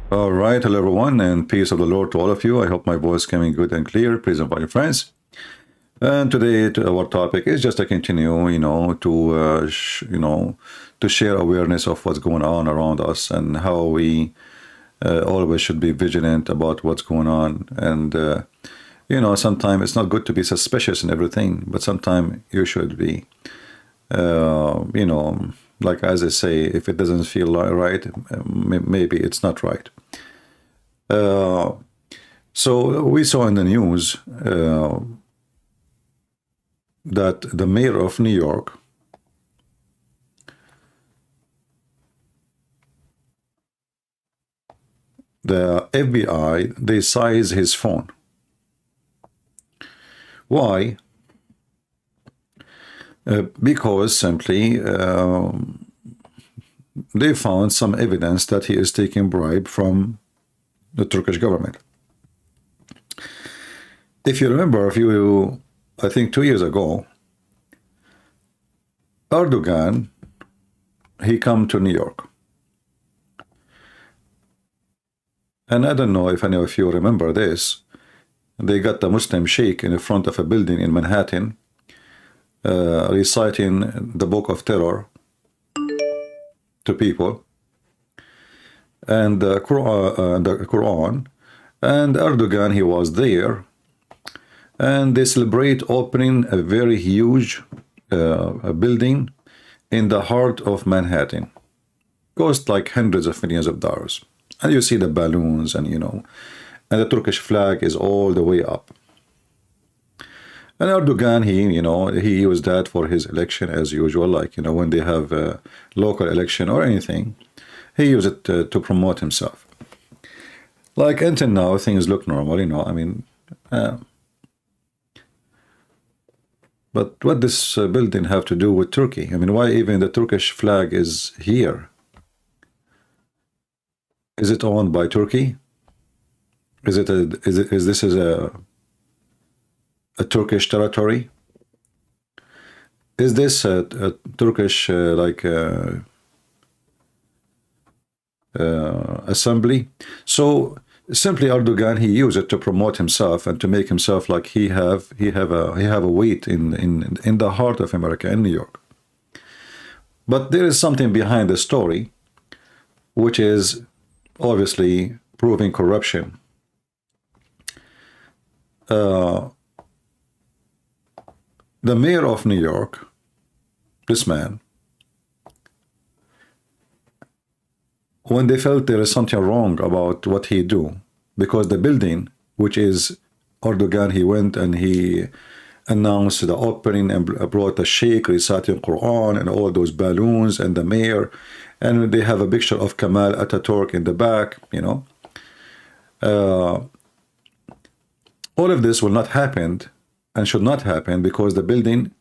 All right, hello everyone, and peace of the Lord to all of you. I hope my voice coming good and clear. Please invite your friends. And today, our topic is just to continue, to share awareness of what's going on around us and how we always should be vigilant about what's going on. And sometimes it's not good to be suspicious in everything, but sometimes you should be. Like as I say, if it doesn't feel right, maybe it's not right. So we saw in the news that the mayor of New York the FBI, they seized his phone. Why? Because simply they found some evidence that he is taking bribe from the Turkish government. If you remember, I think 2 years ago, Erdogan, he come to New York. And I don't know if any of you remember this. They got the Muslim sheikh in the front of a building in Manhattan, reciting the book of terror to people, and the Quran, and Erdogan, he was there, and they celebrate opening a very huge a building in the heart of Manhattan. Cost like hundreds of millions of dollars. And you see the balloons, and and the Turkish flag is all the way up. And Erdogan, he used that for his election as usual, like, when they have a local election or anything, he used it to promote himself. Like, until now, things look normal, I mean, but what does building have to do with Turkey? I mean, why even the Turkish flag is here? Is it owned by Turkey? Is this a Turkish territory? Is this a Turkish assembly? So simply Erdogan, he used it to promote himself and to make himself like he have a weight in the heart of America, in New York. But there is something behind the story, which is obviously proving corruption. The mayor of New York, this man, when they felt there is something wrong about what he do, because the building, which is Erdogan, he went and he announced the opening and brought the sheikh reciting Quran and all those balloons and the mayor, and they have a picture of Kemal Atatürk in the back, all of this will not happen and should not happen because the building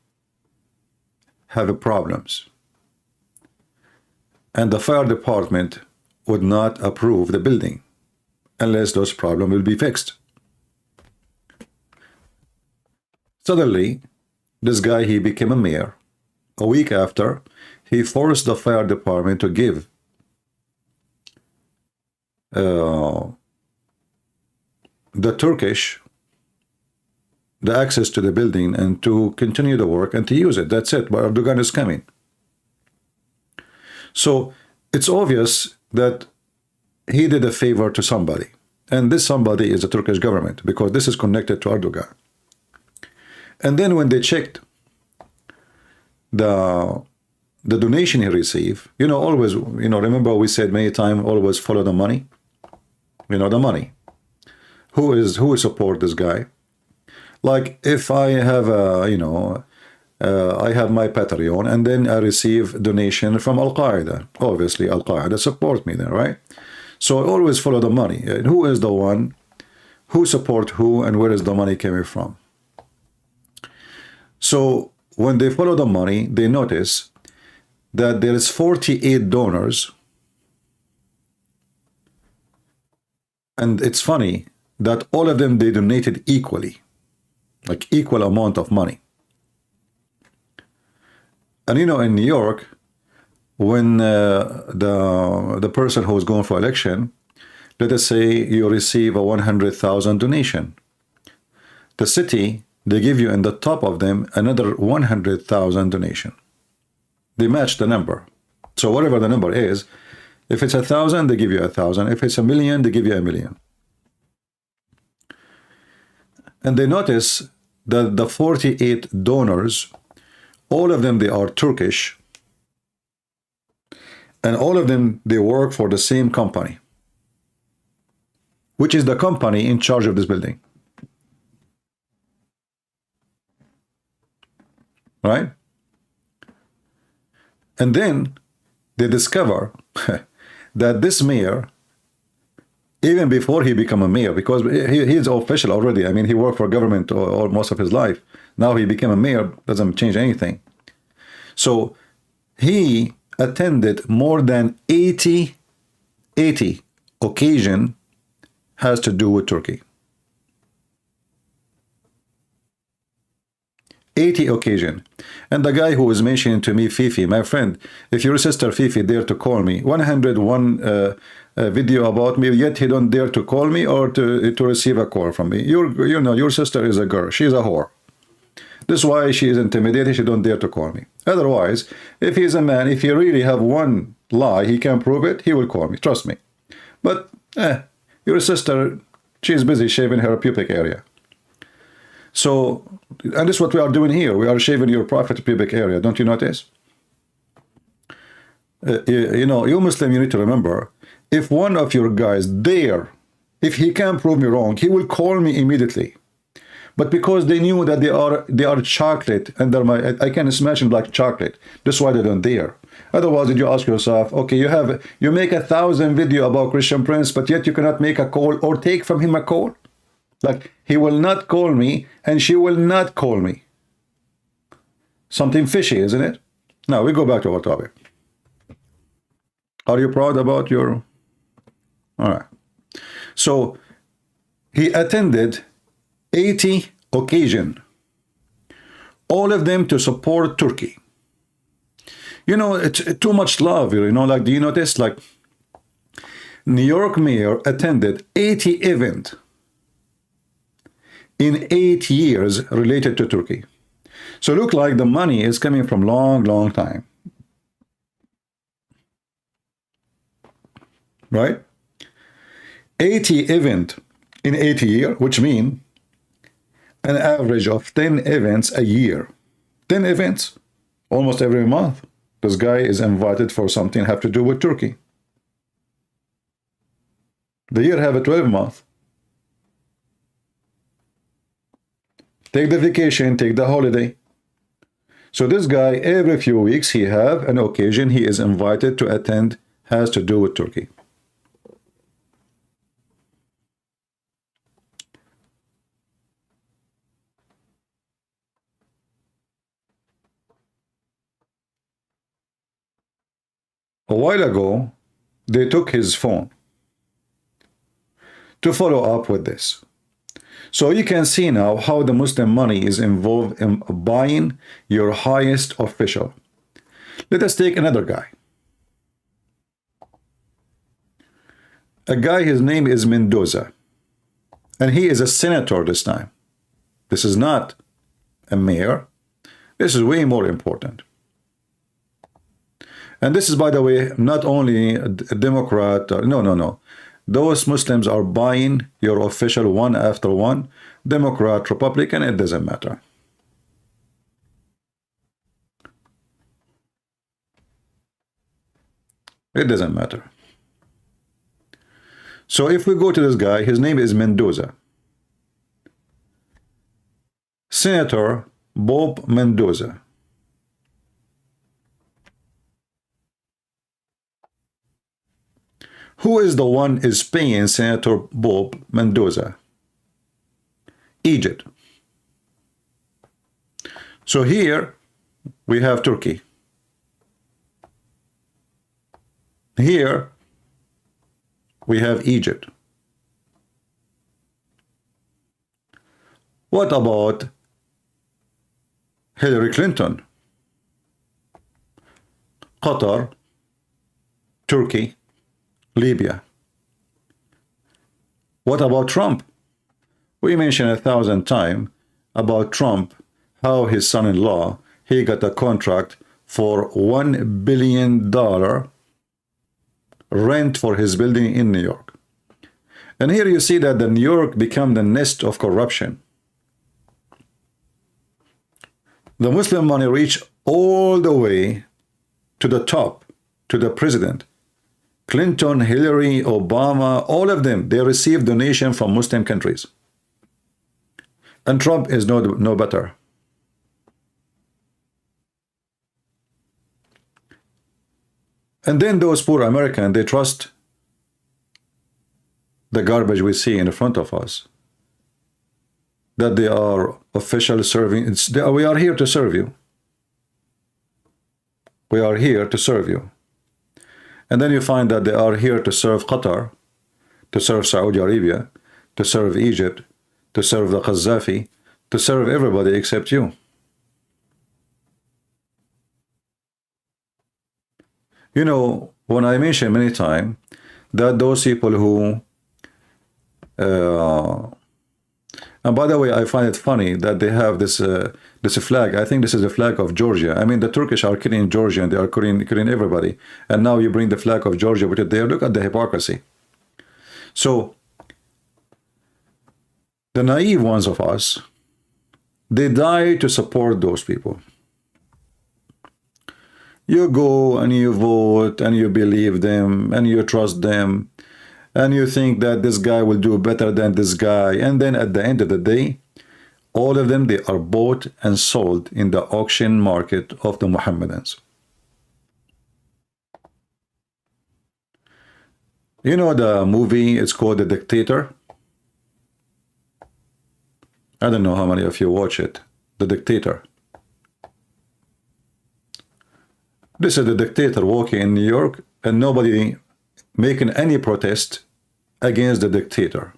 have problems. And the fire department would not approve the building unless those problems will be fixed. Suddenly, this guy, he became a mayor. A week after, he forced the fire department to give the Turkish the access to the building and to continue the work and to use it. That's it. But Erdogan is coming. So it's obvious that he did a favor to somebody. And this somebody is the Turkish government, because this is connected to Erdogan. And then when they checked the donation he received, always, remember we said many times, always follow the money. The money. Who support this guy? Like if I have I have my Patreon and then I receive donation from Al-Qaeda. Obviously, Al-Qaeda support me there, right? So I always follow the money. And who is the one who support who and where is the money coming from? So when they follow the money, they notice that there is 48 donors. And it's funny that all of them, they donated equally, like equal amount of money. And in New York, when the person who was going for election, Let us say you receive a 100,000 donation. The city, they give you in the top of them another 100,000 donation. They match the number. So whatever the number is, if it's 1,000, they give you 1,000. If it's 1,000,000, they give you 1,000,000. And they notice that the 48 donors, all of them, they are Turkish. And all of them, they work for the same company, which is the company in charge of this building. Right? And then they discover that this mayor, even before he became a mayor, because he is official already. I mean, he worked for government all most of his life. Now he became a mayor, doesn't change anything. So he attended more than 80 occasion has to do with Turkey. 80 occasion. And the guy who was mentioning to me, Fifi, my friend, if your sister Fifi dare to call me, 101 video about me, yet he don't dare to call me or to receive a call from me. You know, your sister is a girl. She's a whore. This is why she is intimidated. She don't dare to call me. Otherwise, if he's a man, if he really have one lie, he can prove it, he will call me. Trust me. But your sister, she's busy shaving her pubic area. So, and this is what we are doing here. We are shaving your private pubic area. Don't you notice? You know, you Muslim, you need to remember, if one of your guys dare, if he can prove me wrong, he will call me immediately. But because they knew that they are chocolate, and I can smash them like chocolate. That's why they don't dare. Otherwise, did you ask yourself, okay, you make 1,000 video about Christian Prince, but yet you cannot make a call or take from him a call? Like, he will not call me, and she will not call me. Something fishy, isn't it? Now, we go back to our topic. Are you proud about your... All right. So, he attended 80 occasion, all of them to support Turkey. You know, it's too much love, you know, like, do you notice? Like, New York mayor attended 80 events in 8 years related to Turkey. So look like the money is coming from long time. Right? 80 event in 80 years, which mean an average of 10 events a year. 10 events almost every month. This guy is invited for something have to do with Turkey. The year have a 12 month. Take the vacation, take the holiday. So this guy, every few weeks, he have an occasion he is invited to attend, has to do with Turkey. A while ago, they took his phone to follow up with this. So you can see now how the Muslim money is involved in buying your highest official. Let us take another guy. A guy, his name is Mendoza. And he is a senator this time. This is not a mayor. This is way more important. And this is, by the way, not only a Democrat. No. Those Muslims are buying your official one after one, Democrat, Republican, it doesn't matter. It doesn't matter. So if we go to this guy, his name is Mendoza. Senator Bob Mendoza. Who is the one is paying Senator Bob Mendoza? Egypt. So here we have Turkey. Here we have Egypt. What about Hillary Clinton? Qatar, Turkey, Libya. What about Trump? We mentioned 1,000 times about Trump, how his son-in-law, he got a contract for $1 billion rent for his building in New York. And here you see that the New York become the nest of corruption. The Muslim money reached all the way to the top, to the president. Clinton, Hillary, Obama, all of them, they received donation from Muslim countries. And Trump is no better. And then those poor Americans, they trust the garbage we see in front of us, that they are official serving. We are here to serve you. We are here to serve you. And then you find that they are here to serve Qatar, to serve Saudi Arabia, to serve Egypt, to serve the Qaddafi, to serve everybody except you. You know, when I mention many times that those people who, and by the way, I find it funny that they have this flag. I think this is the flag of Georgia. I mean, the Turkish are killing Georgia and they are killing everybody. And now you bring the flag of Georgia with it there. Look at the hypocrisy. So, the naive ones of us, they die to support those people. You go and you vote and you believe them and you trust them and you think that this guy will do better than this guy. And then at the end of the day, all of them, they are bought and sold in the auction market of the Mohammedans. You know the movie, it's called The Dictator? I don't know how many of you watch it. The Dictator. This is the dictator walking in New York and nobody making any protest against the dictator.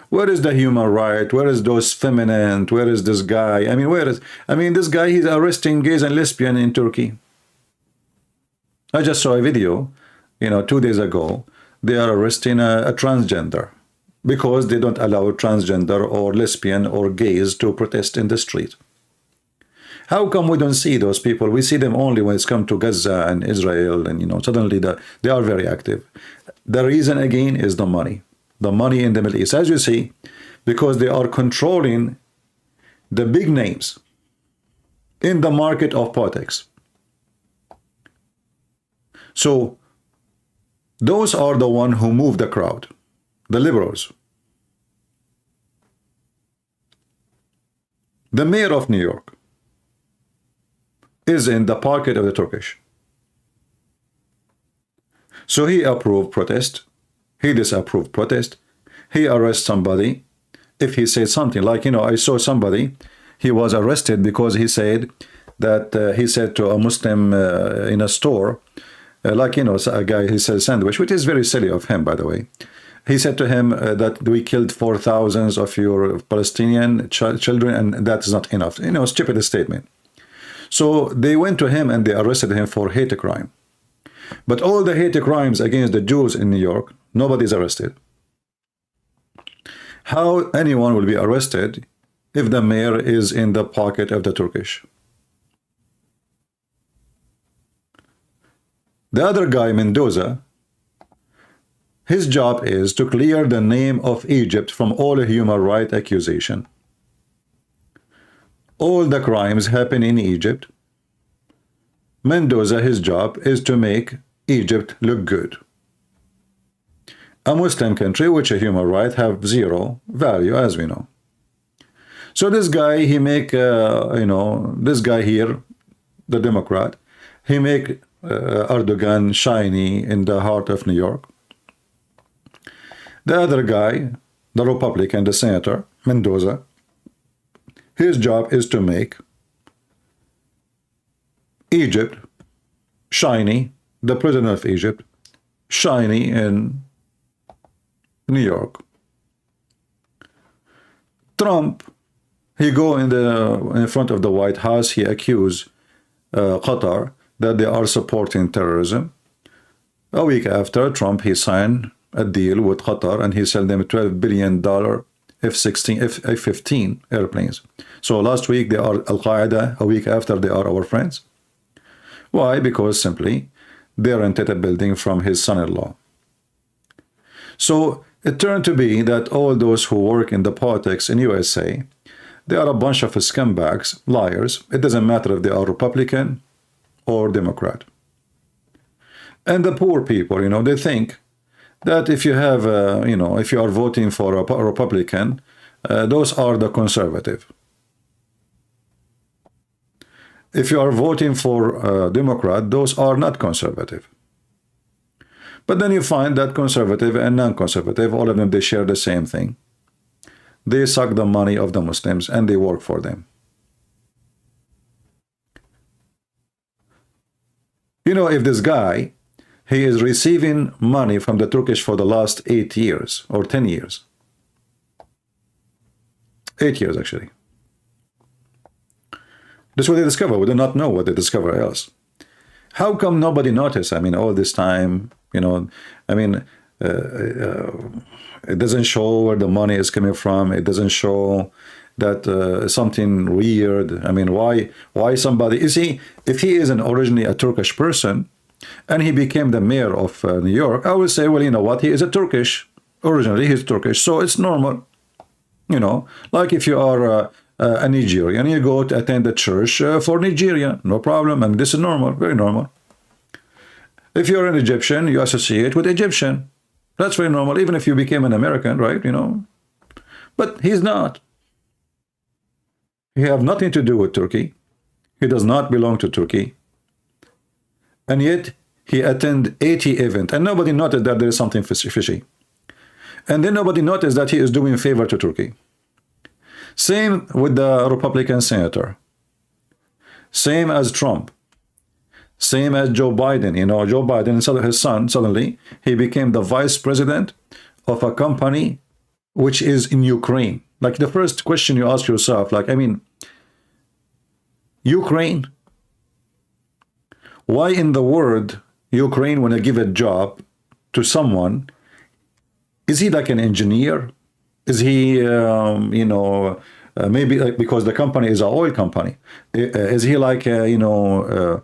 Where is the human right? Where is those feminine? Where is this guy? I mean, this guy, he's arresting gays and lesbians in Turkey. I just saw a video, 2 days ago. They are arresting a transgender because they don't allow transgender or lesbian or gays to protest in the street. How come we don't see those people? We see them only when it's come to Gaza and Israel, and suddenly they are very active. The reason again is the money in the Middle East, as you see, because they are controlling the big names in the market of politics. So those are the one who move the crowd, the liberals. The mayor of New York is in the pocket of the Turkish. So he approved protest, he disapproved protest, he arrests somebody if he said something like, I saw somebody, he was arrested because he said that he said to a Muslim in a store, a guy, he said sandwich, which is very silly of him, by the way. He said to him that we killed 4,000 of your Palestinian children and that is not enough. Stupid statement. So they went to him and they arrested him for hate crime. But all the hate crimes against the Jews in New York, nobody is arrested. How anyone will be arrested if the mayor is in the pocket of the Turkish? The other guy, Mendoza, his job is to clear the name of Egypt from all human rights accusation. All the crimes happen in Egypt. Mendoza, his job is to make Egypt look good. A Muslim country which a human right have zero value, as we know. So this guy, he make, this guy here, the Democrat, he make Erdogan shiny in the heart of New York. The other guy, the Republican, the senator, Mendoza, his job is to make Egypt shiny, the president of Egypt, shiny in New York. Trump, he go in front of the White House, he accused Qatar that they are supporting terrorism. A week after, Trump, he signed a deal with Qatar, and he sold them $12 billion F-16, F-15 airplanes. So last week they are Al-Qaeda, a week after they are our friends. Why? Because simply they rented a building from his son-in-law. So it turned to be that all those who work in the politics in USA, they are a bunch of scumbags, liars. It doesn't matter if they are Republican or Democrat. And the poor people, you know, they think that if you have, you know, if you are voting for a Republican, those are the conservative. If you are voting for a Democrat, those are not conservative. But then you find that conservative and non-conservative, all of them, they share the same thing. They suck the money of the Muslims and they work for them. You know, if this guy, he is receiving money from the Turkish for the last 8 years or 10 years. 8 years, actually. That's what they discovered. We do not know what they discover else. How come nobody noticed? I mean, all this time, you know, I mean, it doesn't show where the money is coming from. It doesn't show that something weird. I mean, why somebody, is he, if he isn't originally a Turkish person and he became the mayor of New York, I would say, well, you know what, he is a Turkish. Originally, he's Turkish, so it's normal. You know, like if you are a Nigerian, you go to attend the church for Nigeria, no problem. I mean, this is normal, very normal. If you're an Egyptian, you associate with Egyptian. That's very normal, even if you became an American, right? You know, but he's not. He have nothing to do with Turkey. He does not belong to Turkey. And yet he attended 80 events, and nobody noticed that there is something fishy. And then nobody noticed that he is doing favor to Turkey. Same with the Republican senator. Same as Trump. Same as Joe Biden. You know, Joe Biden, his son, suddenly, he became the vice president of a company which is in Ukraine. Like the first question you ask yourself, like, I mean, Ukraine? Why in the world Ukraine, when I give a job to someone, is he like an engineer? Is he, you know, maybe like because the company is an oil company? Is he like, you know,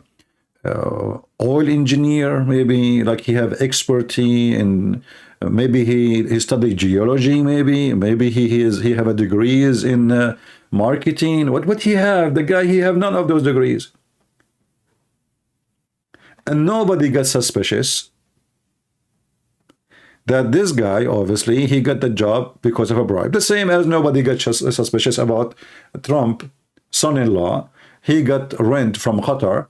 oil engineer? Maybe like he have expertise in, maybe he studied geology. Maybe he have a degrees in marketing. What he have? The guy, he have none of those degrees. And nobody got suspicious that this guy, obviously, he got the job because of a bribe. The same as nobody got suspicious about Trump, son-in-law. He got rent from Qatar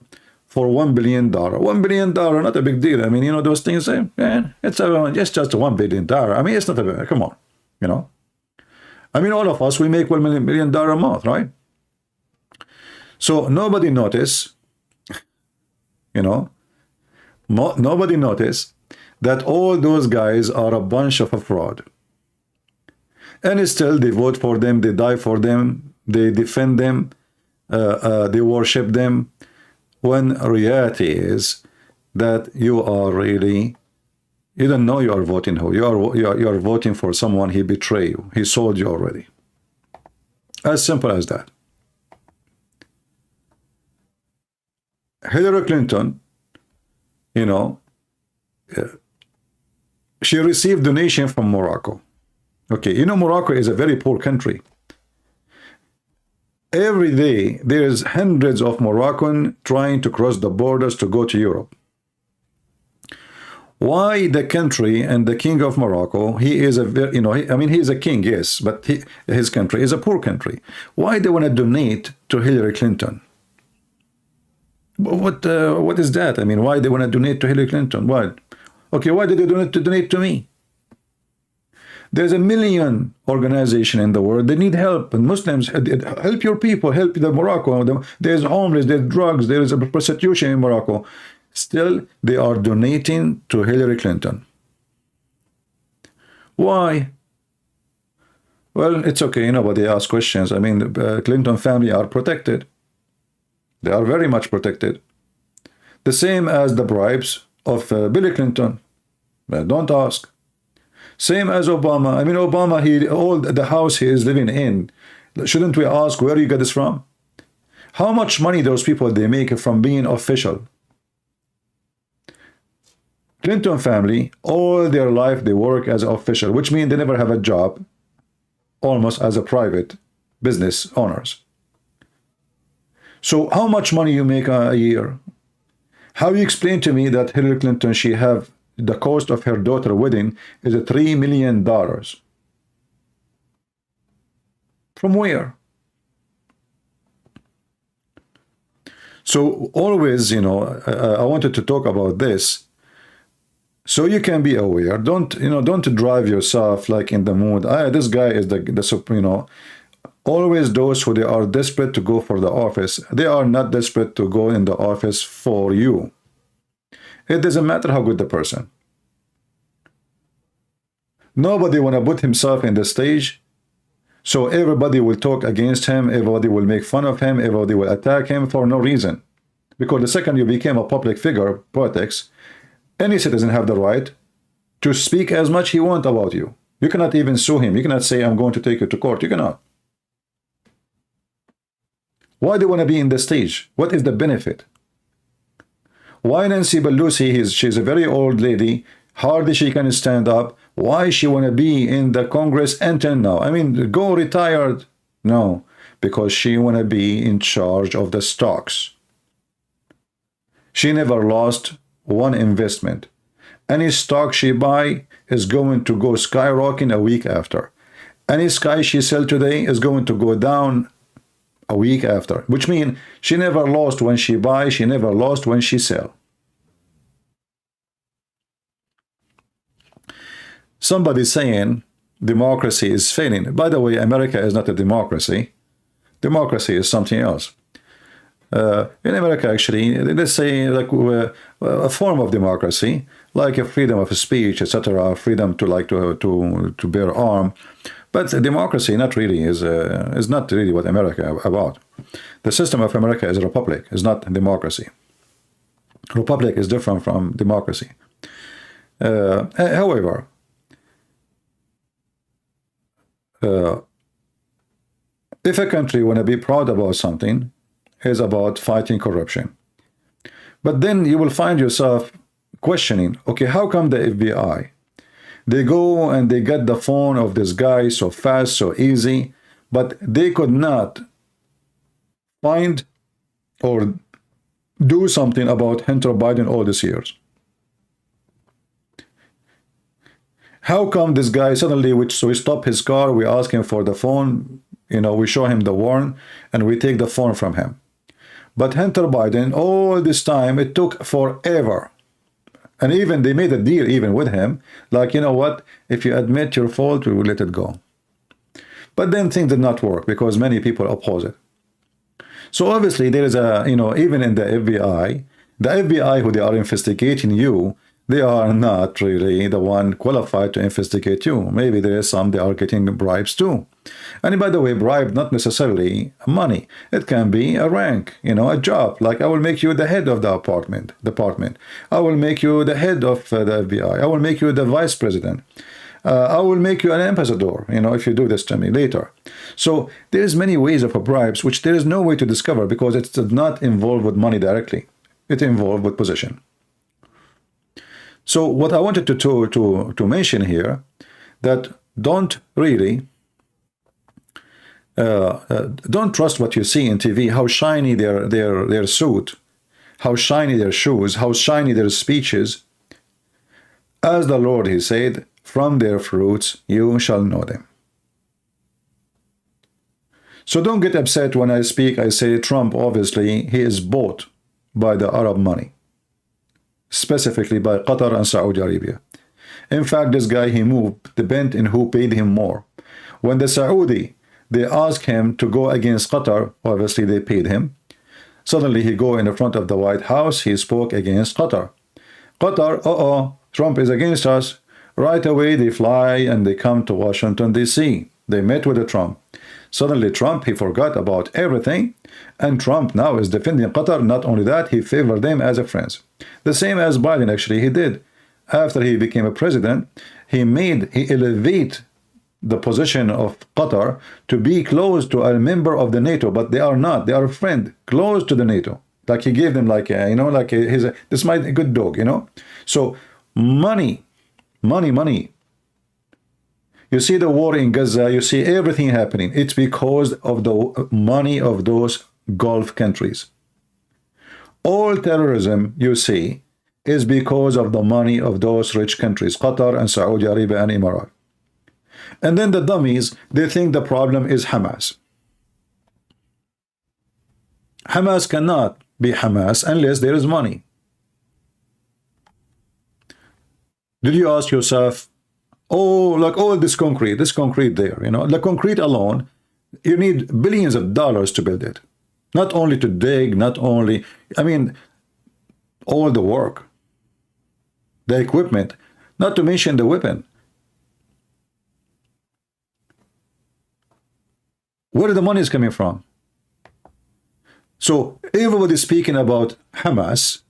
for $1 billion. $1 billion, not a big deal. I mean, you know, those things, man, it's just $1 billion. I mean, it's not a, come on, you know. I mean, all of us, we make $1 million a month, right? So nobody noticed, you know, nobody noticed that all those guys are a bunch of a fraud. And still they vote for them, they die for them, they defend them, they worship them, when reality is that you are really, you don't know you are voting who. You are voting for someone, he betrayed you, he sold you already. As simple as that. Hillary Clinton, you know, she received donation from Morocco. Okay, you know, Morocco is a very poor country. Every day, there's hundreds of Moroccans trying to cross the borders to go to Europe. Why the country and the king of Morocco, he is a very, you know, I mean, he is a king, yes, but his country is a poor country. Why they want to donate to Hillary Clinton? What is that? I mean, why they want to donate to Hillary Clinton? Why? Okay, why did they donate to me? There's a million organizations in the world. They need help. And Muslims, help your people, help the Morocco. There's homeless, there's drugs, there is a prostitution in Morocco. Still, they are donating to Hillary Clinton. Why? Well, it's okay. Nobody asks questions. I mean, the Clinton family are protected. They are very much protected. The same as the bribes of Billy Clinton. Don't ask. Same as Obama. I mean, Obama, all the house he is living in, shouldn't we ask where you get this from? How much money those people they make from being official? Clinton family, all their life they work as official, which means they never have a job, almost as a private business owners. So how much money you make a year? How you explain to me that Hillary Clinton, she have the cost of her daughter wedding is $3 million? From where? So always, you know, I wanted to talk about this so you can be aware. Don't, you know, don't drive yourself like in the mood. This guy is the you know, always those who they are desperate to go for the office, they are not desperate to go in the office for you. It doesn't matter how good the person. Nobody want to put himself in the stage, so everybody will talk against him, everybody will make fun of him, everybody will attack him for no reason. Because the second you became a public figure, politics, any citizen have the right to speak as much he wants about you. You cannot even sue him. You cannot say, I'm going to take you to court. You cannot. Why do you want to be in the stage? What is the benefit? Why Nancy Pelosi, she's a very old lady, hardly she can stand up. Why she want to be in the Congress until now? I mean, go retired. No, because she want to be in charge of the stocks. She never lost one investment. Any stock she buy is going to go skyrocketing a week after. Any sky she sell today is going to go down a week after, which means she never lost when she buy, she never lost when she sell. Somebody saying democracy is failing. By the way, America is not a democracy. Democracy is something else. In America, actually, let's say like a form of democracy, like a freedom of speech, etc., freedom to bear arm. But democracy not really is not really what America is about. The system of America is a republic, is not democracy. Republic is different from democracy. However, if a country want to be proud about something, is about fighting corruption. But then you will find yourself questioning, okay, how come the FBI, they go and they get the phone of this guy so fast, so easy, but they could not find or do something about Hunter Biden all these years? How come this guy suddenly, so we stop his car, we ask him for the phone, you know, we show him the warrant, and we take the phone from him. But Hunter Biden, all this time, it took forever. And even they made a deal even with him, like, you know what, if you admit your fault, we will let it go. But then things did not work because many people oppose it. So obviously there is a, you know, even in the FBI who they are investigating you, they are not really the one qualified to investigate you. Maybe there is some they are getting bribes too. And by the way, bribe not necessarily money. It can be a rank, you know, a job. Like I will make you the head of the department. I will make you the head of the FBI. I will make you the vice president. I will make you an ambassador, you know, if you do this to me later. So there is many ways of bribes, which there is no way to discover because it does not involve with money directly. It involves with position. So what I wanted to mention here, that don't really, don't trust what you see in TV, how shiny their suit, how shiny their shoes, how shiny their speeches. As the Lord, he said, from their fruits you shall know them. So don't get upset when I speak, I say Trump, obviously, he is bought by the Arab money, specifically by Qatar and Saudi Arabia. In fact, this guy, he moved, depend on who paid him more. When the Saudi, they asked him to go against Qatar, obviously they paid him. Suddenly he go in the front of the White House, he spoke against Qatar. Qatar, Trump is against us. Right away they fly and they come to Washington, D.C. They met with the Trump. Suddenly Trump, he forgot about everything, and Trump now is defending Qatar. Not only that, he favored them as a friend. The same as Biden, actually, he did. after he became a president, he elevate the position of Qatar to be close to a member of the NATO, but they are not. They are a friend, close to the NATO. Like he gave them like a, like this is my good dog, So money. You see the war in Gaza, you see everything happening. It's because of the money of those Gulf countries. All terrorism you see is because of the money of those rich countries, Qatar and Saudi Arabia and Emirates. And then the dummies, they think the problem is Hamas. Hamas cannot be Hamas unless there is money. Did you ask yourself, oh, like all this concrete there, the concrete alone, you need billions of dollars to build it. Not only to dig, not only, all the work, the equipment, not to mention the weapon. Where the money is coming from? So everybody's speaking about Hamas,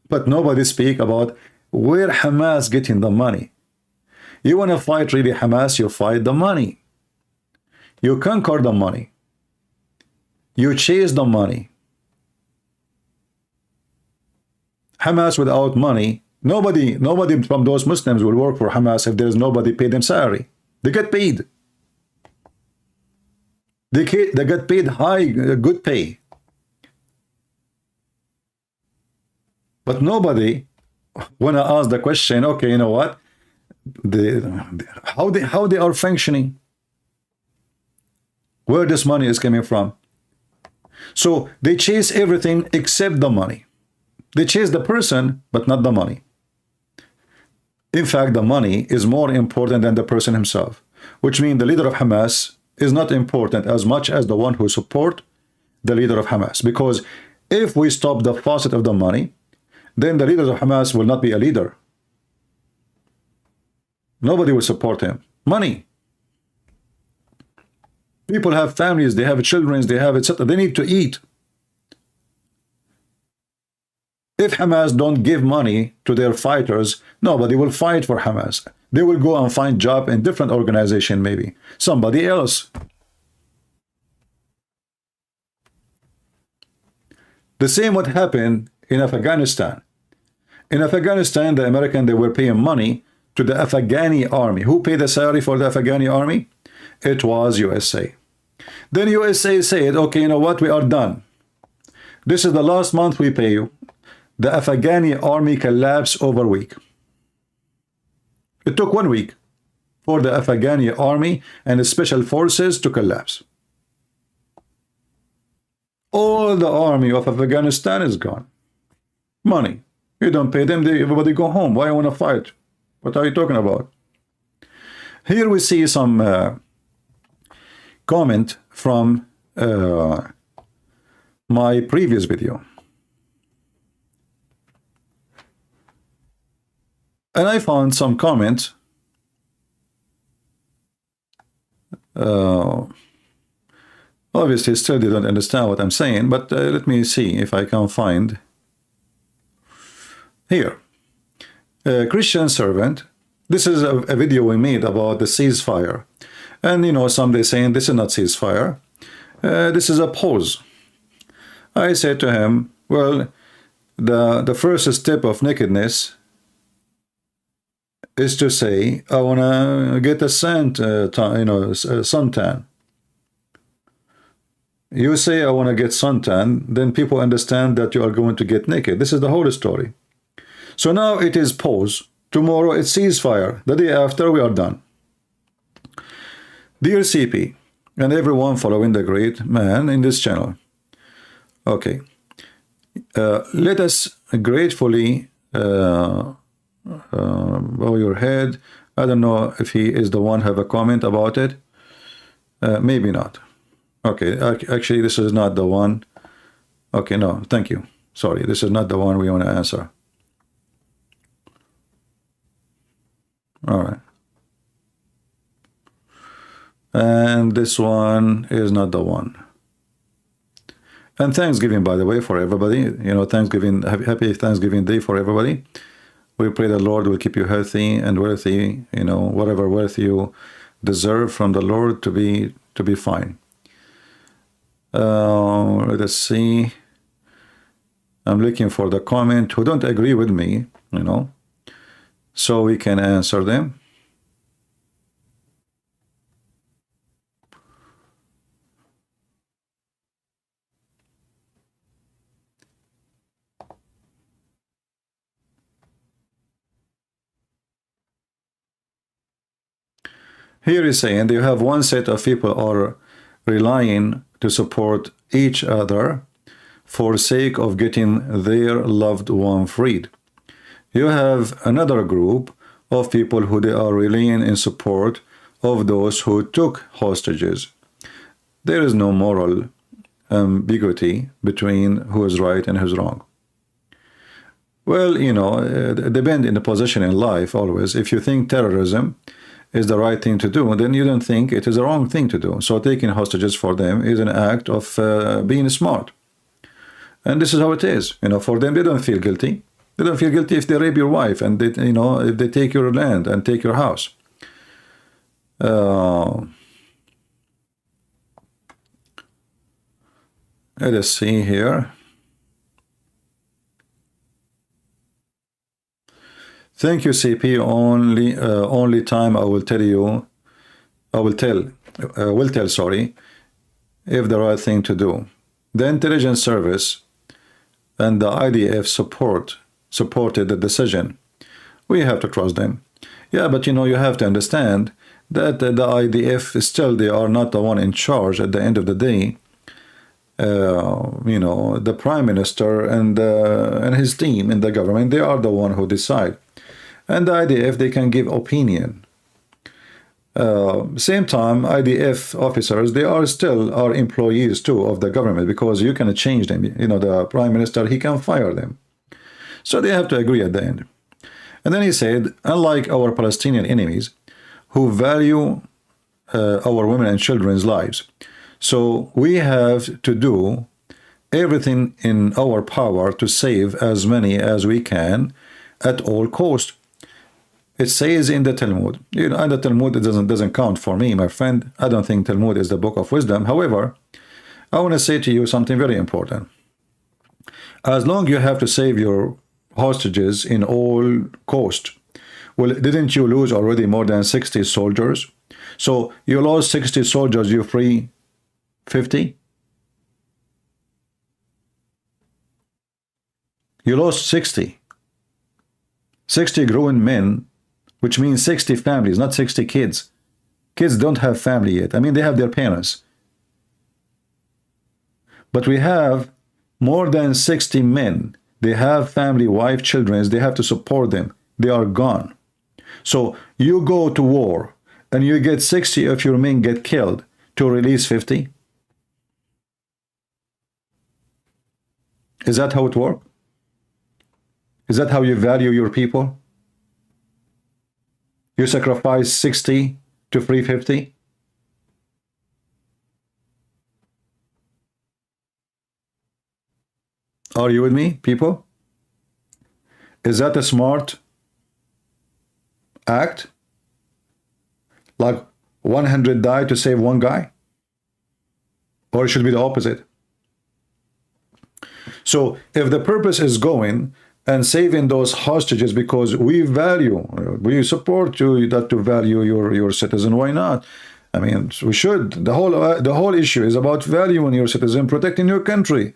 but nobody speak about where Hamas getting the money. You want to fight really Hamas, you fight the money. You conquer the money. You chase the money. Hamas without money, nobody from those Muslims will work for Hamas if there's nobody pay them salary. They get paid. They get paid high, good pay. But nobody want to ask the question, okay, you know what? How they are functioning? Where this money is coming from? So they chase everything except the money. They chase the person, but not the money. In fact, the money is more important than the person himself, which means the leader of Hamas is not important as much as the one who support the leader of Hamas. Because if we stop the faucet of the money, then the leader of Hamas will not be a leader. Nobody will support him. Money. People have families, they have children, they have etc. They need to eat. If Hamas don't give money to their fighters, nobody will fight for Hamas. They will go and find job in different organization, maybe somebody else. The same what happened in Afghanistan. In Afghanistan, the Americans, they were paying money to the Afghani army. Who paid the salary for the Afghani army? It was USA. Then USA said, okay, you know what? We are done. This is the last month we pay you. The Afghani army collapsed over a week. It took 1 week for the Afghani army and the special forces to collapse. All the army of Afghanistan is gone. Money. You don't pay them, everybody go home. Why you want to fight? What are you talking about? Here we see some comment from my previous video. And I found some comments. Obviously, still they don't understand what I'm saying, but let me see if I can find here. Christian servant. This is a video we made about the ceasefire. And, some they saying this is not ceasefire. This is a pause. I said to him, well, the first step of nakedness is to say, I want to get a suntan. You say, I want to get suntan, then people understand that you are going to get naked. This is the whole story. So now it is pause. Tomorrow it's ceasefire. The day after, we are done. Dear CP, and everyone following the great man in this channel. Okay. Let us gratefully bow your head. I don't know if he is the one have a comment about it. Maybe not. Okay, actually this is not the one. Okay, no, thank you. Sorry, this is not the one we want to answer. All right. And this one is not the one. And Thanksgiving, by the way, for everybody. Thanksgiving, happy Thanksgiving Day for everybody. We pray the Lord will keep you healthy and wealthy, you know, whatever wealth you deserve from the Lord to be fine. Let us see. I'm looking for the comment who don't agree with me, you know, so we can answer them. Here is saying you have one set of people are relying to support each other for sake of getting their loved one freed. You have another group of people who they are relying in support of those who took hostages. There is no moral ambiguity between who is right and who is wrong. Well, you know, it depends in the position in life always. If you think terrorism is the right thing to do, then you don't think it is the wrong thing to do. So taking hostages for them is an act of being smart. And this is how it is. You know, for them, they don't feel guilty. They don't feel guilty if they rape your wife and they, you know, if they take your land and take your house. Let us see here. Thank you, CP. Only time I will tell you, will tell, sorry, if the right thing to do. The intelligence service and the IDF supported the decision. We have to trust them. Yeah, but you know, you have to understand that the IDF still, they are not the one in charge at the end of the day. You know, the Prime Minister and his team in the government, they are the one who decide. And the IDF, they can give opinion. Same time, IDF officers, they are still employees too of the government, because you can change them. You know, the Prime Minister, he can fire them. So they have to agree at the end. And then he said, unlike our Palestinian enemies who value our women and children's lives, so we have to do everything in our power to save as many as we can at all cost. It says in the Talmud, you know, and the Talmud, it doesn't count for me, my friend. I don't think Talmud is the book of wisdom. However, I want to say to you something very important. As long you have to save your hostages in all cost, well, didn't you lose already more than 60 soldiers? So you lost 60 soldiers, you free 50? You lost 60. 60 grown men, which means 60 families, not 60 kids. Kids don't have family yet. I mean, they have their parents. But we have more than 60 men. They have family, wife, children. They have to support them. They are gone. So you go to war and you get 60 of your men get killed to release 50? Is that how it works? Is that how you value your people? You sacrifice 60 to free 50? Are you with me, people? Is that a smart act? Like 100 die to save one guy? Or it should be the opposite? So if the purpose is going and saving those hostages because we support you, that to value your citizen, why not? I mean, we should. The whole issue is about valuing your citizen, protecting your country.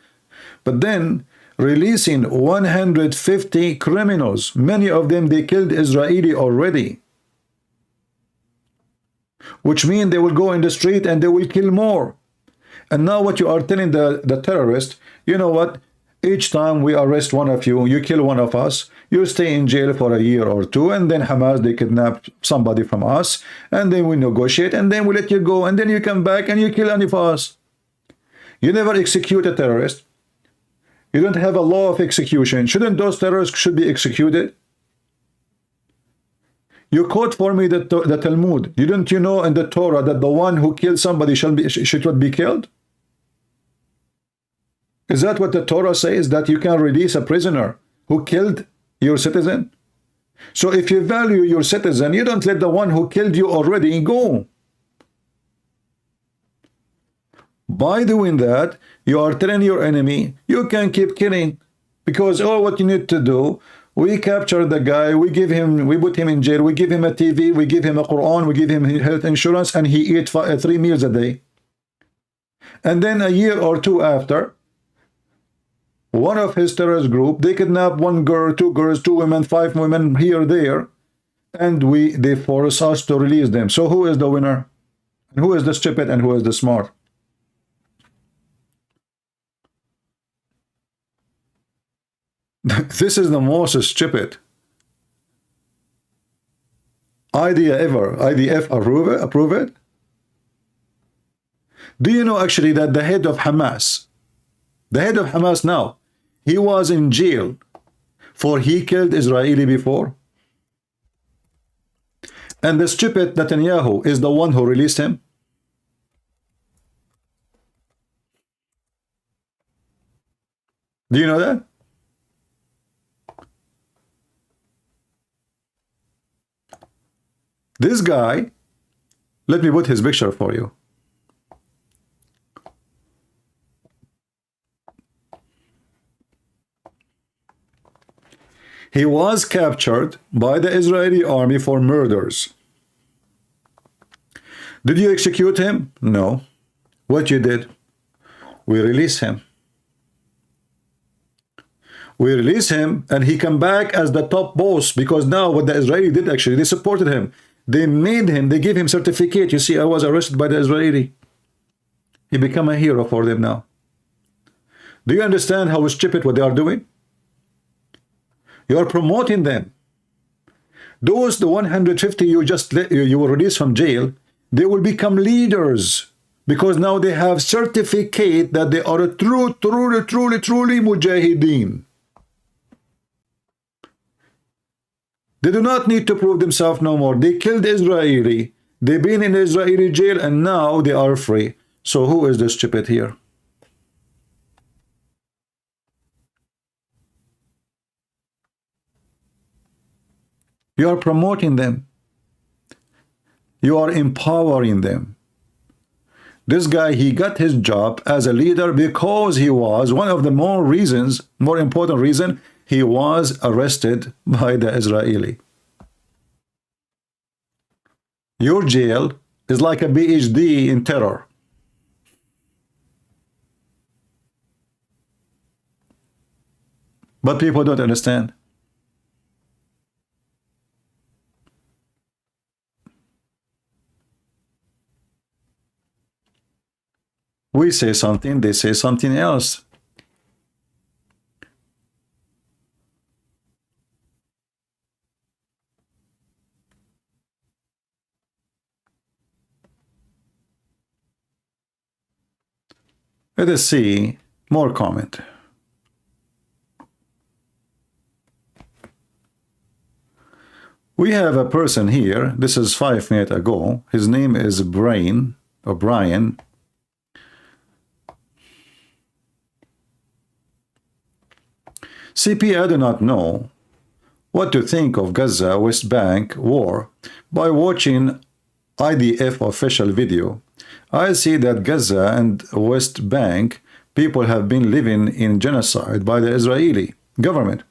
But then releasing 150 criminals, many of them they killed Israeli already, which means they will go in the street and they will kill more. And now what you are telling the terrorist, you know what? Each time we arrest one of you, you kill one of us, you stay in jail for a year or two, and then Hamas, they kidnap somebody from us, and then we negotiate, and then we let you go, and then you come back and you kill any of us. You never execute a terrorist. You don't have a law of execution. Shouldn't those terrorists should be executed? You quote for me the Talmud. Didn't you know in the Torah that the one who kills somebody should be killed? Is that what the Torah says, that you can release a prisoner who killed your citizen? So if you value your citizen, you don't let the one who killed you already go. By doing that, you are telling your enemy, you can keep killing, because all what you need to do, we capture the guy, we put him in jail, we give him a TV, we give him a Quran, we give him health insurance, and he eats 3 meals a day. And then a year or two after, one of his terrorist group, they kidnap 1 girl, 2 girls, 2 women, 5 women here, there, and they force us to release them. So who is the winner? And who is the stupid and who is the smart? This is the most stupid idea ever. IDF approve it? Do you know actually that the head of Hamas now, he was in jail for he killed Israeli before? And the stupid Netanyahu is the one who released him? Do you know that? This guy, let me put his picture for you. He was captured by the Israeli army for murders. Did you execute him? No. What you did? We release him. We release him and he come back as the top boss, because now what the Israeli did actually, they supported him. They made him, they gave him certificate. You see, I was arrested by the Israeli. He became a hero for them now. Do you understand how stupid what they are doing? You are promoting them. Those, the 150 you will release from jail, they will become leaders, because now they have certificate that they are a truly mujahideen. They do not need to prove themselves no more. They killed Israeli. They've been in Israeli jail and now they are free. So who is the stupid here? You are promoting them. You are empowering them. This guy, he got his job as a leader because he was one of the more important reason, he was arrested by the Israeli. Your jail is like a PhD in terror. But people don't understand. We say something, they say something else. Let us see more comment. We have a person here. This is 5 minutes ago. His name is Brian. CP, I do not know what to think of Gaza West Bank war. By watching IDF official video, I see that Gaza and West Bank people have been living in genocide by the Israeli government.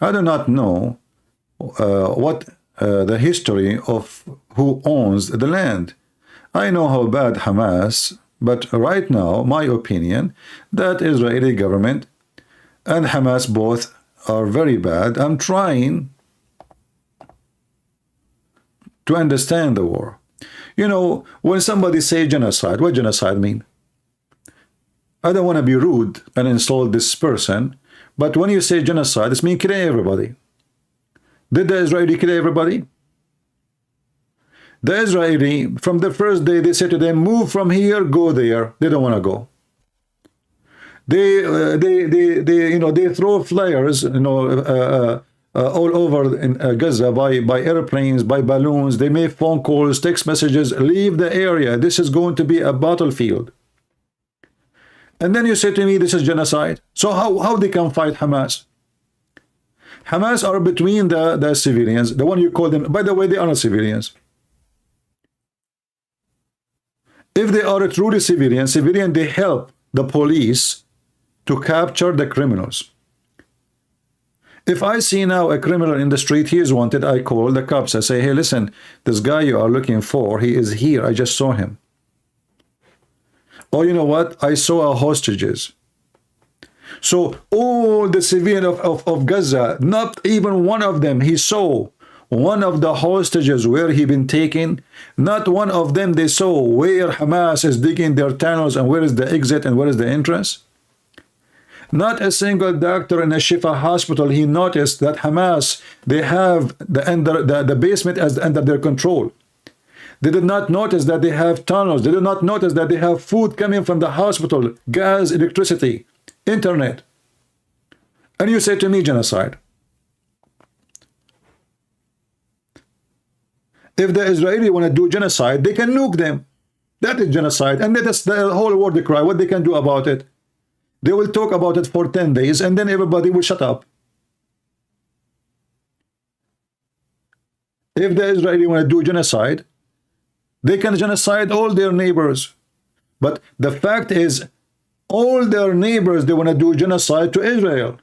I do not know what the history of who owns the land. I know how bad Hamas, but right now, my opinion, that Israeli government and Hamas both are very bad. I'm trying to understand the war. You know, when somebody say genocide, what genocide mean? I don't want to be rude and insult this person, but when you say genocide, it means killing everybody. Did the Israeli kill everybody? The Israeli, from the first day, they said to them, move from here, go there. They don't want to go. They throw flyers, all over in Gaza by airplanes, by balloons. They make phone calls, text messages, leave the area. This is going to be a battlefield. And then you say to me, this is genocide. So how they can fight Hamas? Hamas are between the civilians, the one you call them. By the way, they are not civilians. If they are truly civilian, they help the police to capture the criminals. If I see now a criminal in the street, he is wanted, I call the cops. I say, hey, listen, this guy you are looking for, he is here. I just saw him. Oh, you know what? I saw hostages. So all the civilians of Gaza, not even one of them, he saw one of the hostages where he been taken. Not one of them they saw where Hamas is digging their tunnels and where is the exit and where is the entrance. Not a single doctor in a Shifa hospital, he noticed that Hamas, they have the basement as under their control. They did not notice that they have tunnels. They did not notice that they have food coming from the hospital, gas, electricity, internet. And you say to me, genocide. If the Israeli want to do genocide, they can nuke them. That is genocide. And let us, the whole world cry what they can do about it. They will talk about it for 10 days and then everybody will shut up. If the Israeli want to do genocide, they can genocide all their neighbors. But the fact is, all their neighbors, they want to do genocide to Israel.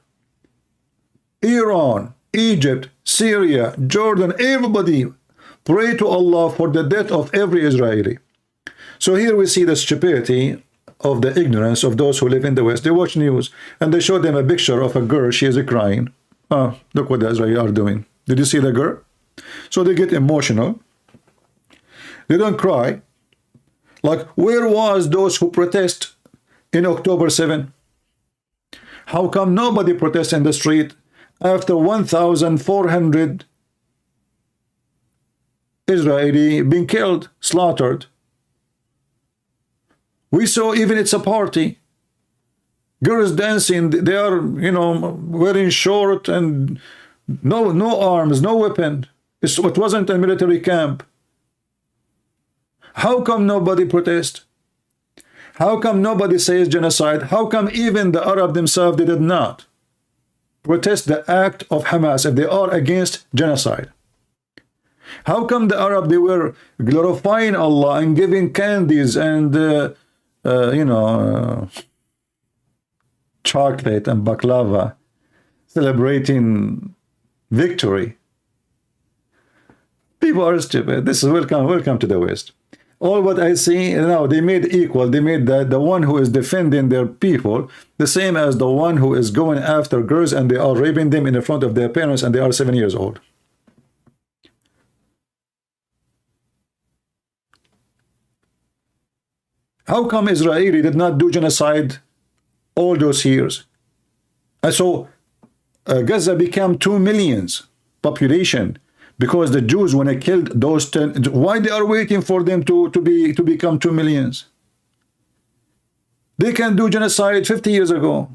Iran, Egypt, Syria, Jordan, everybody pray to Allah for the death of every Israeli. So here we see the stupidity of the ignorance of those who live in the West. They watch news and they show them a picture of a girl. She is crying. Oh, look what the Israelis are doing. Did you see the girl? So they get emotional. They don't cry. Like, where was those who protest in October 7? How come nobody protests in the street after 1,400 Israeli being killed, slaughtered? We saw even it's a party. Girls dancing, they are, you know, wearing short and no arms, no weapon. It wasn't a military camp. How come nobody protests? How come nobody says genocide? How come even the Arab themselves, they did not protest the act of Hamas if they are against genocide? How come the Arab, they were glorifying Allah and giving candies and chocolate and baklava, celebrating victory? People are stupid. This is welcome to the West. All what I see now, they made equal. They made the one who is defending their people the same as the one who is going after girls and they are raping them in the front of their parents and they are 7 years old. How come Israeli did not do genocide all those years? And so Gaza became 2 million population because the Jews, when they killed those 10, why they are waiting for them to become 2 million? They can do genocide 50 years ago.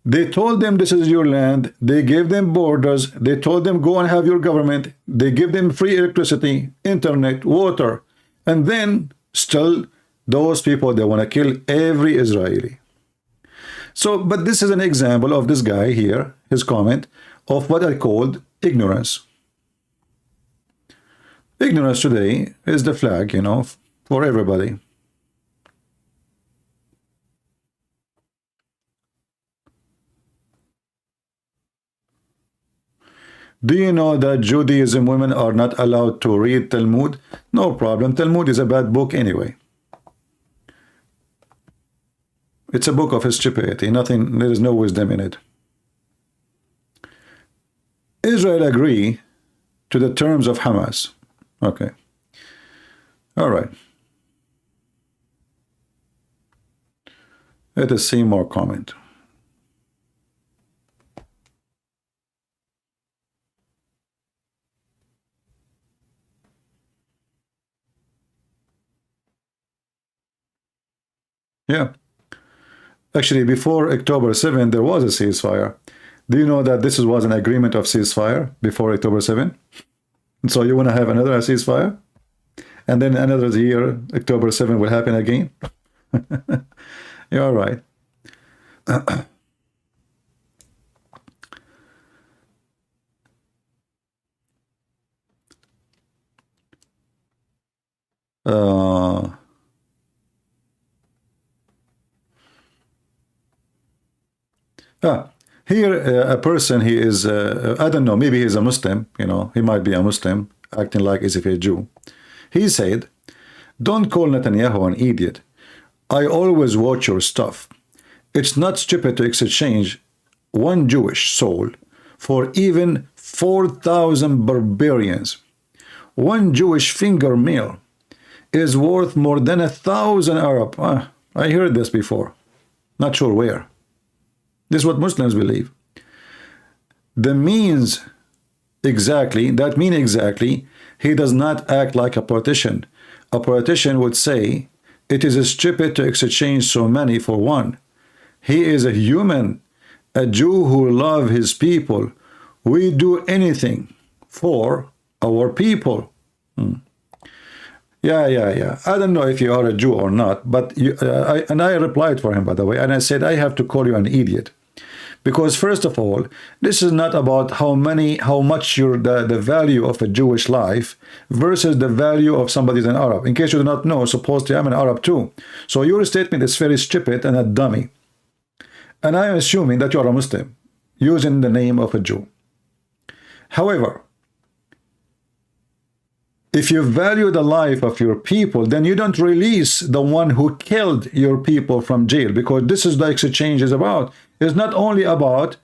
They told them this is your land. They gave them borders. They told them go and have your government. They give them free electricity, internet, water. And then still those people, they want to kill every Israeli. So, but this is an example of this guy here, his comment of what I called ignorance. Ignorance today is the flag, you know, for everybody. Do you know that Judaism women are not allowed to read Talmud? No problem. Talmud is a bad book anyway. It's a book of stupidity. Nothing, there is no wisdom in it. Israel agree to the terms of Hamas. Okay. All right. Let us see more comment. Yeah. Actually, before October 7, there was a ceasefire. Do you know that this was an agreement of ceasefire before October 7? So you want to have another ceasefire? And then another year, October 7 will happen again? You're right. Uh, Here, a person, he is, I don't know, maybe he's a Muslim, you know, he might be a Muslim, acting like as if he's a Jew. He said, don't call Netanyahu an idiot. I always watch your stuff. It's not stupid to exchange one Jewish soul for even 4,000 barbarians. One Jewish fingernail is worth more than 1,000 Arab. I heard this before. Not sure where. This is what Muslims believe. That means exactly, he does not act like a politician. A politician would say, it is stupid to exchange so many for one. He is a human, a Jew who loves his people. We do anything for our people. Yeah. I don't know if you are a Jew or not, but I replied for him, by the way, and I said, I have to call you an idiot. Because first of all, this is not about how much the value of a Jewish life versus the value of somebody's an Arab. In case you do not know, supposedly I'm an Arab too. So your statement is very stupid and a dummy. And I am assuming that you are a Muslim, using the name of a Jew. However, if you value the life of your people, then you don't release the one who killed your people from jail, because this is the exchange is about. It's not only about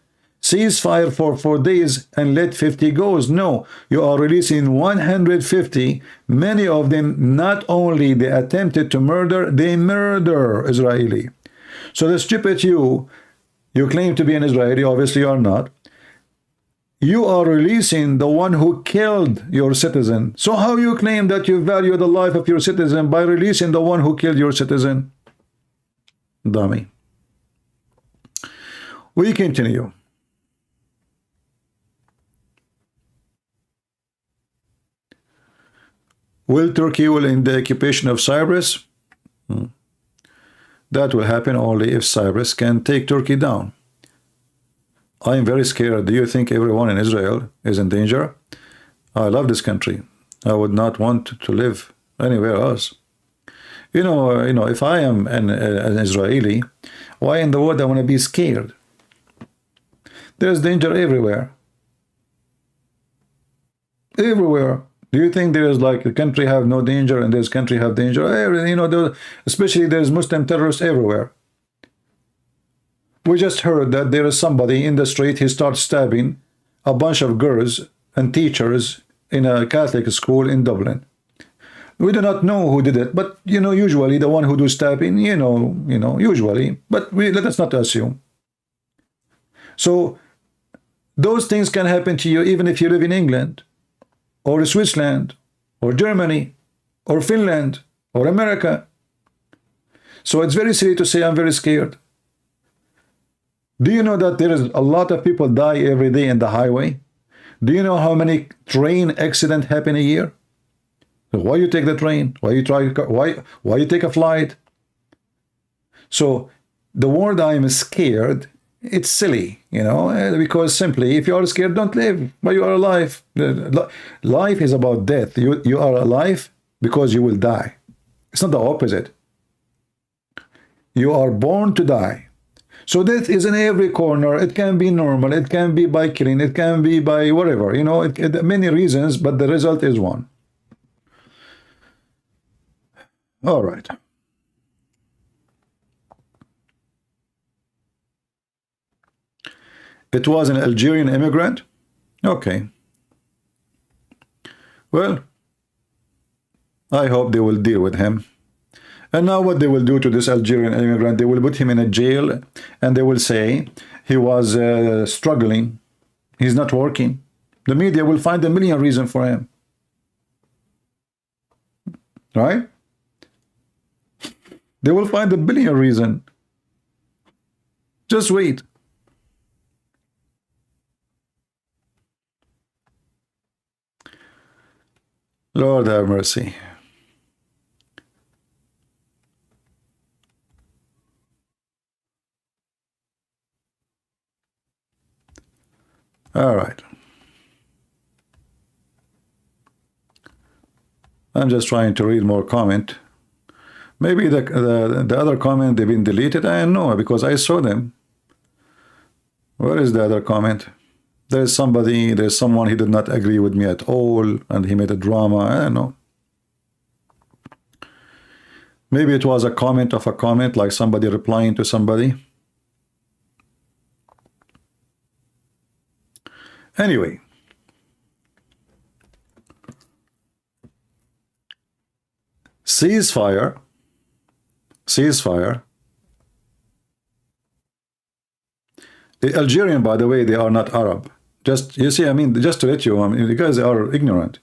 ceasefire for 4 days and let 50 go. No, you are releasing 150. Many of them, not only they attempted to murder, they murder Israeli. So the stupid you claim to be an Israeli, obviously you are not. You are releasing the one who killed your citizen. So how you claim that you value the life of your citizen by releasing the one who killed your citizen? Dummy. We continue. Will Turkey end the occupation of Cyprus? That will happen only if Cyprus can take Turkey down. I am very scared. Do you think everyone in Israel is in danger? I love this country. I would not want to live anywhere else. You know, if I am an Israeli, why in the world I want to be scared? There's danger everywhere. Everywhere. Do you think there is like a country have no danger and this country have danger? You know, especially there's Muslim terrorists everywhere. We just heard that there is somebody in the street, he starts stabbing a bunch of girls and teachers in a Catholic school in Dublin. We do not know who did it, but you know, usually the one who do stabbing, you know, usually, but let us not assume. So those things can happen to you even if you live in England or Switzerland or Germany or Finland or America. So it's very silly to say I'm very scared. Do you know that there is a lot of people die every day in the highway? Do you know how many train accidents happen a year? So why you take the train? Why you take a flight? So the word I am scared, it's silly, you know, because simply if you are scared, don't live, but you are alive. Life is about death. You are alive because you will die. It's not the opposite. You are born to die. So death is in every corner. It can be normal. It can be by killing. It can be by whatever. You know, many reasons, but the result is one. All right. It was an Algerian immigrant? Okay. Well, I hope they will deal with him. And now what they will do to this Algerian immigrant, they will put him in a jail and they will say he was struggling. He's not working. The media will find a million reasons for him. Right? They will find a billion reasons. Just wait. Lord have mercy. All right. I'm just trying to read more comment. Maybe the other comment, they've been deleted. I don't know, because I saw them. Where is the other comment? There's someone he did not agree with me at all, and he made a drama. I don't know. Maybe it was a comment of a comment, like somebody replying to somebody. Anyway, ceasefire. The Algerian, by the way, they are not Arab. Just, you see, I mean, just to let you, I mean, you guys are ignorant.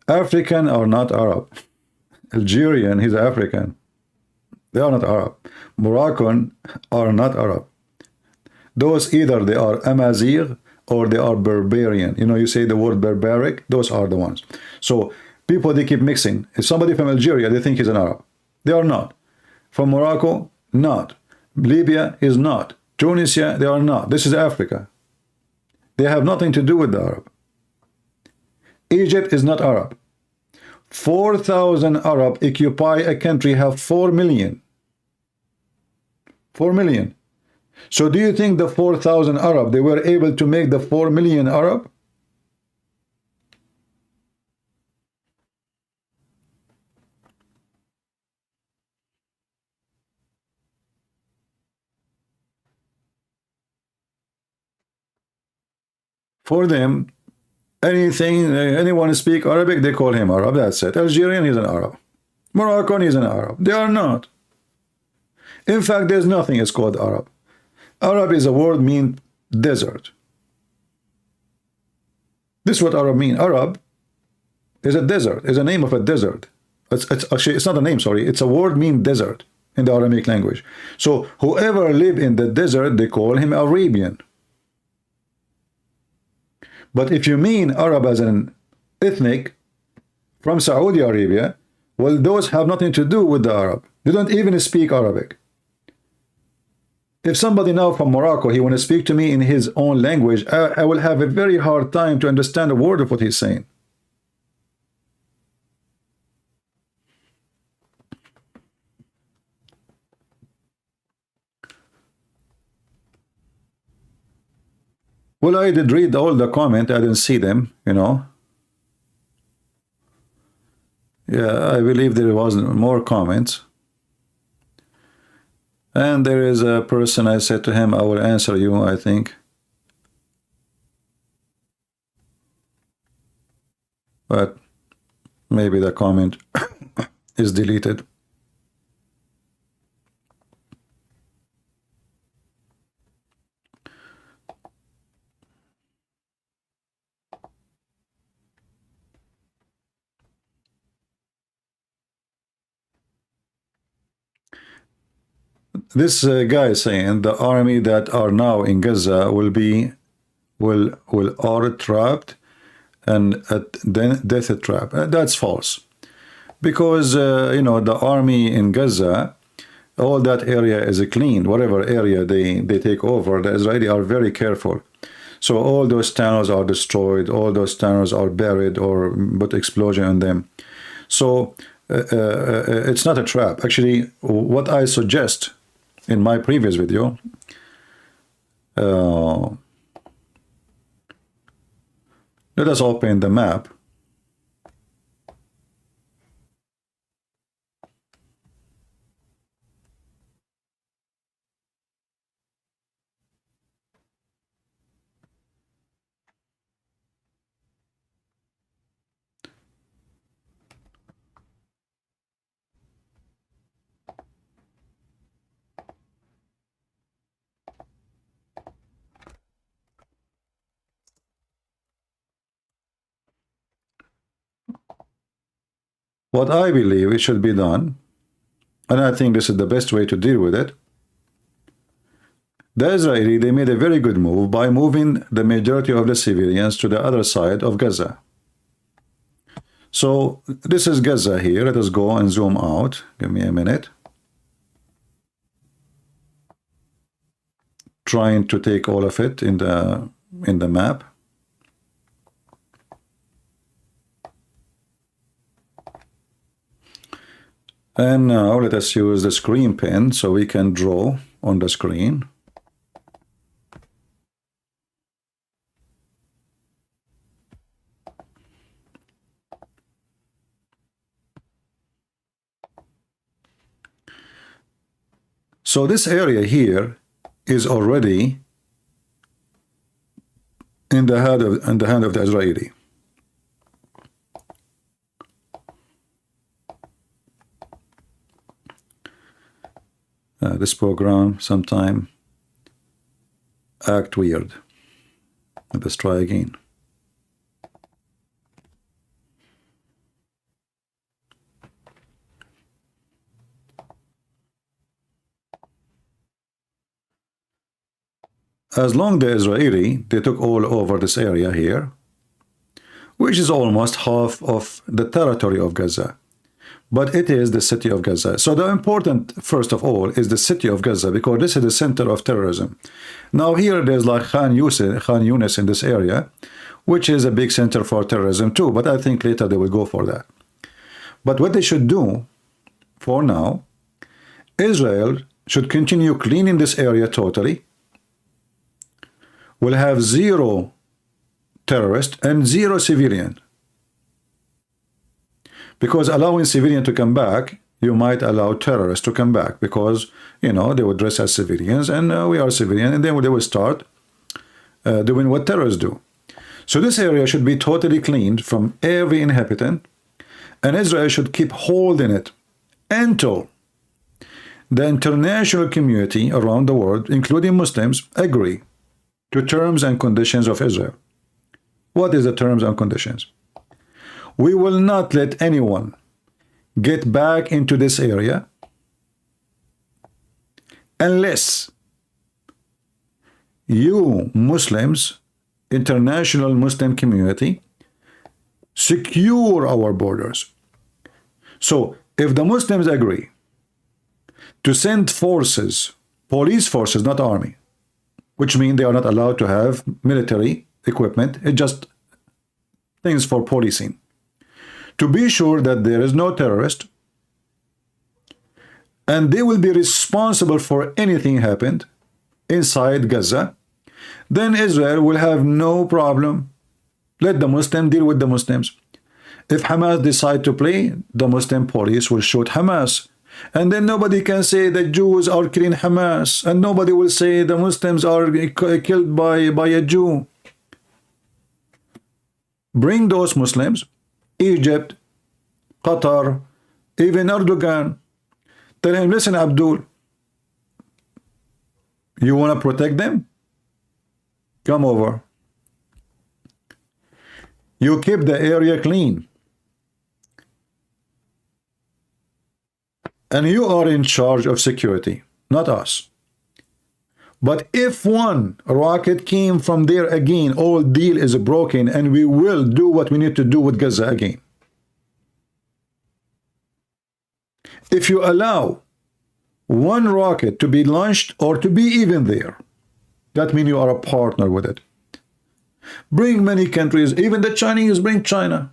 African are not Arab. Algerian, he's African. They are not Arab. Moroccan are not Arab. Those either they are Amazigh or they are barbarian. You know, you say the word barbaric, those are the ones. So people, they keep mixing. If somebody from Algeria, they think he's an Arab. They are not. From Morocco, not. Libya is not. Tunisia, they are not. This is Africa. They have nothing to do with the Arab. Egypt is not Arab. 4,000 Arab occupy a country, have 4 million. 4 million. So do you think the 4,000 Arab, they were able to make the 4 million Arab? For them, anyone speak Arabic, they call him Arab. That's it. Algerian, he's an Arab. Moroccan, he's an Arab. They are not. In fact, there's nothing is called Arab. Arab is a word mean desert. This is what Arab mean. Arab is a desert, is a name of a desert. It's not a name, sorry. It's a word mean desert in the Aramaic language. So whoever live in the desert, they call him Arabian. But if you mean Arab as an ethnic from Saudi Arabia, well, those have nothing to do with the Arab. They don't even speak Arabic. If somebody now from Morocco, he want to speak to me in his own language, I will have a very hard time to understand a word of what he's saying. Well, I did read all the comment. I didn't see them, you know. Yeah, I believe there was more comments. And there is a person, I said to him, I will answer you, I think. But maybe the comment is deleted. This guy is saying the army that are now in Gaza will are trapped and then death trap. That's false, because you know, the army in Gaza, all that area is clean. Whatever area they take over, the Israeli are very careful. So all those tunnels are destroyed, all those tunnels are buried or put explosion on them. So it's not a trap. Actually, what I suggest in my previous video, let us open the map. What I believe it should be done, and I think this is the best way to deal with it, the Israeli, they made a very good move by moving the majority of the civilians to the other side of Gaza. So this is Gaza here. Let us go and zoom out. Give me a minute. Trying to take all of it in the map. And now let us use the screen pen so we can draw on the screen. So this area here is already in the hand of the Israeli. This program sometime act weird. Let's try again. As long the Israeli, they took all over this area here, which is almost half of the territory of Gaza. But it is the city of Gaza. So the important, first of all, is the city of Gaza, because this is the center of terrorism. Now here there's like Khan Yunis in this area, which is a big center for terrorism too, but I think later they will go for that. But what they should do, for now, Israel should continue cleaning this area totally, will have zero terrorist and zero civilian. Because allowing civilian to come back, you might allow terrorists to come back, because, you know, they would dress as civilians, and we are civilian, and then they will start doing what terrorists do. So this area should be totally cleaned from every inhabitant, and Israel should keep holding it until the international community around the world, including Muslims, agree to terms and conditions of Israel. What is the terms and conditions? We will not let anyone get back into this area unless you Muslims, international Muslim community, secure our borders. So if the Muslims agree to send forces, police forces, not army, which means they are not allowed to have military equipment, it's just things for policing, to be sure that there is no terrorist, and they will be responsible for anything happened inside Gaza, then Israel will have no problem. Let the Muslims deal with the Muslims. If Hamas decide to play, the Muslim police will shoot Hamas, and then nobody can say that Jews are killing Hamas, and nobody will say the Muslims are killed by a Jew. Bring those Muslims, Egypt, Qatar, even Erdogan. Tell him, listen, Abdul, you want to protect them? Come over. You keep the area clean. And you are in charge of security, not us. But if one rocket came from there again, all deal is broken, and we will do what we need to do with Gaza again. If you allow one rocket to be launched or to be even there, that means you are a partner with it. Bring many countries, even the Chinese, bring China.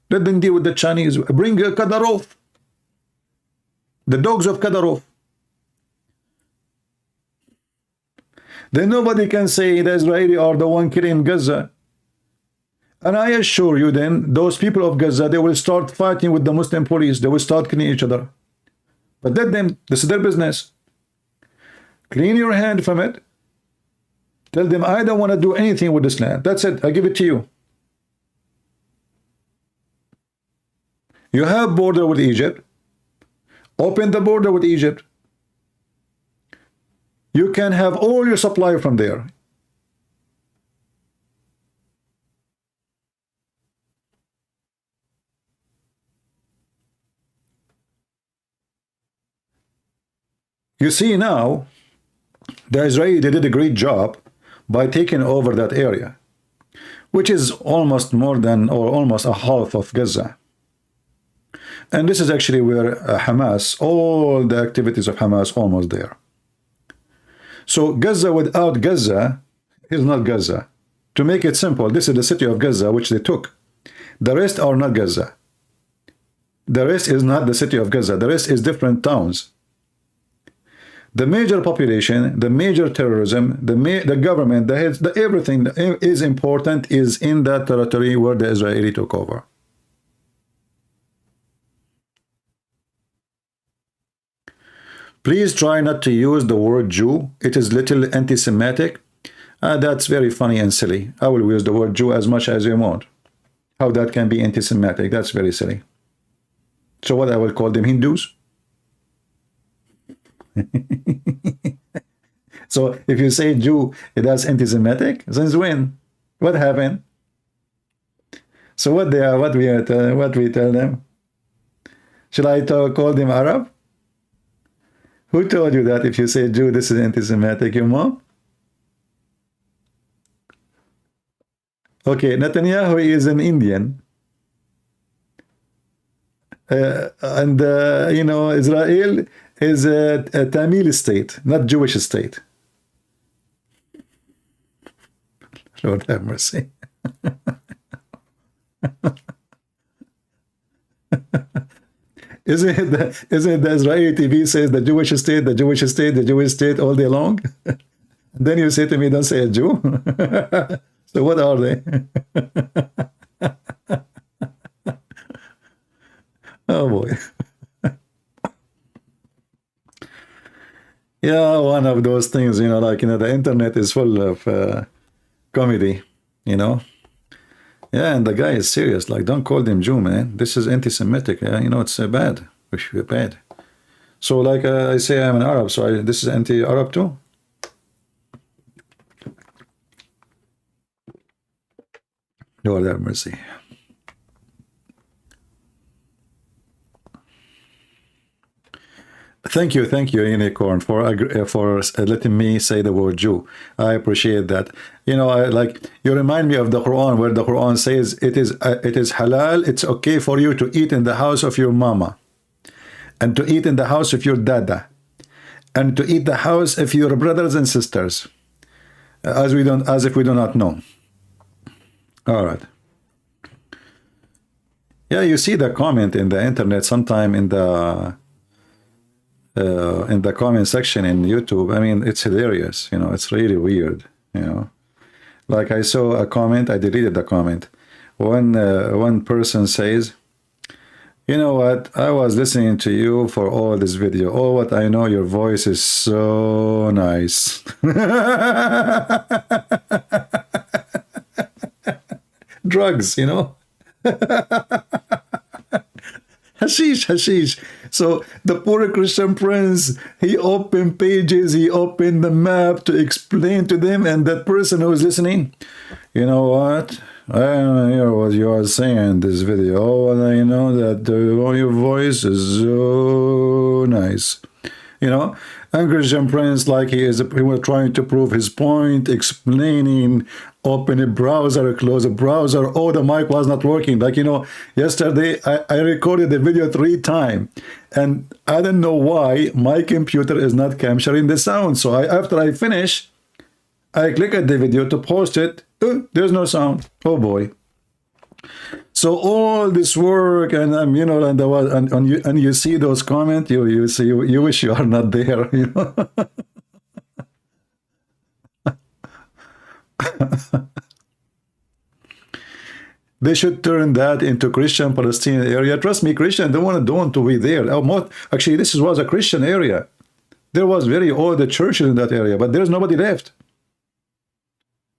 Let them deal with the Chinese. Bring Kadyrov, the dogs of Kadyrov. Then nobody can say the Israeli are the one killing Gaza. And I assure you then, those people of Gaza, they will start fighting with the Muslim police. They will start killing each other. But let them, this is their business. Clean your hand from it. Tell them, I don't want to do anything with this land. That's it. I give it to you. You have border with Egypt. Open the border with Egypt. You can have all your supply from there. You see now, the Israelis did a great job by taking over that area, which is almost more than, or almost a half of Gaza. And this is actually where Hamas, all the activities of Hamas almost there. So Gaza without Gaza is not Gaza. To make it simple, this is the city of Gaza, which they took. The rest are not Gaza. The rest is not the city of Gaza. The rest is different towns. The major population, the major terrorism, the government, the heads, everything that is important is in that territory where the Israeli took over. Please try not to use the word Jew. It is little anti-Semitic. That's very funny and silly. I will use the word Jew as much as you want. How that can be anti-Semitic? That's very silly. So what, I will call them Hindus? So if you say Jew, that's anti-Semitic. Since when? What happened? So what they are? What we tell them? Should I call them Arab? Who told you that if you say Jew, this is anti-Semitic? Your mom? Okay, Netanyahu is an Indian. And you know, Israel is a Tamil state, not Jewish state. Lord have mercy. Isn't it the Israeli TV says the Jewish state, the Jewish state, the Jewish state all day long? Then you say to me, don't say a Jew. So what are they? Oh boy. Yeah, one of those things, you know, like, you know, the internet is full of comedy, you know. Yeah, and the guy is serious. Like, don't call them Jew, man. This is anti-Semitic. Yeah, you know, it's bad. Bad. So, like I say, I'm an Arab, so this is anti-Arab too. Lord have mercy. Thank you, Unicorn, for letting me say the word Jew. I appreciate that. You know, like, you remind me of the Quran, where the Quran says it is halal. It's okay for you to eat in the house of your mama, and to eat in the house of your dada, and to eat the house of your brothers and sisters, as if we do not know. All right. Yeah, you see the comment in the internet sometime in the comment section in YouTube. I mean, it's hilarious. You know, it's really weird. You know, like, I saw a comment, I deleted the comment. One person says, you know what, I was listening to you for all this video. Oh, what I know, your voice is so nice. Drugs, you know. Hashish. So the poor Christian prince, he opened pages, he opened the map to explain to them, and that person who was listening, you know what, I don't hear what you are saying in this video. Oh, and I know that your voice is so nice. You know, and Christian prince, like, he was trying to prove his point, explaining, open a browser, close a browser. Oh, the mic was not working. Like, you know, yesterday I recorded the video 3 times, and I don't know why my computer is not capturing the sound. So after I finish, I click at the video to post it. There's no sound. Oh boy. So all this work, and you know, and you see those comments, you wish you are not there, you know. They should turn that into Christian Palestinian area. Trust me, Christian don't want to be there. Actually, this was a Christian area. There was very old churches in that area, but there's nobody left.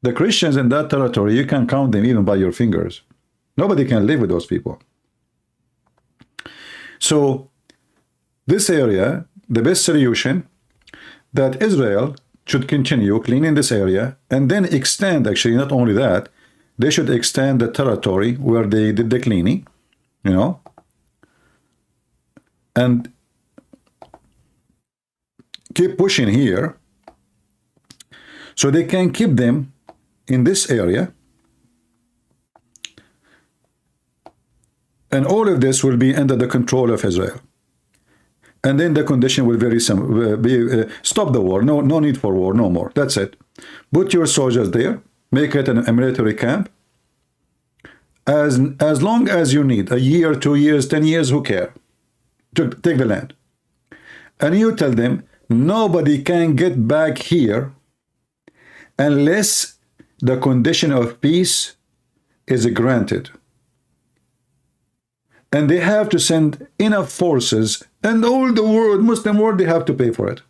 The Christians in that territory, you can count them even by your fingers. Nobody can live with those people. So this area, the best solution, that Israel should continue cleaning this area, and then extend, actually, not only that, they should extend the territory where they did the cleaning, you know, and keep pushing here, so they can keep them in this area. And all of this will be under the control of Israel. And then the condition will very be stop the war. No need for war, no more. That's it. Put your soldiers there. Make it a military camp. as long as you need, a year, 2 years, 10 years, who care? To take the land. And you tell them, nobody can get back here unless the condition of peace is granted. And they have to send enough forces, and all the world, Muslim world, they have to pay for it.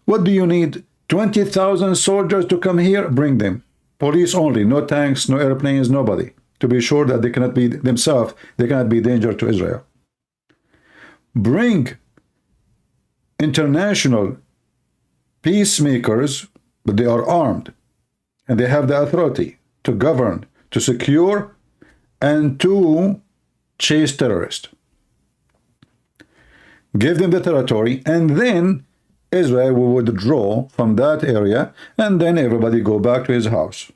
What do you need? 20,000 soldiers to come here? Bring them. Police only, no tanks, no airplanes, nobody. To be sure that they cannot be themselves, they cannot be a danger to Israel. Bring international peacemakers, but they are armed, and they have the authority to govern, to secure, and to chase terrorists. Give them the territory, and then Israel will withdraw from that area, and then everybody go back to his house.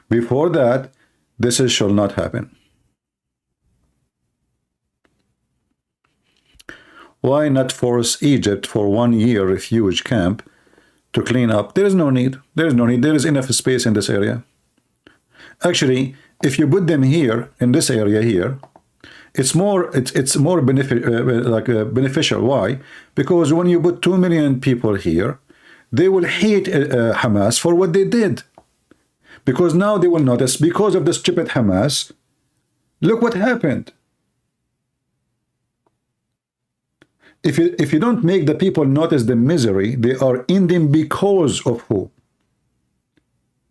Before that, this shall not happen. Why not force Egypt for 1 year refuge camp to clean up? There is no need. There is no need. There is enough space in this area. Actually, if you put them here in this area here, it's more beneficial. Why? Because when you put 2 million people here, they will hate Hamas for what they did. Because now they will notice, because of the stupid Hamas, look what happened. If you don't make the people notice the misery they are in them because of who,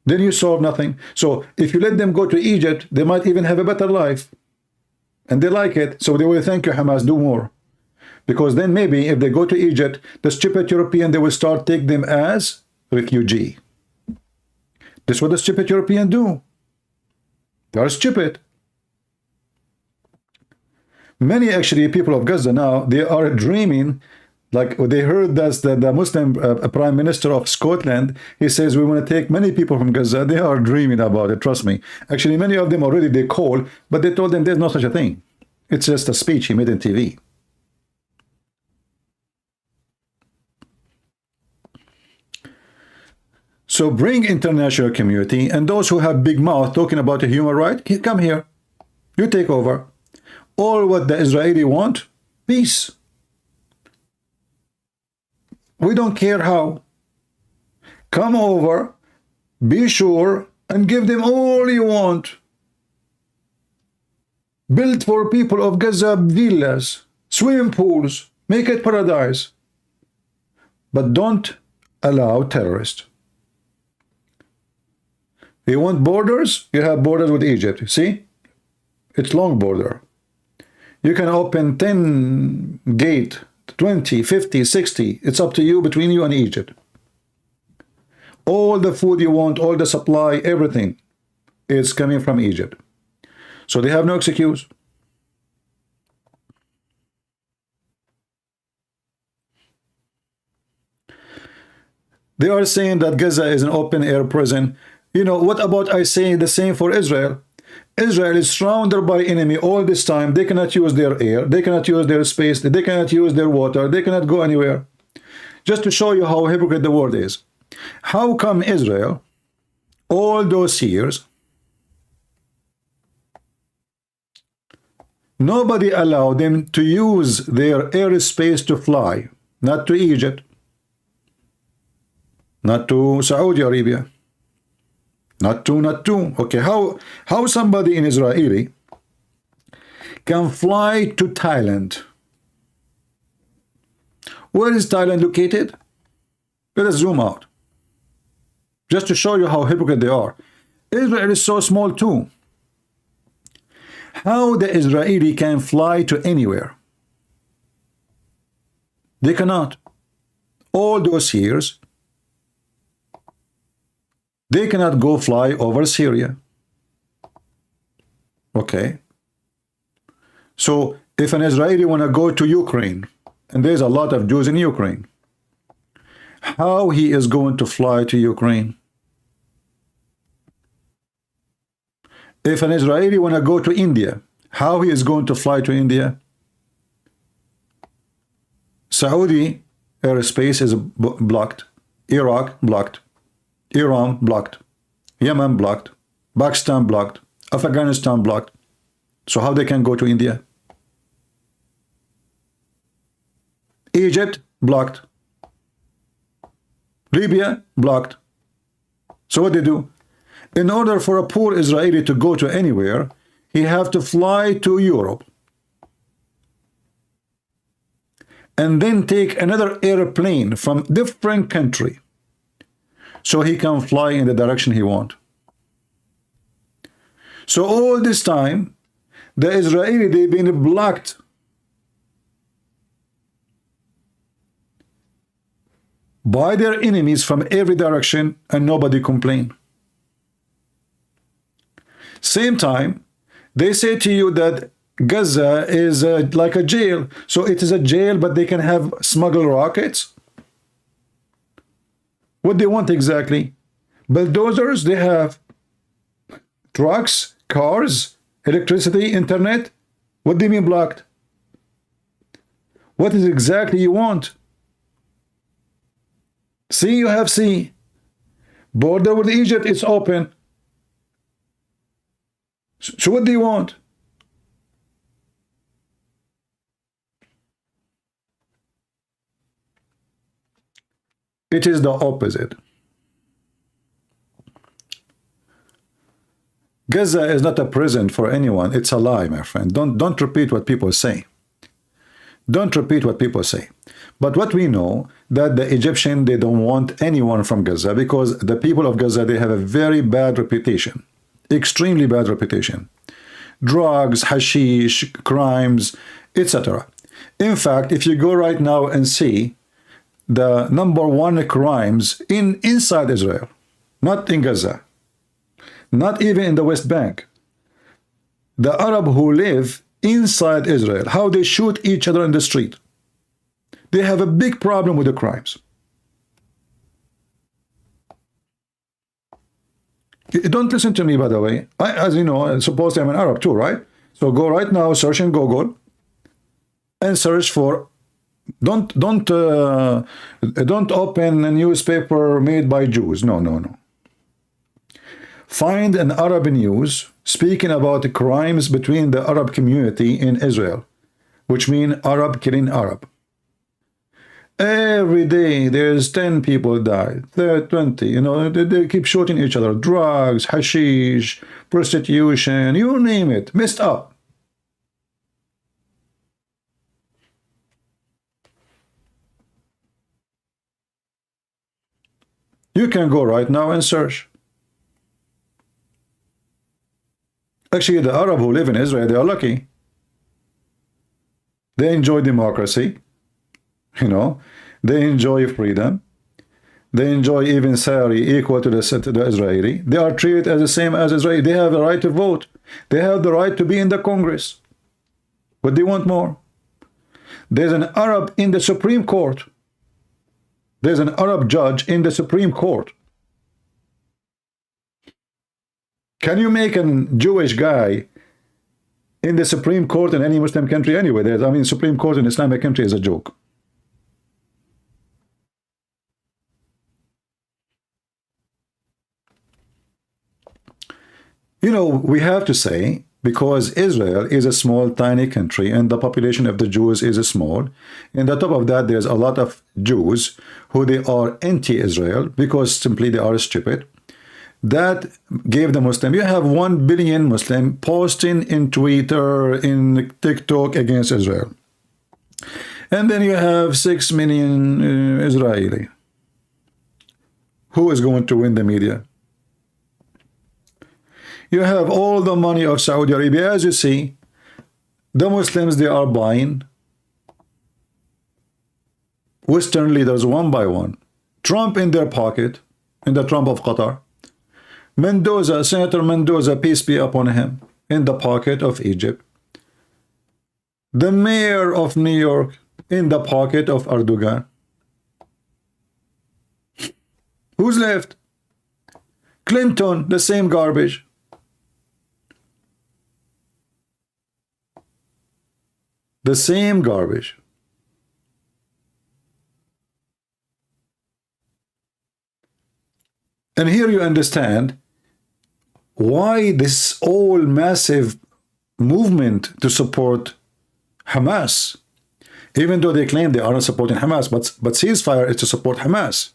then you solve nothing. So if you let them go to Egypt, they might even have a better life. And they like it, so they will thank you, Hamas, do more. Because then maybe if they go to Egypt, the stupid European, they will start take them as refugee. That's what the stupid European do. They are stupid. Many actually people of Gaza now, they are dreaming, like they heard that the Muslim Prime Minister of Scotland, he says we want to take many people from Gaza. They are dreaming about it, trust me. Actually, many of them already they called, but they told them there's no such a thing. It's just a speech he made in TV. So bring international community, and those who have big mouth talking about a human right, come here. You take over. All what the Israeli want, peace. We don't care how. Come over, be sure, and give them all you want. Build for people of Gaza villas, swimming pools, make it paradise. But don't allow terrorists. You want borders? You have borders with Egypt. See? It's long border. You can open 10 gate, 20, 50, 60. It's up to you, between you and Egypt. All the food you want, all the supply, everything is coming from Egypt. So they have no excuse. They are saying that Gaza is an open-air prison. You know, what about I say the same for Israel? Israel is surrounded by enemy all this time. They cannot use their air. They cannot use their space. They cannot use their water. They cannot go anywhere. Just to show you how hypocrite the world is. How come Israel, all those years, nobody allowed them to use their airspace to fly? Not to Egypt. Not to Saudi Arabia. Not two. Okay, how somebody in Israeli can fly to Thailand? Where is Thailand located? Let us zoom out. Just to show you how hypocrite they are. Israel is so small too. How the Israeli can fly to anywhere? They cannot. All those years, they cannot go fly over Syria. Okay. So if an Israeli want to go to Ukraine, and there's a lot of Jews in Ukraine, how he is going to fly to Ukraine? If an Israeli want to go to India, how he is going to fly to India? Saudi airspace is blocked. Iraq blocked. Iran blocked, Yemen blocked, Pakistan blocked, Afghanistan blocked. So how they can go to India? Egypt blocked. Libya blocked. So what they do? In order for a poor Israeli to go to anywhere, he have to fly to Europe and then take another airplane from different country so he can fly in the direction he want. So all this time, the Israeli, they've been blocked by their enemies from every direction, and nobody complained. Same time, they say to you that Gaza is like a jail. So it is a jail, but they can have smuggled rockets. What they want exactly? Bulldozers, they have trucks, cars, electricity, internet. What do you mean blocked? What is exactly you want? Sea, you have sea. Border with Egypt, it's open. So what do you want? It is the opposite. Gaza is not a prison for anyone. It's a lie, my friend. Don't repeat what people say. Don't repeat what people say. But what we know, that the Egyptian, they don't want anyone from Gaza, because the people of Gaza, they have a very bad reputation. Extremely bad reputation. Drugs, hashish, crimes, etc. In fact, if you go right now and see the #1 crimes inside Israel, not in Gaza, not even in the West Bank, the Arab who live inside Israel, how they shoot each other in the street. They have a big problem with the crimes. Don't listen to me, by the way. As you know, suppose I'm an Arab too, right? So go right now, search in Google, and search for. Don't open a newspaper made by Jews. No, no, no. Find an Arab news speaking about the crimes between the Arab community in Israel, which mean Arab killing Arab. Every day there's 10 people die, 20, you know, they keep shooting each other. Drugs, hashish, prostitution, you name it, messed up. You can go right now and search. Actually, the Arab who live in Israel, they are lucky. They enjoy democracy. You know, they enjoy freedom. They enjoy even salary equal to the Israeli. They are treated as the same as Israeli. They have the right to vote. They have the right to be in the Congress. But they want more. There's an Arab in the Supreme Court. There's an Arab judge in the Supreme Court. Can you make a Jewish guy in the Supreme Court in any Muslim country anyway? I mean, Supreme Court in Islamic country is a joke. You know, we have to say, because Israel is a small, tiny country, and the population of the Jews is small, and on top of that, there's a lot of Jews who they are anti-Israel because simply they are stupid. That gave the Muslim, you have 1 billion Muslim posting in Twitter, in TikTok against Israel. And then you have 6 million Israeli. Who is going to win the media? You have all the money of Saudi Arabia. As you see, the Muslims, they are buying Western leaders one by one. Trump in their pocket, in the Trump of Qatar. Mendoza, Senator Mendoza, peace be upon him, in the pocket of Egypt. The mayor of New York, in the pocket of Erdogan. Who's left? Clinton, the same garbage. The same garbage. And here you understand why this all massive movement to support Hamas, even though they claim they are not supporting Hamas, but ceasefire is to support Hamas.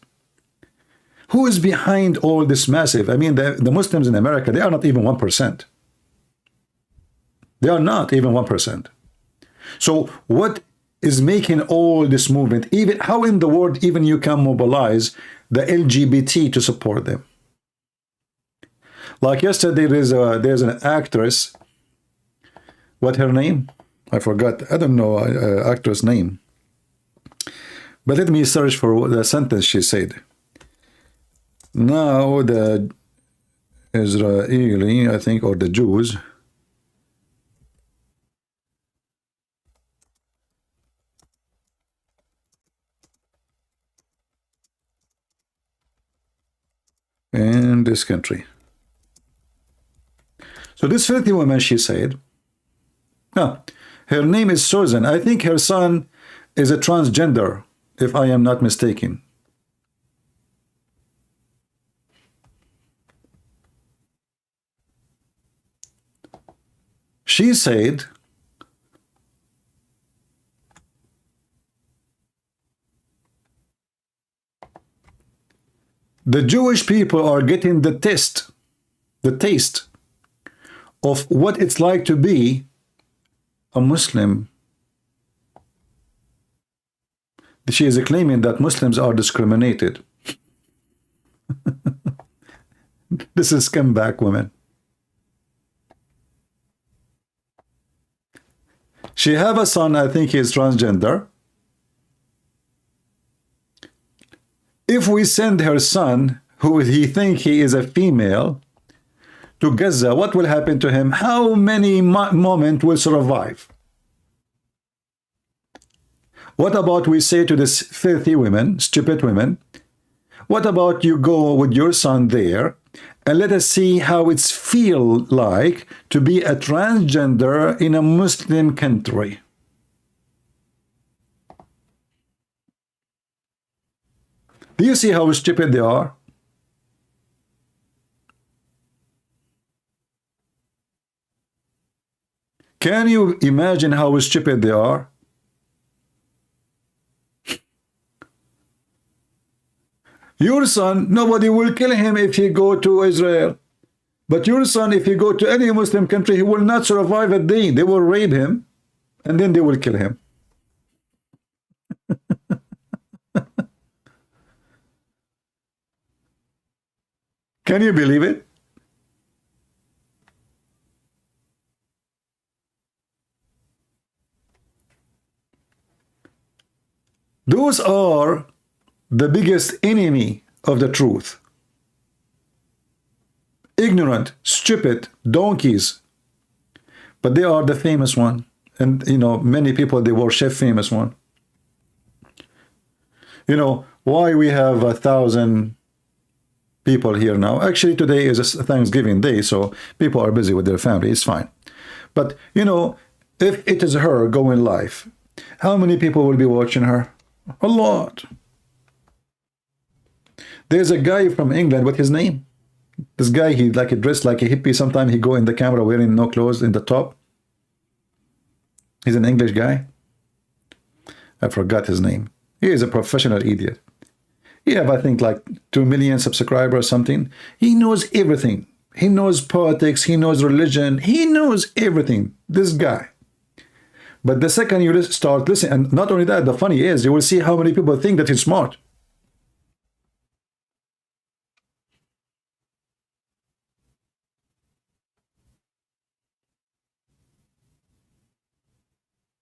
Who is behind all this massive? I mean, the Muslims in America, they are not even 1%. They are not even 1%. So what is making all this movement? Even how in the world even you can mobilize the LGBT to support them? Like yesterday, there's an actress. What her name? I forgot. I don't know actress name. But let me search for the sentence she said. Now the Israeli, I think, or the Jews, in this country. So this filthy woman, she said, her name is Susan. I think her son is a transgender, if I am not mistaken. She said, the Jewish people are getting the taste of what it's like to be a Muslim. She is claiming that Muslims are discriminated. This is scumbag women. She have a son, I think he is transgender. If we send her son, who he think he is a female, to Gaza, what will happen to him? How many moments will survive? What about we say to this filthy women, stupid women, what about you go with your son there and let us see how it's feel like to be a transgender in a Muslim country? Do you see how stupid they are? Can you imagine how stupid they are? Your son, nobody will kill him if he go to Israel. But your son, if he go to any Muslim country, he will not survive a day. They will rape him, and then they will kill him. Can you believe it? Those are the biggest enemy of the truth. Ignorant, stupid, donkeys. But they are the famous one. And, you know, many people, they worship famous one. You know, why we have 1,000 people here now? Actually, today is a Thanksgiving day, so people are busy with their family. It's fine. But, you know, if it is her going live, how many people will be watching her? A lot. There's a guy from England. What's his name? This guy, he like dressed like a hippie. Sometimes he go in the camera wearing no clothes in the top. He's an English guy. I forgot his name. He is a professional idiot. He have, I think, like 2 million subscribers or something. He knows everything. He knows politics. He knows religion. He knows everything. This guy. But the second you start listening, and not only that, the funny is, you will see how many people think that he's smart.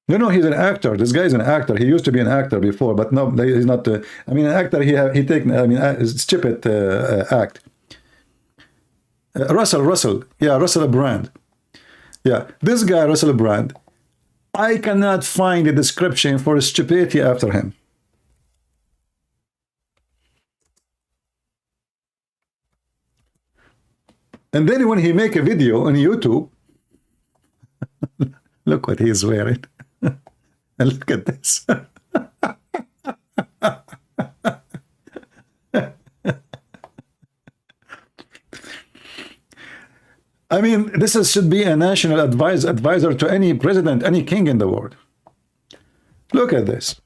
No, he's an actor. This guy is an actor. He used to be an actor before, but no, he's not. I mean, an actor. He take. I mean, stupid act. Russell. Yeah, Russell Brand. Yeah, this guy, Russell Brand. I cannot find a description for stupidity after him. And then when he make a video on YouTube, look what he's wearing. And look at this. I mean, should be a national advisor to any president, any king in the world. Look at this.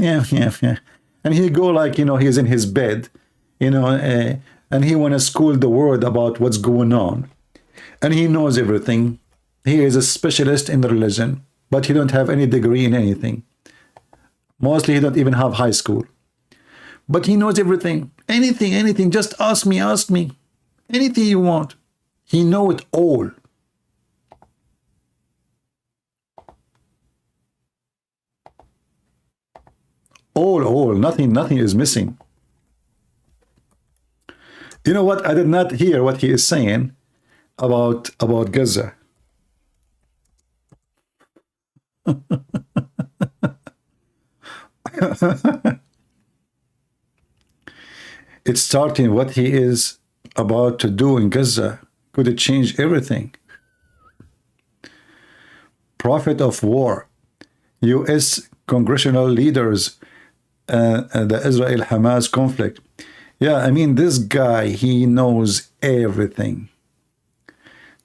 Yeah. And he go like, he's in his bed, and he want to school the world about what's going on. And he knows everything. He is a specialist in religion, but he don't have any degree in anything. Mostly he don't even have high school. But he knows everything. Anything. Just ask me. Anything you want. He know it all. All. Nothing is missing. You know what? I did not hear what he is saying about Gaza. It's starting what he is about to do in Gaza. Could it change everything? Prophet of war, U.S. congressional leaders, the Israel-Hamas conflict. Yeah, I mean, this guy, he knows everything.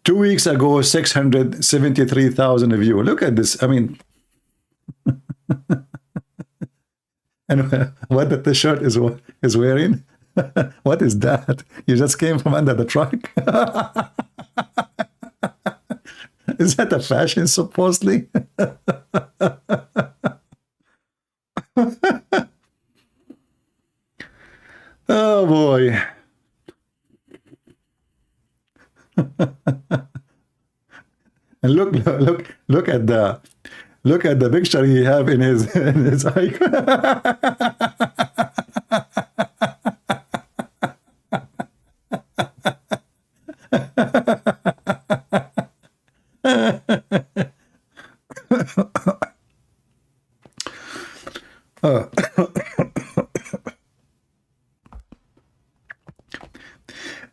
2 weeks ago, 673,000 views. Look at this. I mean, and what the shirt is wearing? What is that? You just came from under the truck? Is that a fashion, supposedly? Oh boy. And look at the picture he have in his icon.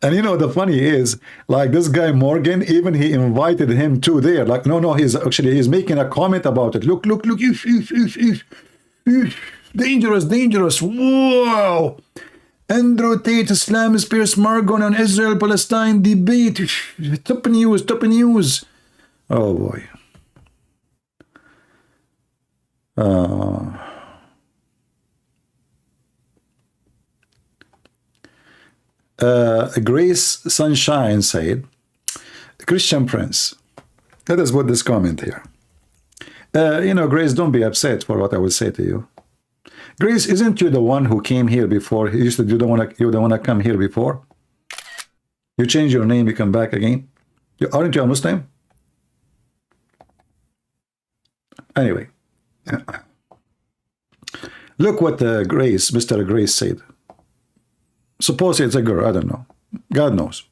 And the funny is, like, this guy Morgan, even he invited him to there. Like, no, he's making a comment about it. Look, dangerous. Wow. Andrew Tate, Islam, Piers Morgan on Israel-Palestine debate. Top news. Oh boy. Grace Sunshine said, Christian Prince. Let us put this comment here. Grace, don't be upset for what I will say to you. Grace, isn't you the one who came here before? You said you don't want to come here before. You change your name, you come back again. Aren't you a Muslim? Anyway, look what Mr. Grace said. Suppose it's a girl, I don't know. God knows.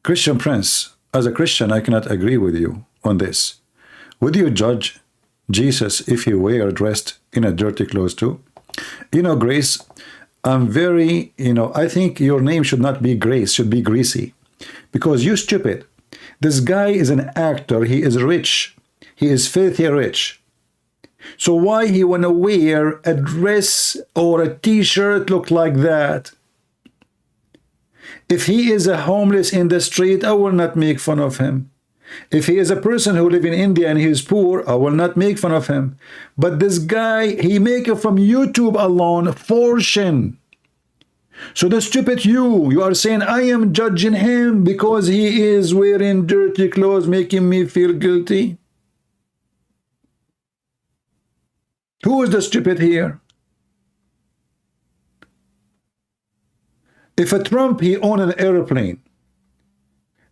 Christian Prince, as a Christian, I cannot agree with you on this. Would you judge Jesus if he were dressed in a dirty clothes too? Grace, I'm very, I think your name should not be Grace, should be Greasy. Because you stupid. This guy is an actor, he is rich. He is filthy rich. So why he want to wear a dress or a t-shirt look like that? If he is a homeless in the street, I will not make fun of him. If he is a person who live in India and he is poor, I will not make fun of him. But this guy, he make it from YouTube alone fortune. So the stupid you are saying I am judging him because he is wearing dirty clothes, making me feel guilty. Who is the stupid here? If a Trump, he own an airplane,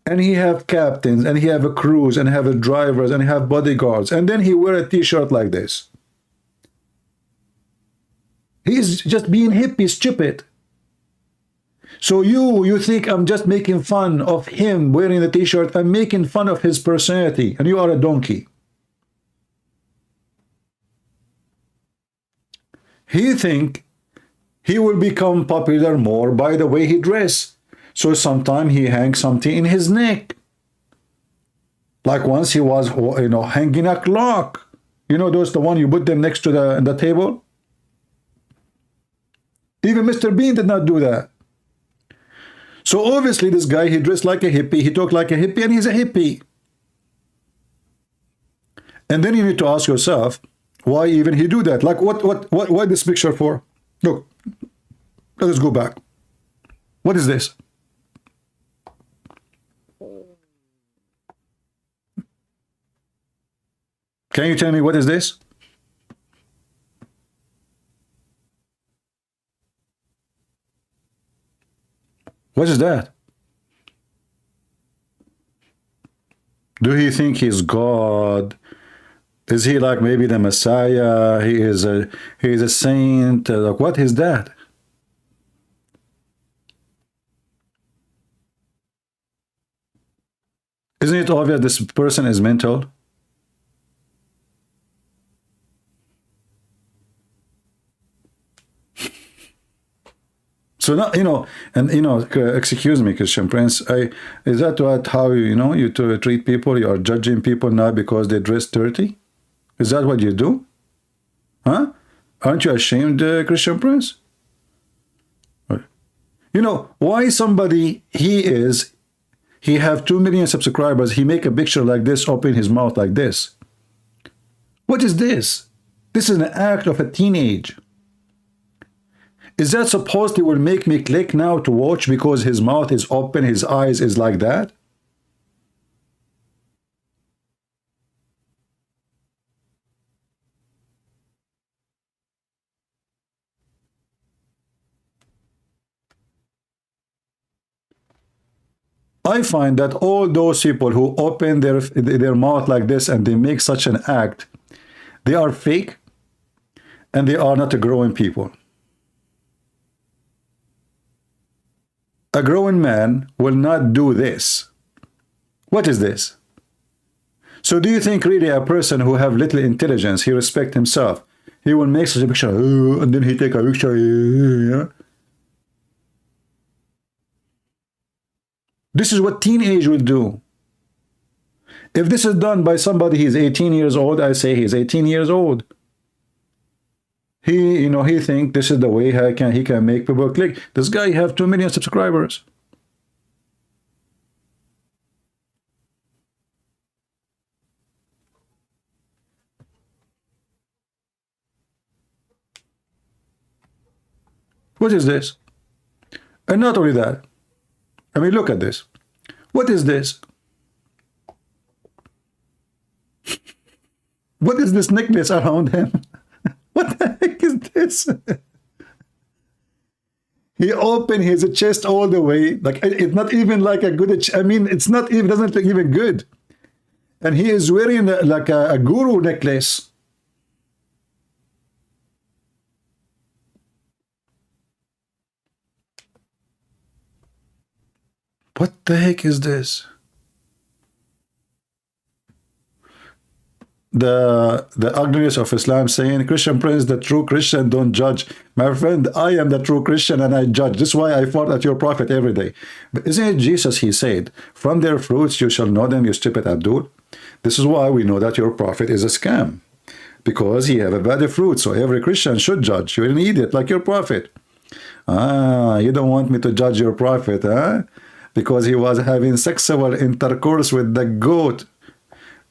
and he have captains, and he have a crews, and have a drivers, and have bodyguards, and then he wear a t-shirt like this. He's just being hippie, stupid. So you think I'm just making fun of him wearing the t-shirt. I'm making fun of his personality, and you are a donkey. He think he will become popular more by the way he dress. So sometimes he hangs something in his neck. Like once he was, hanging a clock. Those the one you put them next to the table. Even Mr. Bean did not do that. So obviously this guy, he dressed like a hippie, he talked like a hippie, and he's a hippie. And then you need to ask yourself, why even he do that? Like why this picture for? Look, let us go back. What is this? Can you tell me what is this? What is that? Do he think he's God? Is he like maybe the Messiah? He is a saint. Like, what is that? Isn't it obvious this person is mental? So now, excuse me, Christian Prince. Is that what how you treat people? You are judging people now because they dress dirty? Is that what you do? Huh? Aren't you ashamed, Christian Prince? Why somebody he have 2 million subscribers, he make a picture like this, open his mouth like this. What is this? This is an act of a teenage. Is that supposed it will make me click now to watch because his mouth is open, his eyes is like that? I find that all those people who open their mouth like this and they make such an act, they are fake and they are not a growing people. A grown man will not do this. What is this? So do you think really a person who have little intelligence, he respect himself, he will make such a picture, and then he take a picture, This is what teenage will do. If this is done by somebody, he's 18 years old, I say he's 18 years old. He think this is the way he can make people click. This guy have 2 million subscribers. What is this? And not only that, I mean, look at this. What is this? What is this necklace around him? What the heck is this? He opened his chest all the way. Like, it's not even like a good, I mean, it's not even, doesn't look even good. And he is wearing like a guru necklace. What the heck is this? The ugliness of Islam saying, Christian Prince, the true Christian don't judge. My friend, I am the true Christian and I judge. This is why I fought at your prophet every day. But isn't it Jesus, he said, from their fruits you shall know them, you stupid Abdul. This is why we know that your prophet is a scam. Because he have a bad fruit, so every Christian should judge. You're an idiot like your prophet. You don't want me to judge your prophet, huh? Because he was having sexual intercourse with the goat.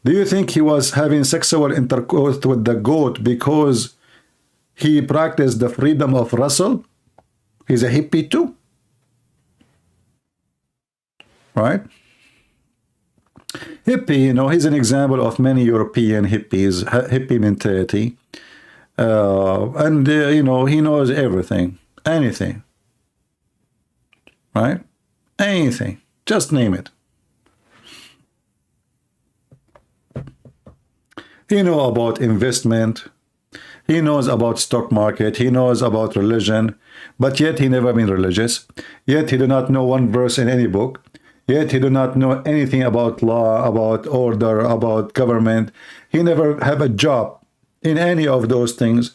Do you think he was having sexual intercourse with the goat because he practiced the freedom of Russell? He's a hippie too. Right? Hippie, he's an example of many European hippies, hippie mentality. He knows everything, anything. Right? Anything. Just name it. He knows about investment. He knows about stock market. He knows about religion. But yet he never been religious. Yet he do not know one verse in any book. Yet he do not know anything about law, about order, about government. He never have a job in any of those things.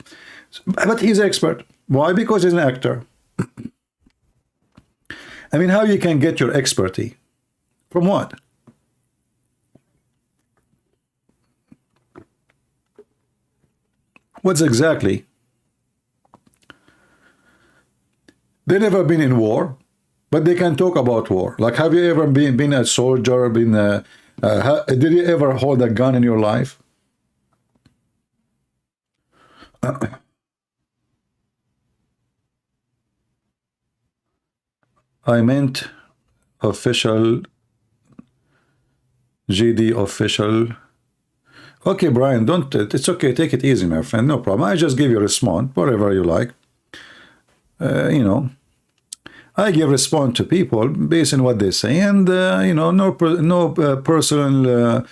But he's an expert. Why? Because he's an actor. I mean, how you can get your expertise? From what? What's exactly? They never been in war, but they can talk about war. Like, have you ever been a soldier? Did you ever hold a gun in your life? I meant official, GD official. Okay, Brian, don't. It's okay. Take it easy, my friend. No problem. I just give you a response, whatever you like. You know, I give response to people based on what they say, and you know, no personal.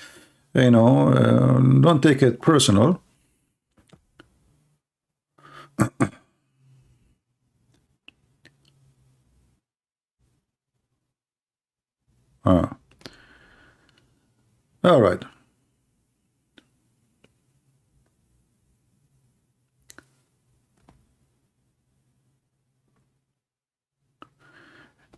You know, don't take it personal. All right.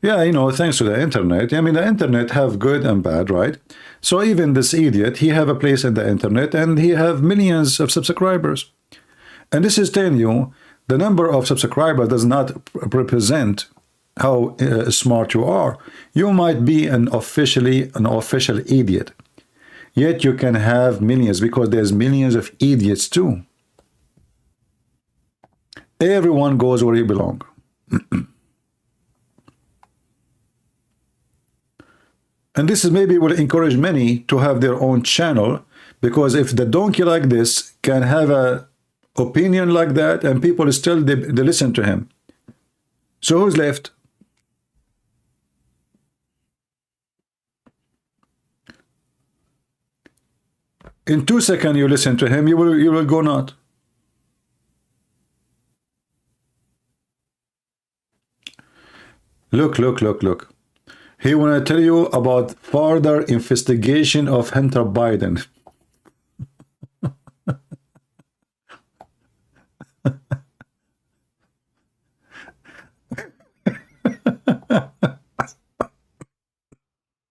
Yeah, you know, thanks to the internet. I mean, the internet have good and bad, right? So even this idiot, he have a place in the internet, and he have millions of subscribers. And this is telling you, the number of subscribers does not represent how smart you are. You might be an official idiot, yet you can have millions, because there's millions of idiots too. Everyone goes where he belongs. And this is maybe will encourage many to have their own channel, because if the donkey like this can have a opinion like that, and people still they listen to him, so who's left? In 2 seconds you listen to him, you will go not. Look. He want to tell you about further investigation of Hunter Biden.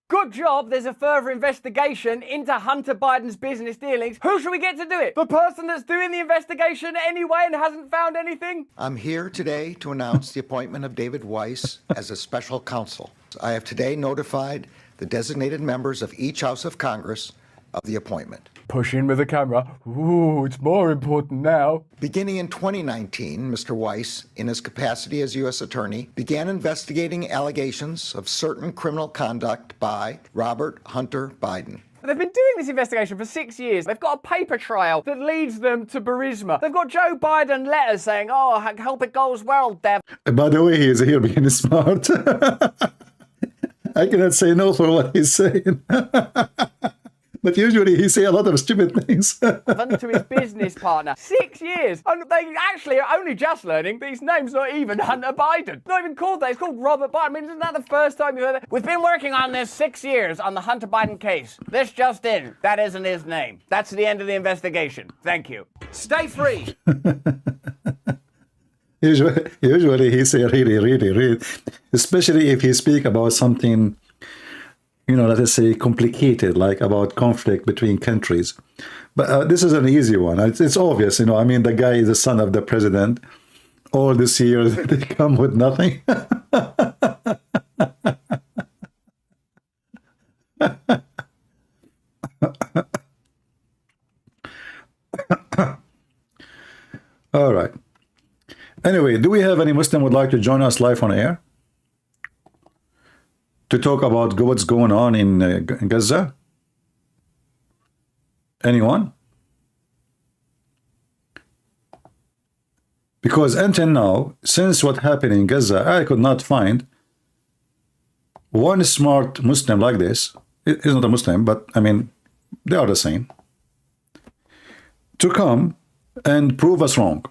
Good job, there's a further investigation into Hunter Biden's business dealings. Who should we get to do it? The person that's doing the investigation anyway and hasn't found anything? I'm here today to announce the appointment of David Weiss as a special counsel. I have today notified the designated members of each House of Congress of the appointment. Push in with the camera. Ooh, it's more important now. Beginning in 2019, Mr. Weiss, in his capacity as U.S. Attorney, began investigating allegations of certain criminal conduct by Robert Hunter Biden. They've been doing this investigation for 6 years. They've got a paper trail that leads them to Burisma. They've got Joe Biden letters saying, oh, I hope it goes well, Dev. By the way, he is here being smart. I cannot say no for what he's saying. But usually he say a lot of stupid things. To his business partner. 6 years. And they actually are only just learning that his name's not even Hunter Biden. Not even called that. It's called Robert Biden. I mean, isn't that the first time you've heard it? We've been working on this 6 years on the Hunter Biden case. This just in. That isn't his name. That's the end of the investigation. Thank you. Stay free. Usually he say really, especially if he speak about something, you know, let us say complicated, like about conflict between countries. But this is an easy one. It's obvious, you know. I mean, the guy is the son of the president. All this year they come with nothing. All right. Anyway, do we have any Muslim would like to join us live on air to talk about what's going on in Gaza? Anyone? Because until now, since what happened in Gaza, I could not find one smart Muslim like this. He's not a Muslim, but I mean, they are the same, to come and prove us wrong.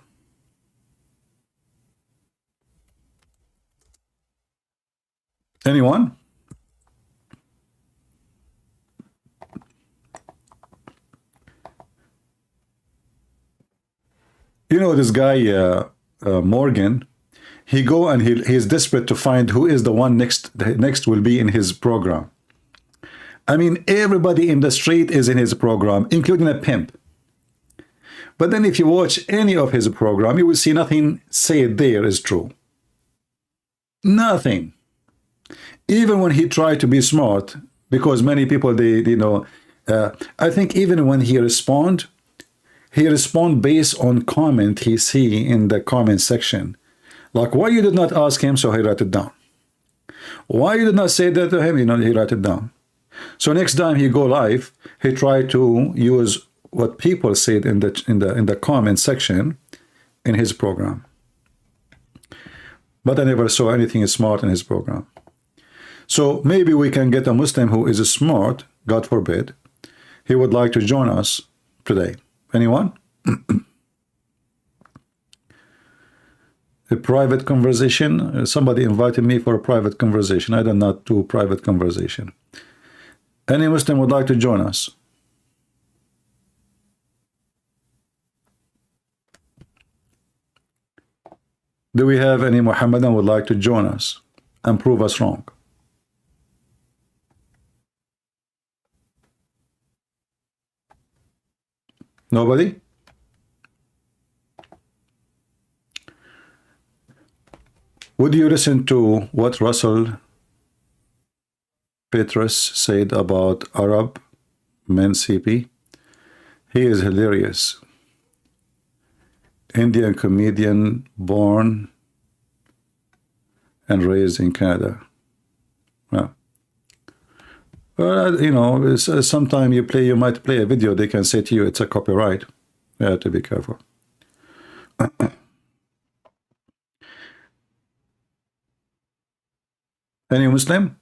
Anyone? You know this guy Morgan, he go and he's desperate to find who is the one next will be in his program. I mean, everybody in the street is in his program, including a pimp. But then if you watch any of his program, you will see nothing said there is true. Nothing. Even when he tried to be smart, because many people, I think even when he respond based on comment he see in the comment section. Like, why you did not ask him, so he write it down. Why you did not say that to him, he write it down. So next time he go live, he try to use what people said in the comment section in his program. But I never saw anything smart in his program. So maybe we can get a Muslim who is smart, God forbid. He would like to join us today. Anyone? A private conversation. Somebody invited me for a private conversation. I did not do private conversation. Any Muslim would like to join us? Do we have any Muhammadan would like to join us and prove us wrong? Nobody? Would you listen to what Russell Petrus said about Arab men CP? He is hilarious. Indian comedian, born and raised in Canada. Well, sometime you might play a video, they can say to you it's a copyright. You have to be careful. Any Muslim?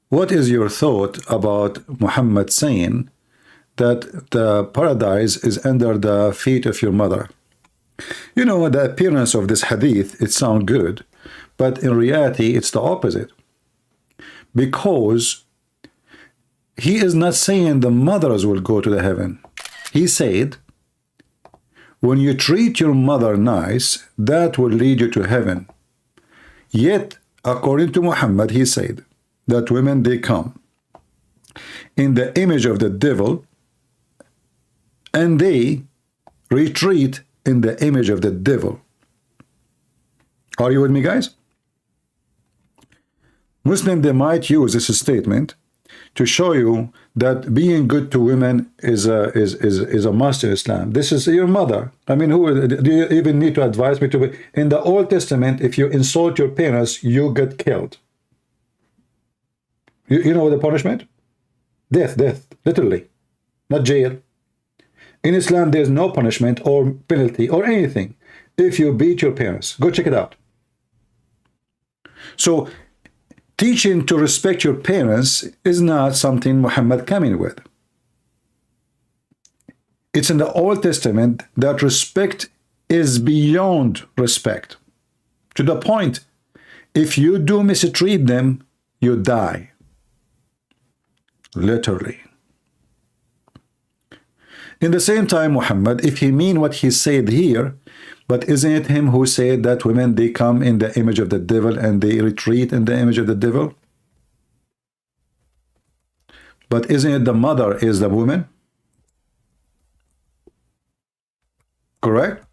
What is your thought about Muhammad saying that the paradise is under the feet of your mother? The appearance of this hadith, it sounds good, but in reality, it's the opposite. Because he is not saying the mothers will go to the heaven. He said, when you treat your mother nice, that will lead you to heaven. Yet, according to Muhammad, he said that women, they come in the image of the devil and they retreat in the image of the devil. Are you with me, guys? Muslims, they might use this statement to show you that being good to women is a must in Islam. This is your mother. I mean, who do you even need to advise me to be? In the Old Testament, if you insult your parents, you get killed. You know the punishment? Death, literally, not jail. In Islam, there's no punishment or penalty or anything if you beat your parents. Go check it out. So, teaching to respect your parents is not something Muhammad came in with. It's in the Old Testament that respect is beyond respect. To the point, if you do mistreat them, you die. Literally. In the same time, Muhammad, if he mean what he said here, but isn't it him who said that women, they come in the image of the devil and they retreat in the image of the devil? But isn't it the mother is the woman? Correct?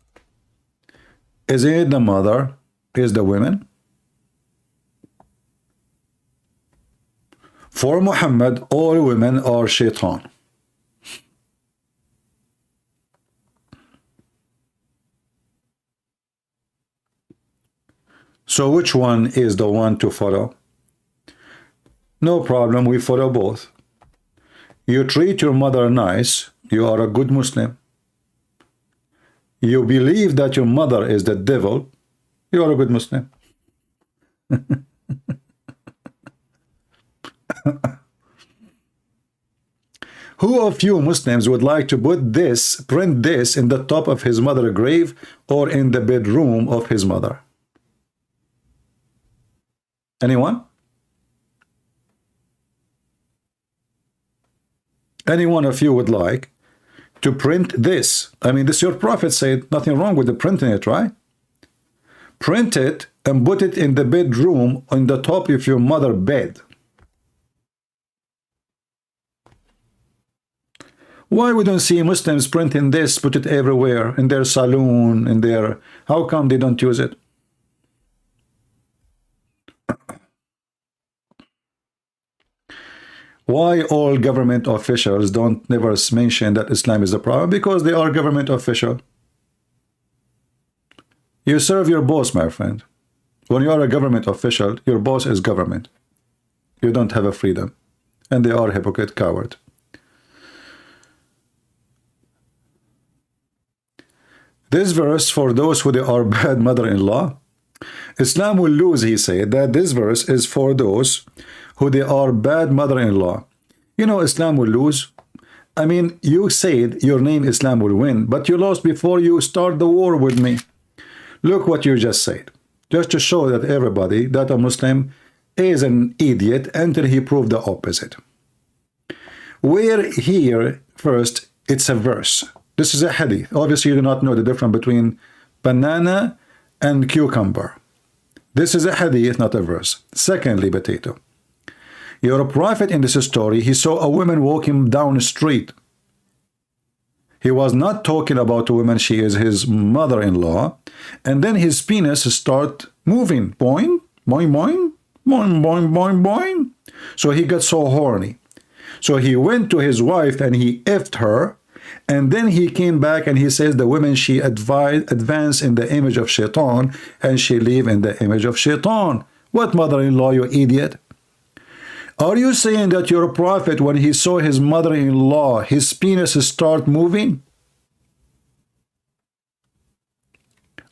Isn't it the mother is the woman? For Muhammad, all women are shaitan. So which one is the one to follow? No problem, we follow both. You treat your mother nice, you are a good Muslim. You believe that your mother is the devil, you are a good Muslim. Who of you Muslims would like to print this in the top of his mother's grave or in the bedroom of his mother? Anyone? Any one of you would like to print this? I mean, this your prophet said, nothing wrong with the printing it, right? Print it and put it in the bedroom on the top of your mother's bed. Why we don't see Muslims printing this, put it everywhere, in their saloon, in their... How come they don't use it? Why all government officials don't never mention that Islam is a problem? Because they are government official. You serve your boss, my friend. When you are a government official, your boss is government. You don't have a freedom. And they are hypocrite, coward. This verse, for those who they are bad mother-in-law, Islam will lose, he said, that this verse is for those who they are bad mother-in-law. You know, Islam will lose. I mean, you said your name Islam will win, but you lost before you start the war with me. Look what you just said. Just to show that everybody that a Muslim is an idiot until he proved the opposite. We're here first, it's a verse. This is a hadith. Obviously, you do not know the difference between banana and cucumber. This is a hadith, not a verse. Secondly, potato. Your prophet in this story, he saw a woman walking down the street. He was not talking about a woman, she is his mother-in-law. And then his penis start moving. Boing, boing, boing, boing, boing, boing, boing. So he got so horny. So he went to his wife and he effed her. And then he came back and he says the woman, she advanced in the image of shaitan and she live in the image of shaitan. What mother-in-law, you idiot? Are you saying that your prophet, when he saw his mother-in-law, his penis start moving?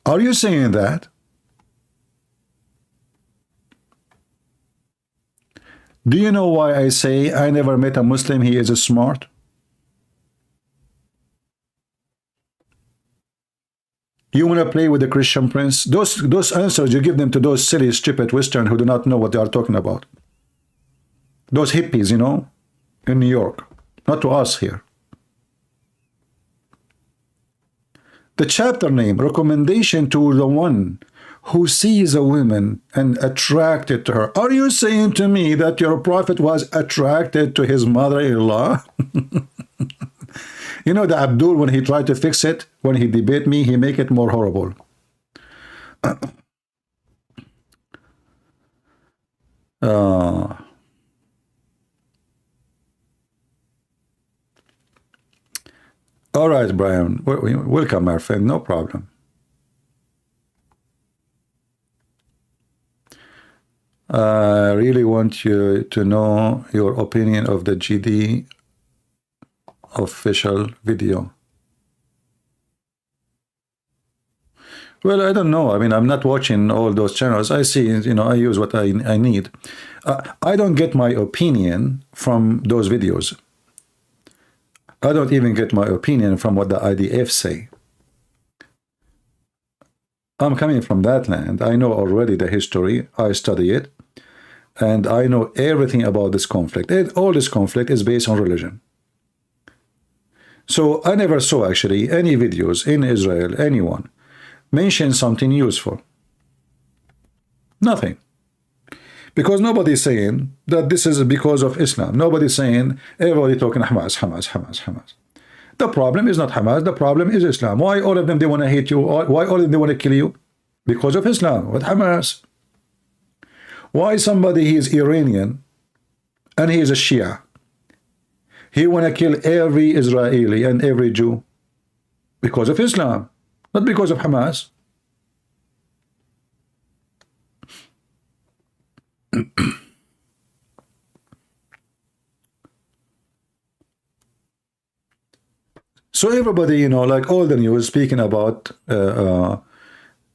Are you saying that? Do you know why I say I never met a Muslim, he is smart? You want to play with the Christian prince? Those answers you give them to those silly, stupid Western who do not know what they are talking about. Those hippies, you know, in New York. Not to us here. The chapter name, recommendation to the one who sees a woman and attracted to her. Are you saying to me that your prophet was attracted to his mother-in-law? You know, the Abdul, when he tried to fix it, when he debate me, he make it more horrible. All right, Brian. Welcome, my friend. No problem. I really want you to know your opinion of the GD official video. Well, I don't know. I mean, I'm not watching all those channels. I see, you know, I use what I need. I don't get my opinion from those videos. I don't even get my opinion from what the IDF say. I'm coming from that land. I know already the history. I study it. And I know everything about this conflict. All this conflict is based on religion. So I never saw actually any videos in Israel, anyone, mention something useful. Nothing. Because nobody's saying that this is because of Islam. Nobody's saying, everybody talking Hamas, Hamas, Hamas, Hamas. The problem is not Hamas, the problem is Islam. Why all of them, they want to hate you? Why all of them, they want to kill you? Because of Islam, with Hamas. Why somebody, he is Iranian, and he is a Shia. He want to kill every Israeli and every Jew. Because of Islam, not because of Hamas. So everybody, you know, like all the news speaking about, you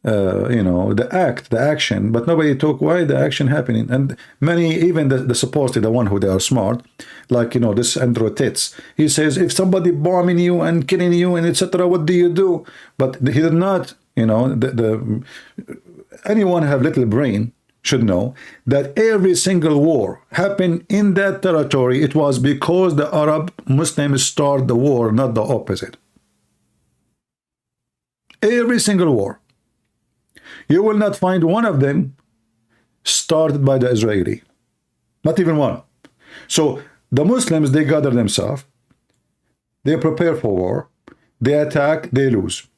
know, the action, but nobody talk why the action happening. And many, even the supposedly the one who they are smart, like, you know, this Andrew Titz, he says, if somebody bombing you and killing you and etc., what do you do? But he did not, you know, anyone have little brain should know that every single war happened in that territory. It was because the Arab Muslims started the war, not the opposite. Every single war. You will not find one of them started by the Israeli. Not even one. So the Muslims, they gather themselves. They prepare for war. They attack, they lose.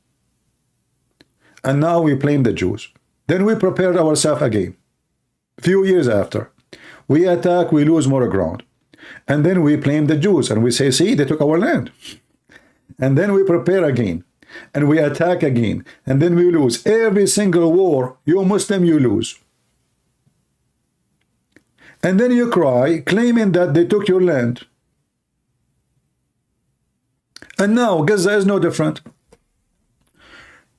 And now we blame the Jews. Then we prepared ourselves again. Few years after, we attack, we lose more ground. And then we blame the Jews and we say, see, they took our land. And then we prepare again. And we attack again. And then we lose. Every single war, you Muslim, you lose. And then you cry, claiming that they took your land. And now Gaza is no different.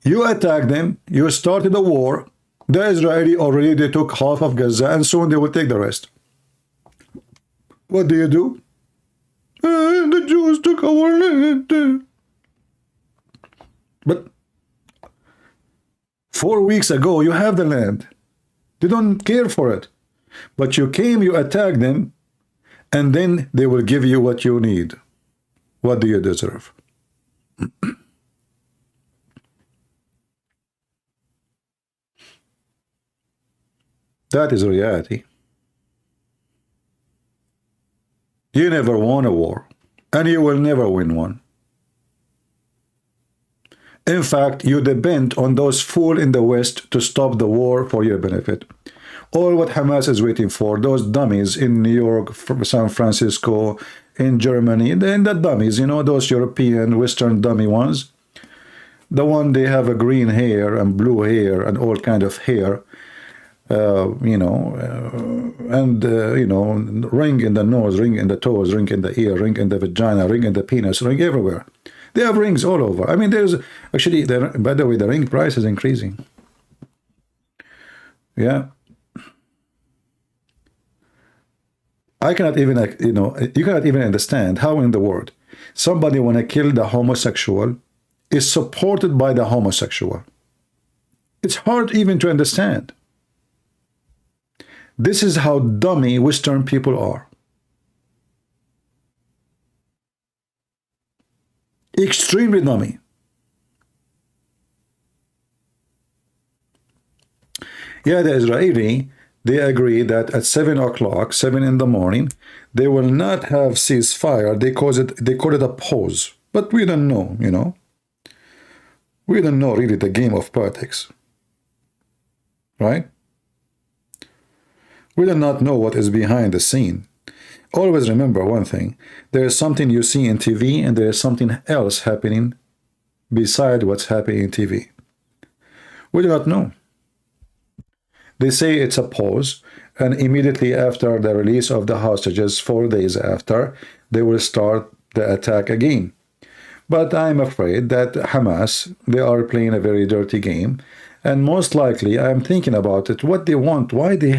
You attack them, you started a war, the Israeli already they took half of Gaza, and soon they will take the rest. What do? The Jews took our land. But 4 weeks ago, you have the land. They don't care for it. But you came, you attacked them, and then they will give you what you need. What do you deserve? That is reality. You never won a war, and you will never win one. In fact, you depend on those fools in the West to stop the war for your benefit. All what Hamas is waiting for, those dummies in New York, San Francisco, in Germany, and the dummies, you know, those European, Western dummy ones, the one they have a green hair and blue hair and all kind of hair, you know, ring in the nose, ring in the toes, ring in the ear, ring in the vagina, ring in the penis, ring everywhere. They have rings all over. I mean, there's actually, by the way, the ring price is increasing. Yeah. I cannot even, you know, you cannot even understand how in the world somebody want to kill the homosexual is supported by the homosexual. It's hard even to understand. This is how dummy Western people are. Extremely dummy. Yeah, the Israeli, they agree that at 7 o'clock, 7 in the morning, they will not have ceasefire. They call it a pause. But we don't know, you know. We don't know really the game of politics. Right? We do not know what is behind the scene. Always remember one thing. There is something you see in TV and there is something else happening beside what's happening in TV. We do not know. They say it's a pause, and immediately after the release of the hostages, 4 days after, they will start the attack again. But I'm afraid that Hamas, they are playing a very dirty game, and most likely, I'm thinking about it, what they want, why they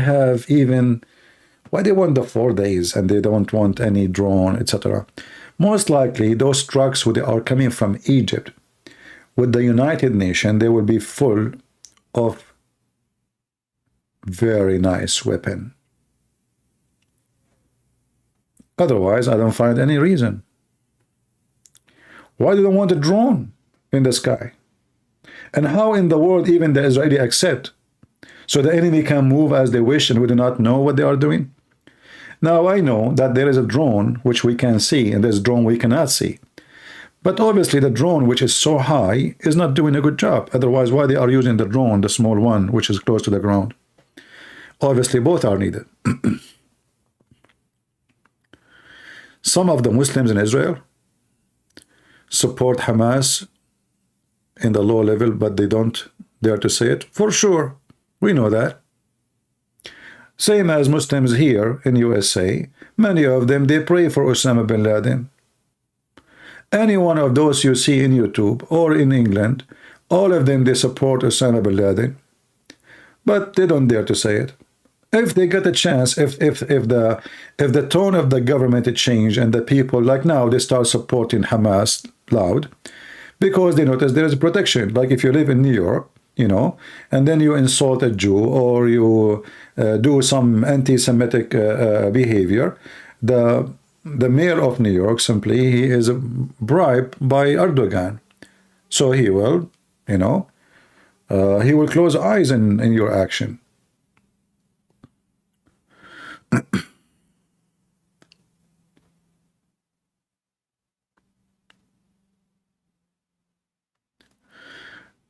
want the 4 days, and they don't want any drone, etc. Most likely, those trucks are coming from Egypt. With the United Nations, they will be full of very nice weapon. Otherwise, I don't find any reason. Why do they want a drone in the sky? And how in the world even the Israeli accept? So the enemy can move as they wish and we do not know what they are doing? Now I know that there is a drone which we can see and there's a drone we cannot see. But obviously the drone which is so high is not doing a good job. Otherwise, why they are using the drone, the small one, which is close to the ground? Obviously, both are needed. Some of the Muslims in Israel support Hamas in the low level, but they don't dare to say it. For sure, we know that. Same as Muslims here in USA, many of them, they pray for Osama bin Laden. Any one of those you see in YouTube or in England, all of them, they support Osama bin Laden. But they don't dare to say it. If they get a chance, if the tone of the government change and the people, like now, they start supporting Hamas loud, because they notice there is protection. Like if you live in New York, you know, and then you insult a Jew or you do some anti-Semitic behavior, the mayor of New York simply, he is bribed by Erdogan. So he will, you know, he will close eyes in your action.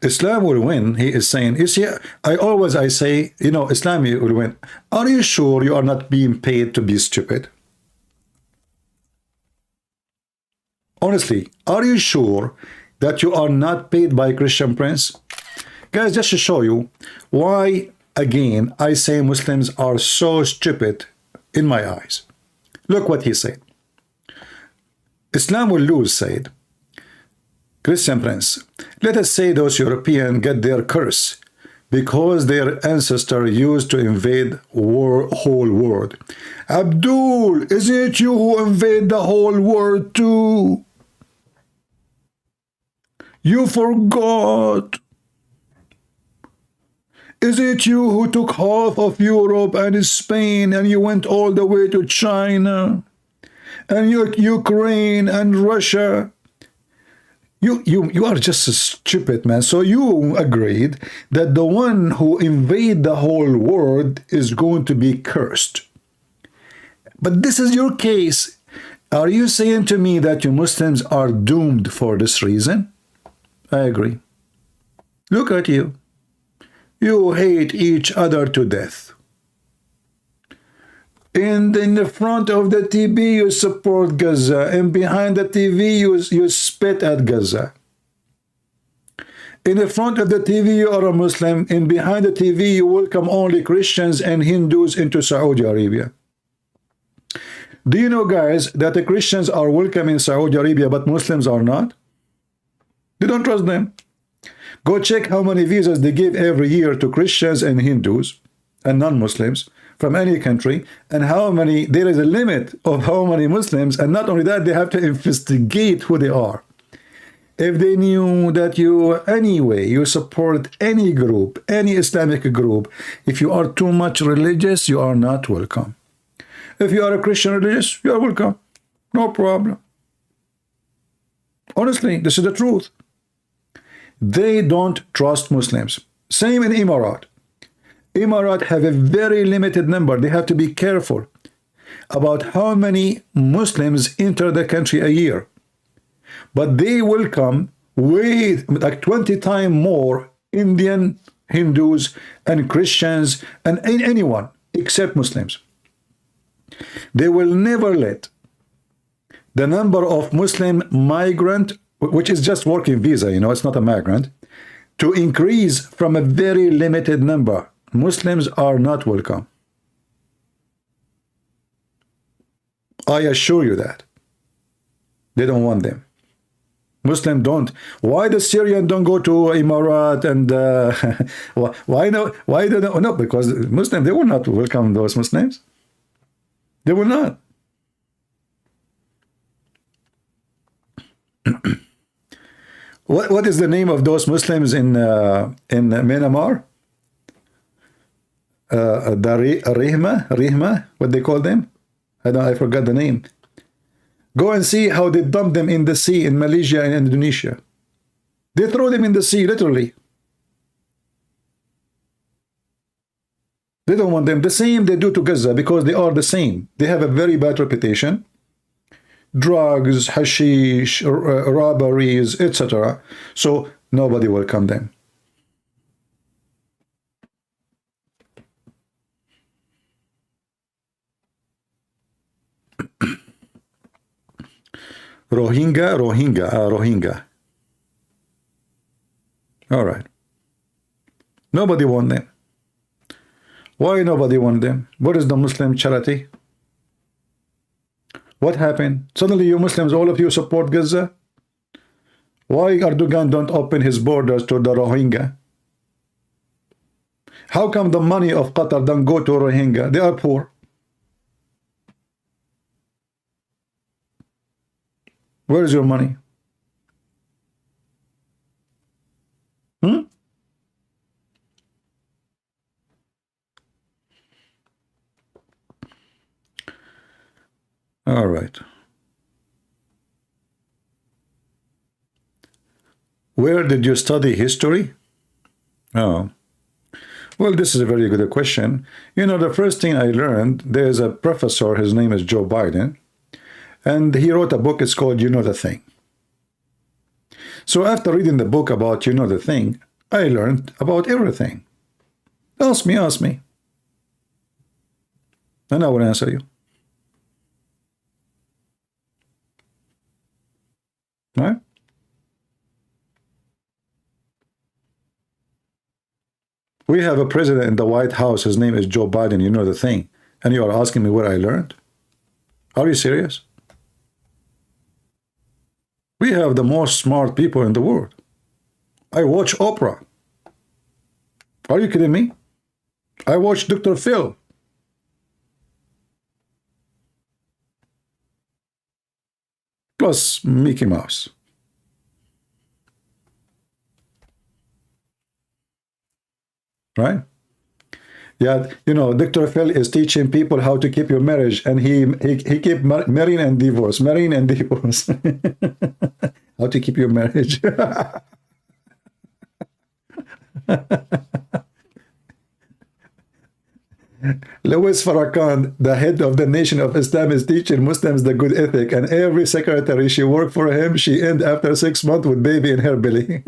Islam will win. He is saying, you see, I say, you know, Islam will win. Are you sure you are not being paid to be stupid? Honestly, are you sure that you are not paid by Christian Prince? Guys, just to show you why, again, I say Muslims are so stupid in my eyes. Look what he said. Islam will lose, said Christian Prince. Let us say those Europeans get their curse because their ancestor used to invade whole world. Abdul, isn't it you who invade the whole world too? You forgot. Is it you who took half of Europe and Spain and you went all the way to China and Ukraine and Russia? You are just a stupid man. So you agreed that the one who invade the whole world is going to be cursed. But this is your case. Are you saying to me that you Muslims are doomed for this reason? I agree. Look at you. You hate each other to death. And in the front of the TV, you support Gaza. And behind the TV, you spit at Gaza. In the front of the TV, you are a Muslim. And behind the TV, you welcome only Christians and Hindus into Saudi Arabia. Do you know, guys, that the Christians are welcome in Saudi Arabia, but Muslims are not? They don't trust them. Go check how many visas they give every year to Christians and Hindus and non-Muslims from any country, and how many, there is a limit of how many Muslims, and not only that, they have to investigate who they are. If they knew that you, anyway, you support any group, any Islamic group, if you are too much religious, you are not welcome. If you are a Christian religious, you are welcome. No problem. Honestly, this is the truth. They don't trust Muslims. Same in Emirat. Emirat have a very limited number. They have to be careful about how many Muslims enter the country a year. But they welcome way like 20 times more Indian, Hindus, and Christians, and anyone except Muslims. They will never let the number of Muslim migrant, which is just working visa, you know, it's not a migrant, to increase from a very limited number. Muslims are not welcome. I assure you that. They don't want them. Muslim don't. Why the Syrian don't go to Emirat and why no? Why they don't? No, because Muslim, they will not welcome those Muslims. They will not. What is the name of those Muslims in Myanmar? The Rihma, what they call them? I forgot the name. Go and see how they dump them in the sea in Malaysia and Indonesia. They throw them in the sea, literally. They don't want them. The same they do to Gaza, because they are the same. They have a very bad reputation. Drugs, hashish, robberies, etc. So nobody welcome them. Rohingya. All right. Nobody want them. Why nobody want them? What is the Muslim charity? What happened? Suddenly you Muslims, all of you support Gaza? Why Erdogan don't open his borders to the Rohingya? How come the money of Qatar don't go to Rohingya? They are poor. Where is your money? All right. Where did you study history? Oh. Well, this is a very good question. You know, the first thing I learned, there's a professor, his name is Joe Biden, and he wrote a book, it's called You Know the Thing. So after reading the book about You Know the Thing, I learned about everything. Ask me. And I will answer you. Right? We have a president in the White House. His name is Joe Biden. You know the thing. And you are asking me where I learned? Are you serious? We have the most smart people in the world. I watch Oprah. Are you kidding me? I watch Dr. Phil. Plus Mickey Mouse. Right? Yeah, you know, Dr. Phil is teaching people how to keep your marriage, and he keep marrying and divorce. How to keep your marriage. Louis Farrakhan, the head of the Nation of Islam, is teaching Muslims the good ethic, and every secretary she worked for him, she end after 6 months with baby in her belly.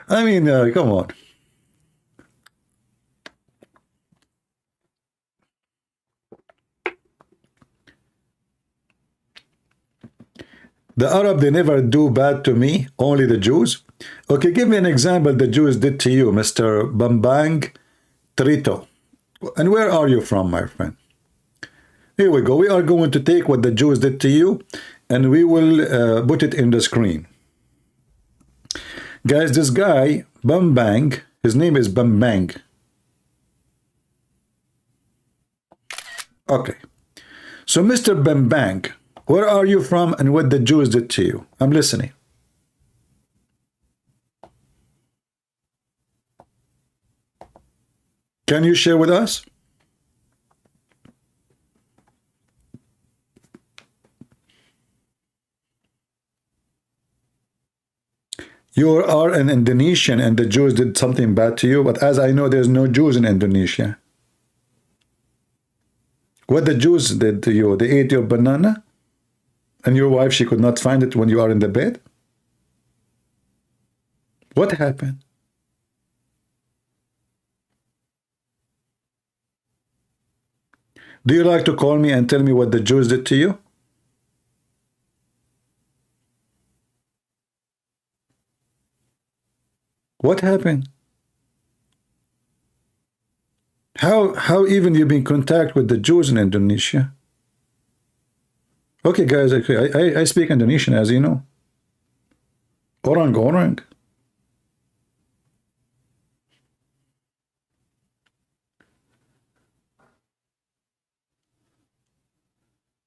I mean, come on. The Arab, they never do bad to me, only the Jews. Okay, give me an example the Jews did to you, Mr. Bambang Trito. And where are you from, my friend? Here we go. We are going to take what the Jews did to you, and we will put it in the screen. Guys, this guy, Bambang, his name is Bambang. Okay. So, Mr. Bambang, where are you from and what the Jews did to you? I'm listening. Can you share with us? You are an Indonesian and the Jews did something bad to you, but as I know, there's no Jews in Indonesia. What the Jews did to you, they ate your banana? And your wife, she could not find it when you are in the bed? What happened? Do you like to call me and tell me what the Jews did to you? What happened? How even you been in contact with the Jews in Indonesia? Okay, guys, I speak Indonesian, as you know. Orang.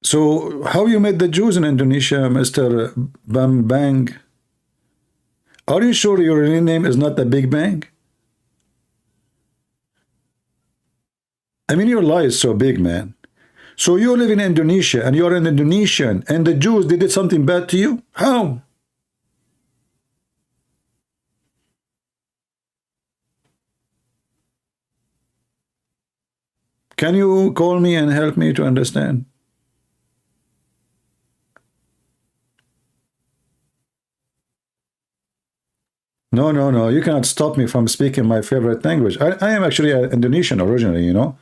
So, how you met the Jews in Indonesia, Mr. Bambang? Are you sure your real name is not the Big Bang? I mean, your lie is so big, man. So you live in Indonesia and you're an Indonesian and the Jews, they did something bad to you? How? Can you call me and help me to understand? No. You cannot stop me from speaking my favorite language. I am actually an Indonesian originally, you know.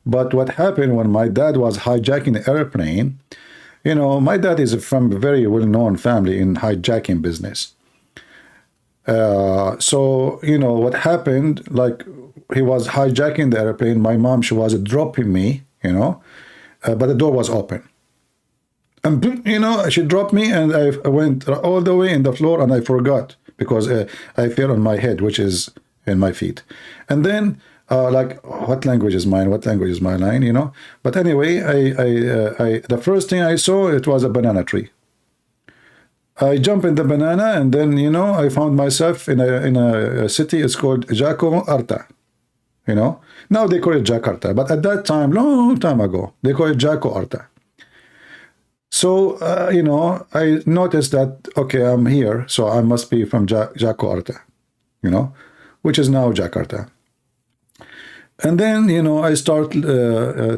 But what happened when my dad was hijacking the airplane, you know, my dad is from a very well-known family in hijacking business. So, you know, what happened, like, he was hijacking the airplane. My mom, she was dropping me, you know, but the door was open. And, you know, she dropped me and I went all the way in the floor and I forgot because I fell on my head, which is in my feet. And then, like, what language is mine? What language is my line, you know? But anyway, the first thing I saw, it was a banana tree. I jumped in the banana and then, you know, I found myself in a city. It's called Jakarta, you know? Now they call it Jakarta, but at that time, long time ago, they call it Jakarta. So, you know, I noticed that, okay, I'm here, so I must be from Jakarta, you know, which is now Jakarta. And then, you know, I start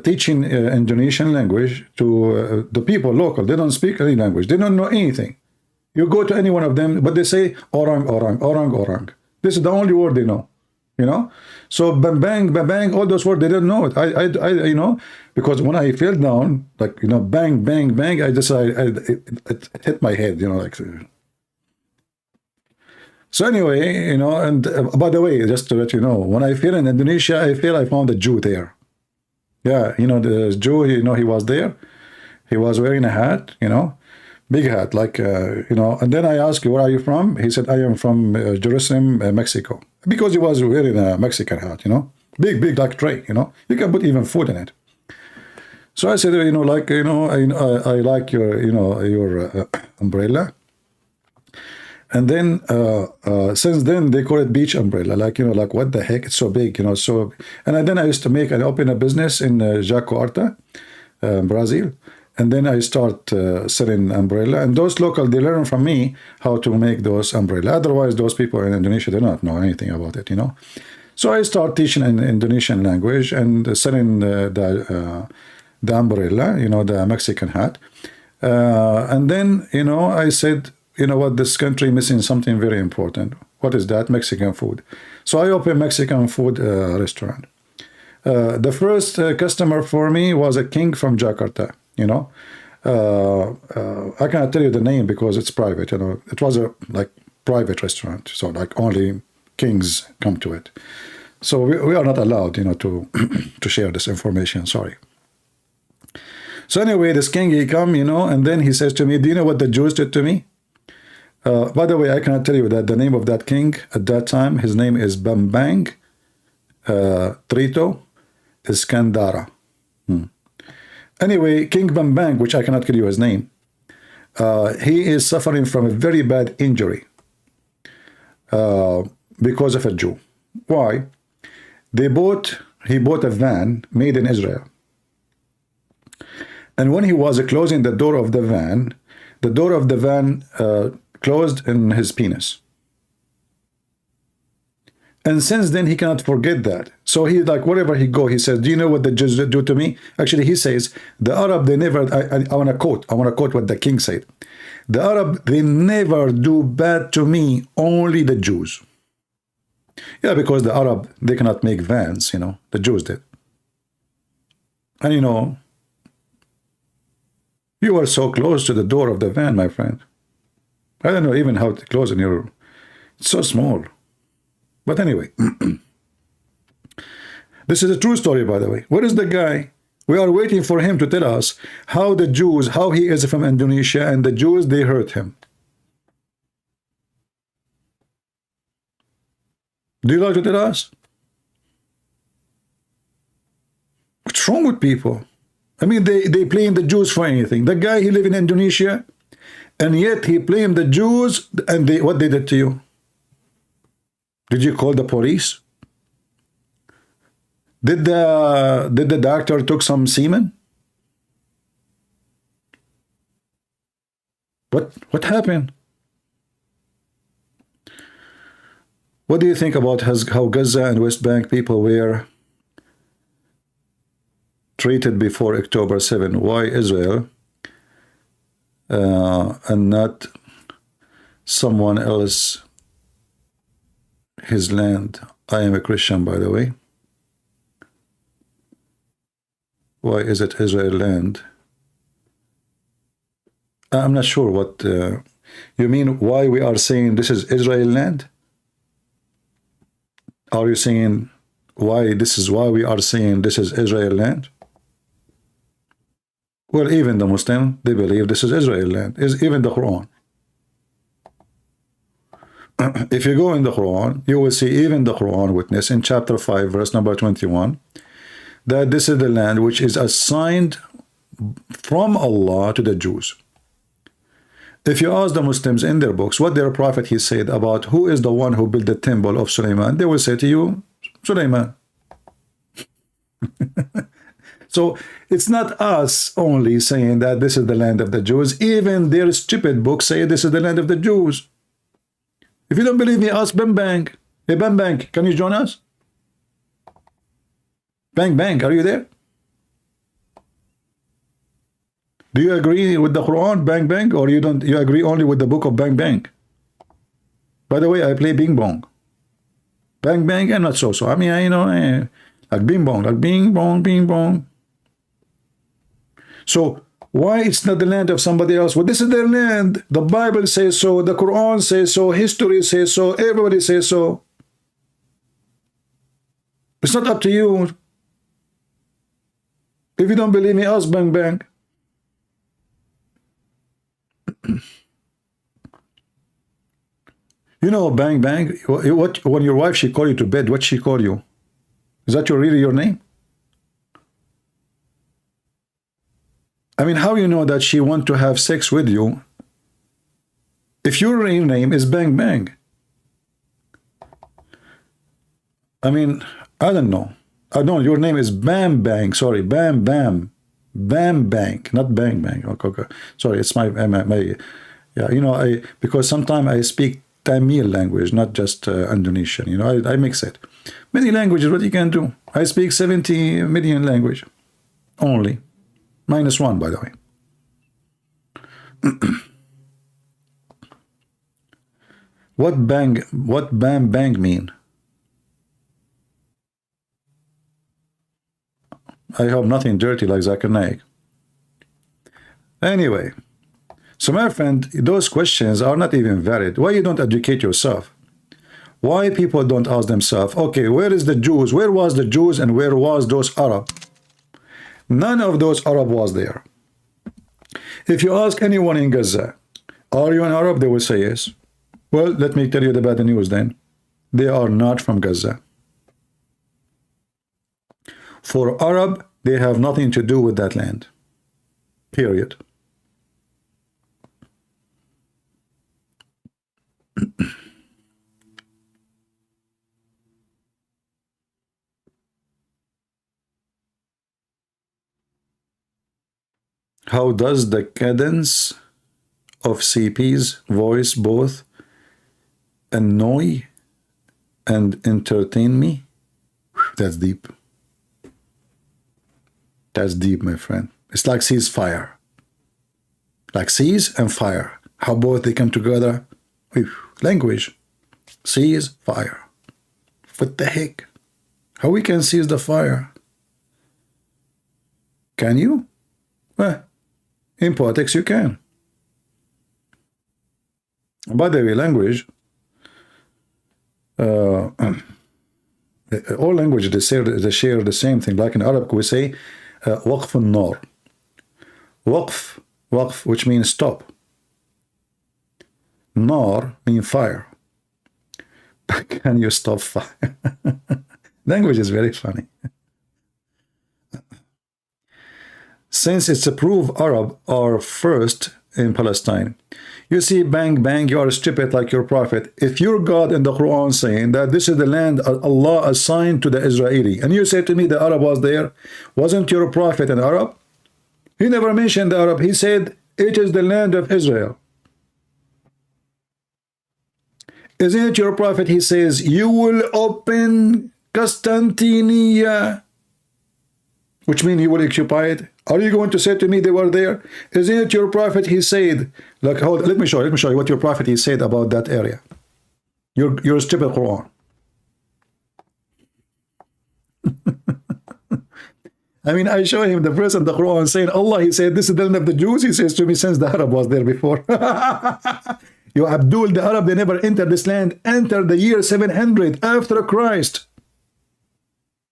teaching Indonesian language to the people local. They don't speak any language. They don't know anything. You go to any one of them, but they say orang, orang, orang, orang. This is the only word they know, you know. So bang, bang, all those words they didn't know it. You know, because when I fell down, like, you know, bang, bang, bang, I just it hit my head, you know, like. So anyway, you know, and by the way, just to let you know, when I fell in Indonesia, I feel I found a Jew there. Yeah, you know, the Jew, you know, he was there. He was wearing a hat, you know, big hat, like, you know. And then I asked, where are you from? He said, I am from Jerusalem, Mexico. Because he was wearing a Mexican hat, you know, big like tray, you know. You can put even food in it. So I said, you know, like, you know, I like your, you know, your umbrella. And then, since then, they call it beach umbrella. Like, you know, like, what the heck? It's so big, you know. So, and then I used to open a business in Jakarta, Brazil. And then I start selling umbrella. And those local, they learn from me how to make those umbrella. Otherwise, those people in Indonesia, they don't know anything about it, you know. So I start teaching in Indonesian language and selling the umbrella, you know, the Mexican hat. And then, you know, I said, you know what, this country missing something very important. What is that? Mexican food. So I opened Mexican food restaurant. The first customer for me was a king from Jakarta, you know. I cannot tell you the name because it's private, you know. It was a like private restaurant, so like only kings come to it. So we are not allowed, you know, to to share this information, sorry. So anyway, this king, he come, you know, and then he says to me, do you know what the Jews did to me? By the way, I cannot tell you that the name of that king at that time, his name is Bambang Trito Iskandara. Anyway, King Bambang, which I cannot tell you his name, he is suffering from a very bad injury because of a Jew. Why? He bought a van made in Israel. And when he was closing the door of the van closed in his penis. And since then, he cannot forget that. So he, like, wherever he go, he says, do you know what the Jews do to me? Actually, he says, the Arab, they never, I want to quote what the king said. The Arab, they never do bad to me, only the Jews. Yeah, because the Arab, they cannot make vans, you know, the Jews did. And you know, you are so close to the door of the van, my friend. I don't know even how to close in your, it's so small. But anyway, this is a true story, by the way. Where is the guy? We are waiting for him to tell us how the Jews, how he is from Indonesia, and the Jews, they hurt him. Do you like to tell us? What's wrong with people? I mean, they blame the Jews for anything. The guy, he live in Indonesia, and yet he blamed the Jews, and what they did to you? Did you call the police? Did the doctor took some semen? What happened? What do you think about how Gaza and West Bank people were treated before October 7? Why Israel and not someone else his land? I am a Christian, by the way. Why is it Israel land? I'm not sure what you mean. Why we are saying this is Israel land? Are you saying why this is why we are saying this is Israel land? Well, even the Muslim, they believe this is Israel land. Even the Quran. If you go in the Quran, you will see even the Quran witness in chapter 5, verse number 21, that this is the land which is assigned from Allah to the Jews. If you ask the Muslims in their books what their prophet he said about who is the one who built the temple of Sulaiman, they will say to you, Sulaiman. So it's not us only saying that this is the land of the Jews. Even their stupid books say this is the land of the Jews. If you don't believe me, ask Bambang. Hey, Bambang, can you join us? Bang Bang, are you there? Do you agree with the Quran, Bang Bang, or you don't? You agree only with the book of Bang Bang? By the way, I play Bing Bong. Bang Bang and not so. I mean, like Bing Bong, like Bing Bong, Bing Bong. So why it's not the land of somebody else? Well, this is their land. The Bible says so. The Quran says so. History says so. Everybody says so. It's not up to you. If you don't believe me, ask Bang Bang. You know, Bang Bang, what, when your wife, she call you to bed, what she call you? Is that really your name? I mean, how you know that she want to have sex with you if your real name is Bang Bang? I mean, I don't know. I don't know, your name is Bam Bang, sorry, Bam Bam. Bam Bang, not Bang Bang. Okay. Sorry, it's my yeah, you know, because sometimes I speak Tamil language, not just Indonesian. You know, I mix it. Many languages, what you can do. I speak 70 million language only. -1, by the way. What Bam Bang mean? I hope nothing dirty like Zakir Naik. Anyway, so my friend, those questions are not even valid. Why you don't educate yourself? Why people don't ask themselves, okay, where is the Jews? Where was the Jews and where was those Arab? None of those Arab was there. If you ask anyone in Gaza, are you an Arab? They will say yes. Well, let me tell you the bad news then. They are not from Gaza. For Arab, they have nothing to do with that land. Period. How does the cadence of CP's voice both annoy and entertain me? That's deep. That's deep, my friend. It's like ceasefire. Like cease and fire. How both they come together. Language. Cease, fire. What the heck? How we can seize the fire? Can you? Well, in politics you can. By the way, language, all languages, they share the same thing. Like in Arabic, we say, وقف النار. وقف, which means stop. Nar means fire. Can you stop fire? Language is very funny. Since it's a proof Arab are first in Palestine. You see, Bang Bang, you are stupid like your prophet. If your God in the Quran saying that this is the land Allah assigned to the Israeli, and you say to me the Arab was there, wasn't your prophet an Arab? He never mentioned the Arab. He said it is the land of Israel. Isn't it your prophet? He says you will open Constantinia, which means you will occupy it. Are you going to say to me they were there? Isn't it your prophet? He said, look, hold, let me show you what your prophet he said about that area. Your stupid Quran. I mean, I show him the verse in the Quran saying, Allah, he said, this is the land of the Jews. He says to me, since the Arab was there before. You Abdul, the Arab, they never entered this land. Entered the year 700 after Christ.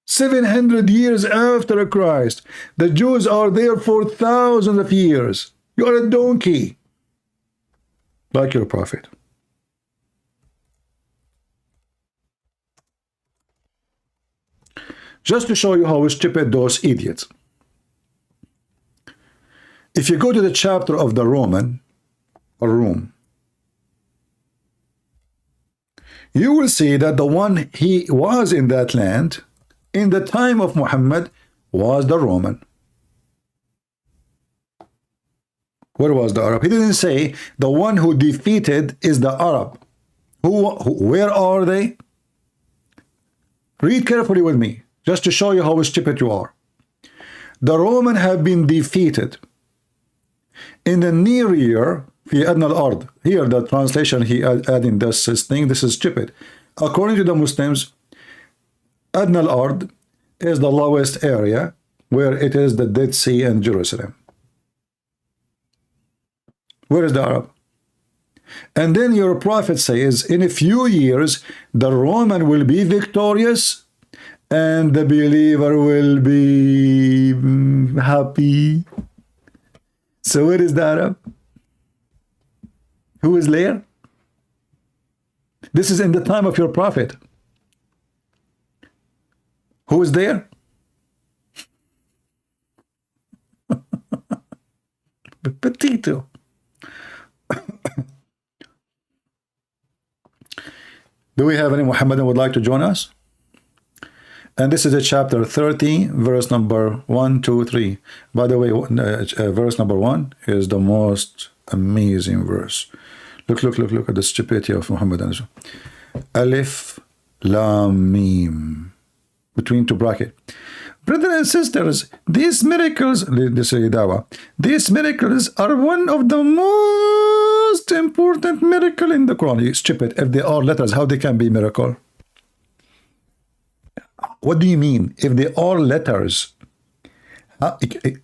700 years after Christ. The Jews are there for thousands of years. You are a donkey. Like your prophet. Just to show you how stupid those idiots. If you go to the chapter of the Roman, or Rome, you will see that the one he was in that land in the time of Muhammad was the Roman. Where was the Arab? He didn't say the one who defeated is the Arab. Where are they? Read carefully with me. just to show you how stupid you are. The Roman have been defeated in the near year. في أدنى الأرض. Here the translation he adding this thing. This is stupid. According to the Muslims, أدنى الأرض is the lowest area, where it is the Dead Sea and Jerusalem. Where is the Arab? And then your prophet says, in a few years, the Roman will be victorious and the believer will be happy. So where is the Arab? Who is there? This is in the time of your prophet. Who is there? Petito. Do we have any Muhammadan would like to join us? And this is a chapter 30, verse number 1, 2, 3. By the way, verse number 1 is the most amazing verse. Look at the stupidity of Muhammadan. Alif, Lam, Mim. Between two brackets. Brothers and sisters, these miracles are one of the most important miracle in the Quran. You stupid. If they are letters, how they can be miracle? What do you mean? If they are letters,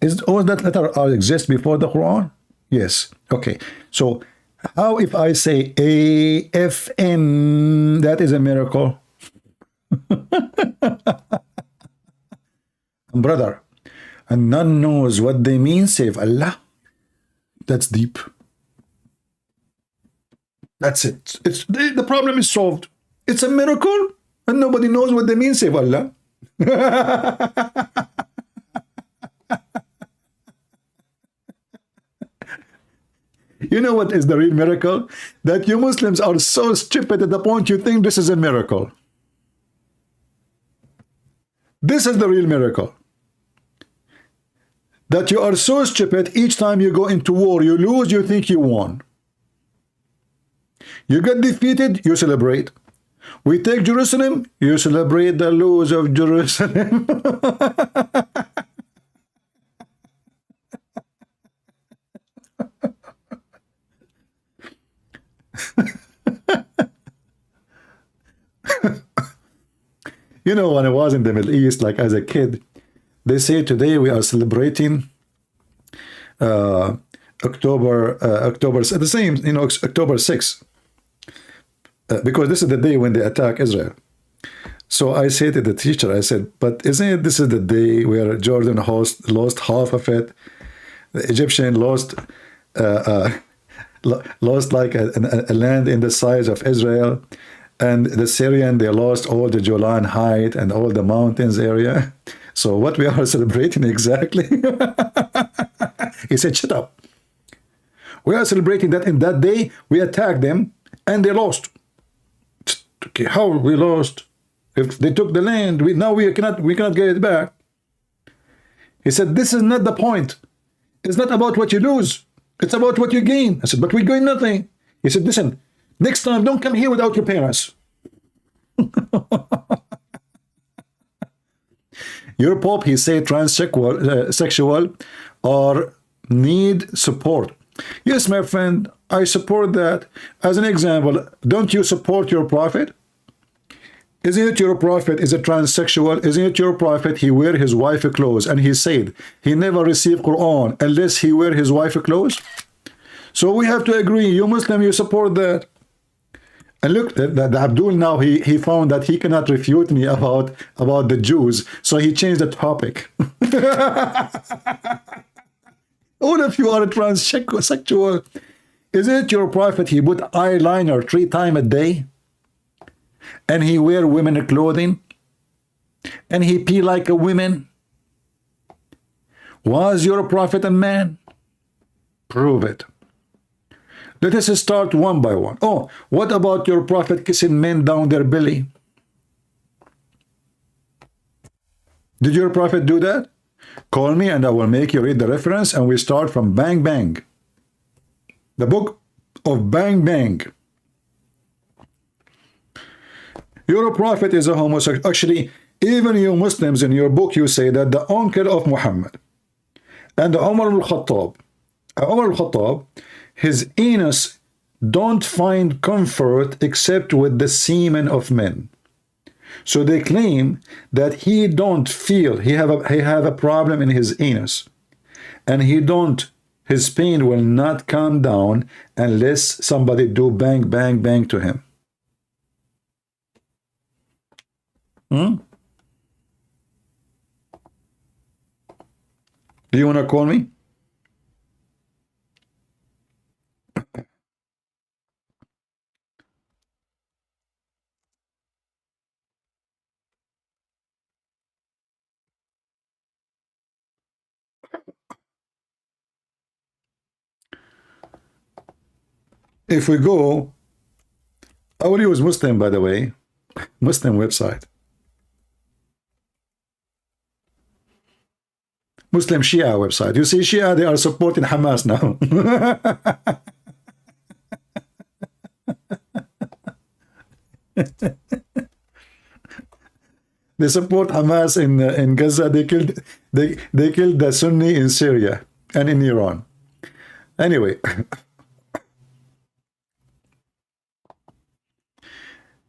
is all that letter exist before the Quran? Yes. Okay. So how if I say AFN, that is a miracle? Brother, and none knows what they mean save Allah. That's deep. That's it. The problem is solved. It's a miracle and nobody knows what they mean save Allah. You know what is the real miracle? That you Muslims are so stupid at the point you think this is a miracle. This is the real miracle. That you are so stupid, each time you go into war, you lose, you think you won. You get defeated, you celebrate. We take Jerusalem, you celebrate the loss of Jerusalem. You know, when I was in the Middle East, like as a kid, they say today we are celebrating October, the same, you know, October 6th, because this is the day when they attack Israel. So I said to the teacher, I said, but isn't it this is the day where Jordan lost half of it, the Egyptian lost like a land in the size of Israel, and the Syrian, they lost all the Golan Heights and all the mountains area. So what we are celebrating exactly? He said, shut up. We are celebrating that in that day we attacked them and they lost. Okay, how we lost? If they took the land, now we cannot get it back. He said, this is not the point. It's not about what you lose. It's about what you gain. I said, but we gain nothing. He said, listen, next time don't come here without your parents. Your Pope, he said sexual or need support. Yes, my friend, I support that. As an example, don't you support your prophet? Isn't it your prophet is a transsexual? Isn't it your prophet he wear his wife clothes? And he said he never received Quran unless he wear his wife clothes. So we have to agree. You Muslim, you support that. And look, the Abdul now, he found that he cannot refute me about the Jews. So he changed the topic. All of you are transsexual. Isn't it your prophet he put eyeliner 3 times a day? And he wear women clothing? And he pee like a woman? Was your prophet a man? Prove it. Let us start one by one. Oh, what about your prophet kissing men down their belly? Did your prophet do that? Call me and I will make you read the reference, and we start from Bang Bang. The book of Bang Bang. Your prophet is a homosexual. Actually, Even you Muslims in your book, you say that the uncle of Muhammad and Umar al-Khattab, his anus don't find comfort except with the semen of men. So they claim that he don't feel, he have a problem in his anus, and his pain will not calm down unless somebody do bang, bang, bang to him. Do you want to call me? If we go, I will use Muslim, by the way, Muslim website. Muslim Shia website. You see, Shia, they are supporting Hamas now. They support Hamas in Gaza. They killed the Sunni in Syria and in Iran. Anyway,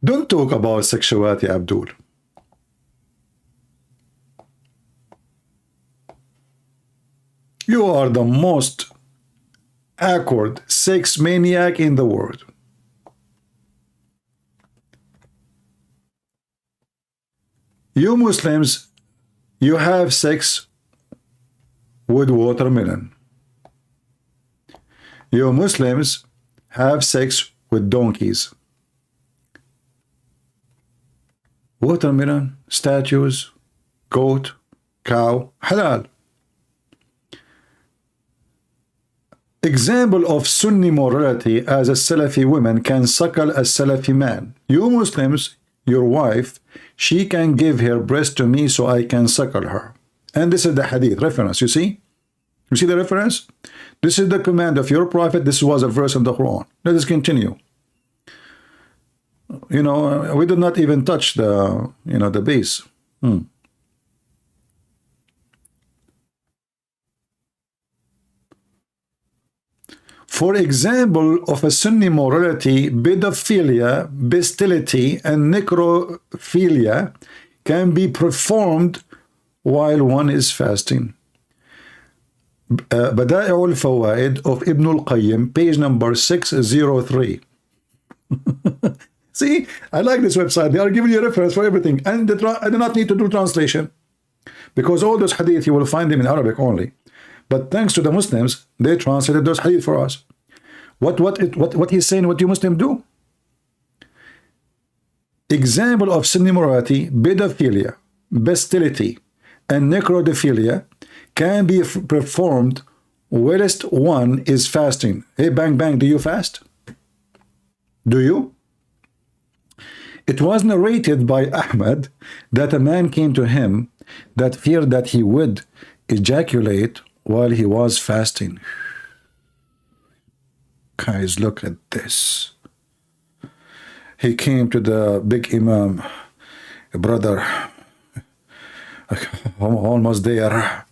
don't talk about sexuality, Abdul. You are the most awkward sex maniac in the world. You Muslims, you have sex with watermelon. You Muslims have sex with donkeys. Watermelon, statues, goat, cow, halal. Example of Sunni morality as a Salafi woman can suckle a Salafi man. You Muslims, your wife, she can give her breast to me so I can suckle her. And this is the hadith reference, you see? You see the reference? This is the command of your prophet. This was a verse in the Quran. Let us continue. You know, we did not even touch the, the base. For example of a Sunni morality, pedophilia, bestiality, and necrophilia can be performed while one is fasting. Bada'i al-Fawaid of Ibn al-Qayyim, page number 603. See, I like this website. They are giving you a reference for everything. And I do not need to do translation, because all those hadith, you will find them in Arabic only. But thanks to the Muslims, they translated those hadith for us. What he's saying, what you Muslims do? Example of Sunni morality, pedophilia, bestiality, and necrophilia can be performed whilst one is fasting. Hey, bang, bang, do you fast? Do you? It was narrated by Ahmad that a man came to him that feared that he would ejaculate while he was fasting. Guys, look at this. He came to the big Imam, brother, I'm almost there.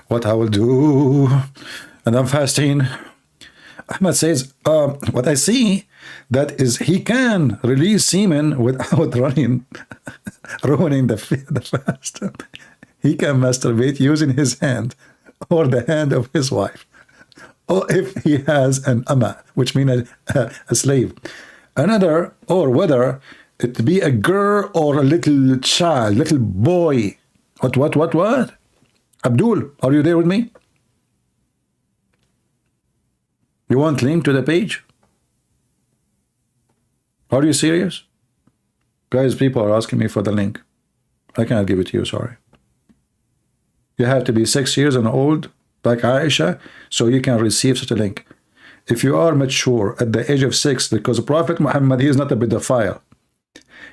What I will do? And I'm fasting. Ahmad says, what I see, that is, he can release semen without ruining the fast. He can masturbate using his hand or the hand of his wife, or if he has an amma, which means a slave. Another, or whether it be a girl or a little child, little boy. What? Abdul, are you there with me? You want link to the page? Are you serious? Guys, people are asking me for the link. I cannot give it to you, sorry. You have to be 6 years and old, like Aisha, so you can receive such a link. If you are mature at the age of 6, because Prophet Muhammad, he is not a pedophile.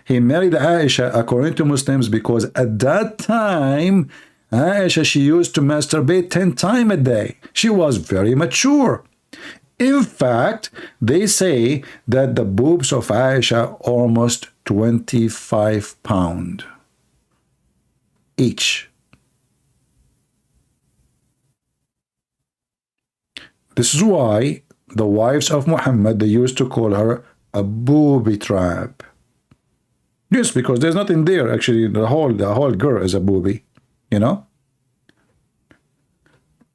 He married Aisha according to Muslims because at that time, Aisha, she used to masturbate 10 times a day. She was very mature. In fact, they say that the boobs of Aisha almost 25 pounds. each. This is why the wives of Muhammad, they used to call her a booby trap. Yes, because there's nothing there. Actually, the whole girl is a booby, you know?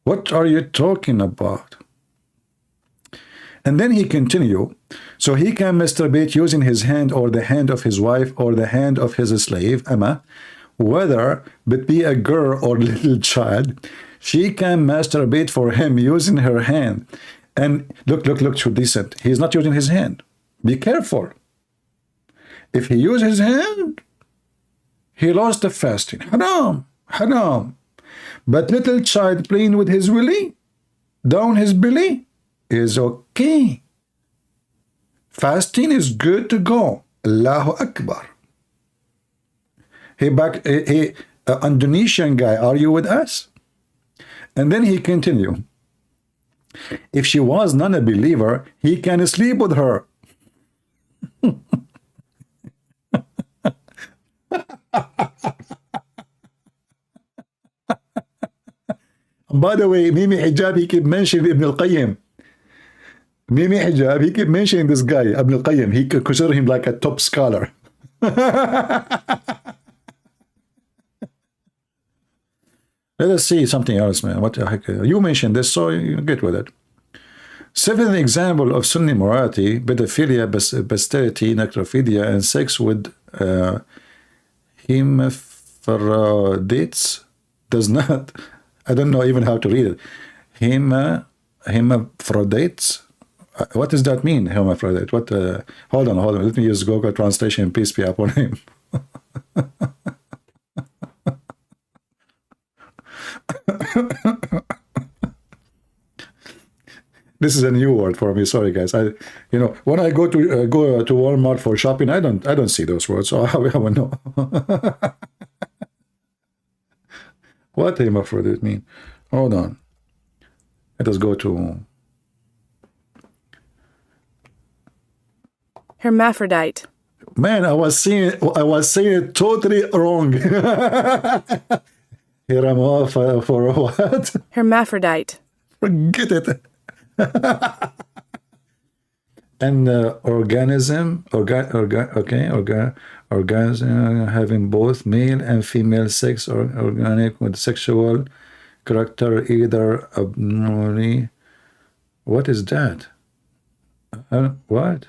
What are you talking about? And then he continue. So he can masturbate using his hand or the hand of his wife or the hand of his slave, Amma, whether it be a girl or little child. She can masturbate for him using her hand. And look, so decent. He's not using his hand. Be careful. If he uses his hand, he lost the fasting. Haram, haram. But little child playing with his willy, down his belly, is okay. Fasting is good to go. Allahu Akbar. Hey, Indonesian guy, are you with us? And then he continue. If she was not a believer, he can sleep with her. By the way, Mimi Hijab, he keep mentioning Ibn al-Qayyim. Mimi Hijab, he keep mentioning this guy, Ibn al-Qayyim. He could consider him like a top scholar. Let us see something else, man. What the heck? You mentioned this, so you get with it. Seventh example of Sunni morality: pedophilia, bestiality, necrophilia, and sex with hermaphrodites. Does not. I don't know even how to read it. Hermaphrodites. What does that mean? Hermaphrodite. What? Hold on. Let me use Google translation. Peace be upon him. This is a new word for me. Sorry, guys. When I go to Walmart for shopping, I don't see those words. So I will know. What hermaphrodite mean? Hold on. Let us go to hermaphrodite. Man, I was saying it totally wrong. For what? Hermaphrodite. Forget it. And organism having both male and female sex, or organic with sexual character, either abnormally. What is that? What?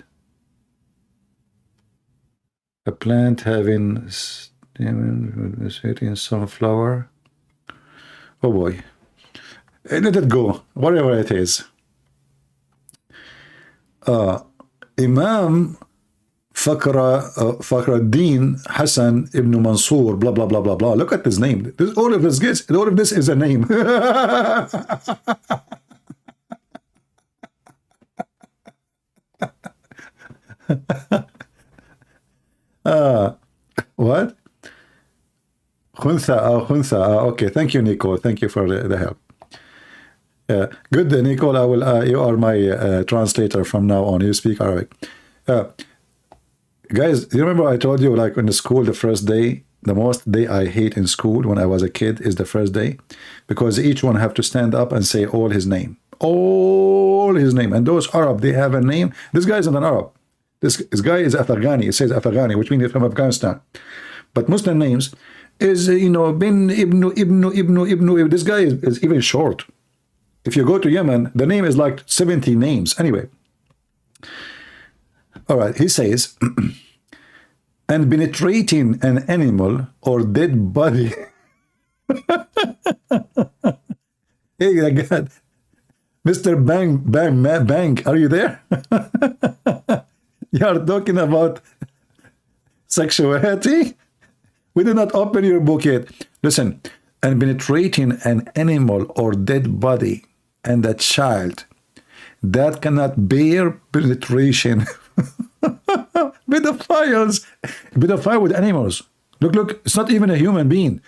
A plant having sunflower. Oh boy. Let it go. Whatever it is. Imam Fakhruddin Hassan ibn Mansur, blah blah blah blah blah. Look at his name. All of this is a name. What? Khuntha. Okay, thank you, Nicole. Thank you for the help. Good, Nicole. I will. You are my translator from now on. You speak Arabic. Guys, you remember I told you, like in the school, the first day, the most day I hate in school when I was a kid is the first day, because each one have to stand up and say all his name. And those Arab, they have a name. This guy is not an Arab. This guy is Afghani. It says Afghani, which means he's from Afghanistan. But Muslim names is, bin, ibn. This guy is even short. If you go to Yemen, the name is like 70 names. Anyway. All right, he says, and penetrating an animal or dead body. Hey, God. Mr. Bang, are you there? You are talking about sexuality? We did not open your book yet. Listen, and penetrating an animal or dead body and a child that cannot bear penetration. Pedophile with animals. Look, it's not even a human being.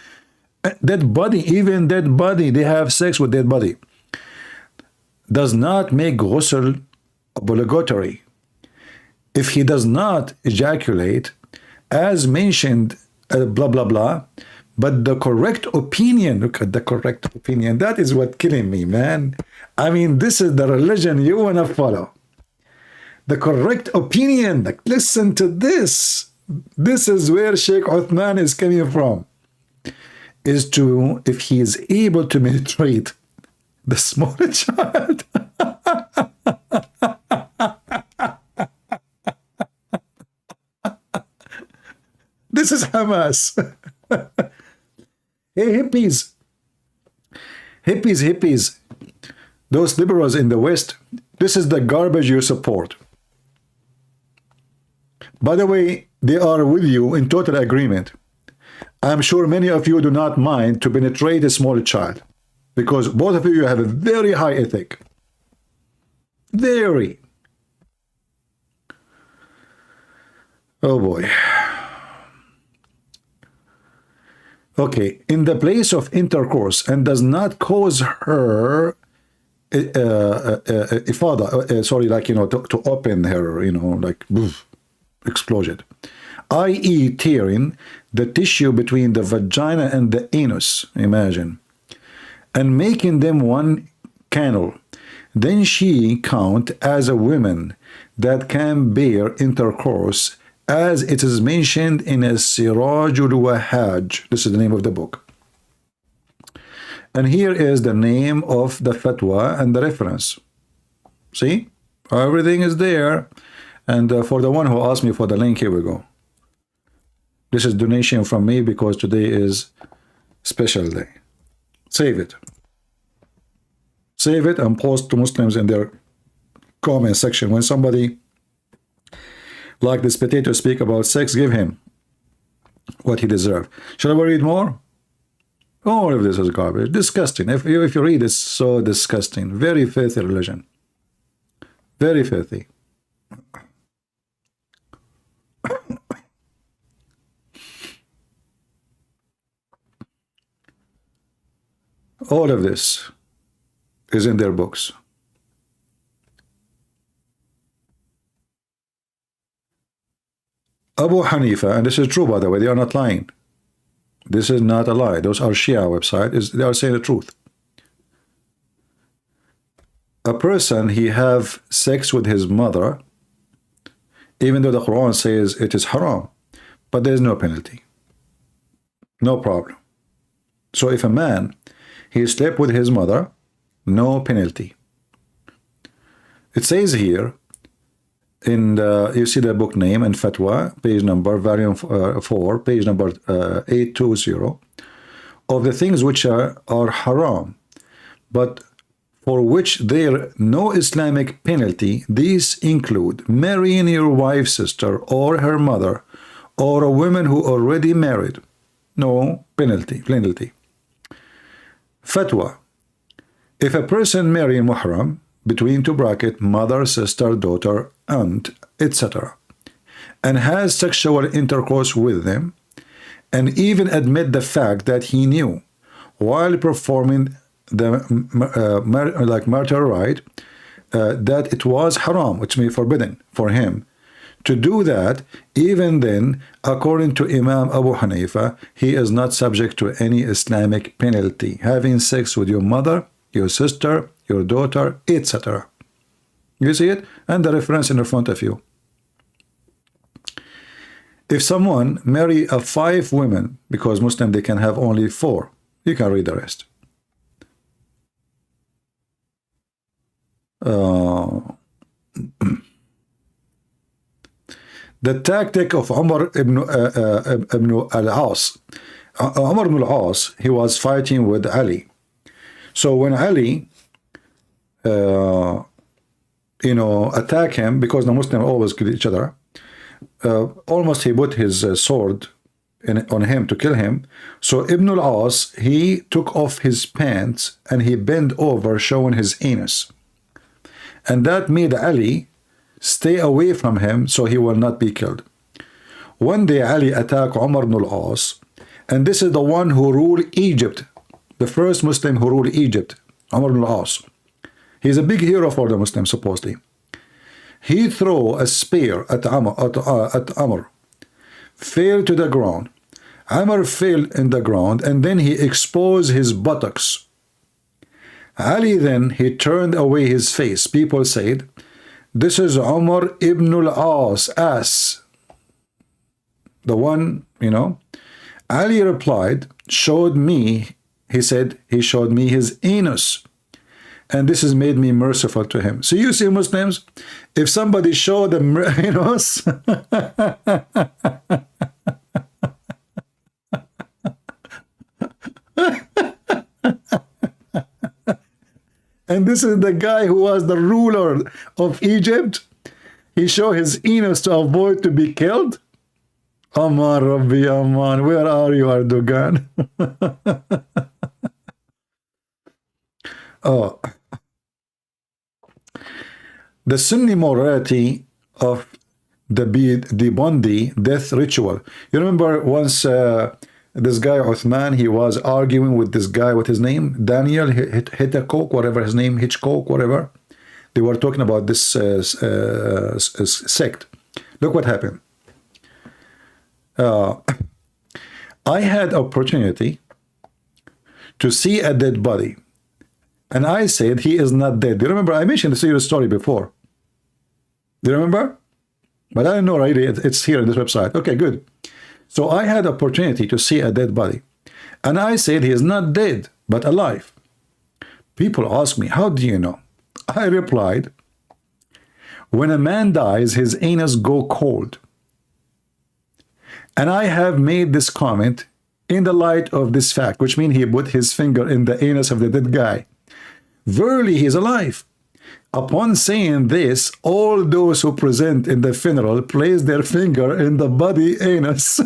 Dead body, they have sex with dead body. Does not make ghusl obligatory. If he does not ejaculate, as mentioned, blah, blah, blah, But the correct opinion, look at the correct opinion, that is what killing me, man. I mean, this is the religion you want to follow. The correct opinion, like, listen to this. This is where Sheikh Uthman is coming from. Is to, if he is able to penetrate the smaller child. This is Hamas. Hey, hippies. Hippies. Those liberals in the West, this is the garbage you support. By the way, they are with you in total agreement. I'm sure many of you do not mind to penetrate a small child, because both of you have a very high ethic. Very. Oh boy. Okay, in the place of intercourse, and does not cause her ifada, sorry, like, you know, to open her, you know, like, explosion, i.e. tearing the tissue between the vagina and the anus, imagine, and making them one canal. Then she count as a woman that can bear intercourse, as it is mentioned in a Sirajul Wahaj. This is the name of the book. And here is the name of the fatwa and the reference. See? Everything is there. And for the one who asked me for the link, here we go. This is donation from me because today is special day. Save it. Save it and post to Muslims in their comment section. When somebody like this potato speak about sex, give him what he deserves. Shall I read more? All of this is garbage. Disgusting. If you read, it's so disgusting. Very filthy religion. Very filthy. All of this is in their books. Abu Hanifa, and this is true, by the way, they are not lying. This is not a lie. Those are Shia websites. They are saying the truth. A person, he have sex with his mother, even though the Quran says it is haram, but there is no penalty. No problem. So if a man, he slept with his mother, no penalty. It says here, in the, you see the book name and fatwa, page number, volume 4, page number 820, of the things which are haram, but for which there no Islamic penalty. These include marrying your wife's sister or her mother, or a woman who already married. No penalty. Fatwa. If a person marry muhram, between two brackets, mother, sister, daughter, aunt, etc., and has sexual intercourse with them, and even admit the fact that he knew while performing the marital rite that it was haram, which means forbidden for him to do that, even then, according to Imam Abu Hanifa, he is not subject to any Islamic penalty. Having sex with your mother, your sister, your daughter, etc. You see it? And the reference in front of you. If someone marry 5 women, because Muslim they can have only 4, you can read the rest. The tactic of Umar ibn al-As. Umar ibn al-As, he was fighting with Ali. So when Ali attack him, because the Muslims always kill each other, almost he put his sword on him to kill him. So Ibn al-As, he took off his pants and he bent over, showing his anus, and that made Ali stay away from him so he will not be killed. One day Ali attacked Umar ibn al-As, and this is the one who ruled Egypt, the first Muslim who ruled Egypt, Umar ibn al-As. He's a big hero for the Muslims, supposedly. He threw a spear at Amr, fell to the ground, Amr fell in the ground, and then he exposed his buttocks. Ali then, he turned away his face. People said, this is Umar ibn al-As, ass. The one, you know. Ali replied, showed me, he said, he showed me his anus. And this has made me merciful to him. So you see, Muslims, if somebody showed them anus, and this is the guy who was the ruler of Egypt, he showed his anus to avoid to be killed. Aman Rabbi Aman, where are you, Erdogan? Oh. The Sunni morality of the Bondi death ritual. You remember once this guy Uthman, he was arguing with this guy, what his name? Daniel Hitchcock, whatever his name, Hitchcock, whatever. They were talking about this sect. Look what happened. I had opportunity to see a dead body. And I said, he is not dead. Do you remember? I mentioned the story before. Do you remember? But I don't know, really. It's here on this website. Okay, good. So I had opportunity to see a dead body. And I said, he is not dead, but alive. People ask me, how do you know? I replied, when a man dies, his anus go cold. And I have made this comment in the light of this fact, which means he put his finger in the anus of the dead guy. Verily, he is alive. Upon saying this, all those who present in the funeral place their finger in the body anus.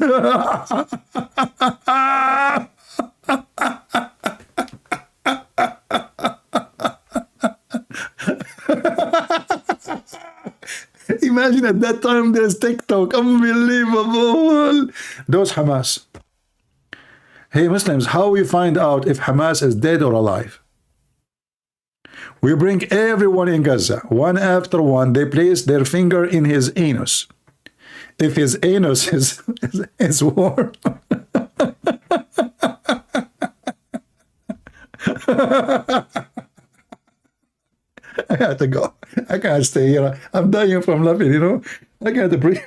Imagine at that time there's TikTok. Unbelievable. Those Hamas. Hey Muslims, how we find out if Hamas is dead or alive? We bring everyone in Gaza, one after one, they place their finger in his anus. If his anus is warm, I have to go. I can't stay here. I'm dying from laughing, you know. I can't breathe.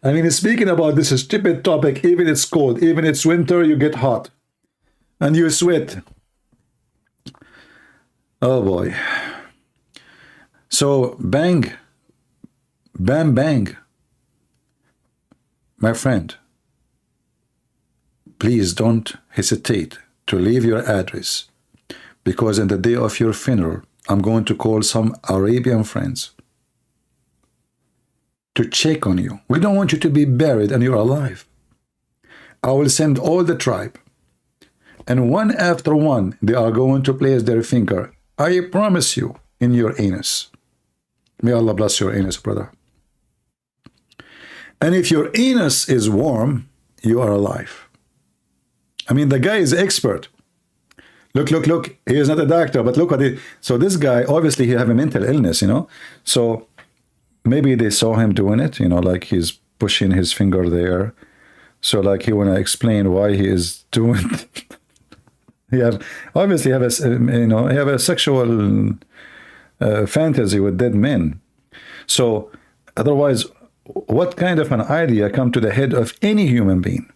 I mean, speaking about this stupid topic, even it's cold, even it's winter, you get hot. And you sweat. Oh boy. So, bang. Bam, bang. My friend, please don't hesitate to leave your address, because in the day of your funeral, I'm going to call some Arabian friends to check on you. We don't want you to be buried and you're alive. I will send all the tribe, and one after one, they are going to place their finger, I promise you, in your anus. May Allah bless your anus, brother. And if your anus is warm, you are alive. I mean, the guy is expert. Look, look, look. He is not a doctor, but look what he... So this guy, obviously, he have a mental illness, you know. So maybe they saw him doing it, you know, like he's pushing his finger there. So like he want to explain why he is doing... He have obviously have a, you know, he have a sexual fantasy with dead men. So otherwise, what kind of an idea come to the head of any human being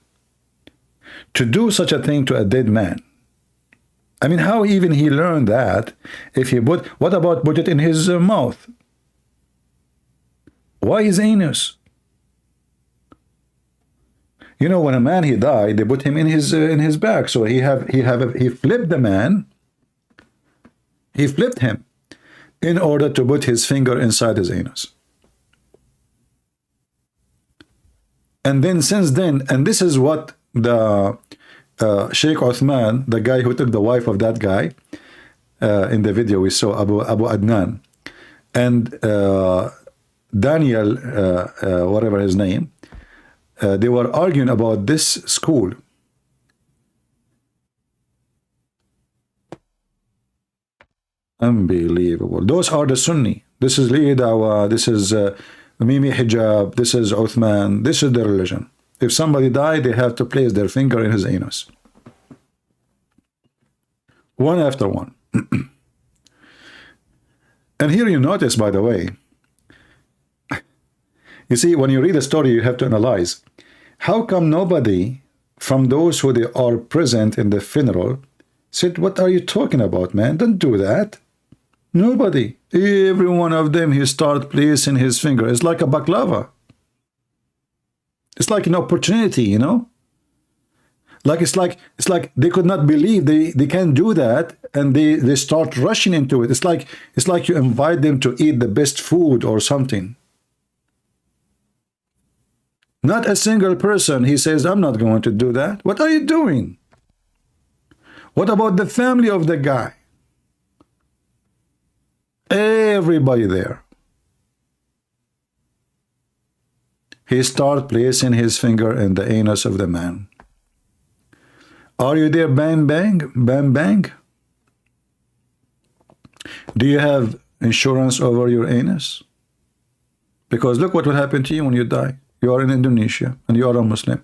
to do such a thing to a dead man? I mean, how even he learned that? If he put, what about put it in his mouth? Why his anus? You know, when a man he died, they put him in his back. So he flipped the man. He flipped him in order to put his finger inside his anus. And then since then, and this is what the Sheikh Uthman, the guy who took the wife of that guy, in the video we saw, Abu Adnan, and Daniel, whatever his name, they were arguing about this school. Unbelievable. Those are the Sunni. This is Li Dawa. This is Mimi hijab, this is Uthman, this is their religion. If somebody died, they have to place their finger in his anus. One after one. And here you notice, by the way, you see, when you read a story, you have to analyze. How come nobody from those who they are present in the funeral said, what are you talking about, man? Don't do that. Nobody. Every one of them, he start placing his finger. It's like a baklava. It's like an opportunity, you know? It's like they could not believe they can't do that, and they start rushing into it. It's like you invite them to eat the best food or something. Not a single person, he says, I'm not going to do that. What are you doing? What about the family of the guy? Everybody there. He starts placing his finger in the anus of the man. Are you there, bang, bang, bang, bang? Do you have insurance over your anus? Because look what will happen to you when you die. You are in Indonesia and you are a Muslim.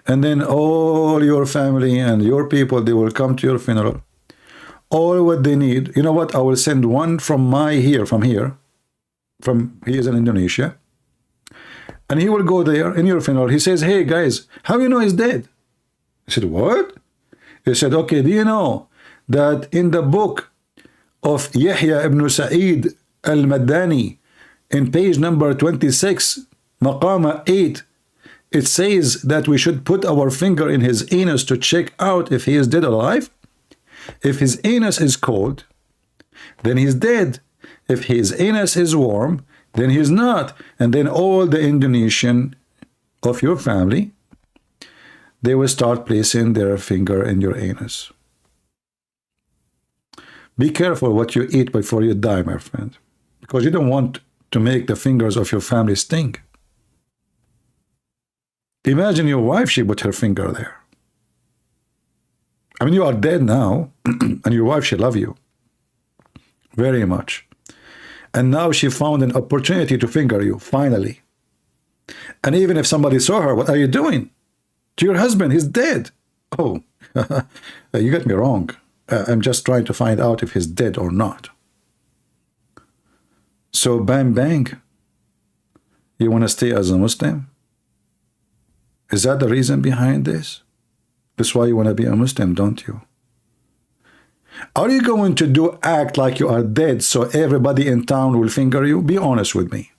And then all your family and your people, they will come to your funeral. All what they need, you know what? I will send one from he is in Indonesia. And he will go there in your funeral. He says, hey guys, how you know he's dead? I said, what? He said, okay, do you know that in the book of Yahya ibn Sa'id al-Madani, in page number 26, Maqama 8, it says that we should put our finger in his anus to check out if he is dead or alive? If his anus is cold, then he's dead. If his anus is warm, then he's not. And then all the Indonesian of your family, they will start placing their finger in your anus. Be careful what you eat before you die, my friend, because you don't want to make the fingers of your family stink. Imagine your wife, she put her finger there. I mean, you are dead now, and your wife, she loves you very much. And now she found an opportunity to finger you, finally. And even if somebody saw her, what are you doing? To your husband, he's dead. Oh, you got me wrong. I'm just trying to find out if he's dead or not. So, bang, bang. You want to stay as a Muslim? Is that the reason behind this? That's why you want to be a Muslim, don't you? Are you going to act like you are dead so everybody in town will finger you? Be honest with me.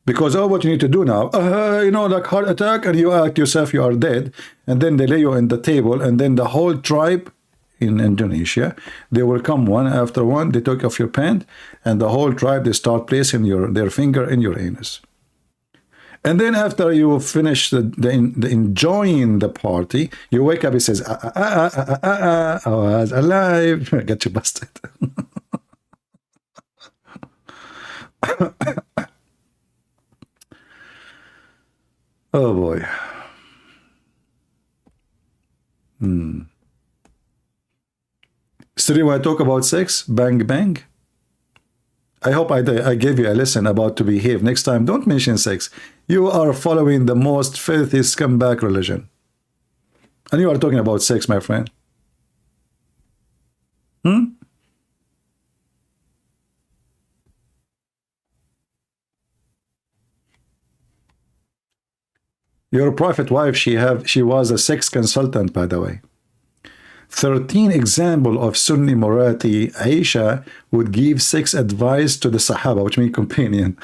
Because all what you need to do now, you know, like heart attack, and you act yourself you are dead, and then they lay you on the table, and then the whole tribe in Indonesia, they will come one after one, they take off your pant, and the whole tribe, they start placing their finger in your anus. And then after you finish the enjoying the party, you wake up, it says, I was alive. Got you busted. Oh boy. Still, when I talk about sex, bang, bang. I hope I gave you a lesson about to behave. Next time, don't mention sex. You are following the most filthy scumbag religion. And you are talking about sex, my friend. Your prophet wife, she was a sex consultant, by the way. 13 example of Sunni morality. Aisha would give sex advice to the Sahaba, which means companion.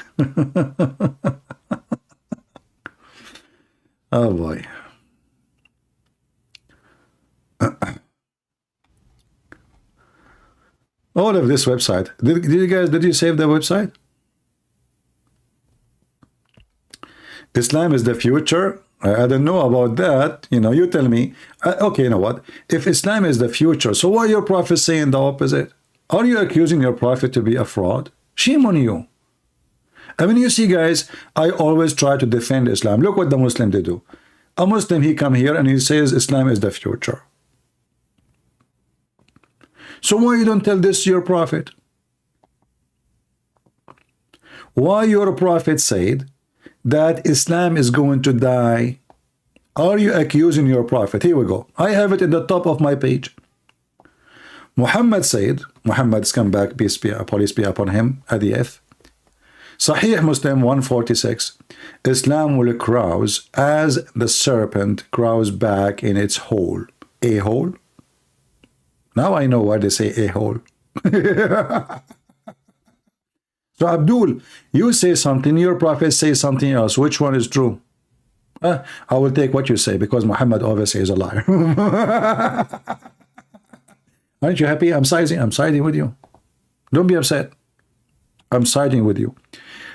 Oh boy. All of this website. Did you save the website? Islam is the future. I don't know about that. You know, you tell me. Okay, you know what? If Islam is the future, so why your prophet saying the opposite? Are you accusing your prophet to be a fraud? Shame on you. I mean, you see, guys, I always try to defend Islam. Look what the Muslim they do. A Muslim, he come here and he says Islam is the future. So why you don't tell this to your prophet? Why your prophet said that Islam is going to die? Are you accusing your prophet? Here we go. I have it in the top of my page. Muhammad said, Muhammad's come back, peace be upon him, hadith. Sahih Muslim 146, Islam will crows as the serpent crows back in its hole. A hole? Now I know why they say a hole. So Abdul, you say something, your prophet says something else. Which one is true? I will take what you say because Muhammad obviously is a liar. Aren't you happy? I'm siding with you. Don't be upset. I'm siding with you.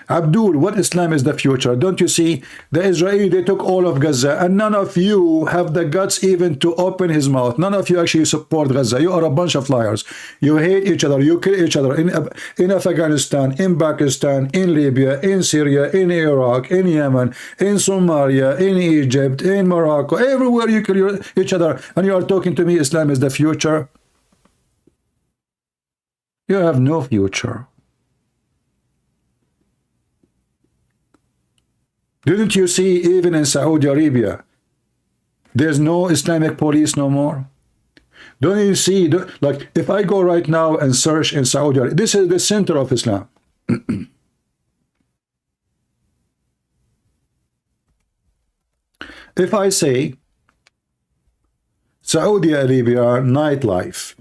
Abdul, what Islam is the future? Don't you see? The Israeli, they took all of Gaza, and none of you have the guts even to open his mouth. None of you actually support Gaza. You are a bunch of liars. You hate each other. You kill each other in Afghanistan, in Pakistan, in Libya, in Syria, in Iraq, in Yemen, in Somalia, in Egypt, in Morocco. Everywhere you kill each other, and you are talking to me Islam is the future. You have no future. Didn't you see even in Saudi Arabia, there's no Islamic police no more? Don't you see, like if I go right now and search in Saudi Arabia, this is the center of Islam. If I say Saudi Arabia nightlife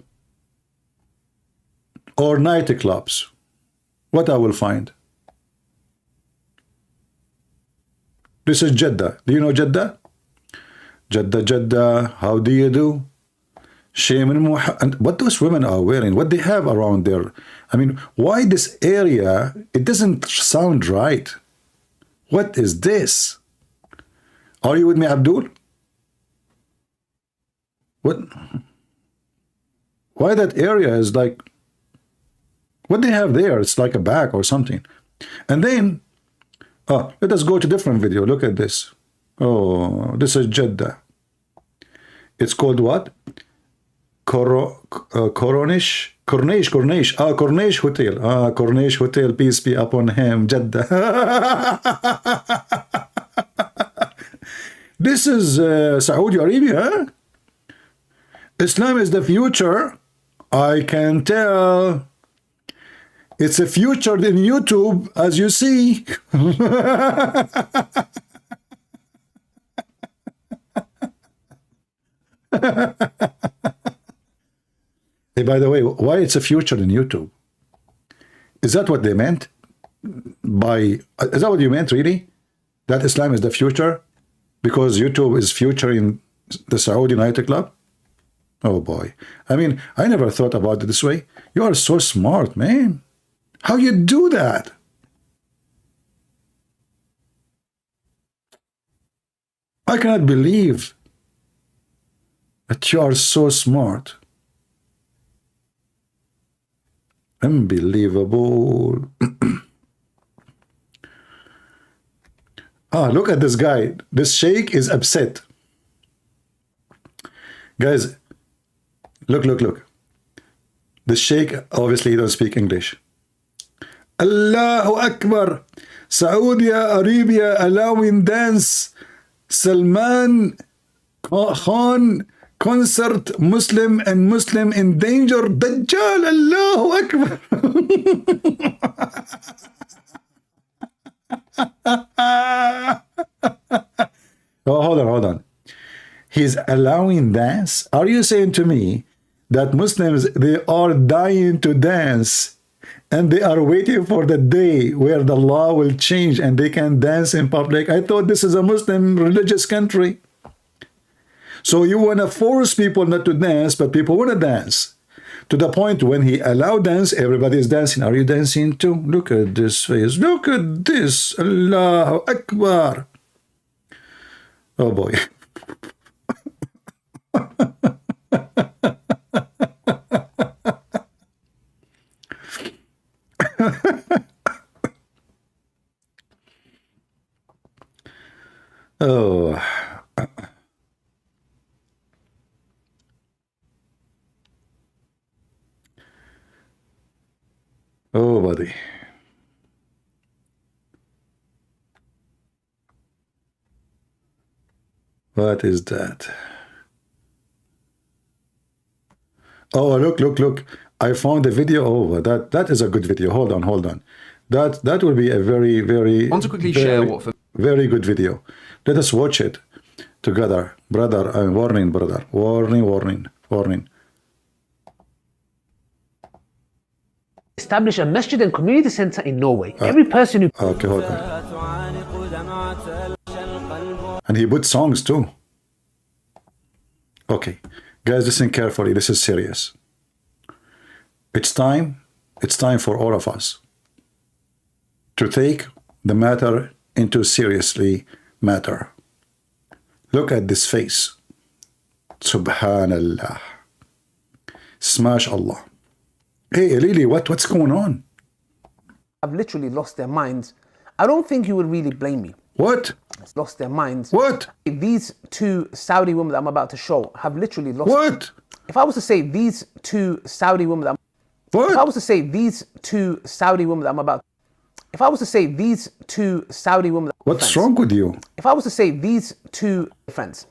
or nightclubs, what I will find? This is Jeddah. Do you know Jeddah? Jeddah, Jeddah, how do you do? And what those women are wearing, what they have around there. I mean, why this area? It doesn't sound right. What is this? Are you with me, Abdul? What? Why that area is like, what they have there? It's like a bag or something. And then, let us go to different video. Look at this. Oh, this is Jeddah. It's called what? Cornish Hotel. Cornish Hotel, peace be upon him, Jeddah. This is Saudi Arabia. Islam is the future. I can tell. It's a future in YouTube, as you see. Hey, by the way, why it's a future in YouTube? Is that what they meant? Is that what you meant, really? That Islam is the future? Because YouTube is future in the Saudi nightclub? Oh boy. I mean, I never thought about it this way. You are so smart, man. How you do that? I cannot believe that you are so smart. Unbelievable. Look at this guy. This sheikh is upset. Guys, look. The sheikh, obviously, he don't speak English. Allahu Akbar. Saudi Arabia allowing dance. Salman Khan concert, Muslim and Muslim in danger. Dajjal. Allahu Akbar. Oh, hold on. He's allowing dance? Are you saying to me that Muslims, they are dying to dance and they are waiting for the day where the law will change and they can dance in public? I thought this is a Muslim religious country. So you want to force people not to dance, but people want to dance. To the point when he allowed dance, everybody is dancing. Are you dancing too? Look at this face. Look at this. Allahu Akbar. Oh boy. Oh. Oh, buddy. What is that? Oh, look. I found a video. Oh, that is a good video. Hold on. That will be a very, very, I want to quickly share what for very good video. Let us watch it together. Brother, warning, brother. Warning. Establish a masjid and community center in Norway. Every person who Okay, hold on. And he put songs too. Okay, guys, listen carefully. This is serious. It's time for all of us to take the matter into seriously matter. Look at this face. Subhanallah. Smash Allah. Hey, Lily, what's going on? have literally lost their minds, I don't think you would really blame me. What? Lost their minds. What? These two Saudi women that I'm about to show have literally lost. What? If I was to say these two Saudi women that What? If I was to say these two Saudi women that I'm about, if I was to say these two Saudi women, What's wrong with you? If I was to say these two friends,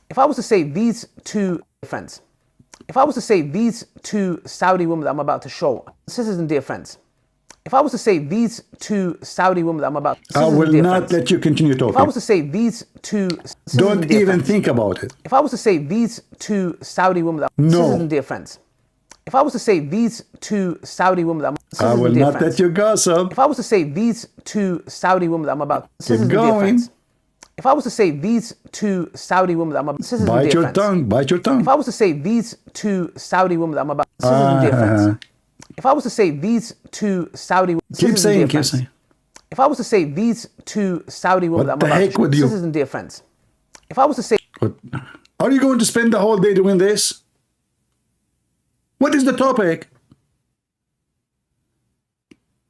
if I was to say these two friends, if I was to say these two Saudi women that I'm about to show, sisters and dear friends, if I was to say these two Saudi women that I'm about, I will not let you continue talking. If I was to say these two, Don't even think about it. If I was to say these two Saudi women, No. sisters and dear friends. If I was to say these two Saudi women, I will not let you gossip. If I was to say these two Saudi women that I'm about, Keep going. If I was to say these two Saudi women that I'm about, sisters and Bite dear your friends. tongue. Bite your tongue. If I was to say these two Saudi women that I'm about, sisters and dear friends. If I was to say these two Saudi women, Keep saying, keep saying. If I was to say these two Saudi women that I'm What the about, heck with you? sisters and dear friends. If I was to say, What? Are you going to spend the whole day doing this? What is the topic?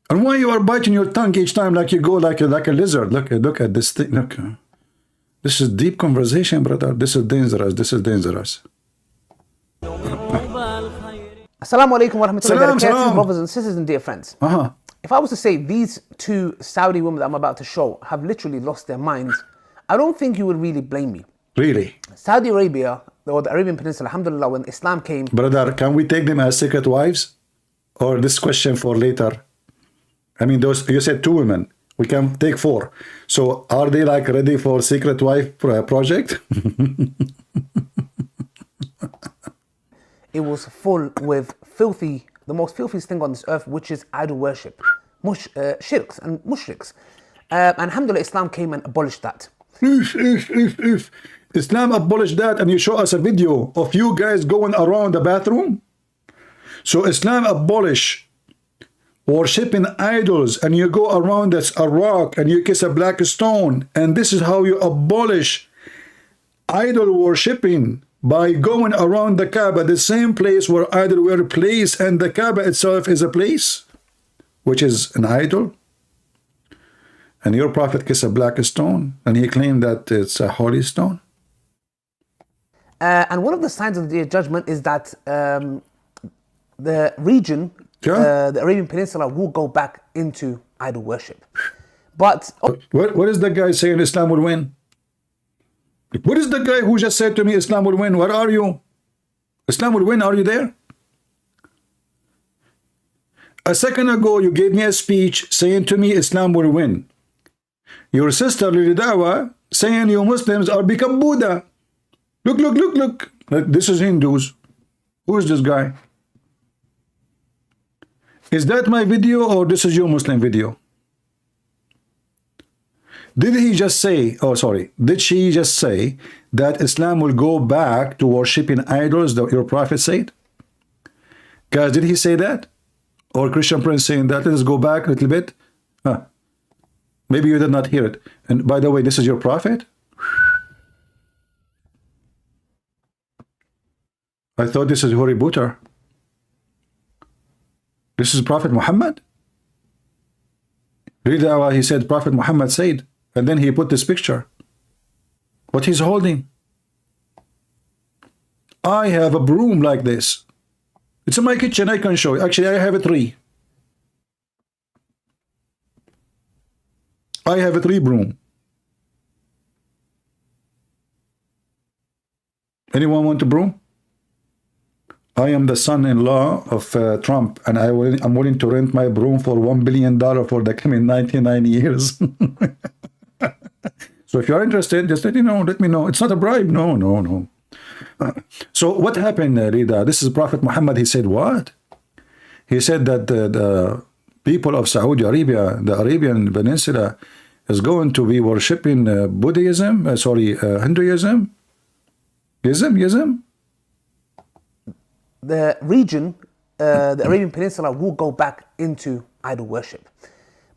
And why you are biting your tongue each time like you go like a lizard? Look at this thing. Look. This is deep conversation, brother. This is dangerous. This is dangerous. Assalamu alaikum wa rahmatullahi wa Salam, barakatuh, salam. brothers and sisters and dear friends. If I was to say these two Saudi women that I'm about to show have literally lost their minds, I don't think you would really blame me. Really? Saudi Arabia, or the Arabian Peninsula, alhamdulillah, when Islam came, Brother, can we take them as secret wives? Or this question for later? I mean, those you said two women. We can take four. So are they like ready for secret wife project? it was full with filthy, the most filthiest thing on this earth, which is idol worship, shirks and mushriks. And alhamdulillah, Islam came and abolished that. If Islam abolished that and you show us a video of you guys going around the bathroom. So Islam abolished worshipping idols and you go around a rock and you kiss a black stone, and this is how you abolish idol worshipping, by going around the Kaaba, the same place where idol were placed, and the Kaaba itself is a place which is an idol. And your prophet kissed a black stone and he claimed that it's a holy stone. And one of the signs of the Day of Judgment is that the region, the Arabian Peninsula, will go back into idol worship. But what is the guy saying Islam will win? What is the guy who just said to me Islam will win? Where are you? Islam will win. Are you there? A second ago, you gave me a speech saying to me Islam will win. Your sister Lili Dawa saying you Muslims are become Buddha. Look. This is Hindus. Who is this guy? Is that my video or this is your Muslim video? Did he just say, oh sorry, did she just say that Islam will go back to worshipping idols that your prophet said? Guys, did he say that? Or Christian Prince saying that? Let's go back a little bit. Maybe you did not hear it. And by the way, this is your prophet? I thought this is Hori Butar. This is Prophet Muhammad? Read out, he said Prophet Muhammad said, and then he put this picture. What he's holding. I have a broom like this. It's in my kitchen, I can show you. Actually, I have a tree. I have a tree broom. Anyone want a broom? I am the son-in-law of Trump, and I'm willing to rent my broom for $1 billion for the coming 99 years. So if you're interested, just let me know. It's not a bribe. No. So what happened, Rida? This is Prophet Muhammad. He said what? He said that the people of Saudi Arabia, the Arabian Peninsula, is going to be worshipping Buddhism, Hinduism? Ism? The region, the Arabian Peninsula, will go back into idol worship.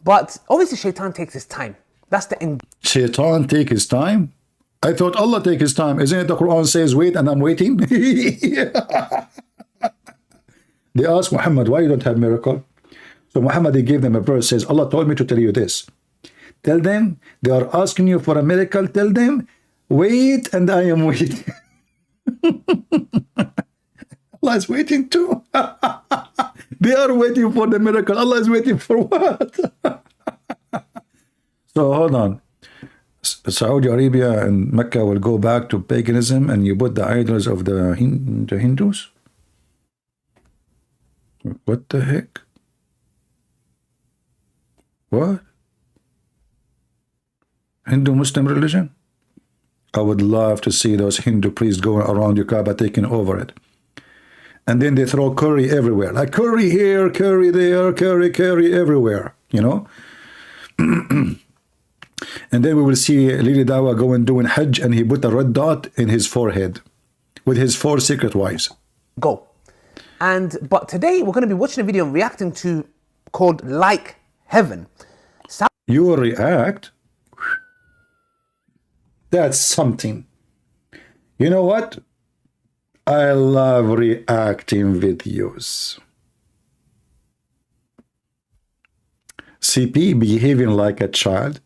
But obviously Shaitan takes his time. That's the end. Shaitan take his time? I thought Allah take his time. Isn't it the Quran says wait and I'm waiting? They asked Muhammad, why you don't have miracle? So Muhammad, he gave them a verse, says, Allah told me to tell you this. Tell them, they are asking you for a miracle. Tell them, wait and I am waiting. Allah is waiting too. They are waiting for the miracle. Allah is waiting for what? So hold on. Saudi Arabia and Mecca will go back to paganism, and you put the idols of the Hindus? What the heck? What? Hindu-Muslim religion? I would love to see those Hindu priests going around your Kaaba taking over it. And then they throw curry everywhere. Like curry here, curry there, curry everywhere. You know? And then we will see Lili Dawa go and doing Hajj, and he put a red dot in his forehead with his 4 secret wives. Go. But today we're going to be watching a video and reacting to called Like Heaven. You will react? That's something. You know what? I love reacting videos. CP behaving like a child.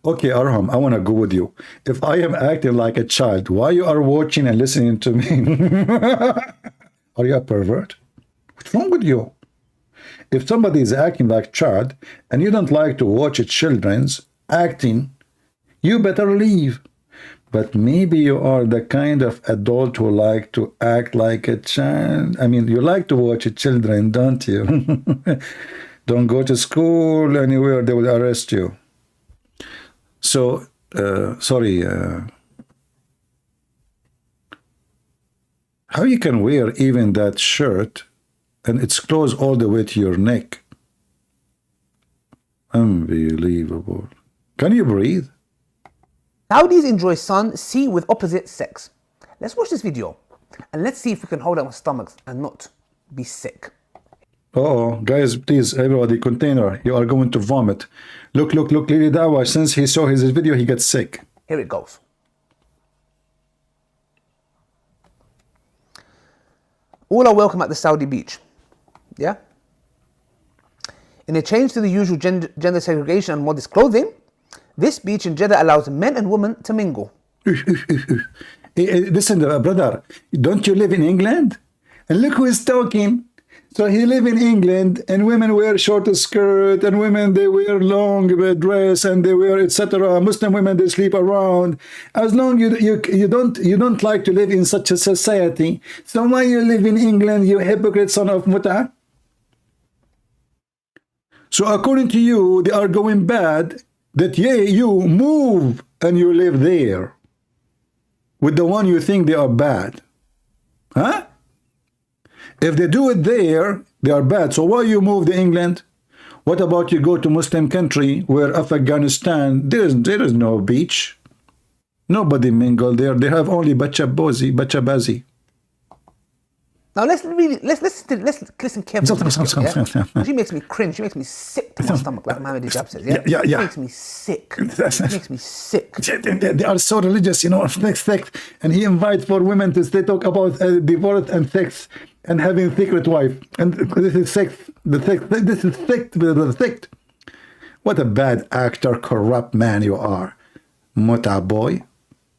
Okay, Arham, I want to go with you. If I am acting like a child, why you are watching and listening to me? Are you a pervert? What's wrong with you? If somebody is acting like a child and you don't like to watch children's acting, you better leave. But maybe you are the kind of adult who like to act like a child. I mean, you like to watch children, don't you? Don't go to school anywhere, they will arrest you. So, sorry, how you can wear even that shirt and it's closed all the way to your neck? Unbelievable. Can you breathe? Saudis enjoy sun, sea with opposite sex. Let's watch this video and let's see if we can hold our stomachs and not be sick. Oh, guys, please, everybody, container, you are going to vomit. Look, Lili Dawa, since he saw his video, he gets sick. Here it goes. All are welcome at the Saudi beach. Yeah? In a change to the usual gender segregation and modest clothing, this beach in Jeddah allows men and women to mingle. Listen, brother, don't you live in England? And look who is talking. So he live in England, and women wear short skirt, and women, they wear long dress, and they wear etc. Muslim women, they sleep around. As long you don't like to live in such a society, so why you live in England, you hypocrite son of Muta? So according to you, they are going bad, that you move and you live there with the one you think they are bad. Huh? If they do it there, they are bad. So why you move to England? What about you go to Muslim country where Afghanistan, there is no beach. Nobody mingle there. They have only bachabazi. Now let's listen carefully. She makes me cringe. She makes me sick to my stomach, like Mohammed Hijab says. Yeah. She makes me sick. She makes me sick. They are so religious, you know, sex. And he invites for women to talk about divorce and sex and having secret wife. And this is sex. This is sex. What a bad actor, corrupt man you are, Muta boy.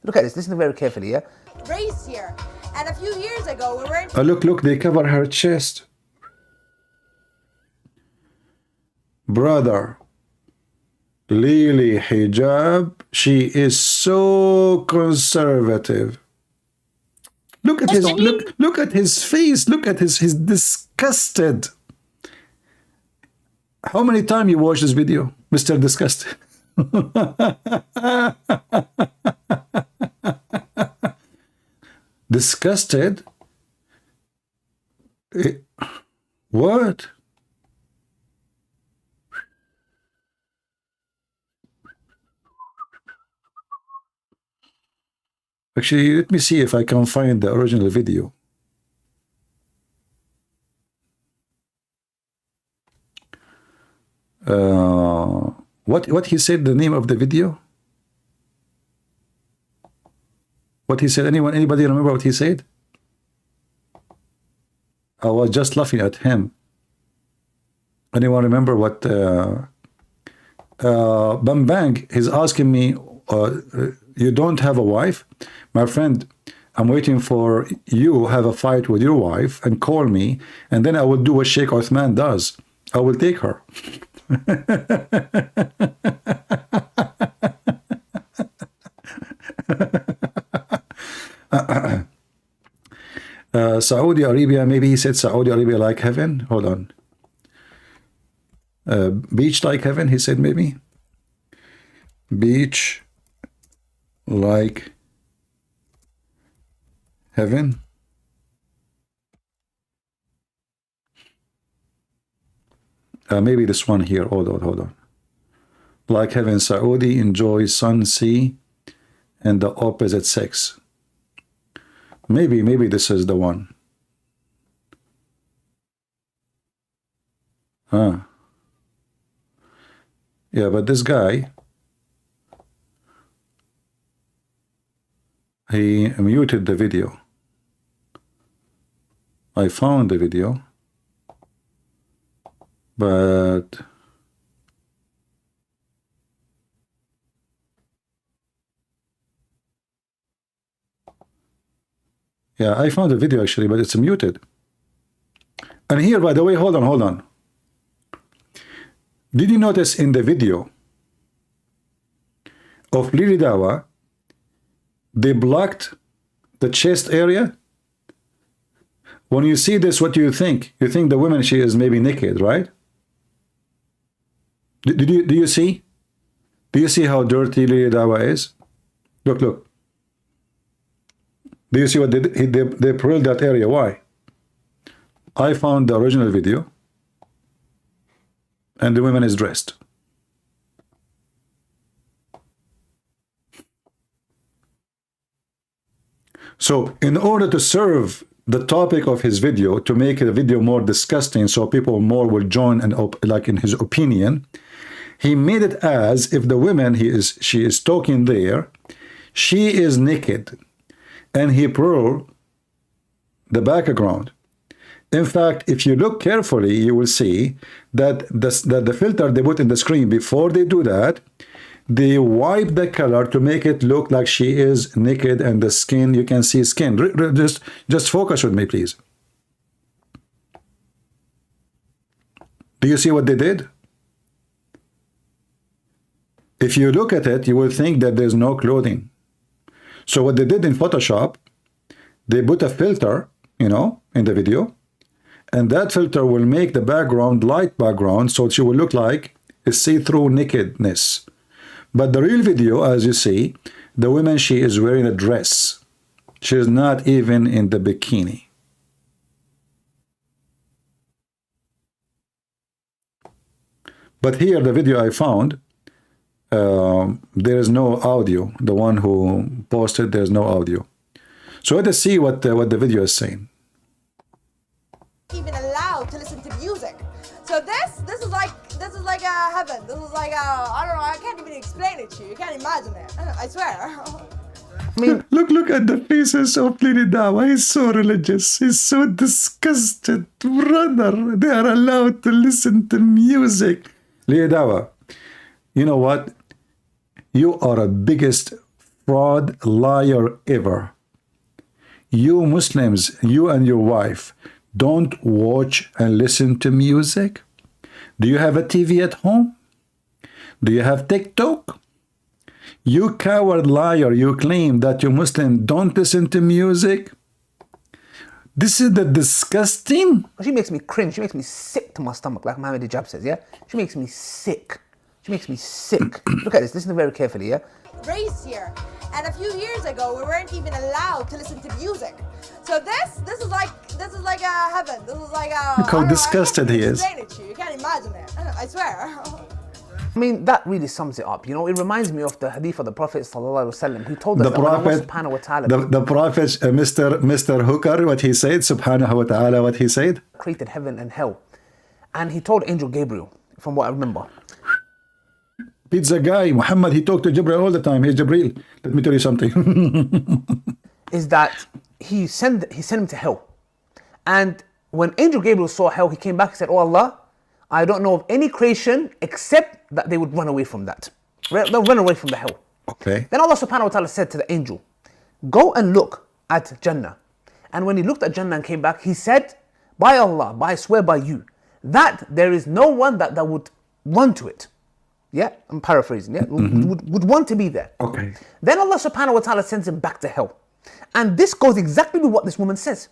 Look at this. Listen very carefully. Yeah. Race here. And a few years ago, we were... Look, they cover her chest. Brother, Lili Hijab, she is so conservative. Look at his look at his face. Look at his disgusted. How many times you watch this video, Mr. Disgusted? Disgusted? What? Actually, let me see if I can find the original video. What he said, the name of the video? What he said? Anybody remember what he said? I was just laughing at him. Anyone remember what Bam Bang is asking me, you don't have a wife? My friend, I'm waiting for you have a fight with your wife and call me, and then I will do what Sheikh Uthman does. I will take her. Saudi Arabia, maybe he said Saudi Arabia like heaven. Hold on. Beach like heaven, he said maybe. Beach like heaven. Maybe this one here. Hold on. Like heaven, Saudi enjoys sun, sea, and the opposite sex. Maybe this is the one. Yeah, but this guy, he muted the video. I found the video, but yeah, I found the video actually, but it's muted. And here, by the way, hold on. Did you notice in the video of Lili Dawa, they blocked the chest area? When you see this, what do you think? You think the woman, she is maybe naked, right? Do you see? Do you see how dirty Lili Dawa is? Look. Do you see what they pearled that area? Why? I found the original video, and the woman is dressed. So in order to serve the topic of his video, to make the video more disgusting so people more will join and like in his opinion, he made it as if the woman she is talking there, she is naked, and he pearled the background. In fact, if you look carefully, you will see that the filter they put in the screen, before they do that, they wipe the color to make it look like she is naked, and the skin, you can see skin. Just focus with me, please. Do you see what they did? If you look at it, you will think that there's no clothing. So what they did in Photoshop, they put a filter, in the video, and that filter will make the background light background, so she will look like a see-through nakedness. But the real video, as you see, the woman, she is wearing a dress. She is not even in the bikini. But here, the video I found, there is no audio. The one who posted, there's no audio. So let us see what the video is saying. Even allowed to listen to music. So this is like a heaven. This is like I don't know. I can't even explain it to you. You can't imagine it. I swear. I mean, look at the faces of Lili Dawa. He's so religious. He's so disgusted. Brother, they are allowed to listen to music. Lili Dawa, you know what? You are a biggest fraud liar ever. You Muslims, you and your wife, don't watch and listen to music? Do you have a TV at home? Do you have TikTok? You coward liar, you claim that you Muslim don't listen to music? This is the disgusting. She makes me cringe. She makes me sick to my stomach, like Mohammed Hijab says, yeah? She makes me sick. She makes me sick. Look at this. Listen very carefully, yeah? Raised here. And a few years ago, we weren't even allowed to listen to music. So this is like a heaven. This is like a. Look how disgusted he is. I can't even explain it to you. You can't imagine it. I swear. I mean, that really sums it up. You know, it reminds me of the hadith of the Prophet ﷺ, who told us The that when Allah Prophet, subhanahu wa ta'ala the Prophet, Mr. Hooker, what he said, subhanahu wa ta'ala, what he said? created heaven and hell. And he told Angel Gabriel, from what I remember. Pizza guy, Muhammad, he talked to Jibreel all the time. Hey, Jibreel, let me tell you something. Is that he sent him to hell. And when Angel Gabriel saw hell, he came back and said, "Oh Allah, I don't know of any creation except that they would run away from that. They'll run away from the hell." Okay. Then Allah subhanahu wa ta'ala said to the angel, "Go and look at Jannah." And when he looked at Jannah and came back, he said, "By Allah, I swear by you, that there is no one that would run to it." Yeah, I'm paraphrasing, yeah? Would want to be there. Okay. Then Allah subhanahu wa ta'ala sends him back to hell. And this goes exactly with what this woman says.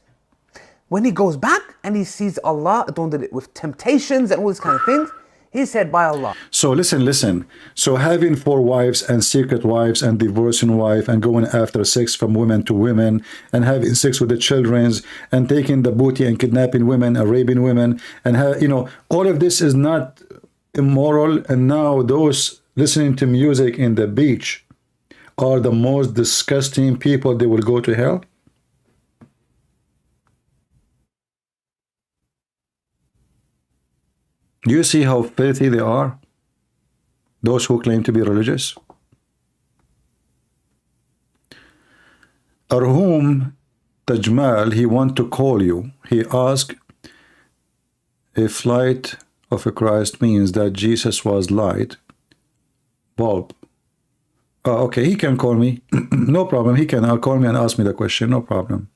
When he goes back and he sees Allah adorned it with temptations and all these kind of things, he said, "By Allah." So listen. So having 4 wives and secret wives and divorcing wife and going after sex from women to women and having sex with the childrens and taking the booty and kidnapping women and raping women and all of this is not immoral. And now those listening to music in the beach are the most disgusting people. They will go to hell. Do you see how filthy they are? Those who claim to be religious? Arhum Tajmal, he want to call you. He asked if light of a Christ means that Jesus was light bulb. Okay, he can call me. No problem. He can call me and ask me the question. No problem.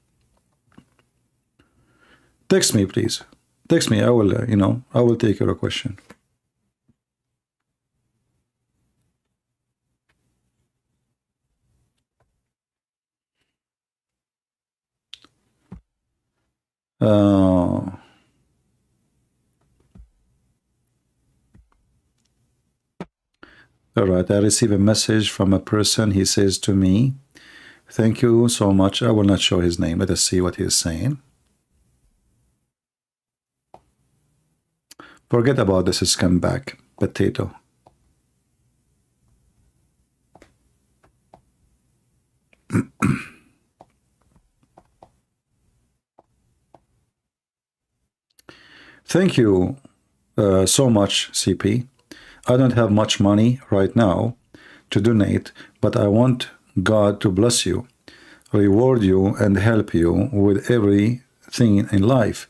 Text me, please. Text me. I will, I will take your question. All right, I receive a message from a person. He says to me, "Thank you so much." I will not show his name. Let us see what he is saying. Forget about this scumbag potato. Thank you so much, CP. I don't have much money right now to donate, but I want God to bless you, reward you, and help you with everything in life.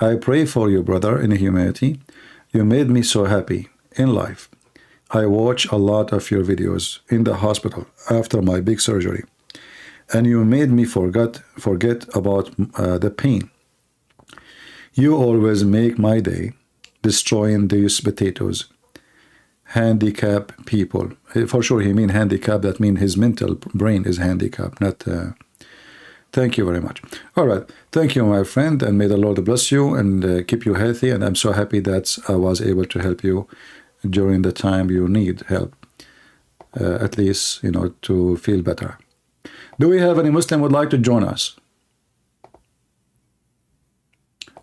I pray for you, brother, in humanity. You made me so happy in life. I watch a lot of your videos in the hospital after my big surgery, and you made me forget about the pain. You always make my day destroying these potatoes. Handicap people. For sure he mean handicap, that mean his mental brain is handicapped, not thank you very much. All right, thank you, my friend, and may the Lord bless you and keep you healthy. And I'm so happy that I was able to help you during the time you need help, at least to feel better. Do we have any Muslim would like to join us?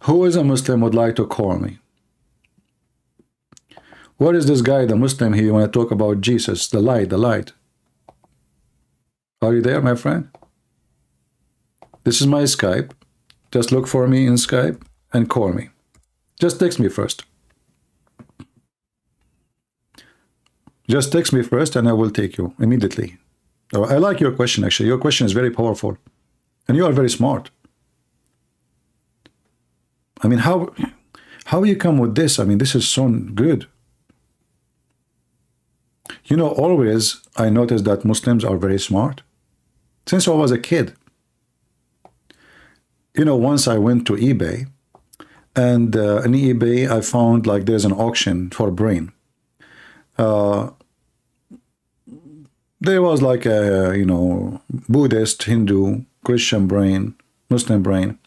Who is a Muslim would like to call me? What is this guy, the Muslim here, want to talk about Jesus, the light, the light? Are you there, my friend? This is my Skype. Just look for me in Skype and call me. Just text me first. Just text me first and I will take you immediately. I like your question, actually. Your question is very powerful. And you are very smart. I mean, how you come with this? I mean, this is so good. Always I notice that Muslims are very smart. Since I was a kid. Once I went to eBay, and in eBay I found like there's an auction for brain. There was like a, Buddhist, Hindu, Christian brain, Muslim brain.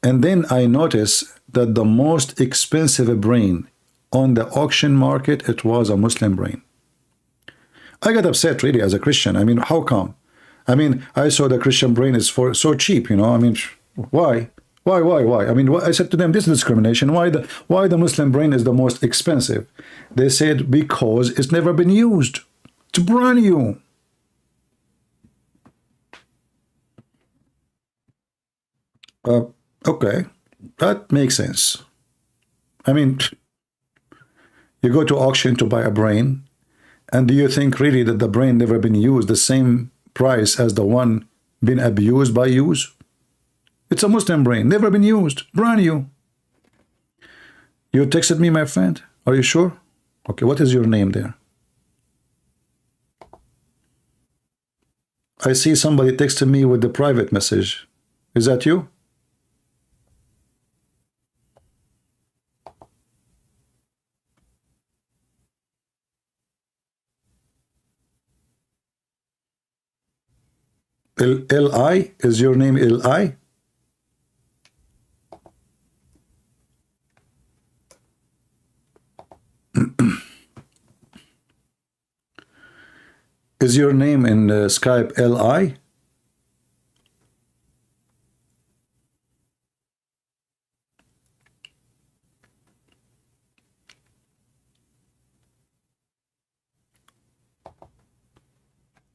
And then I noticed that the most expensive brain on the auction market, it was a Muslim brain. I got upset really as a Christian. I mean, how come? I mean, I saw the Christian brain is for so cheap, you know. I mean, why? Why? I mean, I said to them, this is discrimination. Why the Muslim brain is the most expensive? They said, because it's never been used. It's brand new. Okay, that makes sense. I mean, you go to auction to buy a brain, and do you think really that the brain never been used the same price as the one been abused by use? It's a Muslim brain, never been used, brand new. You texted me, my friend. Are you sure? Okay, what is your name there? I see somebody texted me with the private message. Is that you? L.I.? Is your name L.I.? Is your name in Skype L.I.?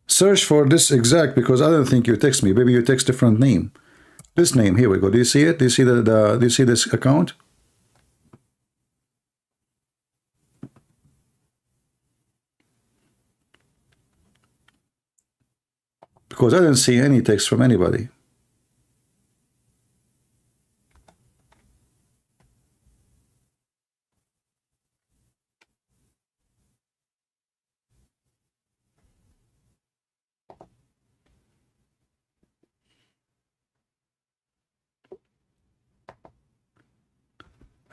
Search for this exact, because I don't think you text me. Maybe you text different name. This name, here we go. Do you see it? Do you see do you see this account? Because I didn't see any text from anybody.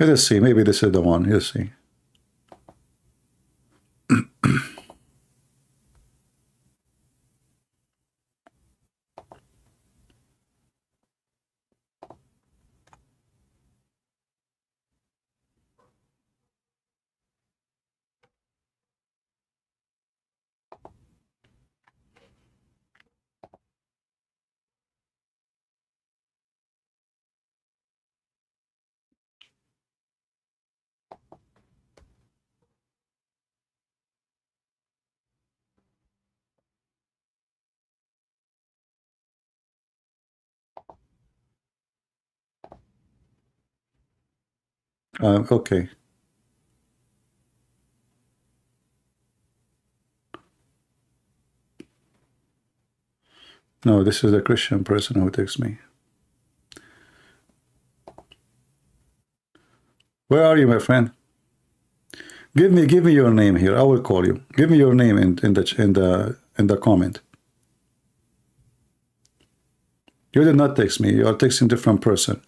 Let's see. Maybe this is the one. Let's see. Okay. No, this is the Christian person who texts me. Where are you, my friend? Give me your name here. I will call you. Give me your name in the comment. You did not text me. You are texting different person.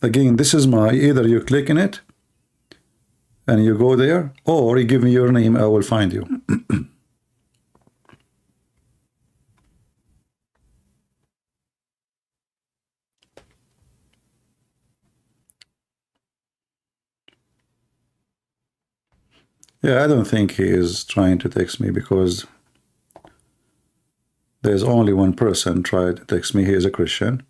Again, this is my, either you click in it and you go there, or you give me your name, I will find you. Yeah, I don't think he is trying to text me, because there's only one person tried to text me. He is a Christian.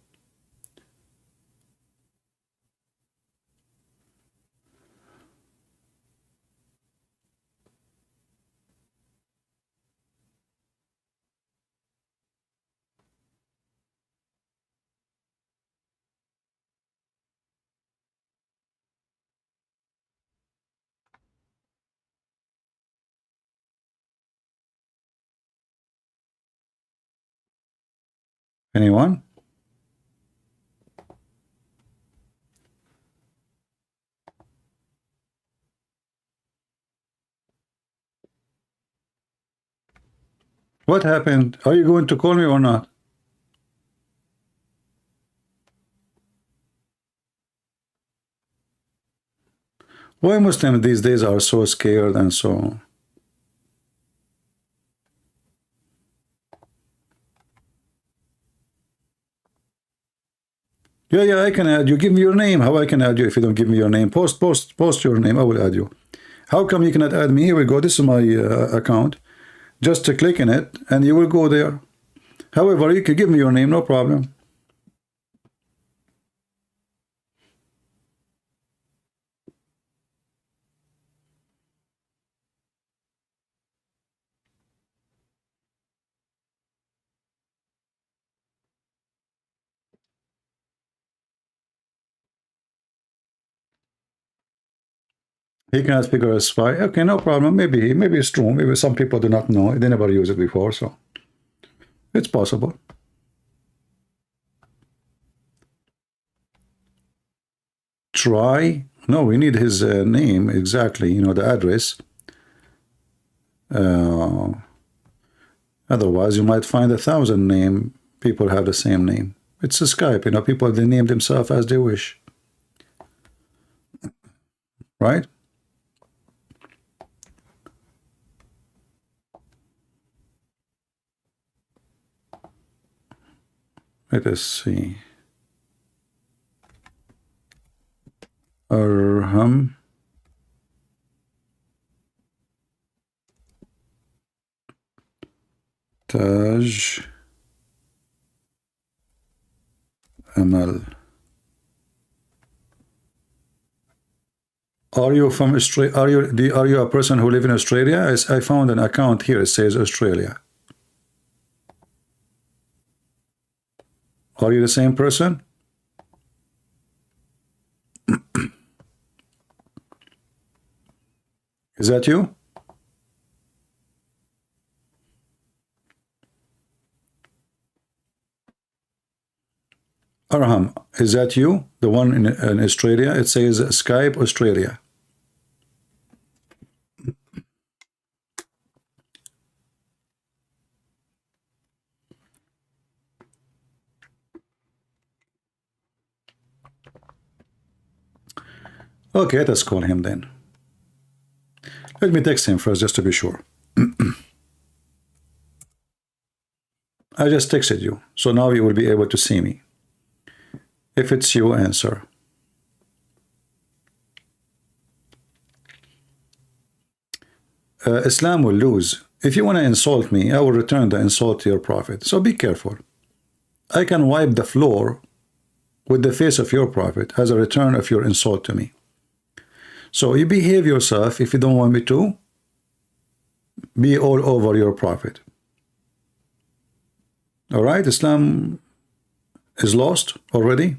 Anyone? What happened? Are you going to call me or not? Why Muslims these days are so scared and so... Yeah, yeah, I can add you. Give me your name. How I can add you if you don't give me your name? Post your name. I will add you. How come you cannot add me? Here we go. This is my account. Just to click in it, and you will go there. However, you can give me your name, no problem. He cannot speak or a spy. Okay, no problem. Maybe it's true. Maybe some people do not know. They never used it before, so it's possible. Try. No, we need his name exactly. You know, the address. Otherwise, you might find 1,000 name people have the same name. It's a Skype. You know, people they name themselves as they wish. Right? Let us see. Arham. Taj. Amal. Are you from Australia? Are you a person who lives in Australia? I found an account here. It says Australia. Are you the same person? Is that you? Arham, is that you? The one in Australia? It says Skype Australia. Okay, let's call him then. Let me text him first just to be sure. I just texted you, so now you will be able to see me. If it's you, answer. Islam will lose. If you want to insult me, I will return the insult to your prophet. So be careful. I can wipe the floor with the face of your prophet as a return of your insult to me. So you behave yourself. If you don't want me to, be all over your prophet. All right, Islam is lost already.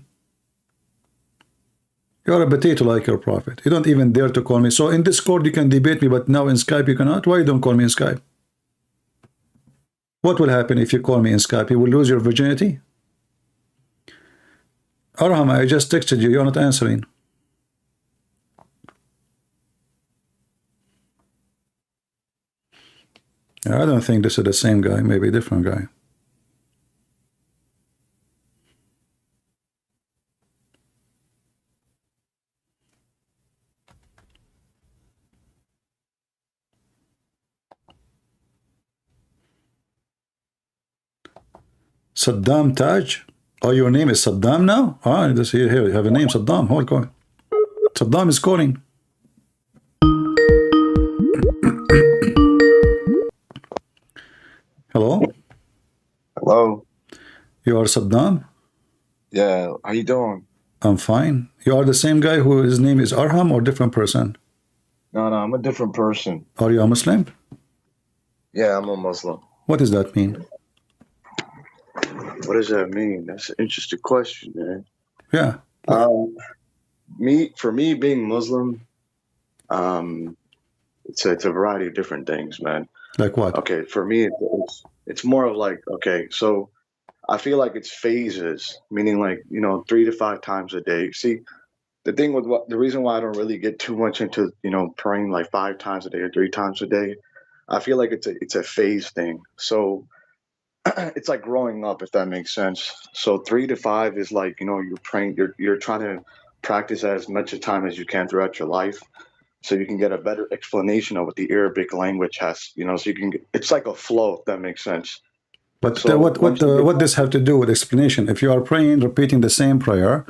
You're a potato like your prophet. You don't even dare to call me. So in Discord you can debate me, but now in Skype you cannot. Why you don't call me in Skype? What will happen if you call me in Skype? You will lose your virginity? Arham, I just texted you. You're not answering. I don't think this is the same guy. Maybe a different guy. Saddam Taj? Oh, your name is Saddam now? Ah, this here you have a name, Saddam. Hold on. Saddam is calling. Hello? Hello. You are Saddam? Yeah, how you doing? I'm fine. You are the same guy who his name is Arham or different person? No, I'm a different person. Are you a Muslim? Yeah, I'm a Muslim. What does that mean? What does that mean? That's an interesting question, man. Yeah. For me being Muslim, it's a variety of different things, man. Like what? Okay, for me, it's more of like, okay, so I feel like it's phases, meaning like, 3 to 5 times a day. See, the thing with the reason why I don't really get too much into, praying like 5 times a day or 3 times a day, I feel like it's a phase thing. So it's like growing up, if that makes sense. So 3 to 5 is like, you're praying, you're trying to practice as much time as you can throughout your life, so you can get a better explanation of what the Arabic language has, so you can it's like a flow, if that makes sense. But So once you get what this have to do with explanation? If you are praying, repeating the same prayer,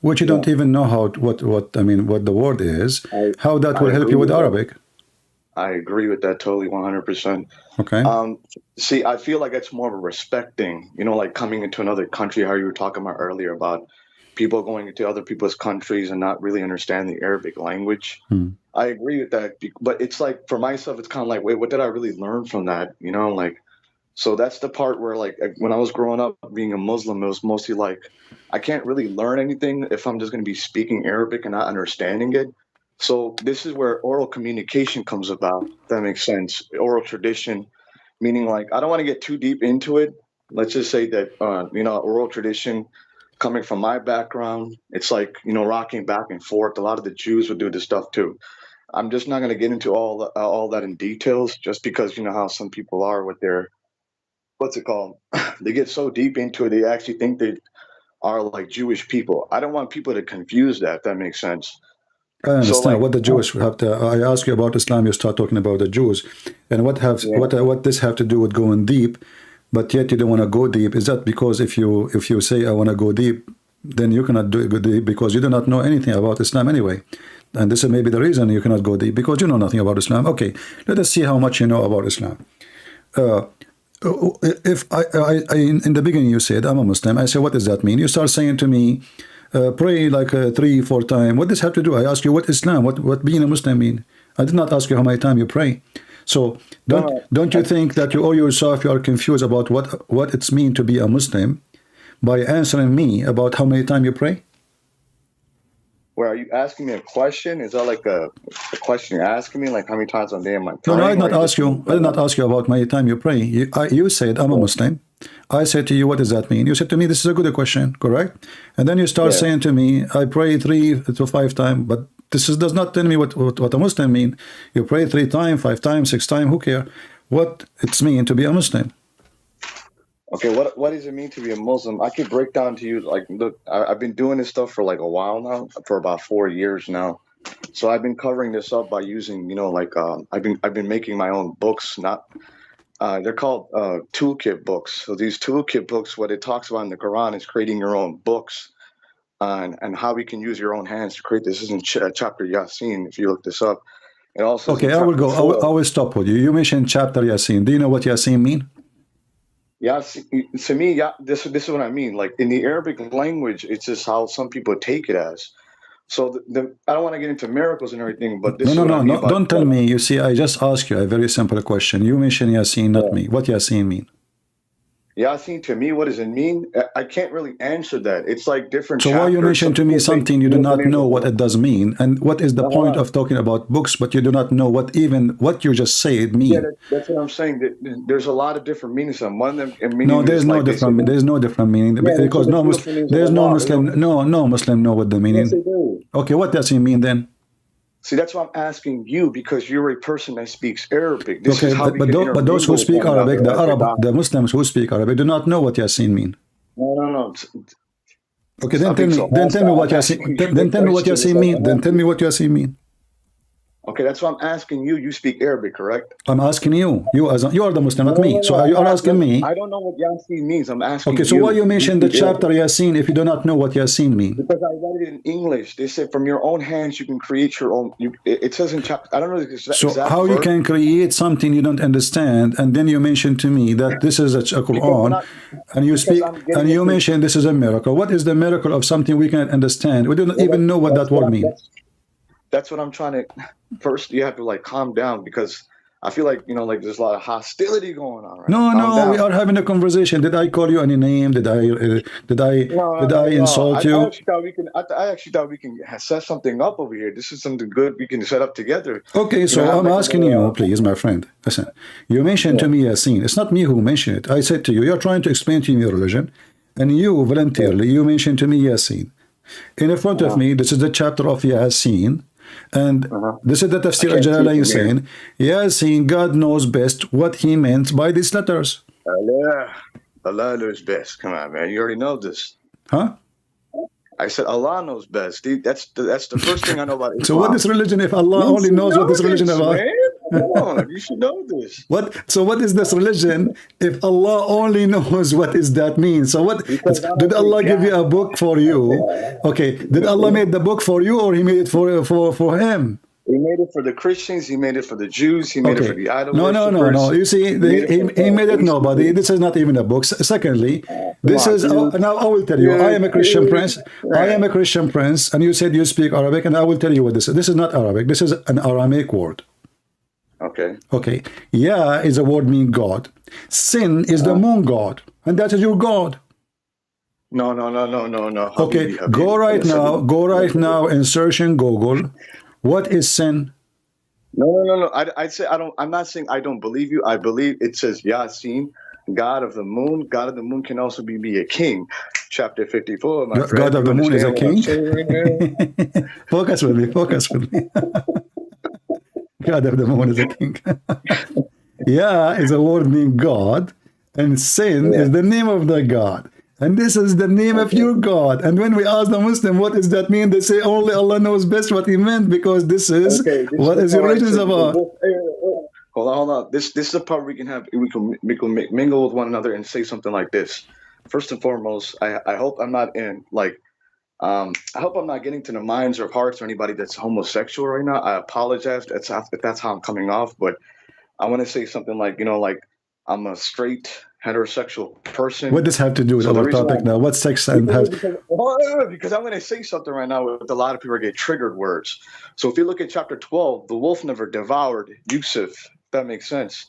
which you don't even know what the word is, how that will help you with Arabic? I agree with that totally 100%. Okay. See, I feel like it's more of a respect thing, like coming into another country, how you were talking about earlier about people going into other people's countries and not really understanding the Arabic language. I agree with that. But it's like, for myself, it's kind of like, wait, what did I really learn from that? So that's the part where, like, when I was growing up being a Muslim, it was mostly like, I can't really learn anything if I'm just going to be speaking Arabic and not understanding it. So this is where oral communication comes about. If that makes sense. Oral tradition, meaning like, I don't want to get too deep into it. Let's just say that, oral tradition coming from my background, it's like, rocking back and forth. A lot of the Jews would do this stuff too. I'm just not going to get into all that in details, just because you know how some people are with their, what's it called? They get so deep into it, they actually think they are like Jewish people. I don't want people to confuse that, if that makes sense. I understand what the Jewish have to. I ask you about Islam, you start talking about the Jews, and what this have to do with going deep, but yet you don't want to go deep. Is that because if you say I want to go deep, then you cannot go deep because you do not know anything about Islam anyway, and this is maybe the reason you cannot go deep, because you know nothing about Islam. Okay, let us see how much you know about Islam. If I in the beginning you said I'm a Muslim, I say what does that mean? You start saying to me, pray like 3-4 times. What does have to do? I ask you what Islam, what being a Muslim mean. I did not ask you how many times you pray. So don't you think that you yourself you are confused about what it's mean to be a Muslim by answering me about how many times you pray? Where are you asking me a question? Is that like a question you're asking me? Like how many times a day am I praying? No, I did not ask you. I did not ask you about how many times you pray. You said I'm a Muslim. I said to you, what does that mean? You said to me, this is a good question, correct? And then you start saying to me, I pray 3 to 5 times, but this does not tell me what a Muslim mean. You pray 3 times, 5 times, 6 times, who care? What it's mean to be a Muslim? Okay, what does it mean to be a Muslim? I could break down to you, like, look, I've been doing this stuff for like a while now, for about 4 years now. So I've been covering this up by using, I've been making my own books, they're called toolkit books. So these toolkit books, what it talks about in the Quran is creating your own books and how we can use your own hands to create this. This is in chapter Yasin, if you look this up. It also okay, I will go. I will stop with you. You mentioned chapter Yasin. Do you know what Yasin mean? Yeah, to me, this is what I mean. Like in the Arabic language, it's just how some people take it as. So I don't want to get into miracles and everything, but this no, don't tell me. You see, I just asked you a very simple question. You mentioned Yasin, not me. What Yasin mean? Yasin, to me, what does it mean? I can't really answer that. It's like different. So why you mention to me something you do not know what it does mean, and what is the point of talking about books, but you do not know what you just said mean? Yeah, that's what I'm saying. There's a lot of different meanings. One of them meaning no, there's no different. There's no different meaning because no Muslim know what the meaning. Yes, they do. Okay, what does it mean then? See, that's why I'm asking you, because you're a person that speaks Arabic. Okay, but those who speak Arabic, the Muslims who speak Arabic, do not know what Yasin mean. No. Okay, then tell me what Yasin. Then tell me what Yasin mean. Then tell me what Yasin mean. Okay, that's why I'm asking you. You speak Arabic, correct? I'm asking you. You are the Muslim, not me. So you are asking me. I don't know what Yasin means. I'm asking. Okay, so why you mention the chapter Yasin if you do not know what Yasin mean? Because I read it in English. They said from your own hands you can create your own. It says in chapter. I don't know. So how you can create something you don't understand, and then you mention to me that this is a Quran, and you speak and you mention this is a miracle. What is the miracle of something we cannot understand? We don't even know what that word means. That's what I'm trying to. First, you have to like calm down, because I feel like like there's a lot of hostility going on. Right? No, we are having a conversation. Did I call you any name? Did I insult you? I actually thought we can set something up over here. This is something good we can set up together. Okay, so I'm asking you, please, my friend. Listen, you mentioned to me Yasin. It's not me who mentioned it. I said to you, you're trying to explain to me your religion, and you voluntarily you mentioned to me Yasin. In front of me, this is the chapter of Yasin. And this is the Tafsir al-Jalalain saying, Yasin, God knows best what he meant by these letters. Allah knows best. Come on, man. You already know this. Huh? I said Allah knows best. That's the first thing I know about Islam. So what is religion if Allah only knows what this religion is about? Come on, you should know this. What? So what is this religion if Allah only knows what does that mean? So what did Allah give you a book for you? Okay, did Allah made the book for you or he made it for him? He made it for the Christians. He made it for the Jews. He made it for the idol No. You see, he made it nobody. This is not even a book. Secondly, this is now I will tell you. I am a Christian prince. I am a Christian prince, and you said you speak Arabic, and I will tell you what this is. This is not Arabic. This is an Aramaic word. Okay. Okay. Yeah is a word mean God. Sin is the moon god, and that is your God. No. Okay. Go right now and search in Google. What is sin? No. I'd say I don't. I'm not saying I don't believe you. I believe it says Yasin, God of the moon. God of the moon can also be a king. Chapter 54. My friend. God of the moon is a king. Focus with me. God of the moon is a king. Yeah is a word meaning God, and sin is the name of the God. And this is the name of your God. And when we ask the Muslim, what does that mean? They say only Allah knows best what he meant, because this is what is your religion about. Hold on. This is the part we can mingle with one another and say something like this. First and foremost, I hope I'm not I hope I'm not getting to the minds or hearts or anybody that's homosexual right now. I apologize if that's how I'm coming off, but I want to say something like, I'm a straight heterosexual person. What does this have to do with our topic now? What sex and has? Because I'm going to say something right now with a lot of people get triggered words. So if you look at chapter 12, the wolf never devoured Yusuf. If that makes sense.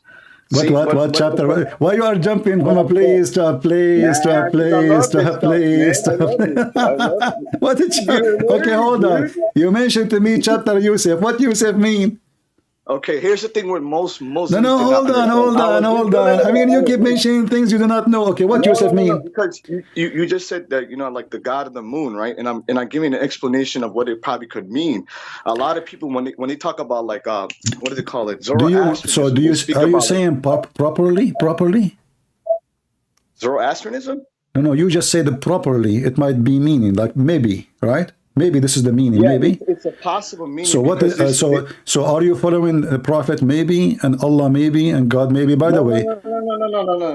What chapter? Why you are jumping from a place to a place to a place to a place to a place? What did you? Okay, hold on. You mentioned to me chapter Yusuf. What Yusuf mean? Okay, here's the thing with most No, hold on. I mean, you keep mentioning things you do not know. Okay, what Yusuf mean? Because you just said that, like the God of the moon, right? And I'm giving an explanation of what it probably could mean. A lot of people when they talk about like what do they call it? Zoroastrianism. Are you saying properly? Zoroastrianism? No, you just said it properly. It might be meaning like maybe, right? Maybe this is the meaning. Maybe it's a possible meaning. So what is so are you following the prophet maybe and Allah maybe and God maybe? By the way, no.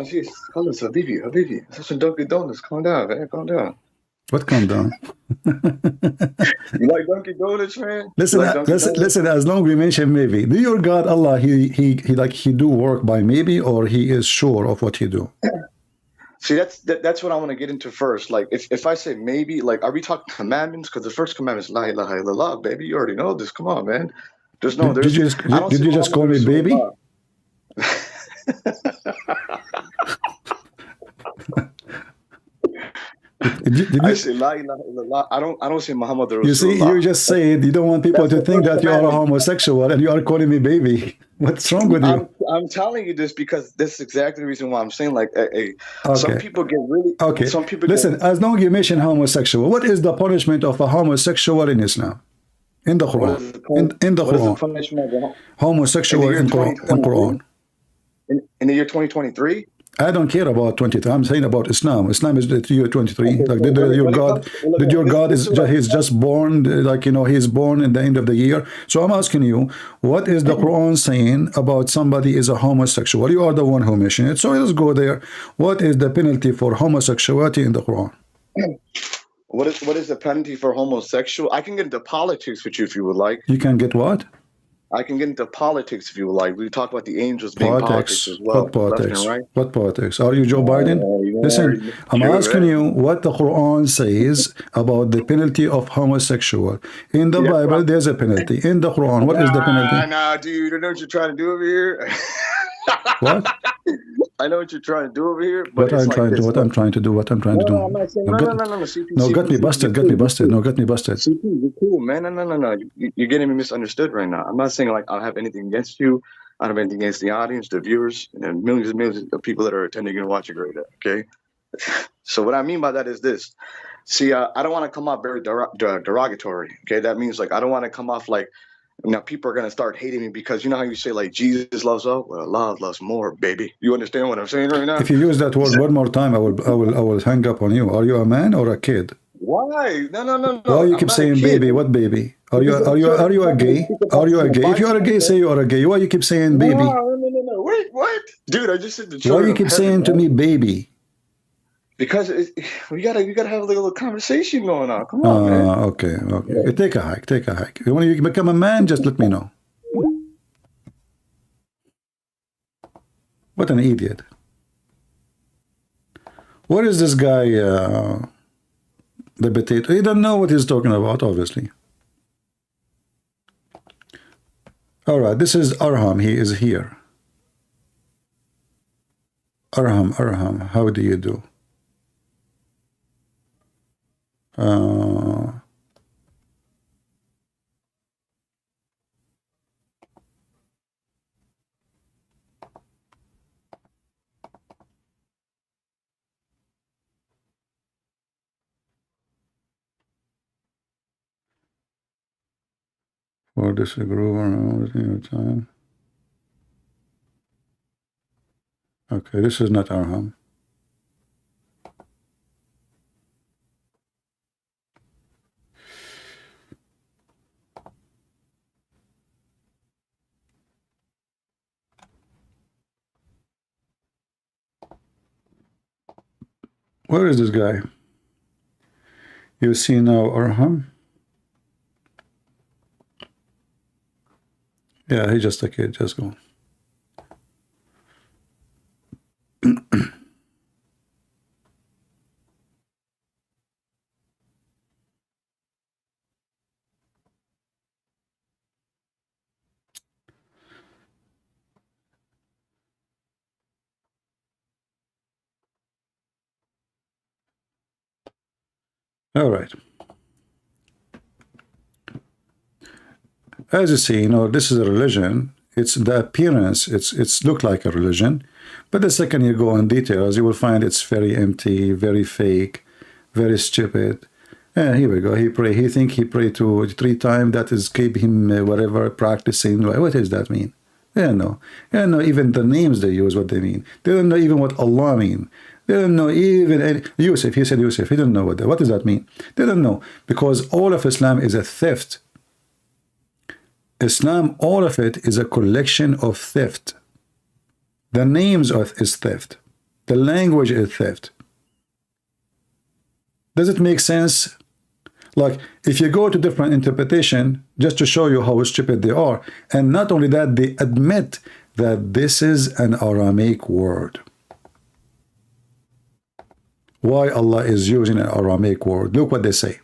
Jeez, call us Habibi. Such a Dunkin' Donuts. Calm down, man. Calm down. What calm down? You like Dunkin' Donuts, man? Listen. As long as we mention maybe, do your God Allah he do work by maybe, or he is sure of what he do? See, that's what I want to get into first. Like, if I say maybe, like, are we talking commandments? Because the first commandment is La ilaha illallah, baby. You already know this. Come on, man. Did you just call me baby? I say La ilaha illallah. I don't say Muhammad Rasulullah. You see, you just say it. You don't want people to think that you are a homosexual and you are calling me baby. What's wrong with you? I'm telling you this because this is exactly the reason why I'm saying like some people get really some people listen, as long as you mention homosexual, what is the punishment of a homosexual in Islam? In the Quran. In the Quran. Homosexual in Quran. In the year 2023? I don't care about 23. I'm saying about Islam. Islam is the year 23. Like did your God is he's just born, he's born in the end of the year. So I'm asking you, what is the Quran saying about somebody is a homosexual? You are the one who mentioned it. So let's go there. What is the penalty for homosexuality in the Quran? What is the penalty for homosexual? I can get into politics with you if you would like. You can get what? I can get into politics if you would like. We talk about the angels being politics as well. What politics? Right? What politics? Are you Joe Biden? Listen, I'm asking you what the Quran says about the penalty of homosexual. In the Bible, there's a penalty. In the Quran, what is the penalty? Nah, dude, I know what you're trying to do over here. What? I know what you're trying to do over here. But what I'm trying to do. No, get me busted. No, get me busted. CP, you're cool, man. No. You're getting me misunderstood right now. I'm not saying like I have anything against you. I don't have anything against the audience, the viewers, and millions and millions of people that are attending and watching right now. Okay. So what I mean by that is this. See, I don't want to come off very derogatory. Okay, that means like I don't want to come off like. Now people are gonna start hating me because you know how you say like Jesus loves all, well Allah loves more, baby. You understand what I'm saying right now? If you use that word one more time, I will hang up on you. Are you a man or a kid? Why? No, no, no, Why no. you I'm keep not a saying kid. baby? What baby? Are you Because I'm sure are you a every time they gay? speak about Are you a your gay? If body you are a like gay, that. say you are a gay. Why you keep saying No, baby? no, no, no, no. Wait, what? Dude, I just said the Why children you of keep heaven, saying to man. me baby? Because we gotta have a little conversation going on. Come on, man. Okay, okay. Take a hike. Take a hike. When you become a man, just let me know. What an idiot. What is this guy, the potato? He don't know what he's talking about, obviously. All right, this is Arham. He is here. Arham, how do you do? For this group around time. Okay, this is not Arham. Where is this guy? You see now Arham? Yeah, he's just a kid. Just go. All right. As you see, this is a religion. It's the appearance. It's look like a religion, but the second you go in details, you will find it's very empty, very fake, very stupid. And here we go. He pray. He think he pray to 3 times. That is keep him whatever practicing. What does that mean? They don't know. They don't know even the names they use. What they mean. They don't know even what Allah mean. They don't know even Yusuf. He said Yusuf. He don't know what does that mean. They don't know because all of Islam is a theft. Islam, all of it is a collection of theft. The names is theft. The language is theft. Does it make sense? Like, if you go to different interpretation, just to show you how stupid they are, and not only that, they admit that this is an Aramaic word. Why Allah is using an Aramaic word? Look what they say.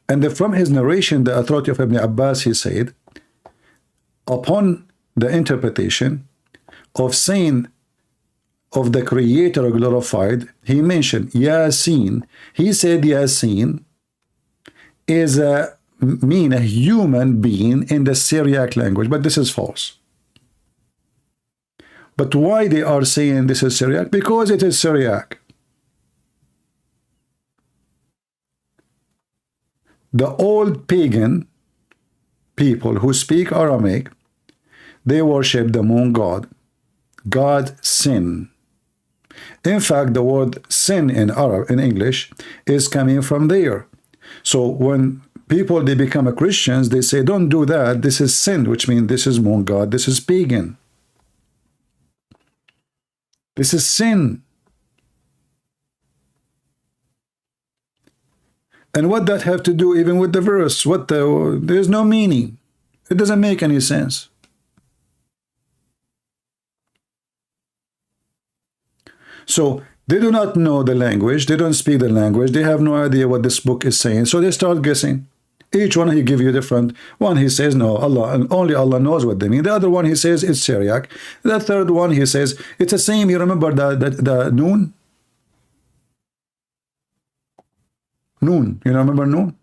And from his narration, the authority of Ibn Abbas, he said, upon the interpretation of saying of the Creator glorified, he mentioned Yasin. He said Yasin is a human being in the Syriac language, but this is false. But why they are saying this is Syriac? Because it is Syriac. The old pagan people who speak Aramaic, they worship the moon god, God Sin. In fact, the word sin in English is coming from there. So when people, they become a Christians, they say, don't do that. This is sin, which means this is moon god, this is pagan. This is sin. And what that have to do even with the verse? There's no meaning. It doesn't make any sense. So they do not know the language. They don't speak the language. They have no idea what this book is saying. So they start guessing. Each one he give you different. One he says no, Allah, and only Allah knows what they mean. The other one he says it's Syriac. The third one he says it's the same. You remember the noon? Noon. You remember noon?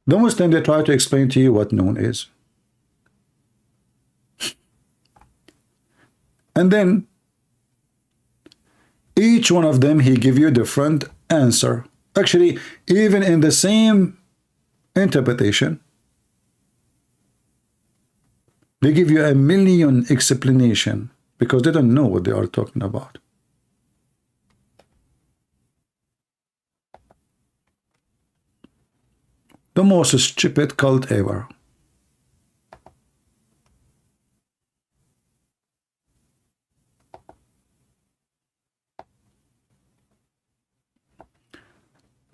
The Muslim, they try to explain to you what noon is. And then each one of them, he give you a different answer. Actually, even in the same interpretation, They give you a million explanation because they don't know what they are talking about. The most stupid cult ever.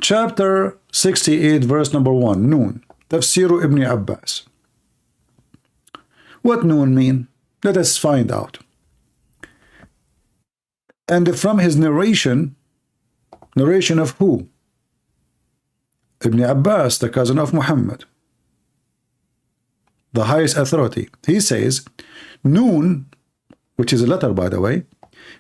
Chapter 68, verse number 1, Noon. Tafsir Ibn Abbas. What Noon mean? Let us find out. And from his narration of who? Ibn Abbas, the cousin of Muhammad, the highest authority. He says, Noon, which is a letter by the way,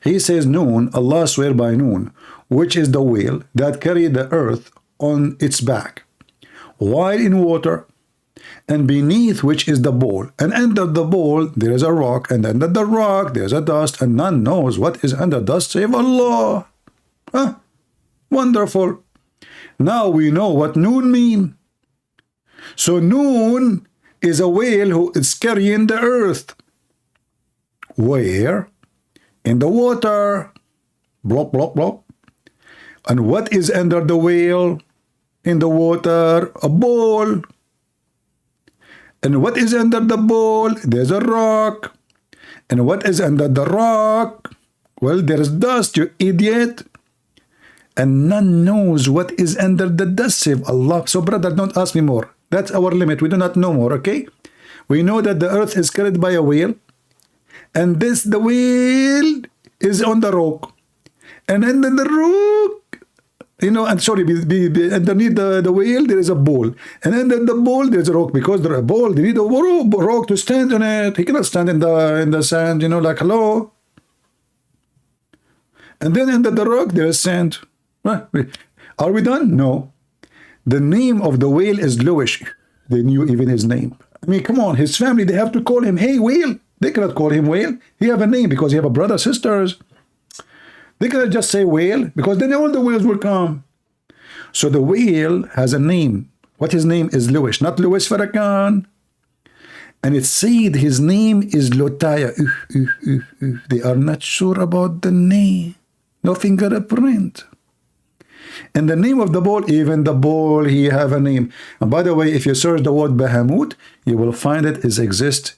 he says Noon, Allah swear by Noon, which is the whale that carried the earth on its back, while in water, and beneath which is the bowl, and under the bowl there is a rock, and under the rock there is a dust, and none knows what is under dust save Allah. Huh? Wonderful. Now we know what Noon mean. So Noon is a whale who is carrying the earth. Where? In the water. Blop, blop, blop. And what is under the whale? In the water, a bowl. And what is under the bowl? There's a rock. And what is under the rock? Well, there is dust, you idiot. And none knows what is under the dust save Allah. So brother, don't ask me more. That's our limit. We do not know more, okay? We know that the earth is carried by a whale. And the whale is on the rock. And under the rock, underneath the whale, there is a bowl. And under the bowl, there's a rock. Because there is a bowl, they need a rock to stand on it. He cannot stand in the sand, like, hello. And then under the rock, there is sand. Are we done? No. The name of the whale is Lewish. They knew even his name. I mean, come on, his family, they have to call him, hey, whale. They cannot call him whale. He have a name because he have a brother, sisters. They cannot just say whale because then all the whales will come. So the whale has a name. What his name is Lewish, not Louis Farrakhan. And it said his name is Lotaya. They are not sure about the name. No fingerprint. And the name of the bowl, even the bowl, he have a name. And by the way, if you search the word Bahamut, you will find it is exist.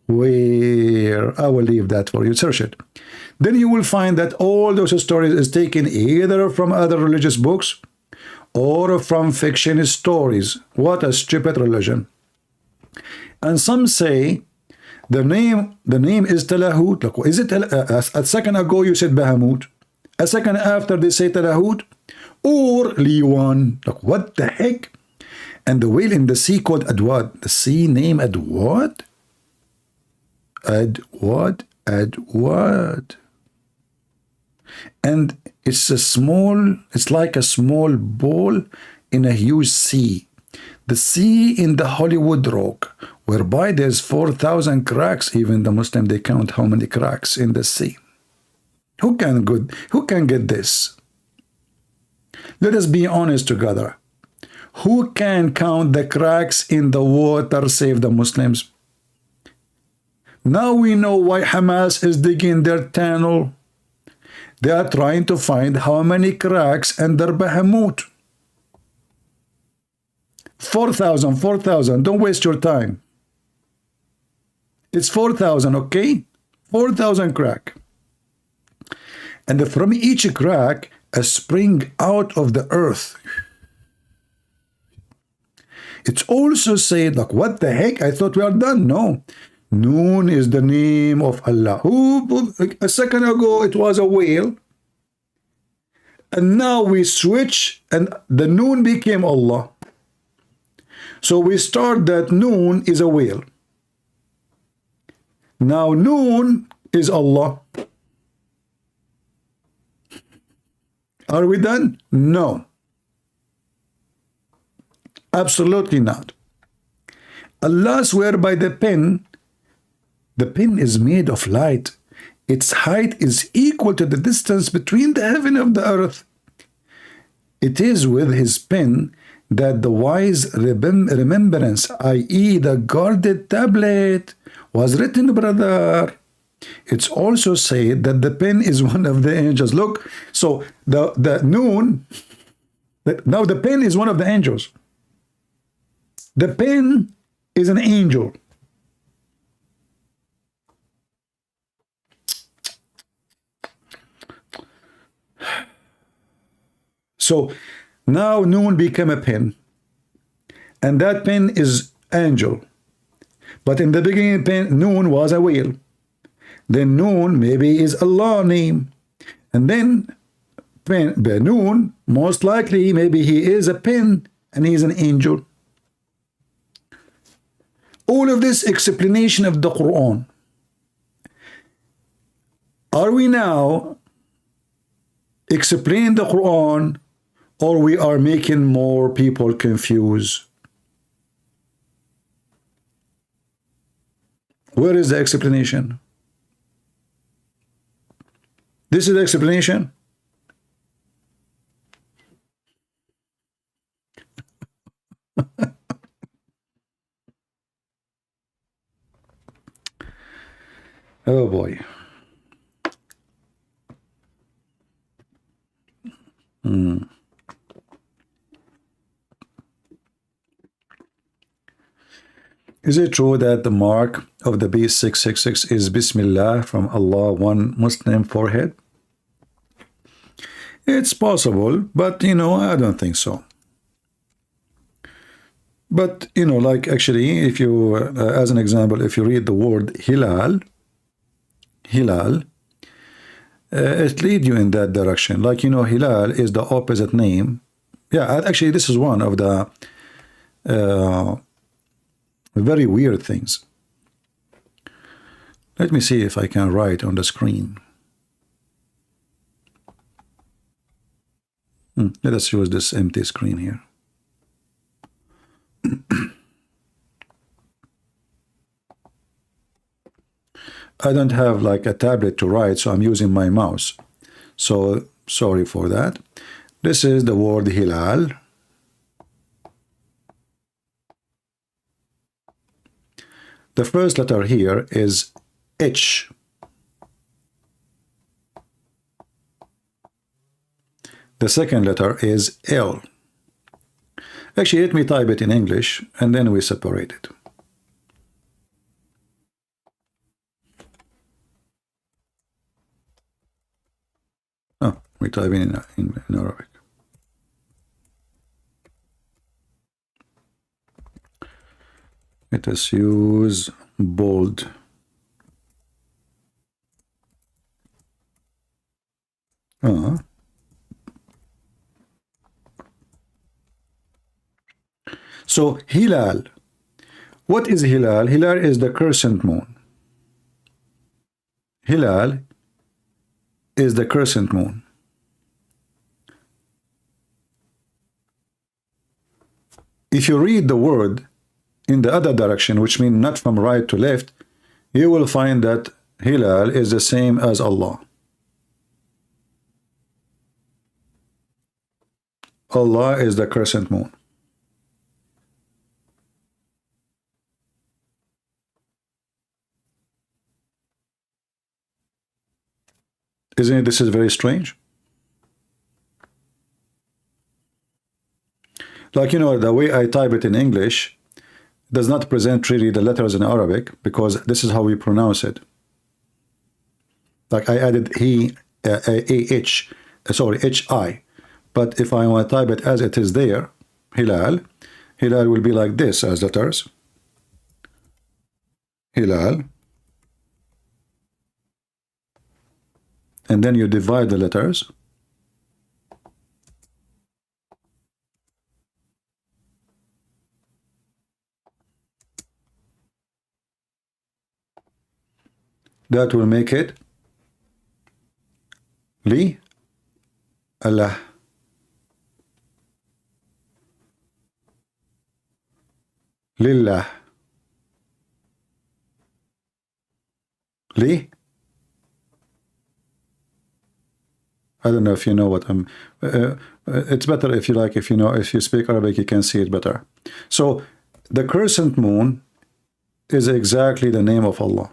Where I will leave that for you. Search it. Then you will find that all those stories is taken either from other religious books or from fiction stories. What a stupid religion. And some say the name is Talahut. Look, is it a second ago you said Bahamut? A second after they say Talahut or Liwan. Look, what the heck? And the whale in the sea called Adwad. The sea name Adwad? Adwad. And it's like a small ball in a huge sea. The sea in the Hollywood Rock, whereby there's 4,000 cracks. Even the Muslim, they count how many cracks in the sea. Who can get this? Let us be honest together. Who can count the cracks in the water save the Muslims? Now we know why Hamas is digging their tunnel. They are trying to find how many cracks under Bahamut. 4,000. Don't waste your time. It's 4,000, okay? 4,000 crack. And from each crack, a spring out of the earth. It's also said, like, what the heck? I thought we are done. No. Noon is the name of Allah. A second ago, it was a whale. And now we switch, and the Noon became Allah. So we start that Noon is a whale. Now Noon is Allah. Are we done? No. Absolutely not. Allah swear by the pen. The pen is made of light. Its height is equal to the distance between the heaven and the earth. It is with his pen that the wise remembrance, i.e. the guarded tablet, was written, brother. It's also said that the pen is one of the angels. Look, so the noon, now the pen is one of the angels. The pen is an angel. So now noon became a pen, and that pen is angel. But in the beginning, noon was a whale. Then noon maybe is Allah name, and then noon most likely maybe he is a pen and he is an angel. All of this explanation of the Quran. Are we now explaining the Quran, or we are making more people confused? Where is the explanation? This is the explanation. Oh boy. Is it true that the mark of the B666 is Bismillah from Allah, one Muslim forehead? It's possible, but I don't think so. But like actually, if you, as an example, if you read the word hilal, it leads you in that direction. Like hilal is the opposite name. Yeah, actually, this is one of the very weird things. Let me see if I can write on the screen. Let us use this empty screen here. I don't have like a tablet to write, so I'm using my mouse. So sorry for that. This is the word hilal. The first letter here is H. The second letter is L. Actually, let me type it in English, and then we separate it. Oh, we type in Arabic. Let us use bold. So hilal. What is hilal? Hilal is the crescent moon. Hilal is the crescent moon. If you read the word in the other direction, which means not from right to left, you will find that hilal is the same as Allah. Allah is the crescent moon. Isn't it? This is very strange. Like, the way I type it in English does not present really the letters in Arabic, because this is how we pronounce it. Like I added H-I. But if I want to type it as it is there, hilal will be like this as letters. Hilal. And then you divide the letters. That will make it Li Allah. Lillah. Li I don't know if you know what I'm. It's better if you like, if you know, if you speak Arabic, you can see it better. So the crescent moon is exactly the name of Allah.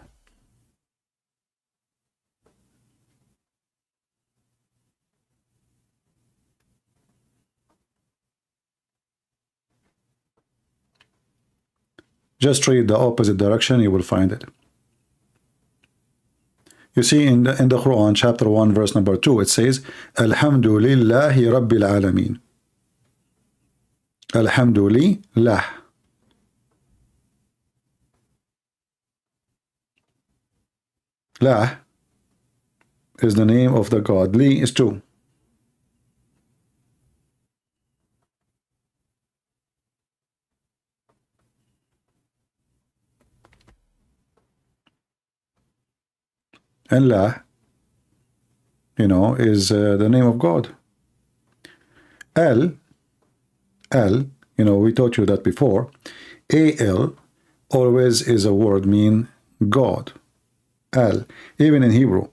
Just read the opposite direction, you will find it. You see in the Quran, chapter 1, verse number 2, it says, Alhamdulillahi Rabbil Alameen. Alhamdulillah. Lah is the name of the God. Li is two. And La, you know, is the name of God. L, you know, we taught you that before. Al always is a word mean God. Al, even in Hebrew.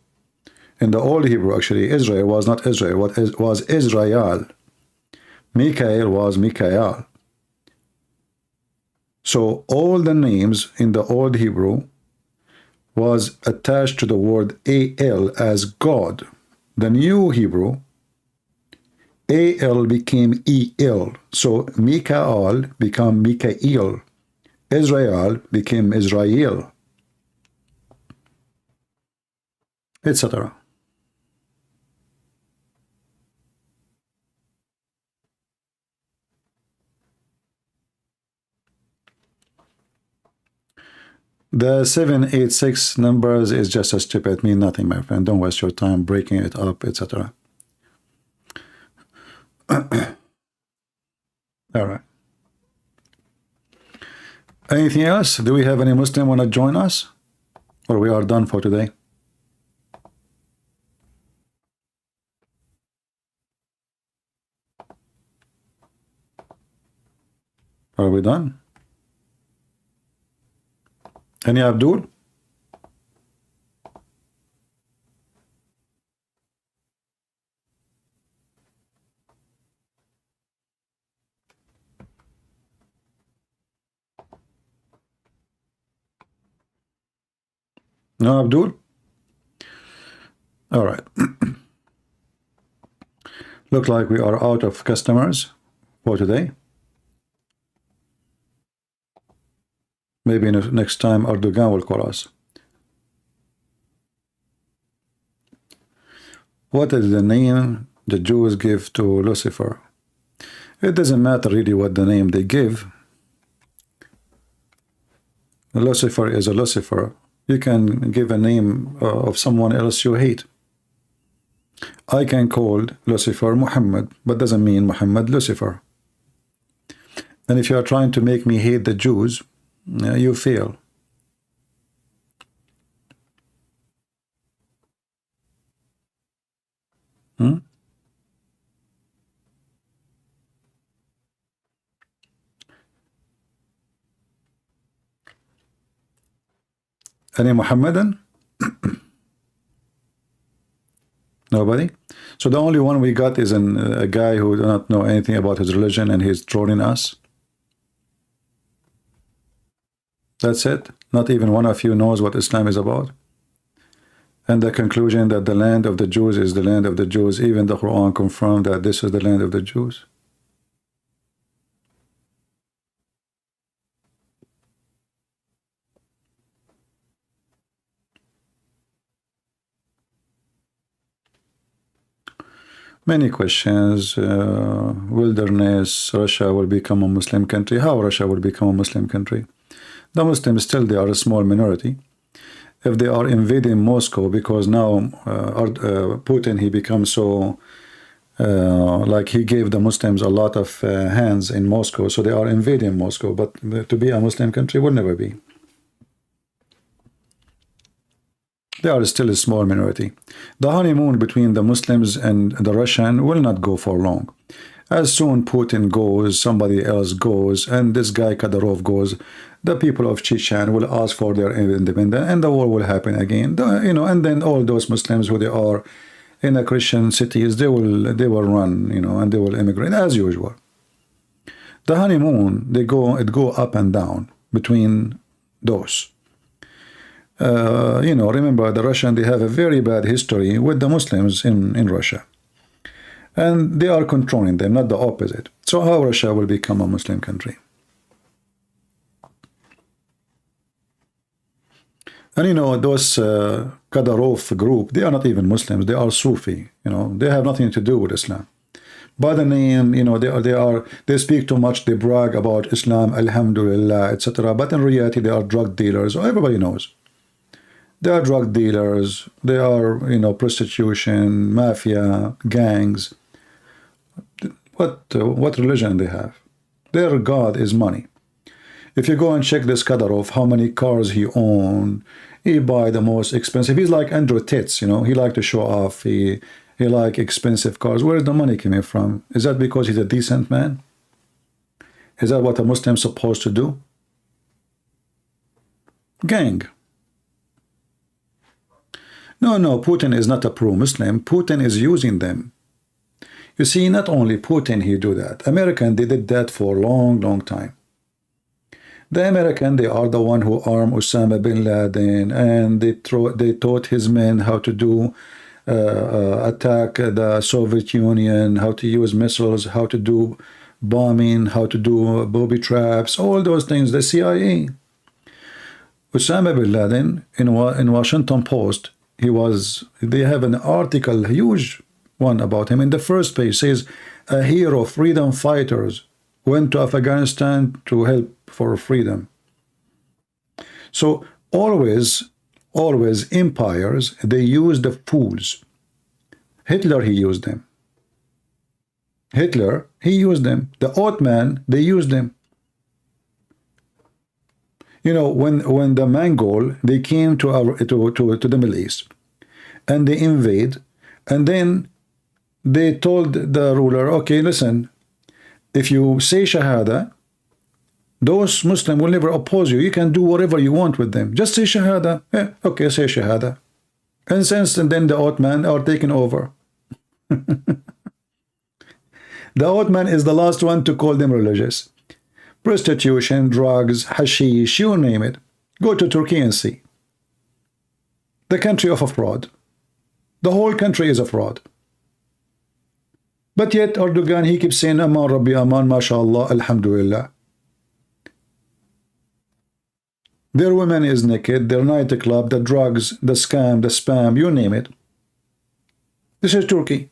In the old Hebrew, actually, Israel was not Israel, was Israel. Mikael was Mikael. So all the names in the old Hebrew was attached to the word Al as God. The new Hebrew, Al became El. So Mikael became Mikael. Israel became Israel, etc. The 786 numbers is just a stupid, mean nothing, my friend. Don't waste your time breaking it up, etc. All right. Anything else? Do we have any Muslim want to join us? Or we are done for today? Are we done? Any Abdul? No Abdul? All right. Look like we are out of customers for today. Maybe next time Erdogan will call us. What is the name the Jews give to Lucifer? It doesn't matter really what the name they give. Lucifer is a Lucifer. You can give a name of someone else you hate. I can call Lucifer Muhammad, but doesn't mean Muhammad Lucifer. And if you are trying to make me hate the Jews, you fail. Any Muhammadan? Nobody? So the only one we got is a guy who does not know anything about his religion and he's trolling us. That's it. Not even one of you knows what Islam is about. And the conclusion that the land of the Jews is the land of the Jews, even the Quran confirmed that this is the land of the Jews. Many questions. Wilderness, Russia will become a Muslim country. How Russia will become a Muslim country? The Muslims still, they are a small minority. If they are invading Moscow, because now Putin, he becomes so, like he gave the Muslims a lot of hands in Moscow, so they are invading Moscow, but to be a Muslim country will never be. They are still a small minority. The honeymoon between the Muslims and the Russian will not go for long. As soon Putin goes, somebody else goes, and this guy Kadyrov goes, the people of Chechen will ask for their independence, and the war will happen again. You know, and then all those Muslims who they are in the Christian cities, they will run, you know, and they will immigrate as usual. The honeymoon, it go up and down between those. You know, remember the Russian, they have a very bad history with the Muslims in Russia. And they are controlling them, not the opposite. So how Russia will become a Muslim country? And you know, those Kadyrov group, they are not even Muslims, they are Sufi, you know, they have nothing to do with Islam. By the name, you know, they speak too much, they brag about Islam, alhamdulillah, etc. But in reality, they are drug dealers. Everybody knows. They are drug dealers, they are, you know, prostitution, mafia, gangs. What religion they have? Their God is money. If you go and check this Kadyrov, how many cars he owned, he buy the most expensive. He's like Andrew Tate, you know, he like to show off, he like expensive cars. Where is the money coming from? Is that because he's a decent man? Is that what a Muslim is supposed to do? Gang. No, Putin is not a pro-Muslim. Putin is using them. You see, not only Putin, he do that. American, they did that for a long time. The American, they are the one who armed Osama bin Laden, and they taught his men how to do attack the Soviet Union, how to use missiles, how to do bombing, how to do booby traps, all those things. The CIA. Osama bin Laden in Washington Post, they have an article, huge one about him. In the first page says, a hero, freedom fighters went to Afghanistan to help for freedom. So always empires, they use the fools. Hitler, he used them. Hitler, he used them. The Ottoman, they used them. You know, when the Mongol, they came to the Middle East, and they invade, and then they told the ruler, okay, listen, if you say Shahada, those Muslims will never oppose you. You can do whatever you want with them. Just say Shahada. Yeah, okay, say Shahada. And since then the Ottoman are taken over. The Ottoman is the last one to call them religious. Prostitution, drugs, hashish, you name it. Go to Turkey and see. The country of a fraud. The whole country is a fraud. But yet Erdogan, he keeps saying, Aman Rabbi Aman, mashallah, alhamdulillah. Their women is naked, their nightclub, the drugs, the scam, the spam, you name it. This is Turkey.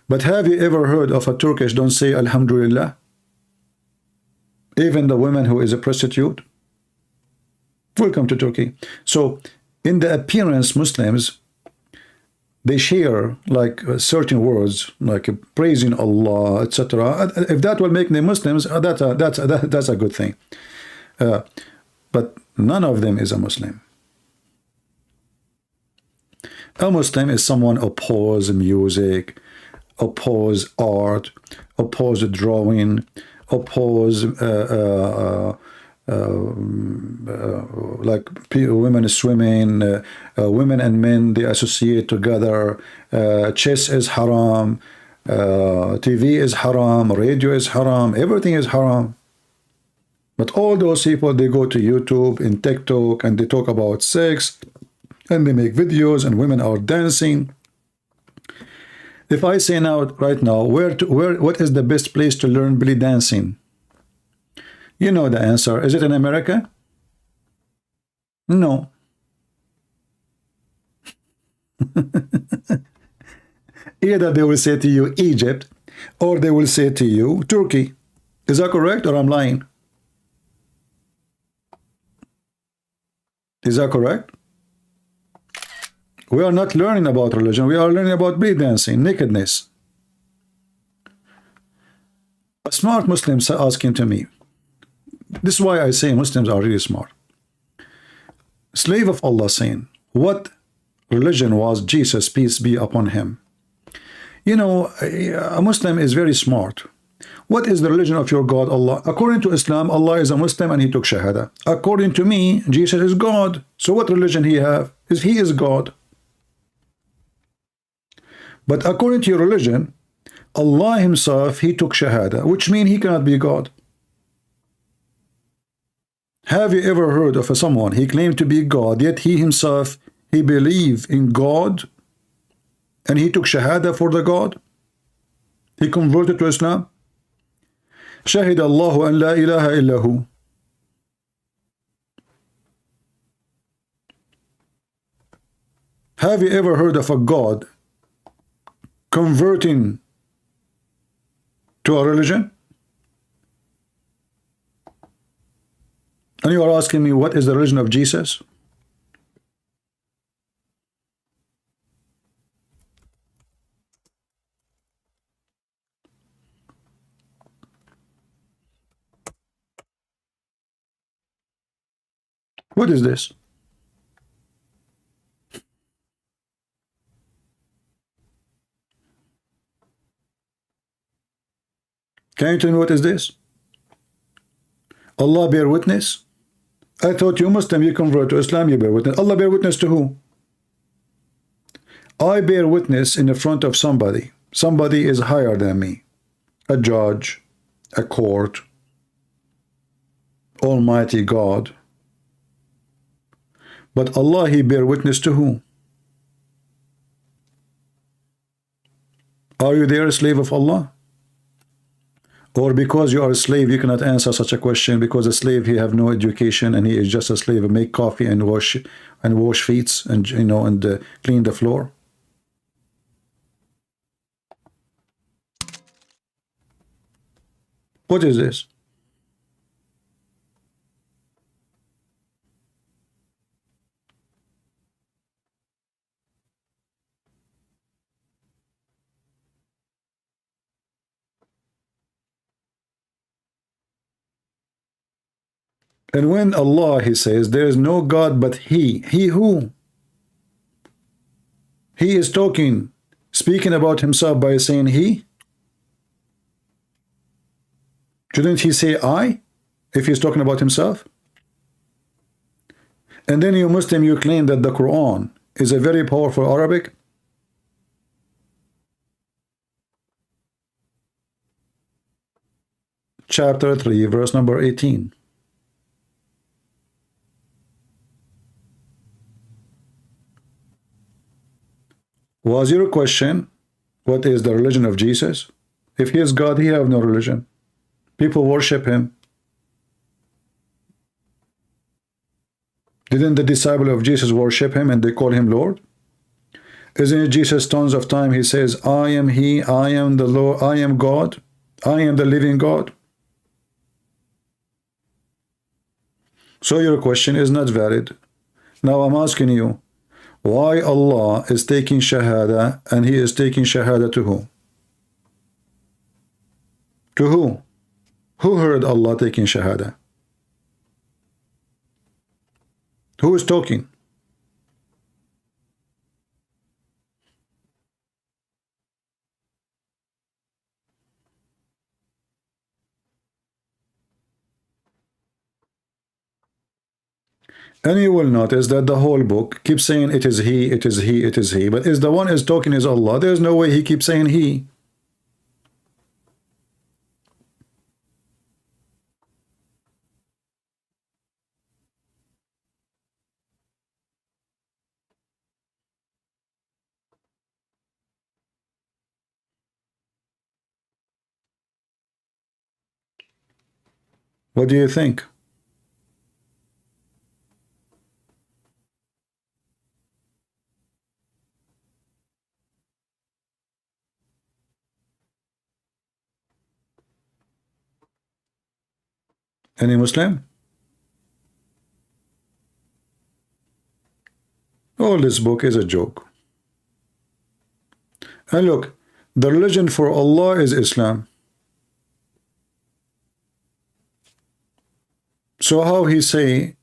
But have you ever heard of a Turkish don't say alhamdulillah? Even the woman who is a prostitute? Welcome to Turkey. So in the appearance, Muslims, they share like certain words like praising Allah, etc. If that will make them Muslims, that's a good thing. But none of them is a Muslim. A Muslim is someone oppose music, oppose art, oppose drawing, oppose like women swimming, women and men, they associate together. Chess is haram, TV is haram, radio is haram, everything is haram. But all those people, they go to YouTube and TikTok and they talk about sex and they make videos and women are dancing. If I say now, right now, what is the best place to learn belly dancing? You know the answer. Is it in America? No. Either they will say to you Egypt or they will say to you Turkey. Is that correct or I'm lying? Is that correct? We are not learning about religion. We are learning about belly dancing, nakedness. A smart Muslim asking to me, this is why I say Muslims are really smart. Slave of Allah saying, what religion was Jesus, peace be upon him? You know, a Muslim is very smart. What is the religion of your God, Allah? According to Islam, Allah is a Muslim and he took Shahada. According to me, Jesus is God. So what religion he have? He is God. But according to your religion, Allah himself, he took shahada, which means he cannot be God. Have you ever heard of someone, he claimed to be God, yet he himself, he believed in God, and he took shahada for the God? He converted to Islam? شهد الله أن لا إله إلا هو. Have you ever heard of a God converting to a religion? And you are asking me, what is the religion of Jesus? What is this? Can you tell me what is this? Allah bear witness? I thought you Muslim, you convert to Islam, you bear witness. Allah bear witness to who? I bear witness in the front of somebody. Somebody is higher than me. A judge, a court, Almighty God. But Allah, he bear witness to who? Are you there a slave of Allah? Or because you are a slave, you cannot answer such a question, because a slave, he have no education and he is just a slave, make coffee and wash feet and clean the floor. What is this? And when Allah, he says, there is no God but He who? He is speaking about himself by saying He. Shouldn't he say I, if he's talking about himself? And then you Muslim, you claim that the Quran is a very powerful Arabic. Chapter 3, verse number 18. Was your question, what is the religion of Jesus? If he is God, he have no religion. People worship him. Didn't the disciple of Jesus worship him and they call him Lord? Isn't it Jesus tons of time he says, I am he, I am the Lord, I am God, I am the living God? So your question is not valid. Now I'm asking you, why Allah is taking shahada, and he is taking shahada to who? To who? Who heard Allah taking shahada? Who is talking? And you will notice that the whole book keeps saying it is he, it is he, it is he. But is the one is talking is Allah. There's no way he keeps saying he. What do you think? Any Muslim? All this book is a joke. And look, the religion for Allah is Islam. So how he say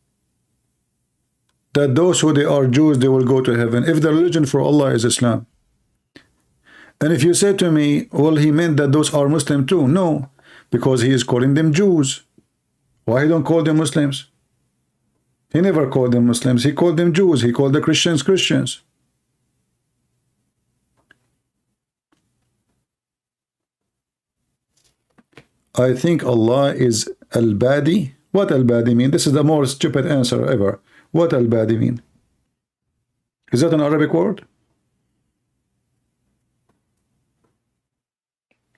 that those who they are Jews, they will go to heaven, if the religion for Allah is Islam? And if you say to me, well, he meant that those are Muslim too. No, because he is calling them Jews. Why he don't call them Muslims? He never called them Muslims. He called them Jews. He called the Christians Christians. I think Allah is Al-Badi. What Al-Badi mean? This is the more stupid answer ever. What Al-Badi mean? Is that an Arabic word?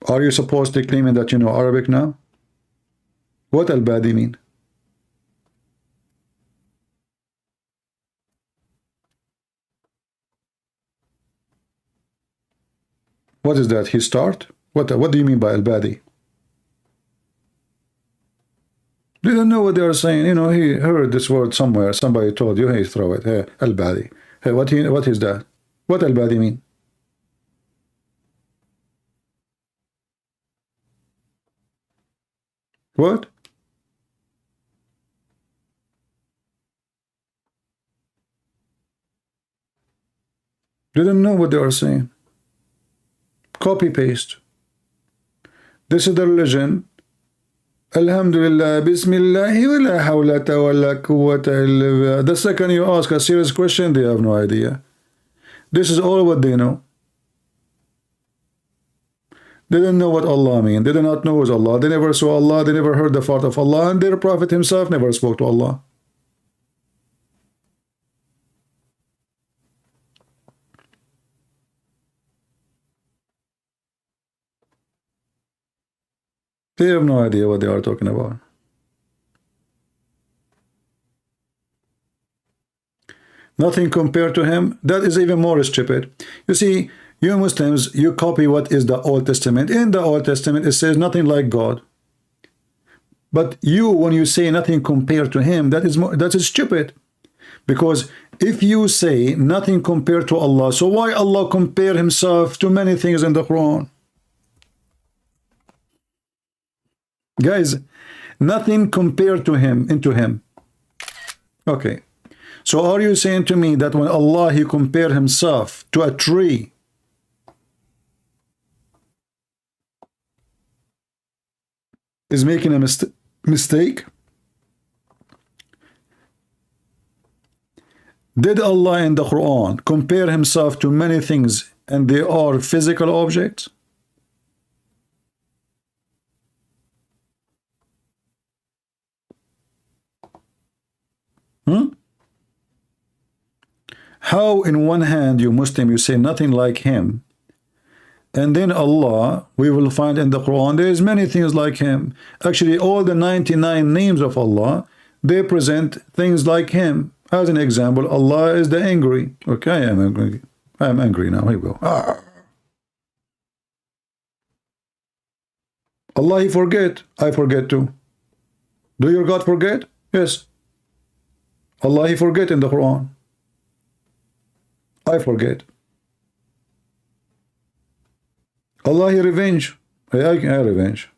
Are you supposed to claim that you know Arabic now? What Al-Badi mean? What is that? He start? What do you mean by Al-Badi? They don't know what they are saying. You know, he heard this word somewhere. Somebody told you, hey, throw it. Hey, Al-Badi. Hey, what is that? What Al-Badi mean? What? They don't know what they are saying. Copy paste. This is the religion. Alhamdulillah, Bismillahi wa la hawlata wa la quwwata illa billah. The second you ask a serious question, they have no idea. This is all what they know. They don't know what Allah means. They do not know who Allah. They never saw Allah. They never heard the part of Allah. And their Prophet himself never spoke to Allah. They have no idea what they are talking about. Nothing compared to him. That is even more stupid. You see, you Muslims, you copy what is the Old Testament. In the Old Testament, it says nothing like God. But you, when you say nothing compared to him, that is stupid. Because if you say nothing compared to Allah, so why Allah compare himself to many things in the Quran? Guys, nothing compared to him, into him. Okay. So are you saying to me that when Allah, he compared himself to a tree, is making a mistake? Did Allah in the Quran compare himself to many things and they are physical objects? How in one hand, you Muslim, you say nothing like him, and then Allah, we will find in the Quran, there is many things like him. Actually, all the 99 names of Allah, they present things like him. As an example, Allah is the angry. Okay, I am angry. I am angry now. Here we go. Allah, he forget. I forget too. Do your God forget? Yes. Allah, he forget in the Quran. I forget. Allah, he revenge. I revenge.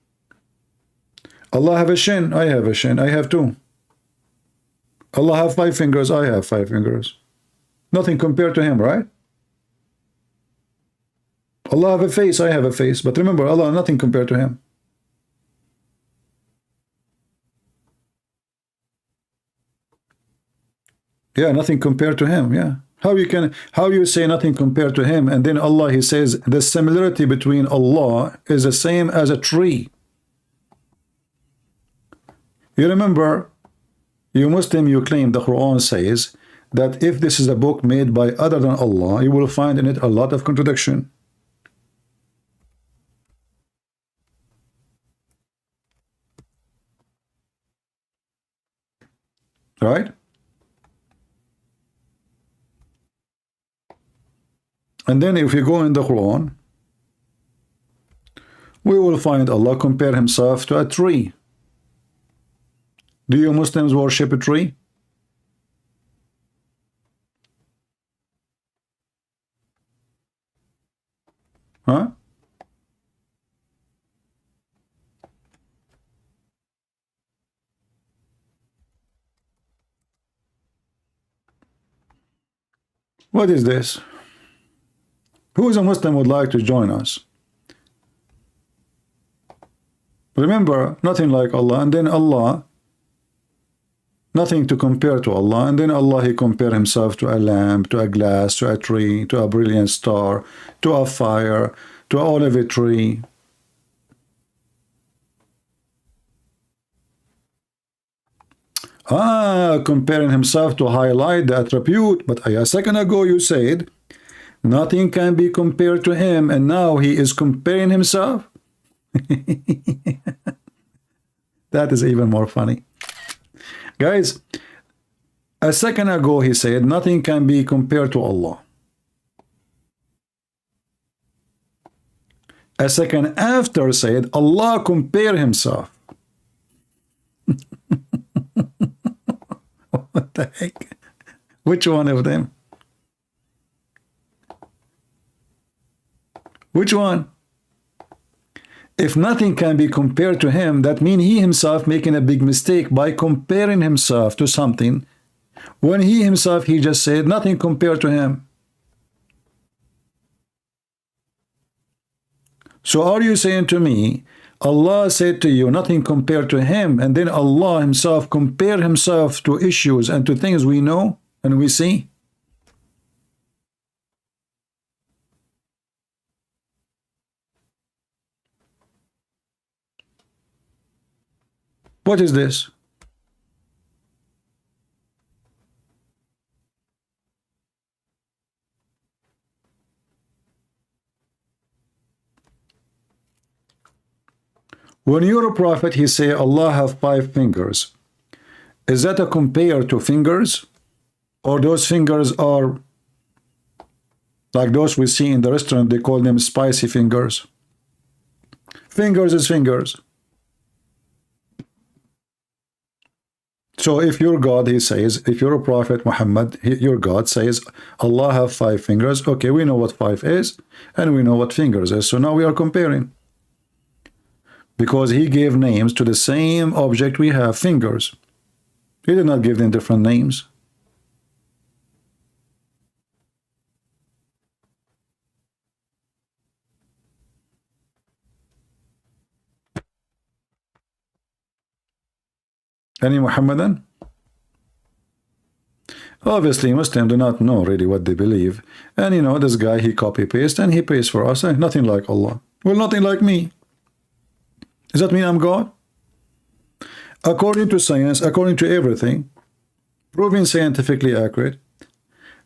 Allah have a shin. I have a shin. I have two. Allah have 5 fingers. I have 5 fingers. Nothing compared to him, right? Allah have a face. I have a face. But remember, Allah, nothing compared to him. Yeah, nothing compared to him. Yeah. How you say nothing compared to him, and then Allah, he says the similarity between Allah is the same as a tree. You remember, you Muslim, you claim the Quran says that if this is a book made by other than Allah, you will find in it a lot of contradiction. Right? And then if you go in the Quran, we will find Allah compare himself to a tree. Do you Muslims worship a tree? Huh? What is this? Who is a Muslim would like to join us? Remember, nothing like Allah, and then Allah, nothing to compare to Allah, and then Allah, he compare himself to a lamp, to a glass, to a tree, to a brilliant star, to a fire, to an olive tree. Comparing himself to highlight the attribute. But a second ago you said nothing can be compared to him, and now he is comparing himself. That is even more funny. Guys, a second ago he said nothing can be compared to Allah. A second after said Allah compare himself. What the heck? Which one of them? Which one? If nothing can be compared to him, that means he himself making a big mistake by comparing himself to something, when he himself, he just said nothing compared to him. So are you saying to me, Allah said to you nothing compared to him, and then Allah himself compare himself to issues and to things we know and we see? What is this? When you're a prophet, he say Allah have 5 fingers. Is that a compare to fingers? Or those fingers are like those we see in the restaurant, they call them spicy fingers. Fingers is fingers. So if your God, he says, if you're a prophet, Muhammad, your God says, Allah have 5 fingers. Okay, we know what 5 is, and we know what fingers is. So now we are comparing. Because he gave names to the same object we have, fingers. He did not give them different names. Any Muhammadan? Obviously, Muslims do not know really what they believe. And you know, this guy, he copy-paste and he pays for us. Nothing like Allah. Well, nothing like me. Does that mean I'm God? According to science, according to everything, proven scientifically accurate,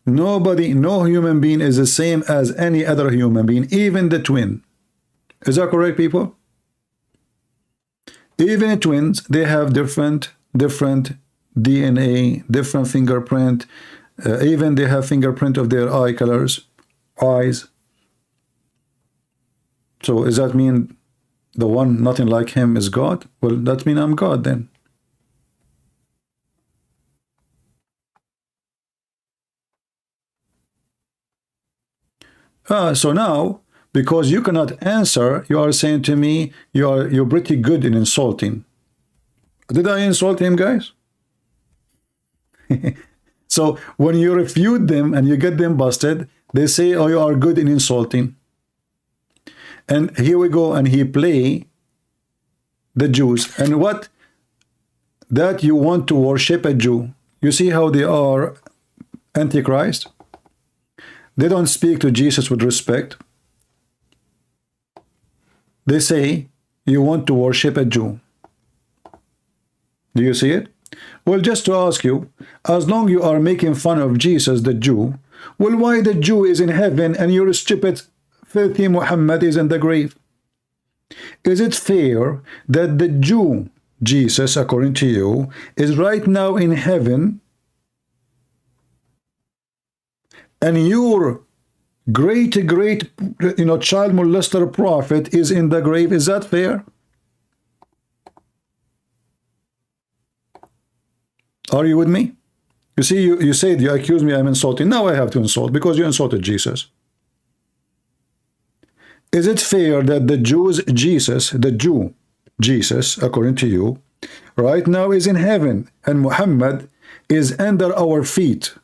nobody, no human being is the same as any other human being, even the twin. Is that correct, people? Even twins, they have different DNA, different fingerprint. Even they have fingerprint of their eye colors, eyes. So does that mean the one nothing like him is God? Well, that means I'm God then. So now, because you cannot answer, you are saying to me, you're pretty good in insulting. Did I insult him, guys? So when you refute them and you get them busted, they say, oh, you are good in insulting. And here we go, and he play the Jews. And what? That you want to worship a Jew. You see how they are Antichrist? They don't speak to Jesus with respect. They say, you want to worship a Jew. Do you see it? Well, just to ask you, as long you are making fun of Jesus, the Jew, well, why the Jew is in heaven and your stupid, filthy Muhammad is in the grave? Is it fair that the Jew, Jesus, according to you, is right now in heaven and your great, child molester prophet is in the grave? Is that fair? Are you with me? You see, you said you accuse me I'm insulting. Now I have to insult because you insulted Jesus. Is it fair that the Jews, Jesus, the Jew, Jesus, according to you, right now is in heaven and Muhammad is under our feet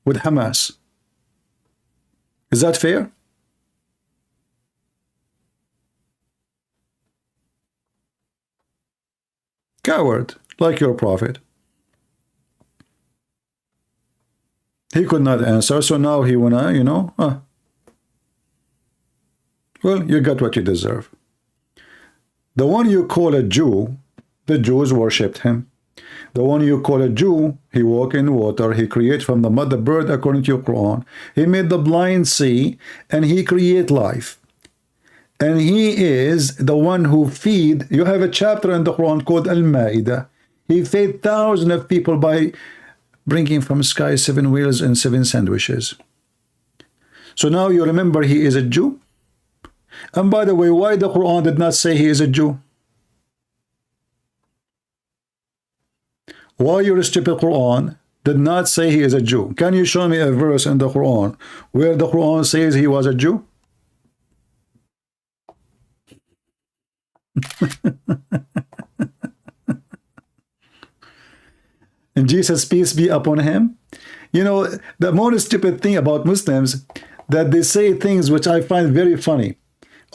with Hamas? Is that fair? Coward, like your prophet. He could not answer, so now he wanna, well, you got what you deserve. The one you call a Jew, the Jews worshipped him. The one you call a Jew, he walk in water, he create from the mud the bird according to your Quran. He made the blind see, and he create life. And he is the one who feed. You have a chapter in the Quran called Al-Ma'idah. He fed thousands of people by bringing from sky 7 wheels and 7 sandwiches. So now you remember he is a Jew. And by the way, why the Quran did not say he is a Jew? Why your stupid Quran did not say he is a Jew? Can you show me a verse in the Quran where the Quran says he was a Jew? And Jesus, peace be upon him. You know, the more stupid thing about Muslims, that they say things which I find very funny.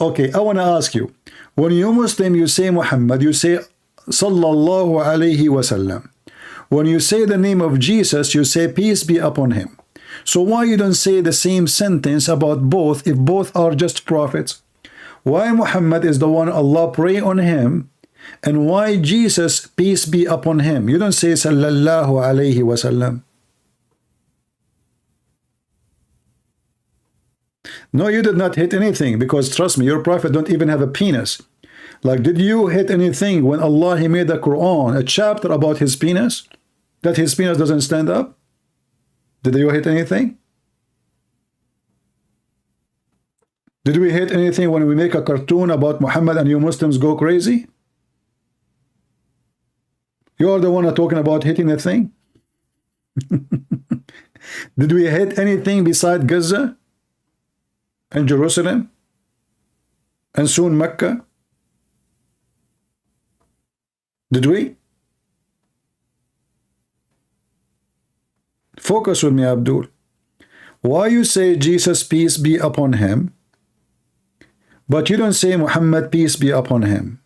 Okay, I want to ask you, when you Muslim, you say Muhammad, you say Sallallahu Alaihi Wasallam. When you say the name of Jesus, you say peace be upon him. So why you don't say the same sentence about both if both are just prophets? Why Muhammad is the one Allah pray on him, and why Jesus, peace be upon him? You don't say Sallallahu Alaihi Wasallam. No, you did not hit anything, because trust me, your prophet don't even have a penis. Like, did you hit anything when Allah, he made the Quran a chapter about his penis? That his penis doesn't stand up? Did you hit anything? Did we hit anything when we make a cartoon about Muhammad and you Muslims go crazy? You are the one talking about hitting the thing? Did we hit anything beside Gaza and Jerusalem and soon Mecca? Did we? Focus with me, Abdul. Why you say Jesus, peace be upon him, but you don't say Muhammad, peace be upon him?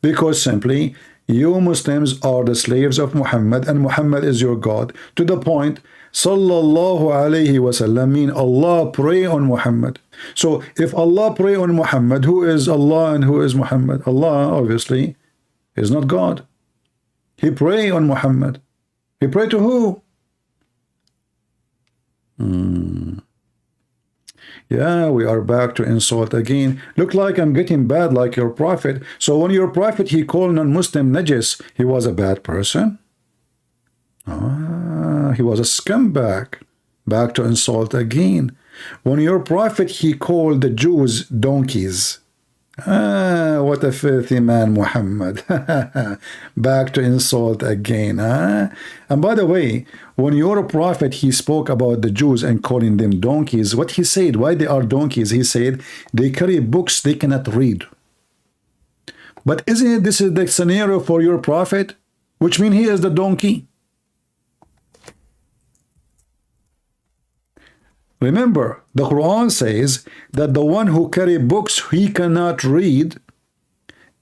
Because simply, you Muslims are the slaves of Muhammad, and Muhammad is your God. To the point, Sallallahu Alaihi Wasallam mean Allah pray on Muhammad. So if Allah pray on Muhammad, who is Allah and who is Muhammad? Allah, obviously, is not God. He pray on Muhammad. He pray to who? Yeah, we are back to insult again. Look like I'm getting bad like your prophet. So when your prophet, he called non-Muslim najis, he was a bad person? He was a scumbag. Back to insult again. When your prophet, he called the Jews donkeys. What a filthy man, Muhammad. Back to insult again. And by the way, when your prophet, he spoke about the Jews and calling them donkeys, what he said, why they are donkeys? He said, they carry books they cannot read. But isn't it this is the scenario for your prophet? Which means he is the donkey. Remember, the Quran says that the one who carry books he cannot read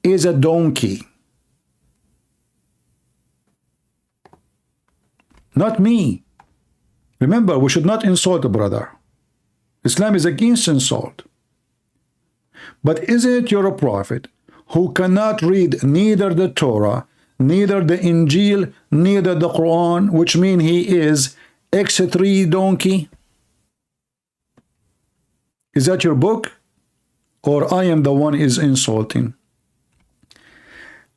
is a donkey. Not me. Remember, we should not insult a brother. Islam is against insult. But is it your prophet who cannot read neither the Torah, neither the Injil, neither the Quran, which means he is X3 donkey? Is that your book? Or I am the one is insulting?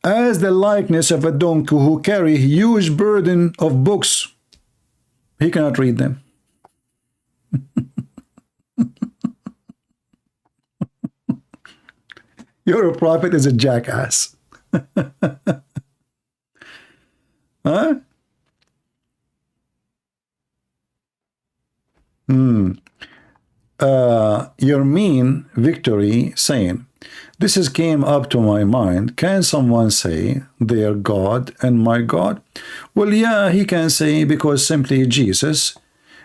As the likeness of a donkey who carry huge burden of books, he cannot read them. Your prophet is a jackass. Huh? Your mean victory saying, this is came up to my mind. Can someone say their God and my God? Well, yeah, he can say, because simply Jesus,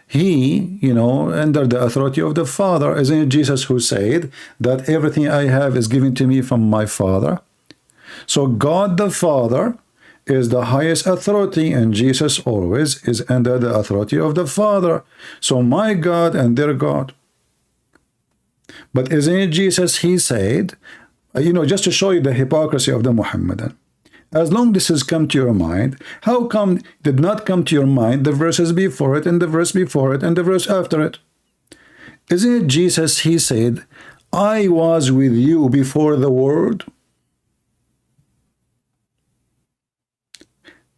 he, under the authority of the Father. Isn't it Jesus who said that everything I have is given to me from my Father? So God the Father is the highest authority, and Jesus always is under the authority of the Father. So my God and their God. But isn't it Jesus, he said, just to show you the hypocrisy of the Muhammadan, As long as this has come to your mind, how come did not come to your mind the verses before it and the verse before it and the verse after it? Isn't it Jesus, he said, I was with you before the world?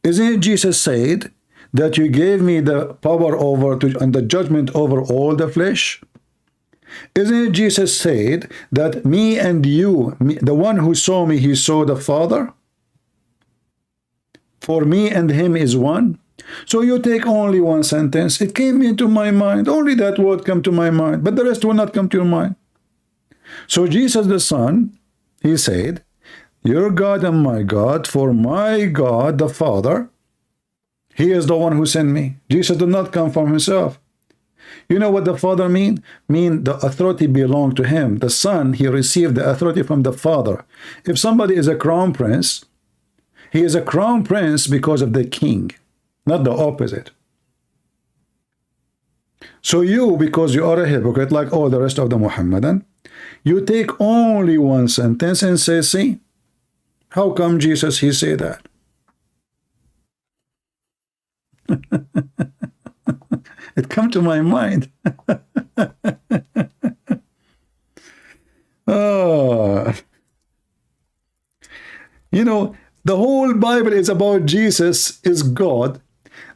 Isn't it Jesus said that you gave me the power over and the judgment over all the flesh? Isn't it Jesus said that me and you, the one who saw me, he saw the Father? For me and him is one. So you take only one sentence. It came into my mind. Only that word came to my mind, but the rest will not come to your mind. So Jesus the Son, he said, your God and my God, for my God the Father, he is the one who sent me. Jesus did not come from himself. You know what the Father mean? Mean the authority belonged to him. The Son, he received the authority from the Father. If somebody is a crown prince, he is a crown prince because of the king, not the opposite. So you, because you are a hypocrite like all the rest of the Muhammadan, you take only one sentence and say, see, how come Jesus, he say that? It come to my mind. Oh. You know, the whole Bible is about Jesus is God.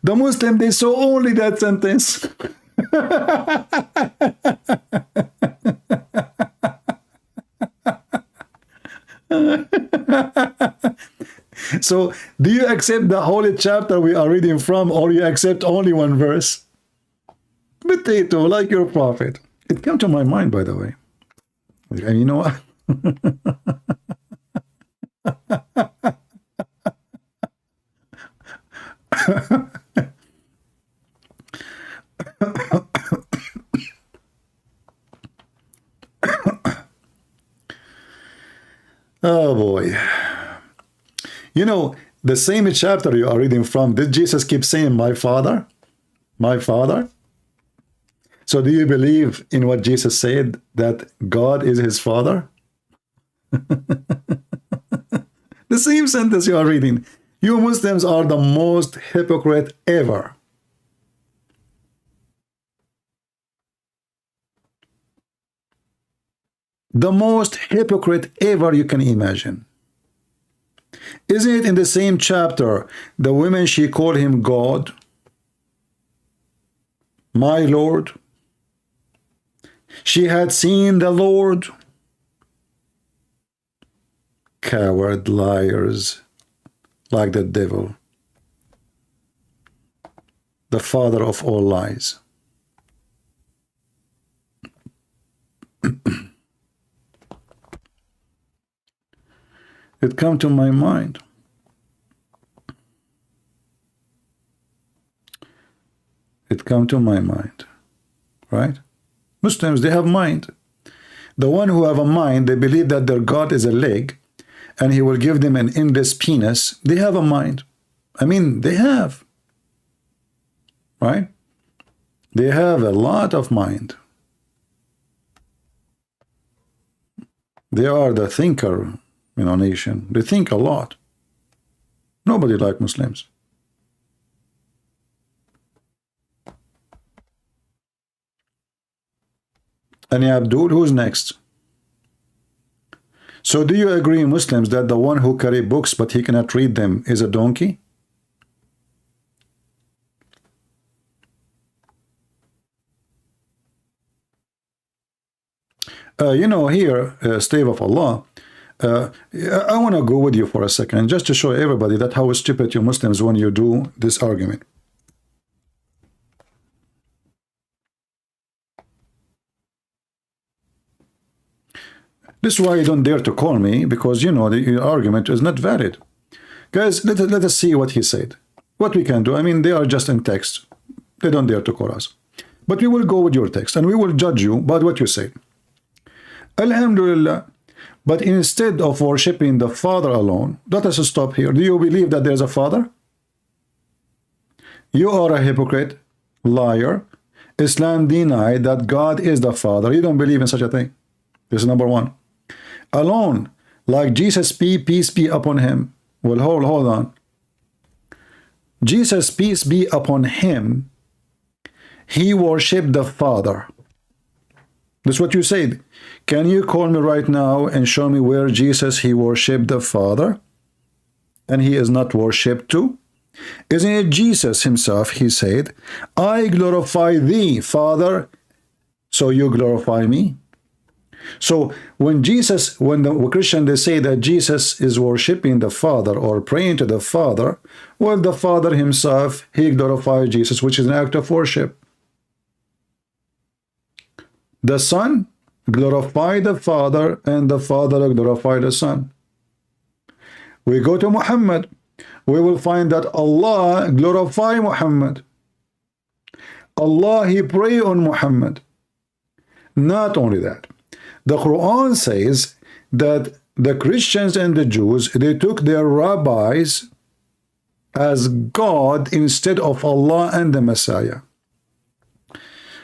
The Muslim, they saw only that sentence. So, do you accept the holy chapter we are reading from, or you accept only one verse? Potato, like your prophet. It came to my mind, by the way. And you know what? Oh boy. You know, the same chapter you are reading from, did Jesus keep saying, my Father? My Father? So do you believe in what Jesus said, that God is his Father? The same sentence you are reading. You Muslims are the most hypocrite ever. The most hypocrite ever you can imagine. Isn't it in the same chapter, the woman, she called him God? My Lord. She had seen the Lord. Coward liars, like the devil, the father of all lies. It come to my mind. It come to my mind, right? Muslims, they have mind. The one who have a mind, they believe that their God is a leg, and he will give them an endless penis. They have a mind. I mean, they have, right? They have a lot of mind. They are the thinker, nation. They think a lot. Nobody like Muslims. And Abdul, who's next? So do you agree, Muslims, that the one who carry books but he cannot read them is a donkey? Here, slave of Allah, I want to go with you for a second, just to show everybody that how stupid you Muslims when you do this argument. This is why you don't dare to call me, because the argument is not valid. Guys, let us see what he said. What we can do. I mean, they are just in text. They don't dare to call us. But we will go with your text, and we will judge you by what you say. Alhamdulillah. But instead of worshipping the Father alone, let us stop here. Do you believe that there's a Father? You are a hypocrite, liar. Islam denied that God is the Father. You don't believe in such a thing. This is number one. Alone, like Jesus, peace be upon him. Well, hold on. Jesus, peace be upon him, he worshipped the Father. That's what you said. Can you call me right now and show me where Jesus, he worshipped the Father and he is not worshipped too? Isn't it Jesus himself, he said, I glorify thee, Father, so you glorify me? So when Jesus, when the Christian, they say that Jesus is worshiping the Father or praying to the Father, well, the Father himself, he glorified Jesus, which is an act of worship. The Son glorified the Father, and the Father glorified the Son. We go to Muhammad, we will find that Allah glorify Muhammad. Allah, he pray on Muhammad. Not only that, the Quran says that the Christians and the Jews, they took their rabbis as God instead of Allah and the Messiah.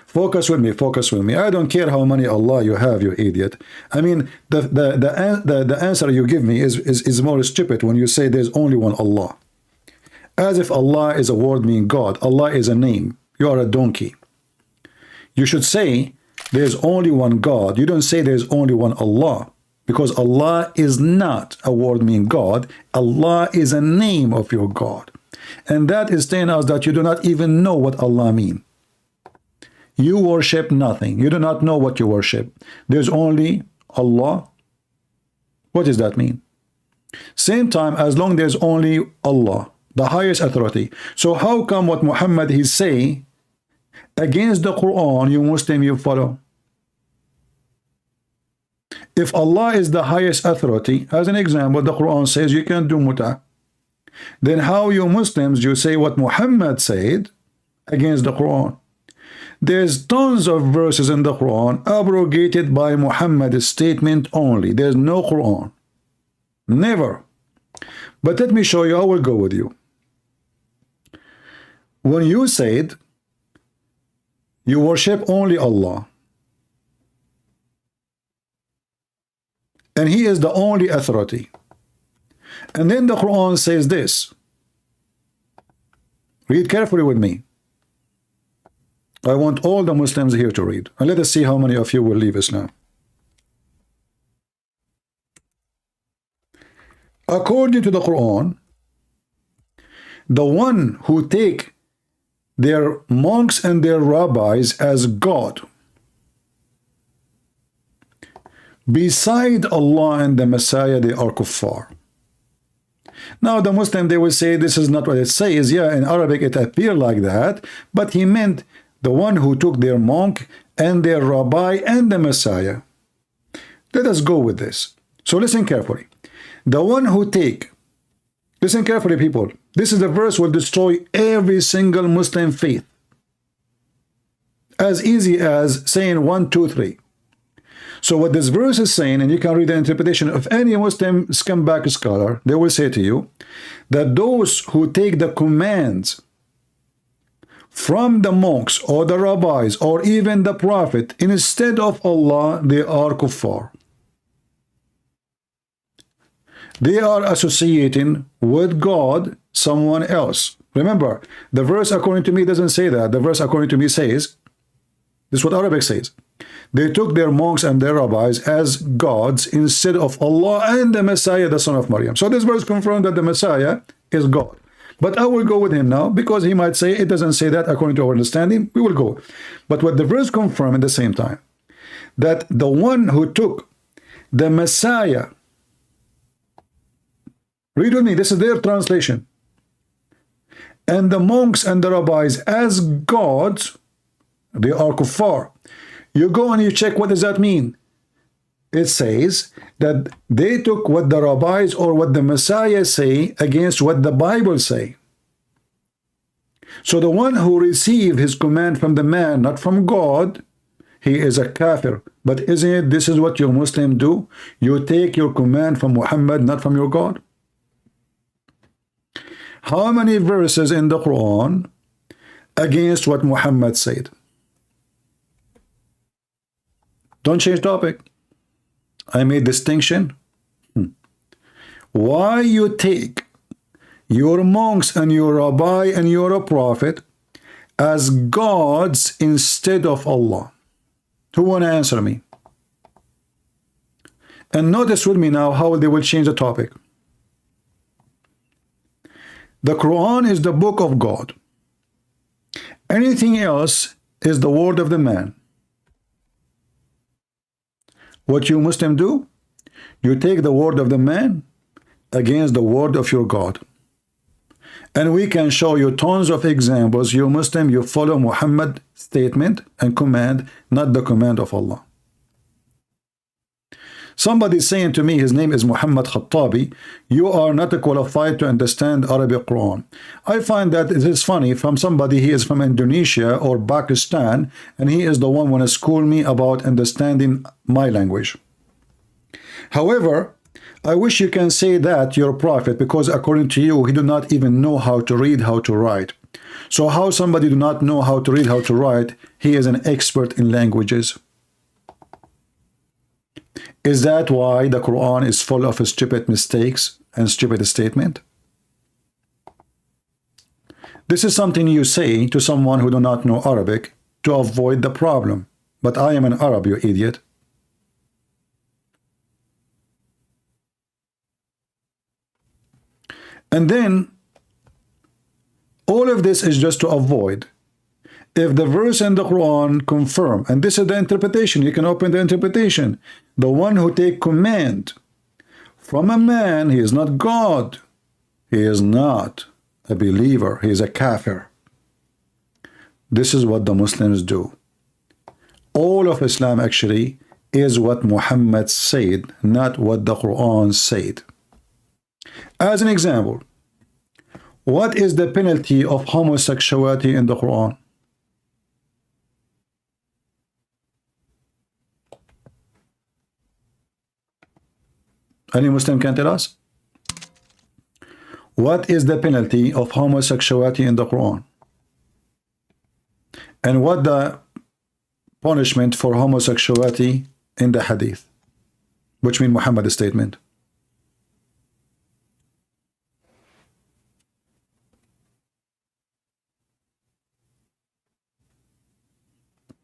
Focus with me. I don't care how many Allah you have, you idiot. I mean, the answer you give me is more stupid when you say there's only one Allah. As if Allah is a word meaning God. Allah is a name. You are a donkey. You should say there's only one God. You don't say there's only one Allah, because Allah is not a word meaning God. Allah is a name of your God. And that is telling us that you do not even know what Allah means. You worship nothing. You do not know what you worship. There's only Allah. What does that mean? Same time, as long there's only Allah, the highest authority. So how come what Muhammad he say against the Quran, you Muslim, you follow? If Allah is the highest authority, as an example, the Quran says you can't do muta. Then how you Muslims, you say what Muhammad said against the Quran? There's tons of verses in the Quran abrogated by Muhammad's statement only. There's no Quran. Never. But let me show you, I will go with you. When you said you worship only Allah, and he is the only authority, and then the Quran says this. Read carefully with me. I want all the Muslims here to read. And let us see how many of you will leave Islam. According to the Quran, the one who take their monks and their rabbis as God, beside Allah and the Messiah, they are kuffar. Now the Muslim, they will say this is not what it says. Yeah, in Arabic it appeared like that, but he meant the one who took their monk and their rabbi and the Messiah. Let us go with this. So listen carefully. The one who take, listen carefully, people. This is a verse will destroy every single Muslim faith. As easy as saying 1, 2, 3. So what this verse is saying, and you can read the interpretation of any Muslim scumbag scholar, they will say to you that those who take the commands from the monks or the rabbis or even the prophet instead of Allah, they are kuffar. They are associating with God someone else. Remember, the verse according to me doesn't say that. The verse according to me says, this is what Arabic says. They took their monks and their rabbis as gods instead of Allah and the Messiah, the son of Maryam. So this verse confirms that the Messiah is God. But I will go with him now, because he might say it doesn't say that according to our understanding. We will go. But what the verse confirms at the same time, that the one who took the Messiah, read with me, this is their translation, and the monks and the rabbis as gods, they are kuffar. You go and you check, what does that mean? It says that they took what the rabbis or what the Messiah say against what the Bible say. So the one who received his command from the man, not from God, he is a kafir. But isn't it, this is what your Muslim do? You take your command from Muhammad, not from your God. How many verses in the Quran against what Muhammad said? Don't change topic. I made distinction. Why you take your monks and your rabbi and your prophet as gods instead of Allah? Who want to answer me? And notice with me now how they will change the topic. The Quran is the book of God. Anything else is the word of the man. What you Muslim do? You take the word of the man against the word of your God. And we can show you tons of examples. You Muslim, you follow Muhammad's statement and command, not the command of Allah. Somebody saying to me, his name is Muhammad Khattabi, you are not qualified to understand Arabic Quran. I find that it is funny from somebody, he is from Indonesia or Pakistan, and he is the one who want to school me about understanding my language. However, I wish you can say that your prophet, because according to you, he do not even know how to read, how to write. So how somebody do not know how to read, how to write, he is an expert in languages. Is that why the Quran is full of stupid mistakes and stupid statement? This is something you say to someone who do not know Arabic to avoid the problem. But I am an Arab, you idiot. And then all of this is just to avoid. If the verse in the Quran confirm, and this is the interpretation, you can open the interpretation. The one who take command from a man, he is not God. He is not a believer. He is a kafir. This is what the Muslims do. All of Islam actually is what Muhammad said, not what the Quran said. As an example, what is the penalty of homosexuality in the Quran? Any Muslim can tell us? What is the penalty of homosexuality in the Quran? And what the punishment for homosexuality in the Hadith? Which means Muhammad's statement.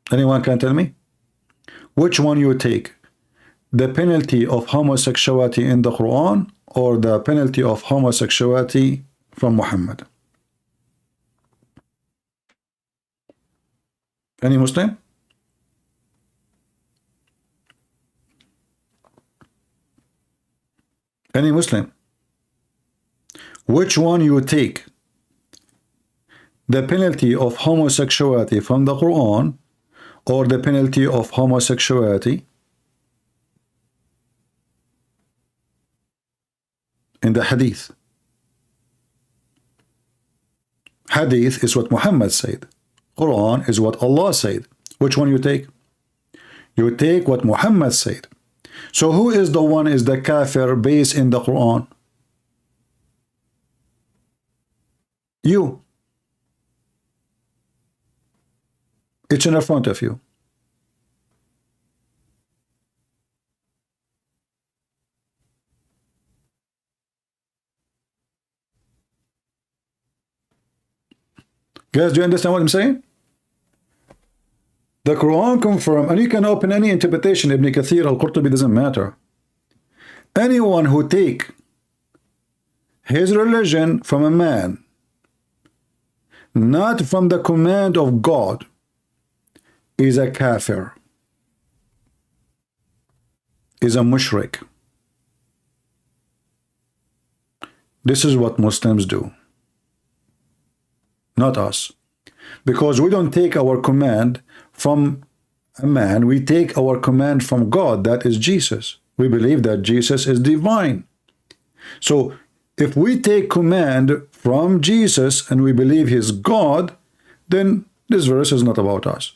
Anyone can tell me? Which one you take? The penalty of homosexuality in the Quran or the penalty of homosexuality from Muhammad? Any Muslim? Any Muslim? Which one you take? The penalty of homosexuality from the Quran or the penalty of homosexuality in the Hadith? Hadith is what Muhammad said. Quran is what Allah said. Which one you take? You take what Muhammad said. So who is the one is the kafir based in the Quran? You. It's in front of you. Guys, do you understand what I'm saying? The Quran confirms, and you can open any interpretation, Ibn Kathir, Al-Qurtubi, doesn't matter. Anyone who take his religion from a man, not from the command of God, is a kafir, is a mushrik. This is what Muslims do. Not us. Because we don't take our command from a man, we take our command from God, that is Jesus. We believe that Jesus is divine. So if we take command from Jesus and we believe he's God, then this verse is not about us.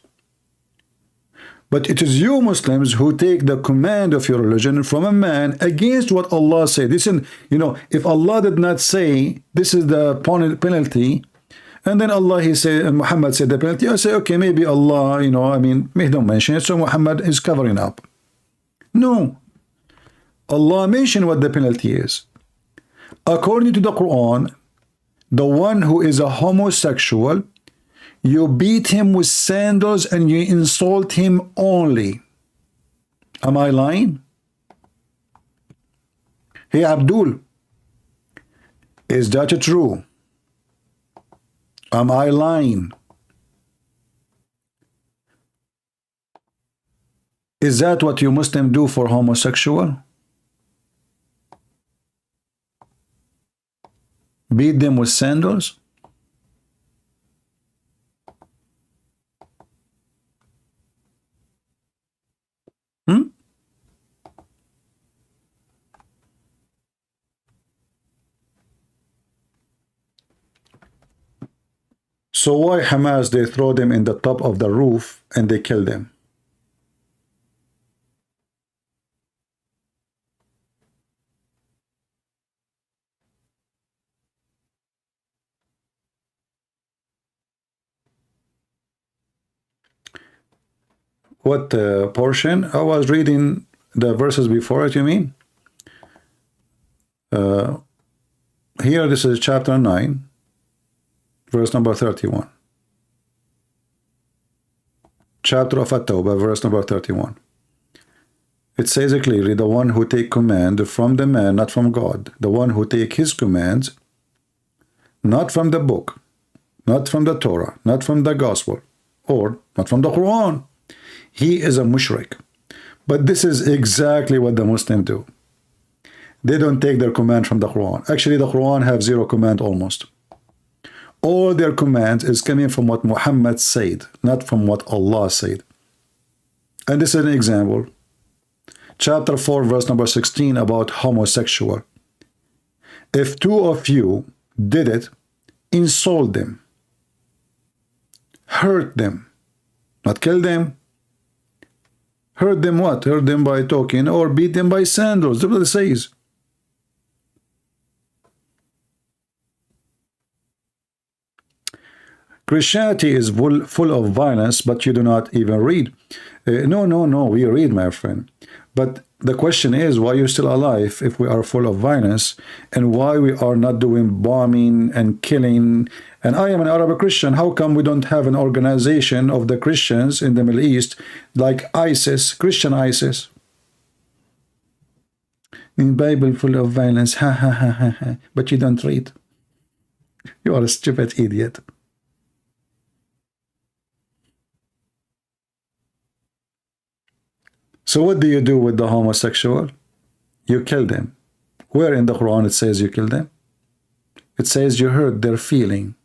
But it is you Muslims who take the command of your religion from a man against what Allah said. Listen, you know, if Allah did not say this is the penalty, and then Allah, he said, and Muhammad said the penalty, I say, okay, maybe Allah, you know, I mean, he don't mention it, so Muhammad is covering up. No. Allah mentioned what the penalty is. According to the Quran, The one who is a homosexual, you beat him with sandals and you insult him only. Am I lying? Hey Abdul, is that true? Am I lying? Is that what you Muslim do for homosexual? Beat them with sandals? Hmm? So why Hamas, they throw them in the top of the roof and they kill them? What portion? I was reading the verses before it, you mean? Here, this is chapter 9, verse number 31. Chapter of At-Tawbah, verse number 31. It says clearly, the one who take command from the man, not from God. The one who take his commands, not from the book, not from the Torah, not from the gospel, or not from the Quran. He is a mushrik. But this is exactly what the Muslims do. They don't take their command from the Quran. Actually, the Quran have zero command almost. All their commands is coming from what Muhammad said, not from what Allah said. And this is an example. Chapter 4, verse number 16 about homosexual. If two of you did it, insult them, hurt them, not kill them. Hurt them what? Hurt them by talking or beat them by sandals. That's what it says. Christianity is full of violence, but you do not even read. No, we read, my friend. But the question is, why you're still alive if we are full of violence, and why we are not doing bombing and killing? And I am an Arab Christian. How come we don't have an organization of the Christians in the Middle East like ISIS, Christian ISIS? In Bible full of violence, ha ha ha ha ha. But you don't read. You are a stupid idiot. So what do you do with the homosexual? You kill them. Where in the Quran it says you kill them? It says you hurt their feeling.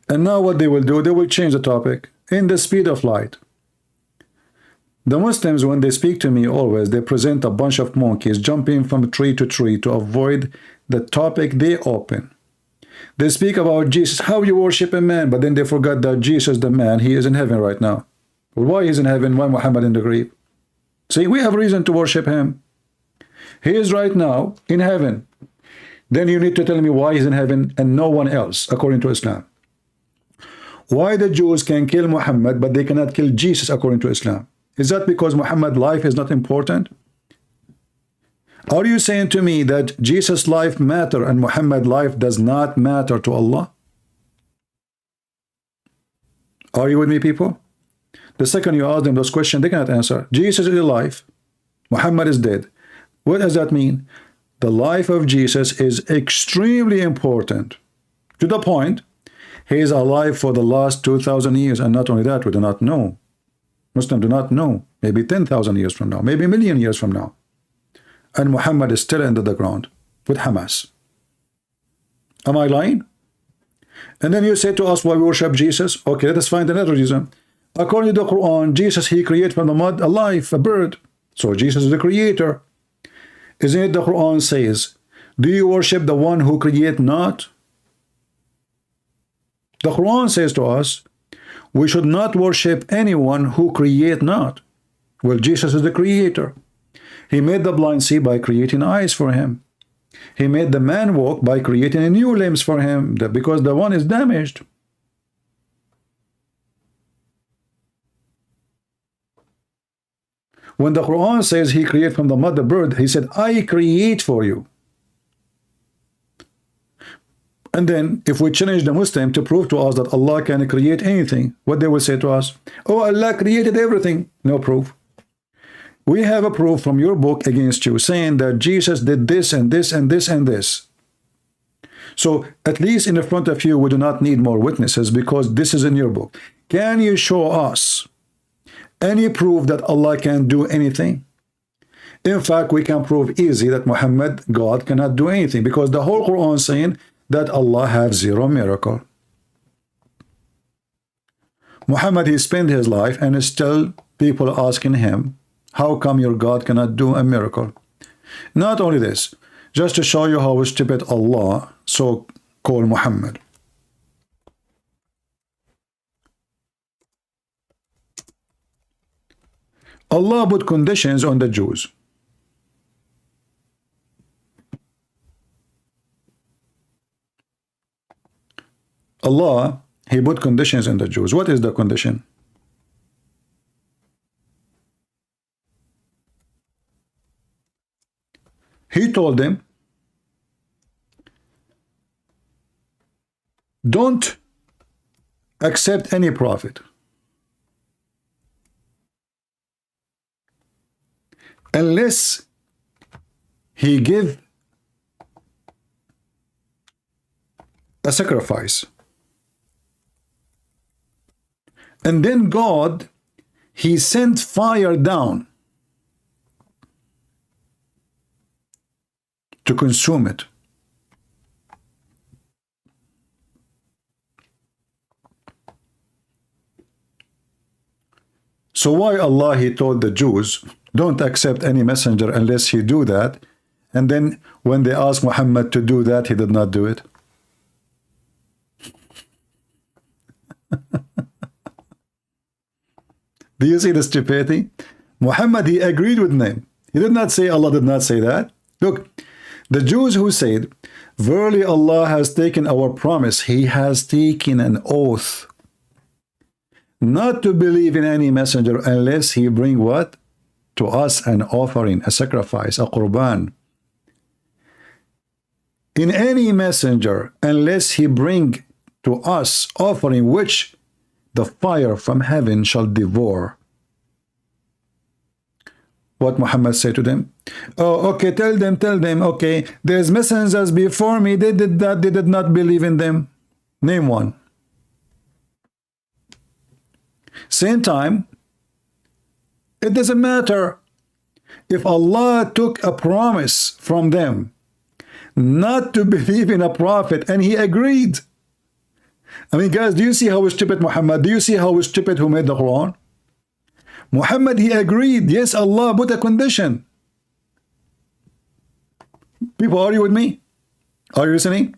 And now what they will do, they will change the topic in the speed of light. The Muslims, when they speak to me always, they present a bunch of monkeys jumping from tree to tree to avoid the topic they open. They speak about Jesus, how you worship a man, but then they forgot that Jesus, the man, he is in heaven right now. Well, why is in heaven? Why Muhammad in the grave? See, we have reason to worship him. He is right now in heaven. Then you need to tell me why he's in heaven and no one else, according to Islam. Why the Jews can kill Muhammad, but they cannot kill Jesus, according to Islam? Is that because Muhammad's life is not important? Are you saying to me that Jesus' life matter and Muhammad's life does not matter to Allah? Are you with me, people? The second you ask them those questions, they cannot answer. Jesus is alive. Muhammad is dead. What does that mean? The life of Jesus is extremely important. To the point, he is alive for the last 2,000 years. And not only that, we do not know. Muslims do not know. Maybe 10,000 years from now. Maybe a million years from now. And Muhammad is still under the ground with Hamas. Am I lying? And then you say to us, why we worship Jesus? Okay, let us find another reason. According to the Quran, Jesus, he created from the mud a life, a bird. So Jesus is the creator. Isn't it the Quran says, do you worship the one who create not? The Quran says to us, we should not worship anyone who create not. Well, Jesus is the creator. He made the blind see by creating eyes for him. He made the man walk by creating a new limbs for him, because the one is damaged. When the Quran says he created from the mother bird, he said, I create for you. And then if we challenge the Muslim to prove to us that Allah can create anything, what they will say to us? Oh, Allah created everything. No proof. We have a proof from your book against you saying that Jesus did this and this and this and this. So at least in the front of you, we do not need more witnesses because this is in your book. Can you show us any proof that Allah can do anything? In fact, we can prove easy that Muhammad, God, cannot do anything because the whole Quran is saying that Allah has zero miracle. Muhammad, he spent his life and still people asking him, how come your God cannot do a miracle? Not only this, just to show you how stupid Allah so-called Muhammad. Allah put conditions on the Jews. Allah, he put conditions on the Jews. What is the condition? He told them, don't accept any prophet unless he give a sacrifice. And then God, he sent fire down to consume it. So why Allah, he told the Jews, don't accept any messenger unless he do that, and then when they asked Muhammad to do that, he did not do it? Do you see the stupidity? Muhammad, he agreed with them. He did not say, Allah did not say that. Look, the Jews who said, verily Allah has taken our promise, he has taken an oath not to believe in any messenger unless he bring what? To us an offering, a sacrifice, a qurban. In any messenger unless he bring to us offering which the fire from heaven shall devour. What Muhammad said to them? Oh, okay, tell them, okay, there's messengers before me, they did that, they did not believe in them. Name one. Same time, it doesn't matter if Allah took a promise from them not to believe in a prophet and he agreed. I mean, guys, do you see how stupid Muhammad? Do you see how stupid who made the Quran? Muhammad, he agreed. Yes, Allah put a condition. People, are you with me? Are you listening?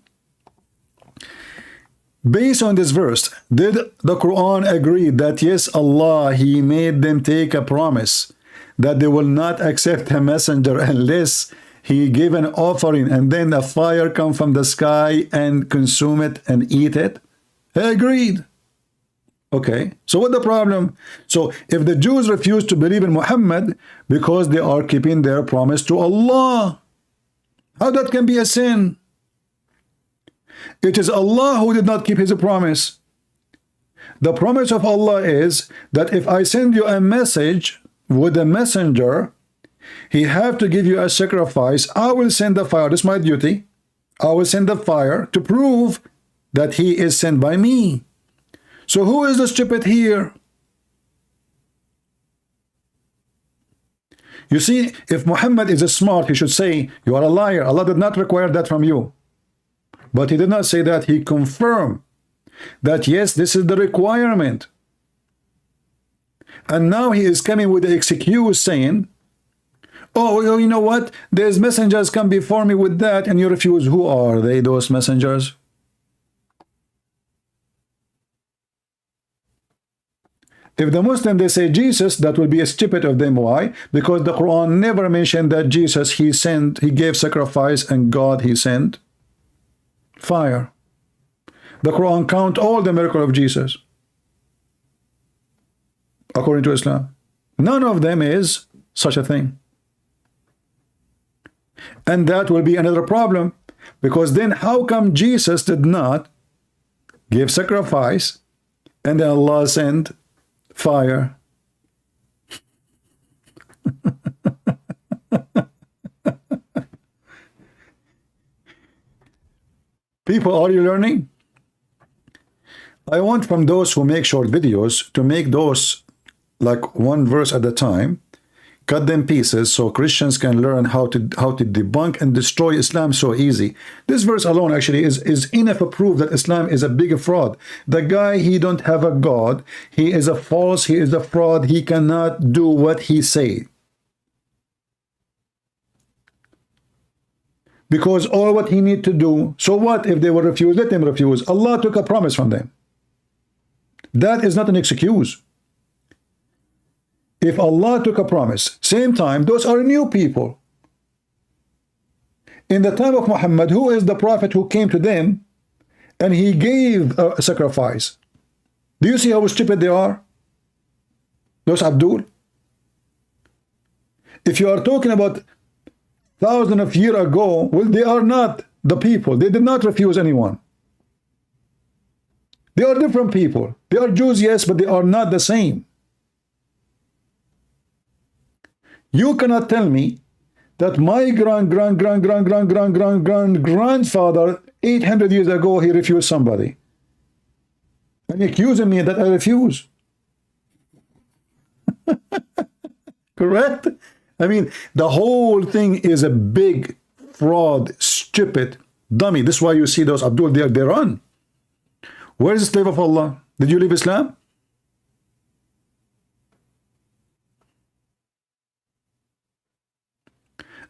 Based on this verse, did the Quran agree that yes, Allah, he made them take a promise that they will not accept a messenger unless he gave an offering and then a fire come from the sky and consume it and eat it? He agreed. Okay, so what the problem? So if the Jews refuse to believe in Muhammad because they are keeping their promise to Allah, how that can be a sin? It is Allah who did not keep his promise. The promise of Allah is that if I send you a message with a messenger, he have to give you a sacrifice. I will send the fire. This is my duty. I will send the fire to prove that he is sent by me. So who is the stupid here? You see, if Muhammad is smart, he should say, you are a liar. Allah did not require that from you. But he did not say that. He confirmed that, yes, this is the requirement. And now he is coming with the excuse saying, oh, you know what? There's messengers come before me with that, and you refuse. Who are they, those messengers? If the Muslim, they say Jesus, that will be stupid of them. Why? Because the Quran never mentioned that Jesus, he sent, he gave sacrifice, and God, he sent fire. The Quran count all the miracles of Jesus according to Islam. None of them is such a thing. And that will be another problem, because then how come Jesus did not give sacrifice and then Allah sent fire? People, are you learning? I want from those who make short videos to make those like one verse at a time, cut them pieces so Christians can learn how to debunk and destroy Islam so easy. This verse alone actually is enough proof that Islam is a big fraud. The guy, he don't have a God. He is a false, he is a fraud. He cannot do what he say. Because all what he need to do, so what if they will refuse? Let them refuse. Allah took a promise from them. That is not an excuse. If Allah took a promise, same time, those are new people. In the time of Muhammad, who is the prophet who came to them and he gave a sacrifice? Do you see how stupid they are? Those Abdul. If you are talking about thousands of years ago, well, they are not the people. They did not refuse anyone. They are different people. They are Jews, yes, but they are not the same. You cannot tell me that my grandfather 800 years ago, he refused somebody. And accusing me that I refuse. Correct? I mean, the whole thing is a big fraud, stupid, dummy. This is why you see those Abdul, they run. Where is the slave of Allah? Did you leave Islam?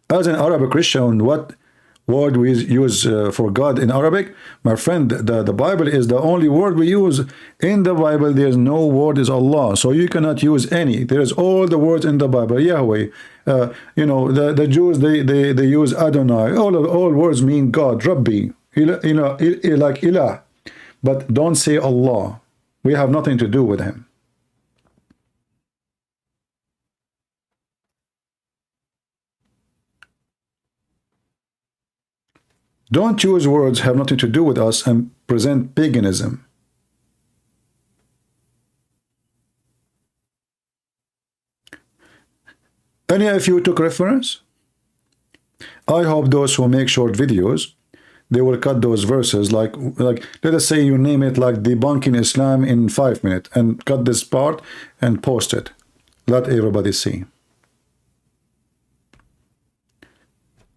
As an Arabic Christian, what word we use for God in Arabic? My friend, the Bible is the only word we use. In the Bible, there's no word is Allah. So you cannot use any. There's all the words in the Bible. Yahweh. You know, the Jews, they use Adonai. All words mean God, Rabbi. You know, like Ilah. But don't say Allah. We have nothing to do with him. Don't choose words have nothing to do with us and present paganism. Any of you took reference? I hope those who make short videos, they will cut those verses like let us say you name it like debunking Islam in 5 minutes and cut this part and post it. Let everybody see.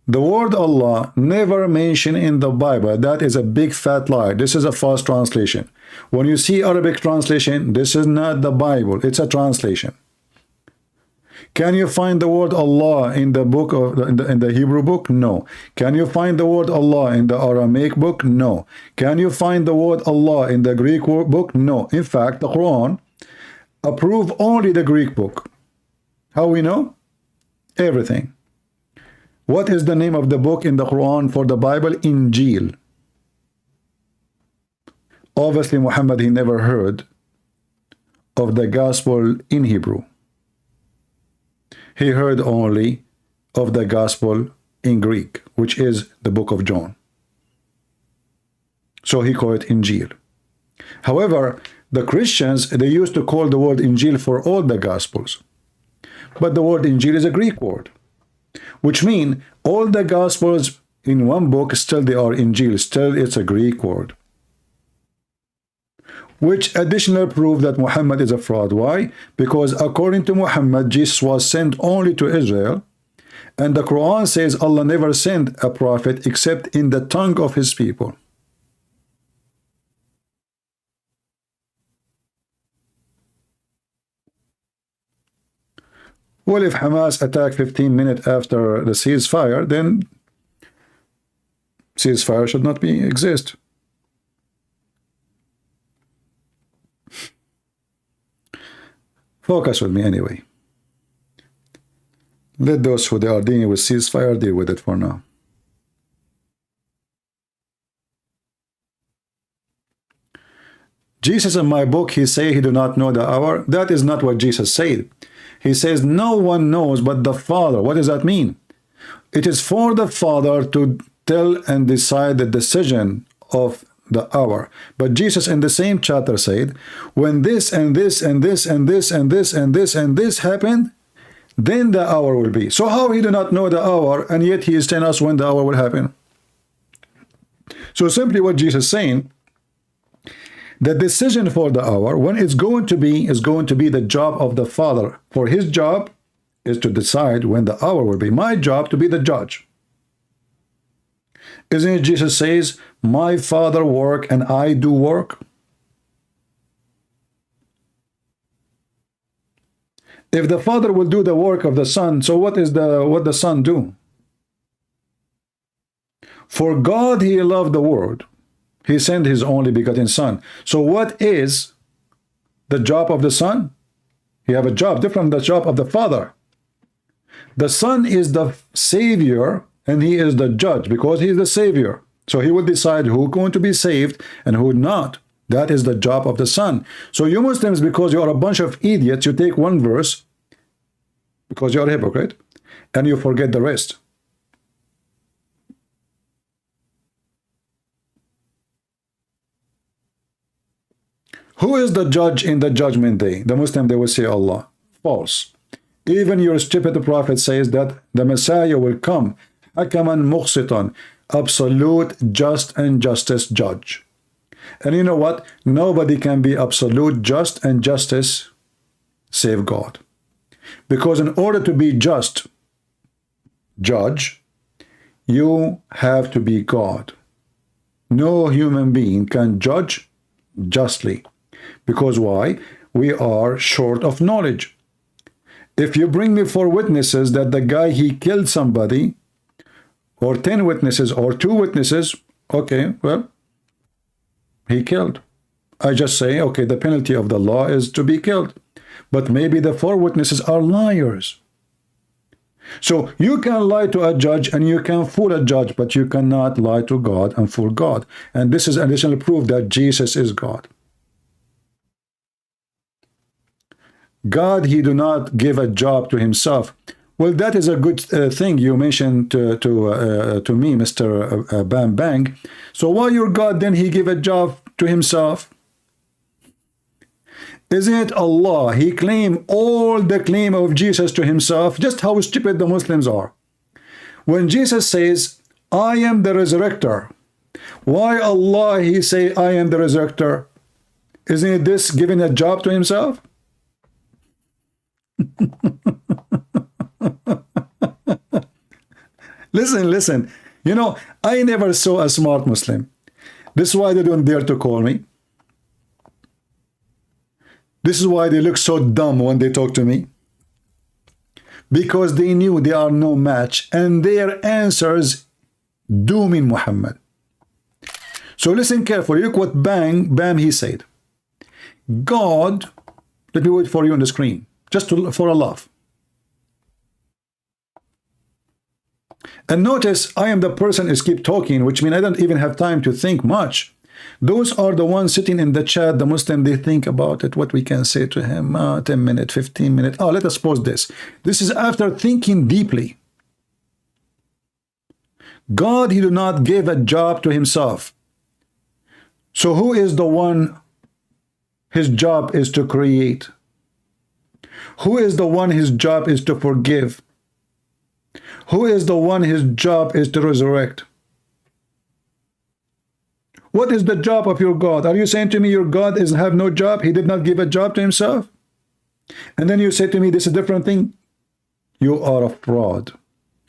The word Allah never mentioned in the Bible. That is a big fat lie. This is a false translation. When you see Arabic translation, this is not the Bible. It's a translation. Can you find the word Allah in the book of in the Hebrew book? No. Can you find the word Allah in the Aramaic book? No. Can you find the word Allah in the Greek book? No. In fact, the Quran approve only the Greek book. How we know? Everything. What is the name of the book in the Quran for the Bible? Injil. Obviously, Muhammad, he never heard of the gospel in Hebrew. He heard only of the gospel in Greek, which is the book of John. So he called it Injil. However, the Christians, they used to call the word Injil for all the gospels. But the word Injil is a Greek word, which means all the gospels in one book, still they are Injil, still it's a Greek word. Which additional proof that Muhammad is a fraud. Why? Because according to Muhammad, Jesus was sent only to Israel, and the Quran says Allah never sent a prophet except in the tongue of his people. Well, if Hamas attacked 15 minutes after the ceasefire, then ceasefire should not exist. Focus with me anyway. Let those who they are dealing with ceasefire deal with it for now. Jesus in my book, he say he do not know the hour. That is not what Jesus said. He says, no one knows but the Father. What does that mean? It is for the Father to tell and decide the decision of the hour. But Jesus in the same chapter said, when this and this and this and this and this and this and this happened, then the hour will be. So how he do not know the hour, and yet he is telling us when the hour will happen? So simply what Jesus is saying, the decision for the hour, when it's going to be, is going to be the job of the Father. For his job is to decide when the hour will be. My job to be the judge. Isn't it Jesus says, my Father work and I do work? If the Father will do the work of the Son, so what the Son do? For God he loved the world. He sent his only begotten Son. So what is the job of the Son? He have a job different from the job of the Father. The Son is the Savior and he is the judge because he is the Savior. So he will decide who is going to be saved and who not. That is the job of the Son. So you Muslims, because you are a bunch of idiots, you take one verse because you are a hypocrite and you forget the rest. Who is the judge in the judgment day? The Muslim, they will say Allah. False. Even your stupid prophet says that the Messiah will come, hakaman muqsitan, absolute just and justice judge. And you know what? Nobody can be absolute just and justice save God. Because in order to be just judge, you have to be God. No human being can judge justly. Because why? We are short of knowledge. If you bring me 4 witnesses that the guy he killed somebody, or 10 witnesses or 2 witnesses, okay, well, he killed. I just say, okay, the penalty of the law is to be killed. But maybe the 4 witnesses are liars. So you can lie to a judge and you can fool a judge, but you cannot lie to God and fool God. And this is additional proof that Jesus is God. God, he do not give a job to himself. Well, that is a good thing you mentioned to me, Mr. Bam Bang. So why your God then he give a job to himself? Isn't it Allah? He claim all the claim of Jesus to himself. Just how stupid the Muslims are. When Jesus says, I am the resurrector, why Allah he say, I am the resurrector? Isn't this giving a job to himself? Listen. You know, I never saw a smart Muslim. This is why they don't dare to call me. This is why they look so dumb when they talk to me. Because they knew they are no match and their answers dooming Muhammad. So listen carefully. Look what Bam he said. God, let me wait for you on the screen. Just for a laugh. And notice I am the person who keep talking, which means I don't even have time to think much. Those are the ones sitting in the chat, the Muslim, they think about it, what we can say to him, 10 minutes, 15 minutes. Oh, let us pause this. This is after thinking deeply. God, he do not give a job to himself. So who is the one his job is to create? Who is the one his job is to forgive? Who is the one his job is to resurrect? What is the job of your God? Are you saying to me your God is have no job? He did not give a job to himself? And then you say to me this is a different thing? You are a fraud.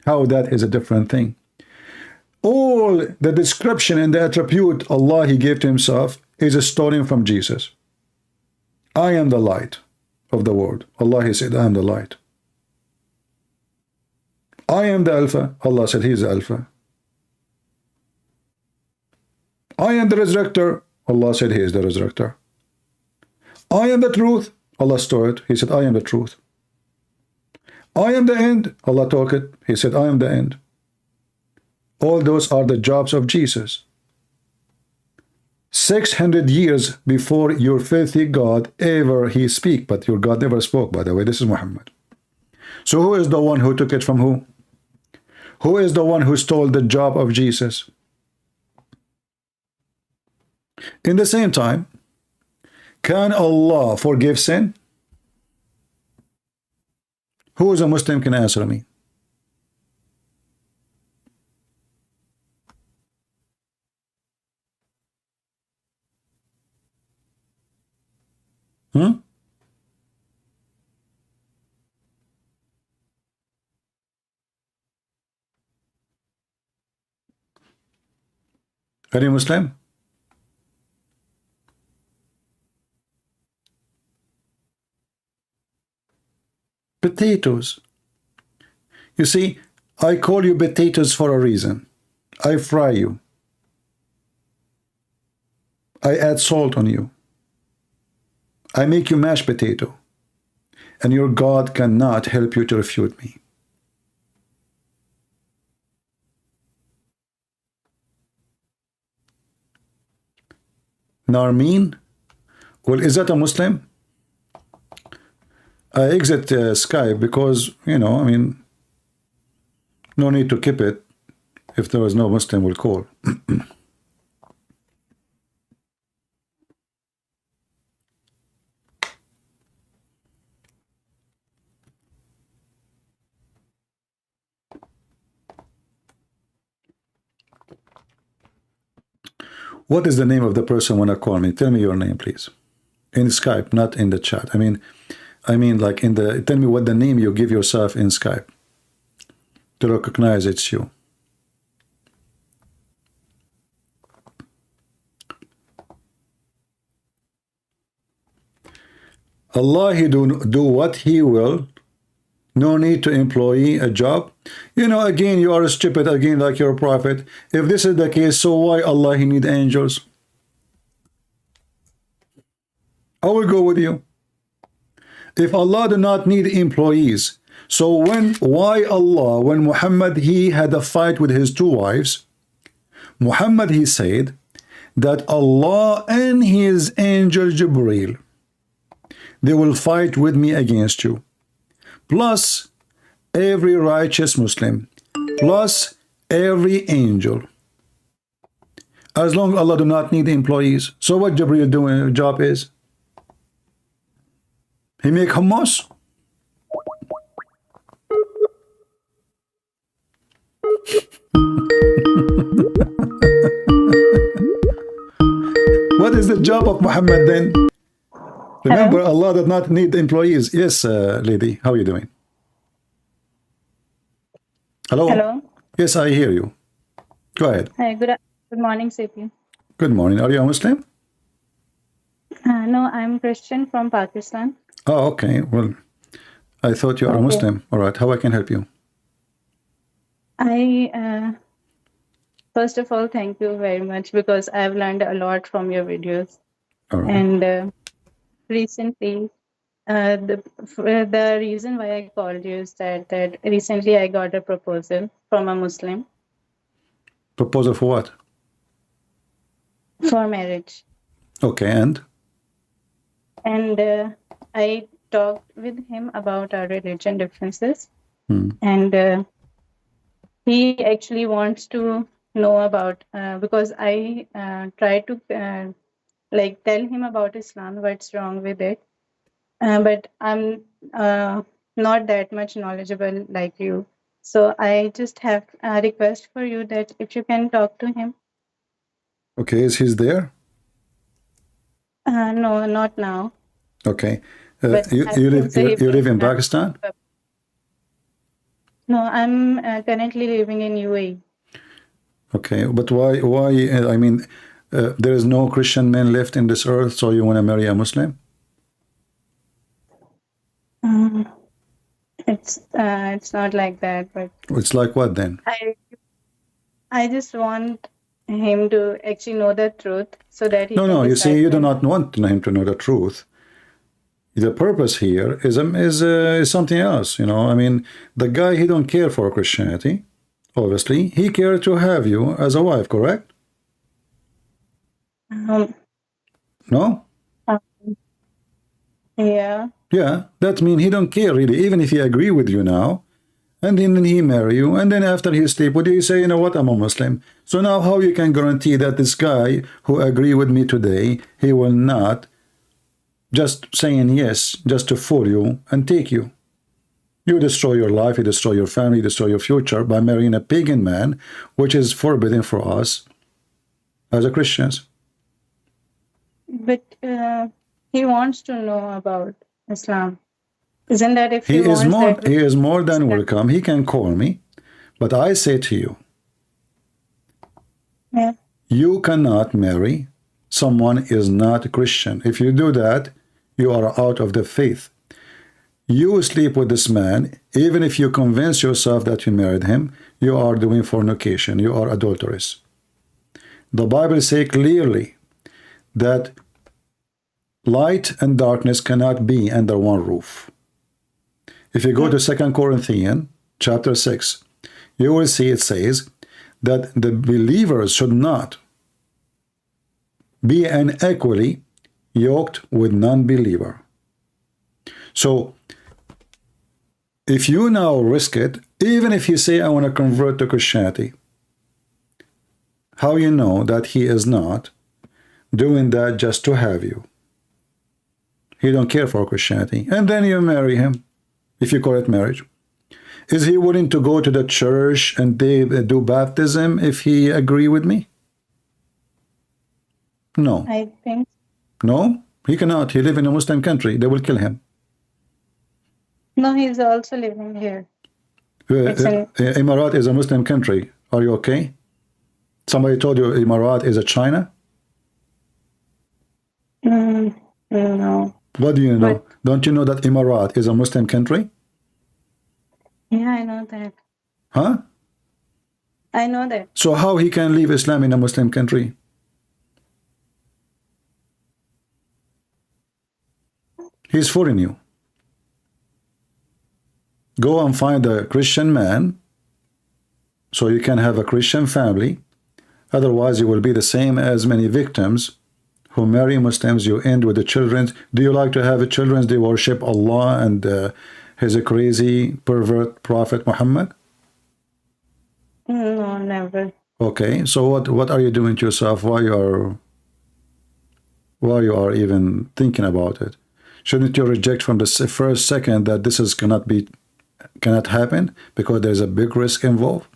How that is a different thing? All the description and the attribute Allah he gave to himself is stolen from Jesus. I am the light of the world. Allah he said, I am the light. I am the Alpha. Allah said he is the Alpha. I am the resurrector. Allah said he is the resurrector. I am the truth. Allah told it. He said, I am the truth. I am the end. Allah told it. He said, I am the end. All those are the jobs of Jesus. 600 years before your filthy God ever he speak, but your God never spoke, by the way. This is Muhammad. So who is the one who took it from who? Who is the one who stole the job of Jesus? In the same time, can Allah forgive sin? Who is a Muslim can answer me? Hmm? Any Muslim? Potatoes. You see, I call you potatoes for a reason. I fry you. I add salt on you. I make you mashed potato. And your God cannot help you to refute me. Narmeen? Well, is that a Muslim? I exit Skype because, you know, I mean, no need to keep it if there is no Muslim will call. What is the name of the person when I call me? Tell me your name, please. In Skype, not in the chat. I mean, like in the, tell me what the name you give yourself in Skype to recognize it's you. Allah, He do what He will. No need to employee a job. You know, again, you are stupid, again, like your prophet. If this is the case, so why Allah, He need angels? I will go with you. If Allah do not need employees, so why Allah, when Muhammad, he had a fight with his two wives, Muhammad, he said that Allah and his angel Jibreel, they will fight with me against you. Plus every righteous Muslim, plus every angel. As long as Allah do not need employees. So what Jibreel doing job is? He make hummus? What is the job of Muhammad then? Remember, hello? Allah does not need employees. Yes, lady, how are you doing? Hello? Hello. Yes, I hear you. Go ahead. Hi, good morning, CP. Good morning. Are you a Muslim? No, I'm Christian from Pakistan. Oh, okay. Well, I thought you are a Muslim. All right. How I can help you? I, first of all, thank you very much because I've learned a lot from your videos. All right. And recently, the reason why I called you is that recently I got a proposal from a Muslim. Proposal for what? For marriage. Okay, and? And I talked with him about our religion differences. And he actually wants to know about, because I try to like tell him about Islam, what's wrong with it. But I'm not that much knowledgeable like you. So I just have a request for you that if you can talk to him. Okay, is he there? No, not now. Okay. You live in Pakistan? No, I'm currently living in UAE. Okay, but why, I mean, there is no Christian men left in this earth, so you want to marry a Muslim? It's not like that, but It's like what then? I just want him to actually know the truth so that he No, you see, you do not want him to know the truth. The purpose here is something else, you know. I mean, the guy, he don't care for Christianity, obviously. He cared to have you as a wife, correct? No? Yeah. Yeah, that means he don't care really, even if he agree with you now, and then he marry you, and then after he sleep with you, you say, you know what, I'm a Muslim. So now how you can guarantee that this guy who agree with me today, he will not just saying yes, just to fool you and take you? You destroy your life, you destroy your family, you destroy your future by marrying a pagan man, which is forbidden for us as a Christians. But he wants to know about Islam. Isn't that if He he is wants more that? he is more than welcome. He can call me, but I say to you, Yeah. you cannot marry someone is not a Christian. If you do that, you are out of the faith. You sleep with this man, even if you convince yourself that you married him, you are doing fornication, you are adulterous. The Bible says clearly that light and darkness cannot be under one roof. If you go to 2 Corinthians chapter 6, you will see it says that the believers should not be unequally yoked with non-believer. So if you now risk it, even if you say I want to convert to Christianity, how you know that he is not doing that just to have you? He don't care for Christianity. And then you marry him, if you call it marriage. Is he willing to go to the church and they do baptism if he agree with me? No. I think. No, he cannot. He live in a Muslim country. They will kill him. No, he's also living here. It's an- Emirat is a Muslim country. Are you okay? Somebody told you Emirat is a China? No. What do you know? But- Don't you know that Emirat is a Muslim country? Yeah, I know that. Huh? I know that. So how he can leave Islam in a Muslim country? He's fooling you. Go and find a Christian man so you can have a Christian family. Otherwise, you will be the same as many victims who marry Muslims. You end with the children. Do you like to have children? They worship Allah and his crazy pervert prophet Muhammad? No, never. Okay, so what are you doing to yourself? Why you are even thinking about it? Shouldn't you reject from the first second that this is cannot happen because there's a big risk involved?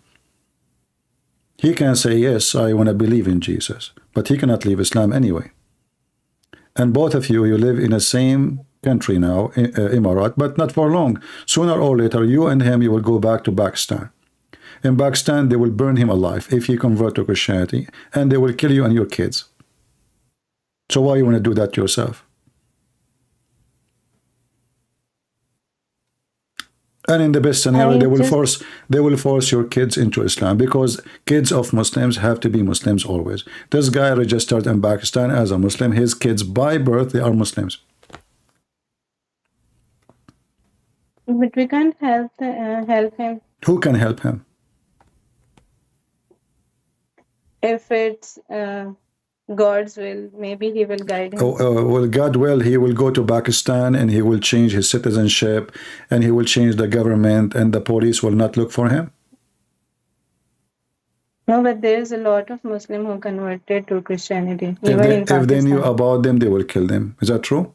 He can say, yes, I want to believe in Jesus, but he cannot leave Islam anyway. And both of you live in the same country now, Emirat, but not for long. Sooner or later, you and him, you will go back to Pakistan. In Pakistan, they will burn him alive if he convert to Christianity, and they will kill you and your kids. So why you want to do that to yourself? And in the best scenario, they will force your kids into Islam, because kids of Muslims have to be Muslims always. This guy registered in Pakistan as a Muslim. His kids by birth, they are Muslims. But we can't help him Who can help him? if it's God's will. Maybe he will guide him. Well, God will, he will go to Pakistan and he will change his citizenship and he will change the government and the police will not look for him. No, but there's a lot of Muslims who converted to Christianity. If they knew about them, they will kill them. Is that true?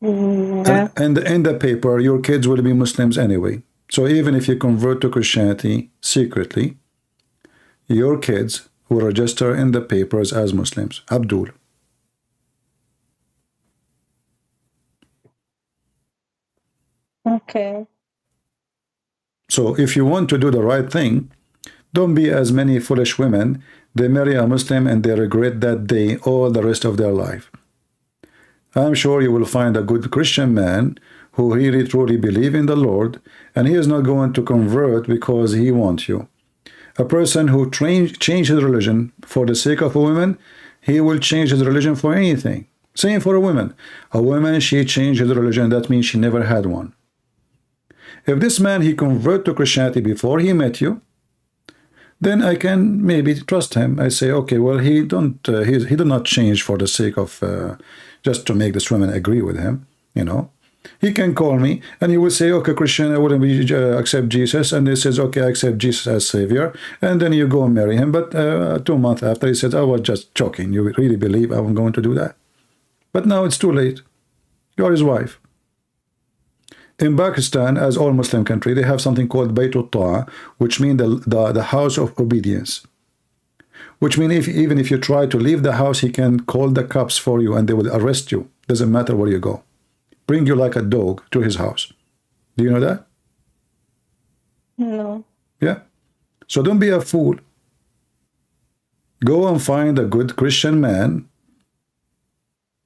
Yeah. And in the paper, your kids will be Muslims anyway. So even if you convert to Christianity secretly, your kids will register in the papers as Muslims. Abdul. Okay. So if you want to do the right thing, don't be as many foolish women. They marry a Muslim and they regret that day all the rest of their life. I'm sure you will find a good Christian man who really truly believe in the Lord, and he is not going to convert because he wants you. A person who change his religion for the sake of a woman, he will change his religion for anything. Same for a woman. A woman, she changed his religion, that means she never had one. If this man, he convert to Christianity before he met you, then I can maybe trust him. I say, okay, well, he did not change for the sake of just to make this woman agree with him, you know. He can call me and he will say, okay, Christian, I wouldn't accept Jesus. And he says, okay, I accept Jesus as Savior. And then you go and marry him. But 2 months after, he says, I was just joking. You really believe I'm going to do that? But now it's too late. You're his wife. In Pakistan, as all Muslim country, they have something called Baytul Ta'a, which means the house of obedience. Which means even if you try to leave the house, he can call the cops for you and they will arrest you. Doesn't matter where you go. Bring you like a dog to his house. Do you know that? No. Yeah. So don't be a fool. Go and find a good Christian man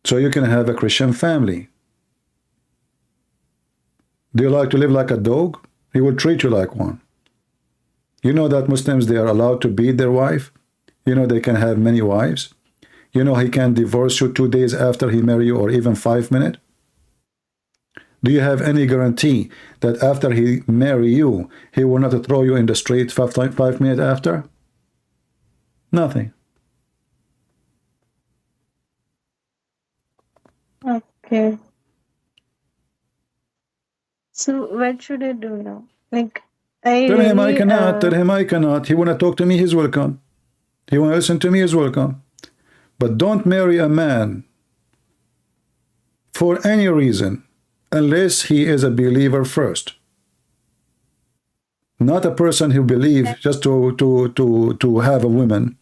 so you can have a Christian family. Do you like to live like a dog? He will treat you like one. You know that Muslims, they are allowed to beat their wife. You know they can have many wives. You know he can divorce you 2 days after he marry you, or even 5 minutes. Do you have any guarantee that after he marry you, he will not throw you in the street 5 minutes after? Nothing. Okay. So what should I do now? Like, Tell him I really, cannot. Tell him I cannot. He want to talk to me, he's welcome. He want to listen to me, he's welcome. But don't marry a man for any reason unless he is a believer first. Not a person who believes just to have a woman.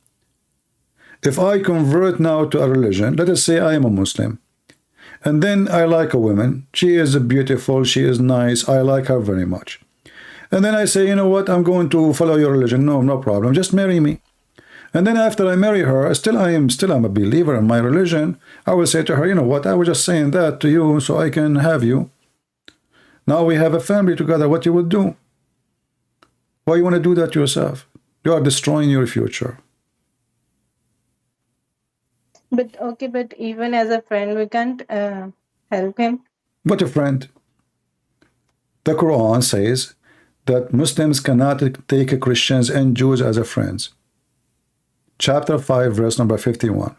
If I convert now to a religion, let us say I am a Muslim, and then I like a woman, she is beautiful, she is nice, I like her very much. And then I say, you know what, I'm going to follow your religion. No, no problem, just marry me. And then after I marry her, I'm a believer in my religion. I will say to her, you know what, I was just saying that to you so I can have you. Now we have a family together, what you will do? Why you want to do that to yourself? You are destroying your future. but okay, but even as a friend, we can't help him. What a friend. The Quran says that Muslims cannot take Christians and Jews as a friends. Chapter 5, verse number 51.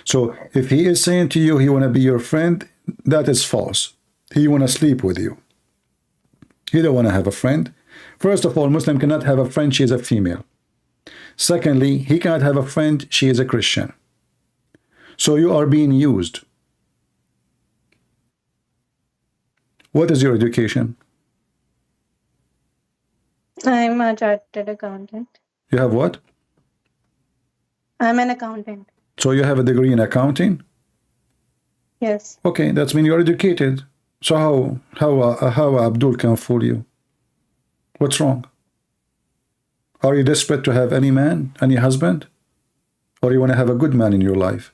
So if he is saying to you he want to be your friend, that is false. He want to sleep with you. He don't want to have a friend. First of all, Muslim cannot have a friend, she is a female. Secondly, he cannot have a friend, she is a Christian. So you are being used. What is your education? I'm a chartered accountant. You have what? I'm an accountant. So you have a degree in accounting? Yes. Okay, that means you're educated. So how Abdul can fool you? What's wrong? Are you desperate to have any man, any husband? Or you want to have a good man in your life?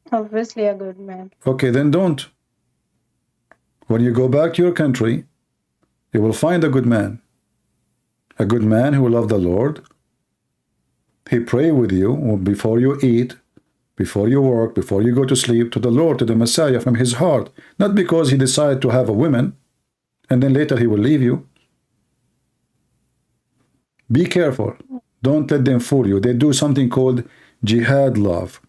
Obviously a good man. Okay, then don't. When you go back to your country, you will find a good man. A good man who will love the Lord. He pray with you before you eat, before you work, before you go to sleep, to the Lord, to the Messiah from his heart. Not because he decided to have a woman, and then later he will leave you. Be careful. Don't let them fool you. They do something called jihad love.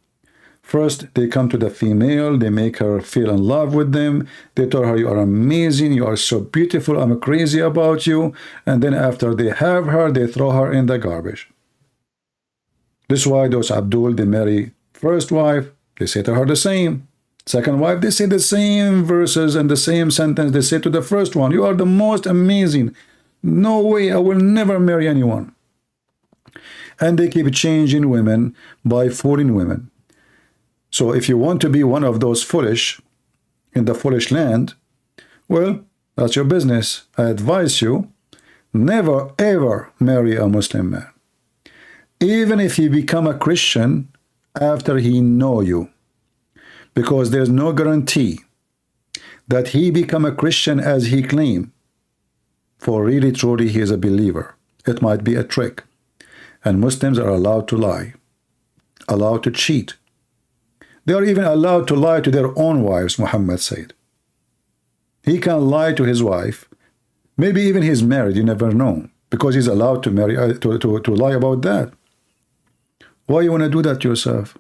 First, they come to the female, they make her feel in love with them, they tell her you are amazing, you are so beautiful, I'm crazy about you, and then after they have her, they throw her in the garbage. This is why those Abdul, they marry first wife, they say to her the same. Second wife, they say the same verses and the same sentence they say to the first one. You are the most amazing. No way, I will never marry anyone. And they keep changing women by fooling women. So if you want to be one of those foolish in the foolish land, well, that's your business. I advise you, never ever marry a Muslim man. Even if he become a Christian after he know you. Because there's no guarantee that he become a Christian as he claim. For really truly he is a believer. It might be a trick. And Muslims are allowed to lie. Allowed to cheat. They are even allowed to lie to their own wives, Muhammad said. He can lie to his wife. Maybe even he's married, you never know. Because he's allowed to marry to lie about that. Why you want to do that to yourself?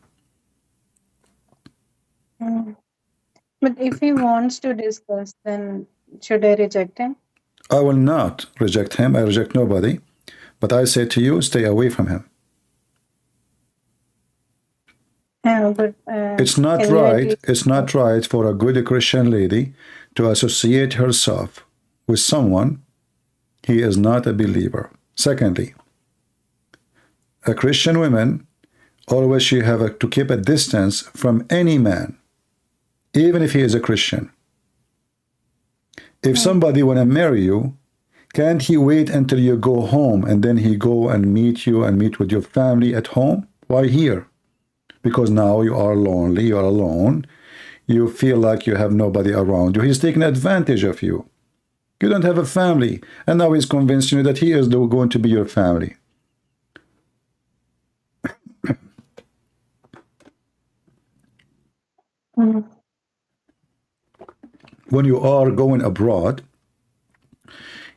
But if he wants to discuss, then should I reject him? I will not reject him. I reject nobody. But I say to you, stay away from him. Yeah, but It's not can you at right. least- It's not right for a good Christian lady to associate herself with someone he is not a believer. Secondly, a Christian woman always she have to keep a distance from any man, even if he is a Christian. If somebody want to marry you, can't he wait until you go home and then he go and meet you and meet with your family at home? Why here? Because now you are lonely, you are alone, you feel like you have nobody around you. He's taking advantage of you. You don't have a family, and now he's convincing you that he is going to be your family. When you are going abroad,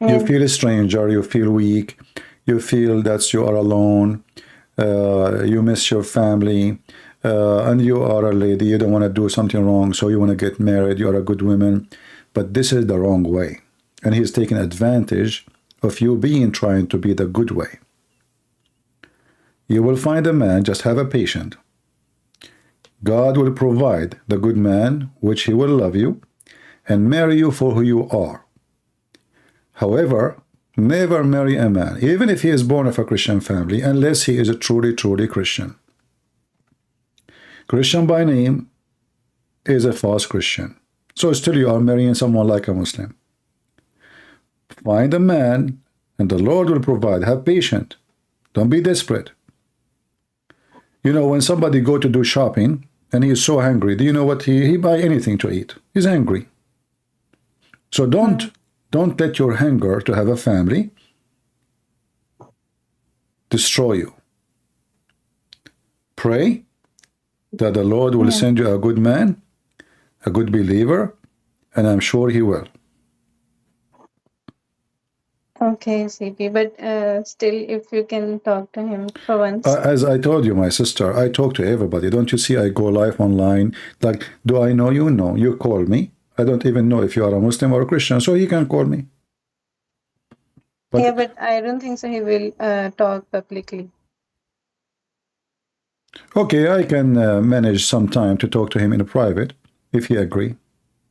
you feel a stranger, you feel weak, you feel that you are alone, you miss your family, and you are a lady, you don't want to do something wrong, so you want to get married, you are a good woman, but this is the wrong way. And he's taking advantage of you being trying to be the good way. You will find a man, just have a patient. God will provide the good man, which he will love you, and marry you for who you are. However, never marry a man, even if he is born of a Christian family, unless he is a truly, truly Christian. Christian by name is a false Christian. So still you are marrying someone like a Muslim. Find a man, and the Lord will provide. Have patience. Don't be desperate. You know, when somebody go to do shopping, and he is so hungry, do you know what? He buy anything to eat. He's angry. So don't let your hunger to have a family destroy you. Pray that the Lord will send you a good man, a good believer, and I'm sure he will. Okay, CP, but still, if you can talk to him for once. As I told you, my sister, I talk to everybody. Don't you see I go live online? Like, do I know you? No. You call me. I don't even know if you are a Muslim or a Christian, so he can call me. But, yeah, but I don't think so he will talk publicly. okay, I can manage some time to talk to him in private, if he agree,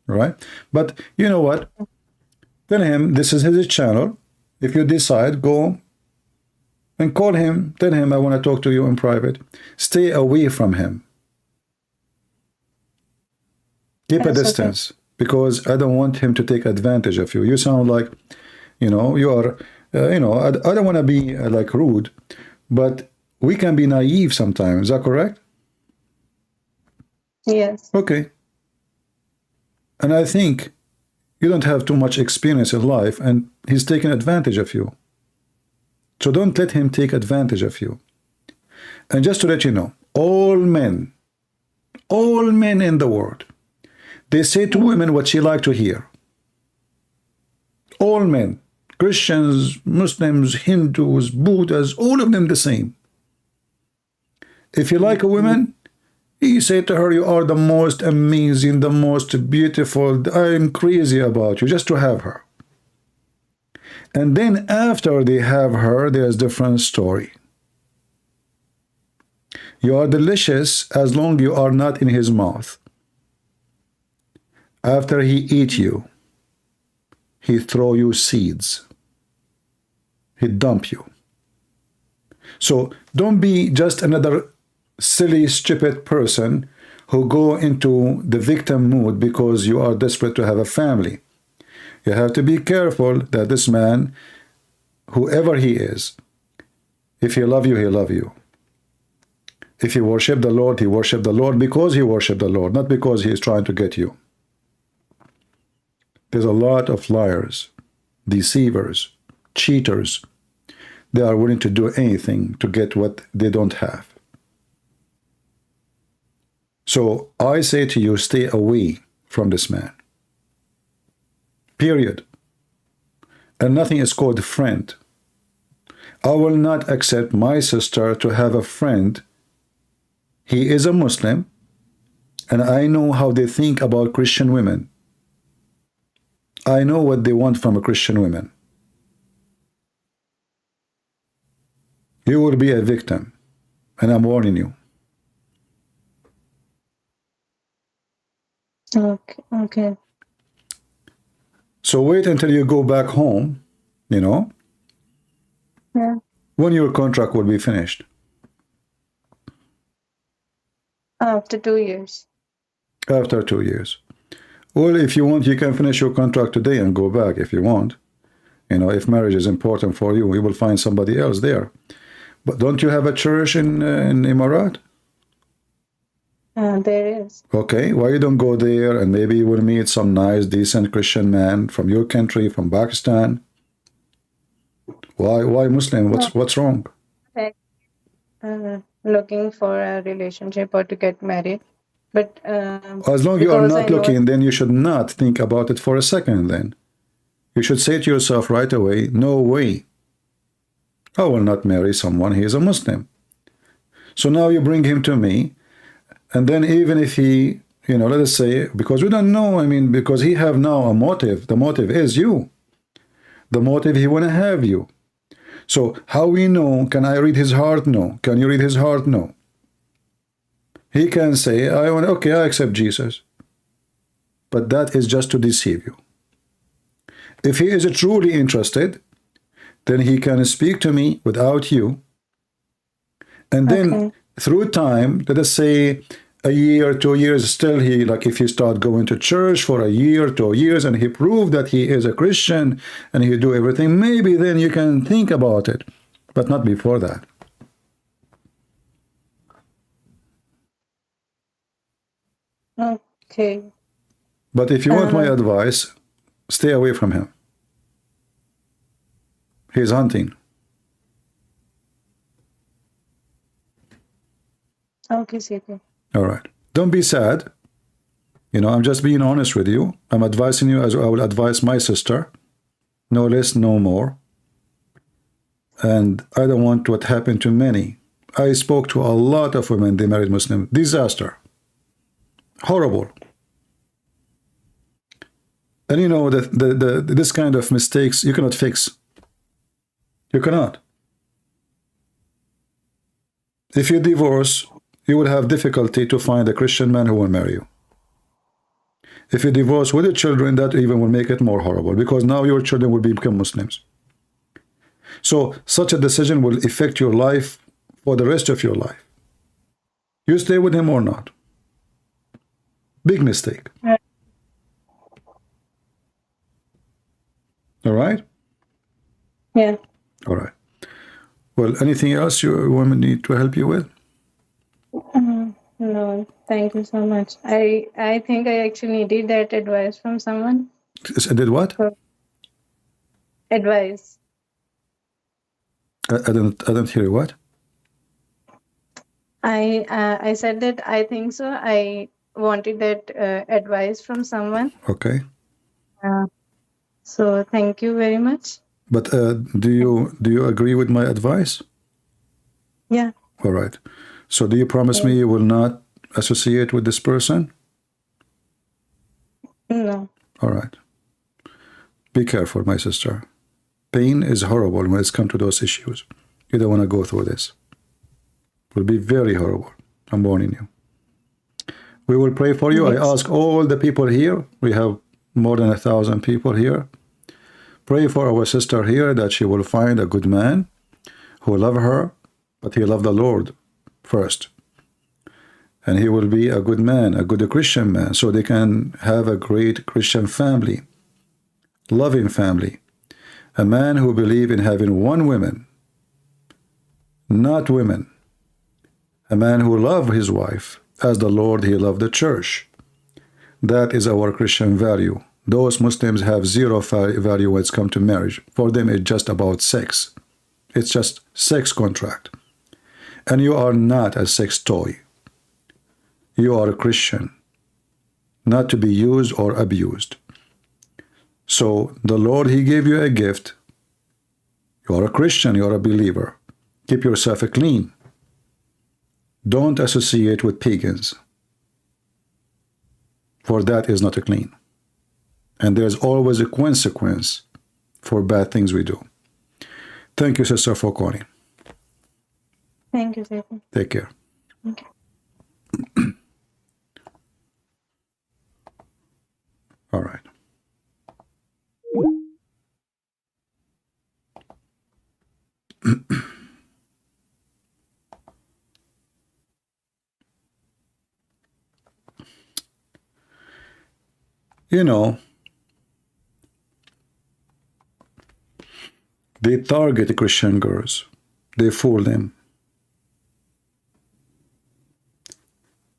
right? But you know what? Tell him this is his channel. If you decide, go and call him. Tell him I want to talk to you in private. Stay away from him. Keep a distance, because I don't want him to take advantage of you. You sound like, you know, you are, I don't want to be like rude, but we can be naive sometimes. Is that correct? Yes. Okay. And I think you don't have too much experience in life, and he's taking advantage of you. So don't let him take advantage of you. And just to let you know, all men in the world, they say to women what she like to hear. All men, Christians, Muslims, Hindus, Buddhas, all of them the same. If you like a woman, you say to her, you are the most amazing, the most beautiful, I'm crazy about you, just to have her. And then after they have her, there's a different story. You are delicious as long as you are not in his mouth. After he eat you, he throw you seeds. He dump you. So don't be just another silly, stupid person who go into the victim mood because you are desperate to have a family. You have to be careful that this man, whoever he is, if he love you, he love you. If he worship the Lord, he worship the Lord because he worship the Lord, not because he is trying to get you. There's a lot of liars, deceivers, cheaters. They are willing to do anything to get what they don't have. So I say to you, stay away from this man. Period. And nothing is called friend. I will not accept my sister to have a friend. He is a Muslim, And I know how they think about Christian women. I know what they want from a Christian woman. You will be a victim, and I'm warning you. Okay. Okay. So wait until you go back home, you know, Yeah. when your contract will be finished. After 2 years. After 2 years. Well, if you want, you can finish your contract today and go back if you want. You know, if marriage is important for you, you will find somebody else there. But don't you have a church in Emirat? There is. Okay, why you don't go there and maybe you will meet some nice, decent Christian man from your country, from Pakistan? Why Muslim? What's wrong? Okay. Looking for a relationship or to get married. But As long as you are because I not know looking, then you should not think about it for a second then. You should say to yourself right away, no way. I will not marry someone, he is a Muslim. So now you bring him to me, and then even if he, you know, let us say, because we don't know, I mean, because he have now a motive, the motive is you. The motive, he want to have you. So how we know, can I read his heart? No. Can you read his heart? No. He can say, okay, I accept Jesus. But that is just to deceive you. If he is truly interested, then he can speak to me without you. And then through time, let us say a year, 2 years, still he, like if he start going to church for a year, 2 years, and he proved that he is a Christian and he do everything, maybe then you can think about it, but not before that. Okay. But if you want my advice, stay away from him. He's hunting. Okay, Sita. All right. Don't be sad. You know, I'm just being honest with you. I'm advising you as I will advise my sister. No less, no more. And I don't want what happened to many. I spoke to a lot of women, they married Muslim. Disaster. Horrible. And you know, this kind of mistakes you cannot fix. You cannot. If you divorce, you will have difficulty to find a Christian man who will marry you. If you divorce with your children, that even will make it more horrible, because now your children will become Muslims. So such a decision will affect your life for the rest of your life. You stay with him or not. Big mistake. All right? Yeah. All right. Well, anything else you want me to help you with? No, thank you so much. I think I actually needed that advice from someone. Did what? Advice. I don't hear what? I said that I think so. I wanted that advice from someone. Okay. So thank you very much. But do you agree with my advice? Yeah. All right. So do you promise me you will not associate with this person? No. All right. Be careful, my sister. Pain is horrible when it's come to those issues. You don't want to go through this. It will be very horrible. I'm warning you. We will pray for you. Yes. I ask all the people here. We have more than 1,000 people here. Pray for our sister here that she will find a good man who love her, but he love the Lord first. And he will be a good man, a good Christian man, so they can have a great Christian family, loving family. A man who believes in having one woman, not women. A man who loves his wife as the Lord he loved the church. That is our Christian value. Those Muslims have zero value when it's come to marriage. For them, it's just about sex. It's just sex contract. And you are not a sex toy. You are a Christian, not to be used or abused. So the Lord, he gave you a gift. You are a Christian, you are a believer. Keep yourself clean. Don't associate with pagans. for that is not clean. And there's always a consequence for bad things we do. Thank you, sister, for calling. Thank you, sir. Take care. Okay. All right. You know, they target Christian girls. They fool them.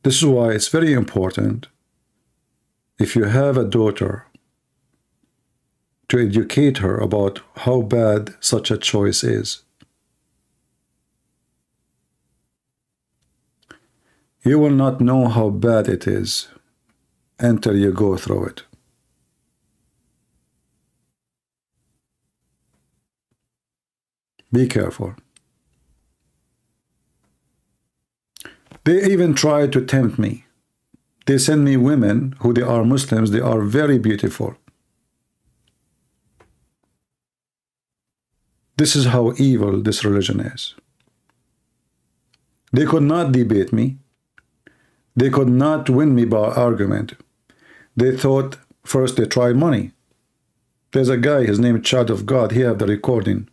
This is why it's very important, if you have a daughter, to educate her about how bad such a choice is. You will not know how bad it is until you go through it. Be careful. They even try to tempt me. They send me women who they are Muslims. They are very beautiful. This is how evil this religion is. They could not debate me. They could not win me by argument. They thought first they tried money. There's a guy, his name is Child of God. He have the recording.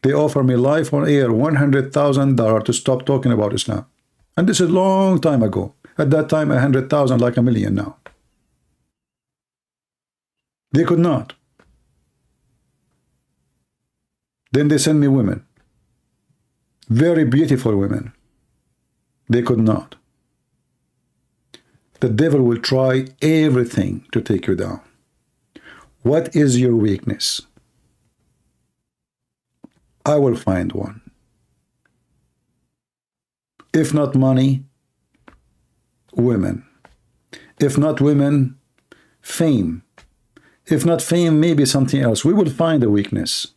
They offer me live on air $100,000 to stop talking about Islam. And this is a long time ago. At that time, 100,000 like a million now. They could not. Then they send me women. Very beautiful women. They could not. The devil will try everything to take you down. What is your weakness? I will find one. If not money, women. If not women, fame. If not fame, maybe something else. We will find a weakness.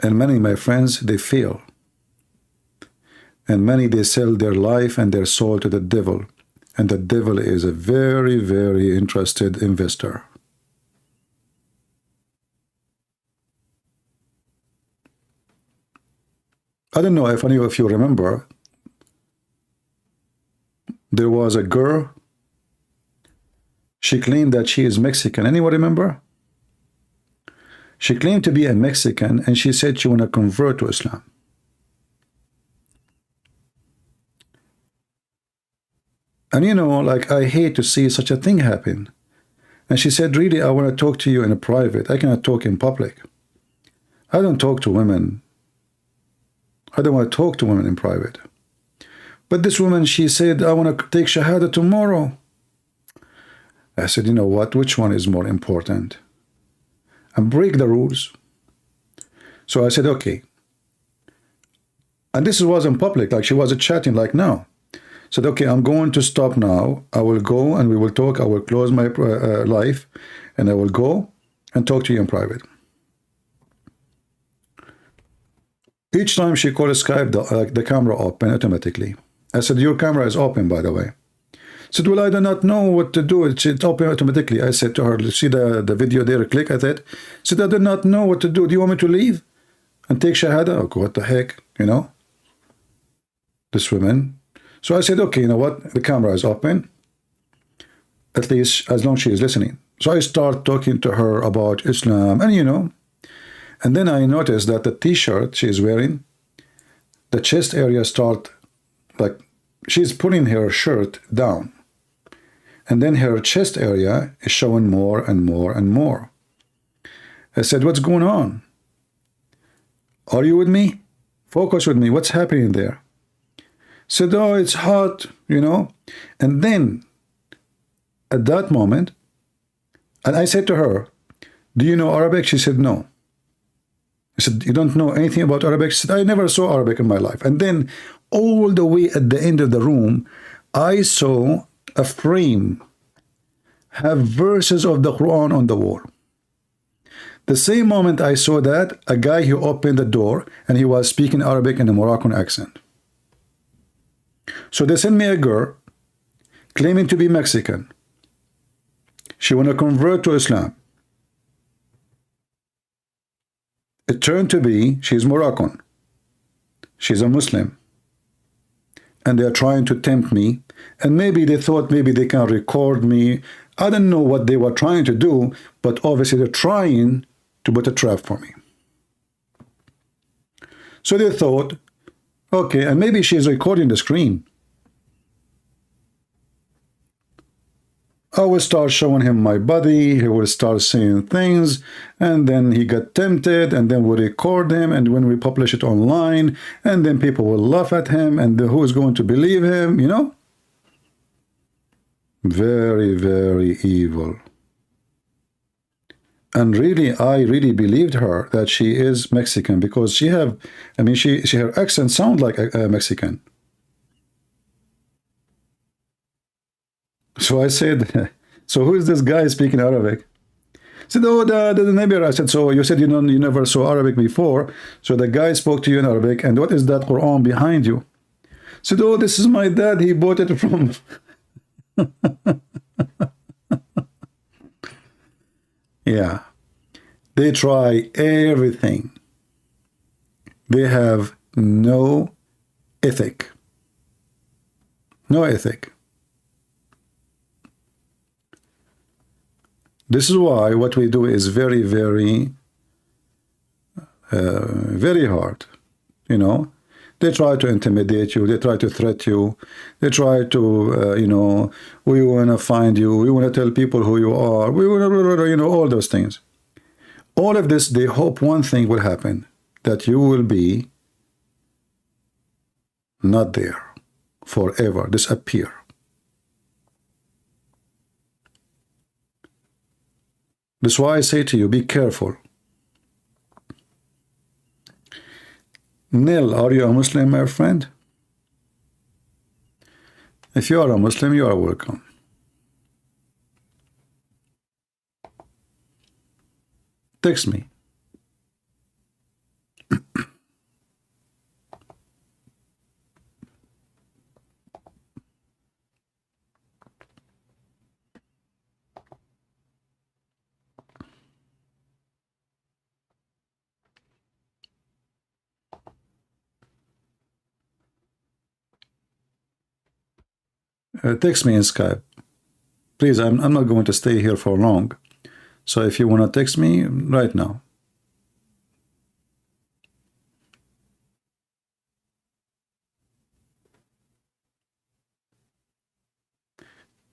And many, my friends, they fail. And many, they sell their life and their soul to the devil. And the devil is a very, very interested investor. I don't know if any of you remember, there was a girl, she claimed that she is Mexican. Anyone remember? She claimed to be a Mexican, and she said she want to convert to Islam. And you know, like, I hate to see such a thing happen. And she said, really, I want to talk to you in a private. I cannot talk in public. I don't talk to women. I don't want to talk to women in private. But this woman, she said, I want to take Shahada tomorrow. I said, you know what? Which one is more important? And break the rules. So I said, okay. And this was in public, like she was chatting like now. Said, okay, I'm going to stop now. I will go and we will talk. I will close my life and I will go and talk to you in private. Each time she called Skype, the camera open automatically. I said, your camera is open, by the way. Said, well, I do not know what to do. It's open automatically. I said to her, see the video there, click. I said, I do not know what to do. Do you want me to leave and take Shahada? Okay, what the heck, you know? This woman. So I said, okay, you know what? The camera is open. At least as long as she is listening. So I start talking to her about Islam and, you know, and then I noticed that the t-shirt she is wearing, the chest area start, like, she's putting her shirt down. And then her chest area is showing more and more and more. I said, what's going on? Are you with me? Focus with me. What's happening there? Said, oh, it's hot, you know. And then, at that moment, and I said to her, do you know Arabic? She said, no. I said, you don't know anything about Arabic? She said, I never saw Arabic in my life. And then, all the way at the end of the room, I saw a frame have verses of the Quran on the wall. The same moment I saw that, a guy who opened the door and he was speaking Arabic in a Moroccan accent. So they sent me a girl claiming to be Mexican. She want to convert to Islam. It turned to be she's Moroccan. She's a Muslim. And they're trying to tempt me. And maybe they thought maybe they can record me. I don't know what they were trying to do, but obviously they're trying to put a trap for me. So they thought, okay, and maybe she's recording the screen. I will start showing him my body, he will start saying things, and then he got tempted, and then we'll record him, and when we publish it online, and then people will laugh at him, and who's going to believe him, you know? Very, very evil. And really, I really believed her that she is Mexican, because she have, I mean, her accent sound like a Mexican. So I said, so who is this guy speaking Arabic? He said, oh, the Nabi. I said, so you said you never saw Arabic before. So the guy spoke to you in Arabic. And what is that Quran behind you? He said, oh, this is my dad. He bought it from... Yeah. They try everything. They have no ethic. No ethic. This is why what we do is very, very, very hard. You know, they try to intimidate you. They try to threat you. They try to, you know, we want to find you. We want to tell people who you are. We want to, you know, all those things. All of this, they hope one thing will happen, that you will be not there forever, disappear. That's why I say to you, be careful. Nil, are you a Muslim, my friend? If you are a Muslim, you are welcome. Text me. Text me in Skype. Please, I'm not going to stay here for long. So if you want to text me right now.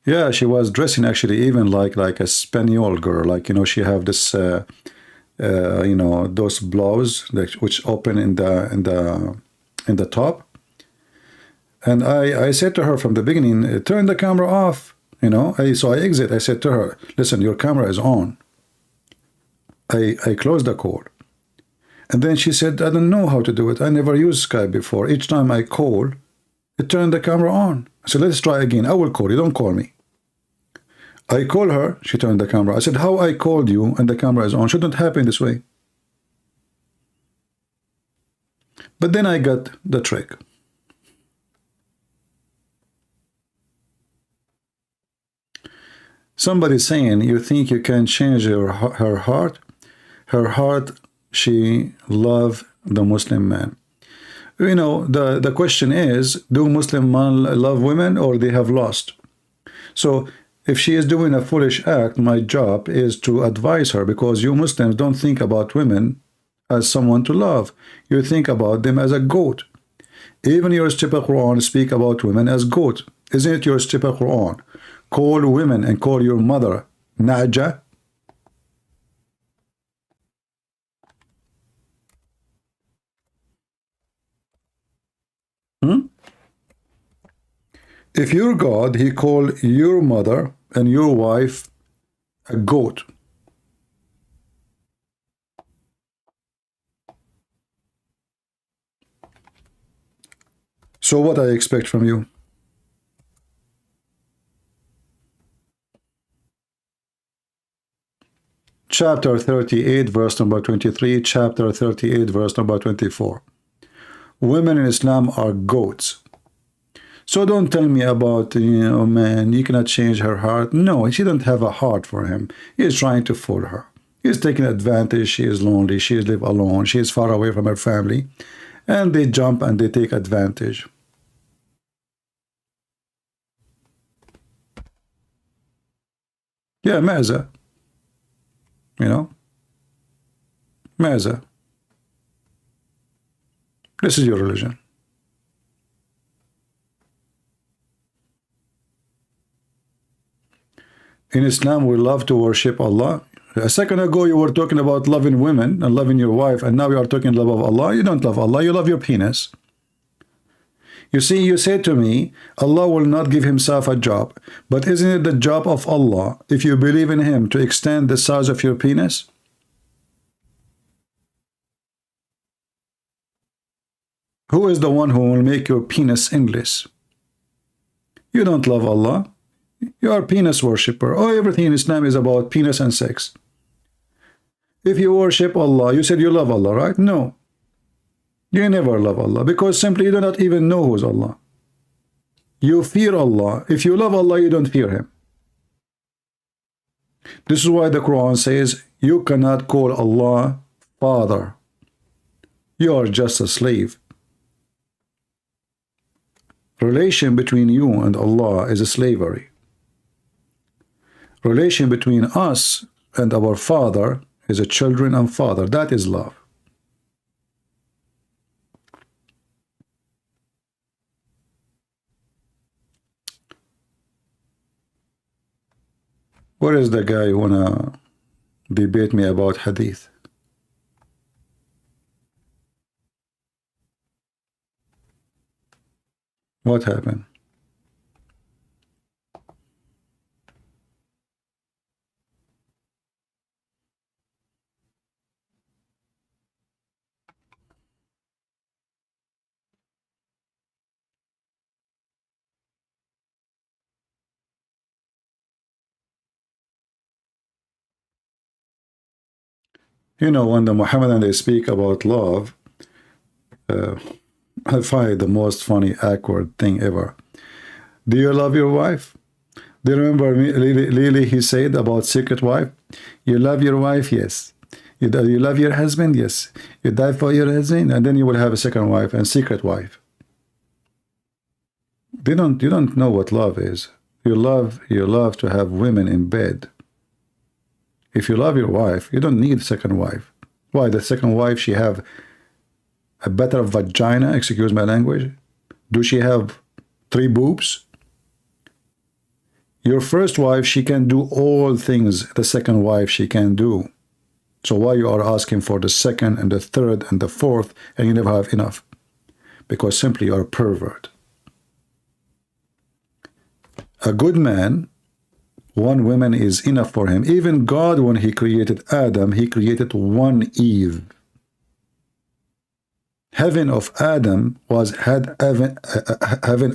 Yeah, she was dressing actually even like a Spaniel girl. Like, you know, she have this, you know, those blouse which open in the top. And I said to her from the beginning, turn the camera off, you know. So I exit. I said to her, listen, your camera is on. I closed the call. And then she said, I don't know how to do it. I never used Skype before. Each time I call, it turned the camera on. I said, let's try again. I will call you. Don't call me. I call her. She turned the camera. I said, how I called you and the camera is on shouldn't happen this way. But then I got the trick. Somebody saying, you think you can change her heart? Her heart, she loved the Muslim man. You know, the question is, do Muslim men love women or they have lost? So if she is doing a foolish act, my job is to advise her, because you Muslims don't think about women as someone to love. You think about them as a goat. Even your stupid Quran speak about women as goat. Isn't it your stupid Quran? Call women and call your mother Naja. If you're God, he called your mother and your wife a goat. So what I expect from you? Chapter 38, verse number 23, chapter 38, verse number 24. Women in Islam are goats. So don't tell me about, man, you cannot change her heart. No, she doesn't have a heart for him. He is trying to fool her. He is taking advantage. She is lonely. She is live alone. She is far away from her family. And they jump and they take advantage. Yeah, ماذا? ماذا? This is your religion. In Islam, we love to worship Allah. A second ago, you were talking about loving women and loving your wife, and now you are talking love of Allah. You don't love Allah, you love your penis. You see, you say to me, Allah will not give himself a job, but isn't it the job of Allah, if you believe in him, to extend the size of your penis? Who is the one who will make your penis endless? You don't love Allah. You are a penis worshipper. Oh, everything in Islam is about penis and sex. If you worship Allah, you said you love Allah, right? No. You never love Allah because simply you do not even know who's Allah. You fear Allah. If you love Allah, you don't fear him. This is why the Quran says you cannot call Allah Father. You are just a slave. Relation between you and Allah is a slavery. Relation between us and our Father is a children and Father. That is love. Where is the guy who wanna debate me about hadith? What happened? When the Muhammadan they speak about love, I find it the most funny, awkward thing ever. Do you love your wife? Do you remember me, Lily, he said about secret wife? You love your wife? Yes. You love your husband? Yes. You die for your husband, and then you will have a second wife and secret wife. You don't know what love is. You love to have women in bed. If you love your wife, you don't need a second wife. Why? The second wife, she have a better vagina, excuse my language? Do she have 3 boobs? Your first wife, she can do all things the second wife she can do. So why you are asking for the second and the third and the fourth and you never have enough? Because simply you are a pervert. A good man, one woman is enough for him. Even God, when he created Adam, he created one Eve. Heaven of Adam was heaven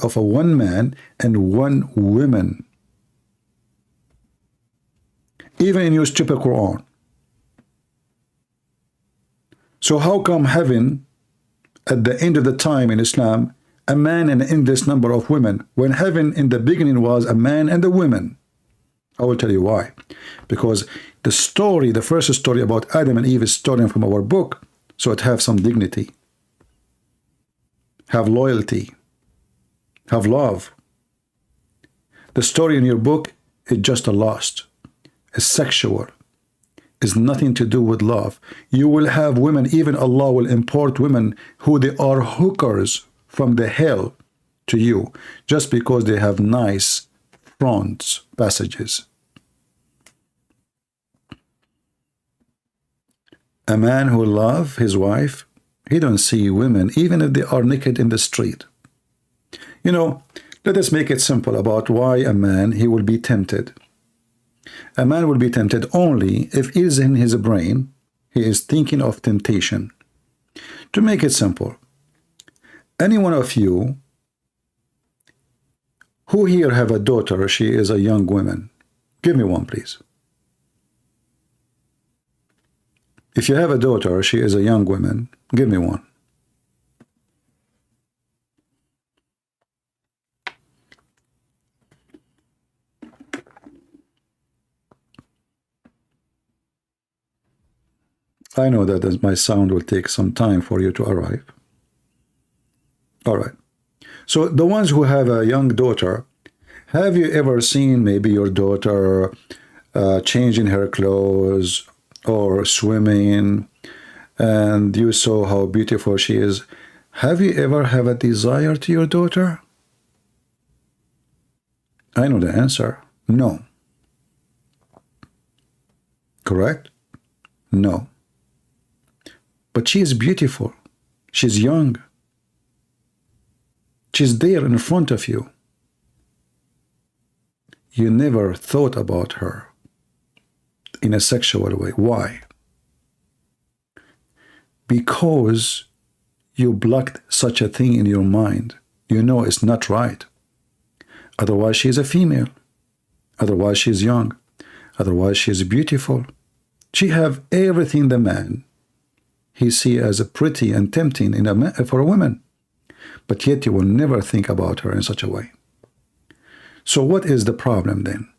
of a one man and one woman. Even in your stupid Quran. So how come heaven, at the end of the time in Islam, a man and an endless number of women, when heaven in the beginning was a man and a woman? I will tell you why. Because the story, the first story about Adam and Eve is stolen from our book, so it have some dignity, have loyalty, have love. The story in your book is just a lust. It's sexual. It's nothing to do with love. You will have women, even Allah will import women who they are hookers from the hell to you, just because they have nice front passages. A man who loves his wife, he don't see women, even if they are naked in the street. Let us make it simple about why a man, he will be tempted. A man will be tempted only if it is in his brain, he is thinking of temptation. To make it simple, any one of you who here have a daughter, she is a young woman? Give me one, please. If you have a daughter, she is a young woman, give me one. I know that my sound will take some time for you to arrive. All right. So the ones who have a young daughter, have you ever seen maybe your daughter changing her clothes or swimming, and you saw how beautiful she is? Have you ever have a desire to your daughter? I know the answer. No. Correct? No. But she is beautiful. She's young. She's there in front of you. You never thought about her in a sexual way. Why? Because you blocked such a thing in your mind. You know it's not right. Otherwise, she's a female. Otherwise, she's young. Otherwise, she's beautiful. She have everything the man he see as a pretty and tempting for a woman. But yet you will never think about her in such a way. So what is the problem then?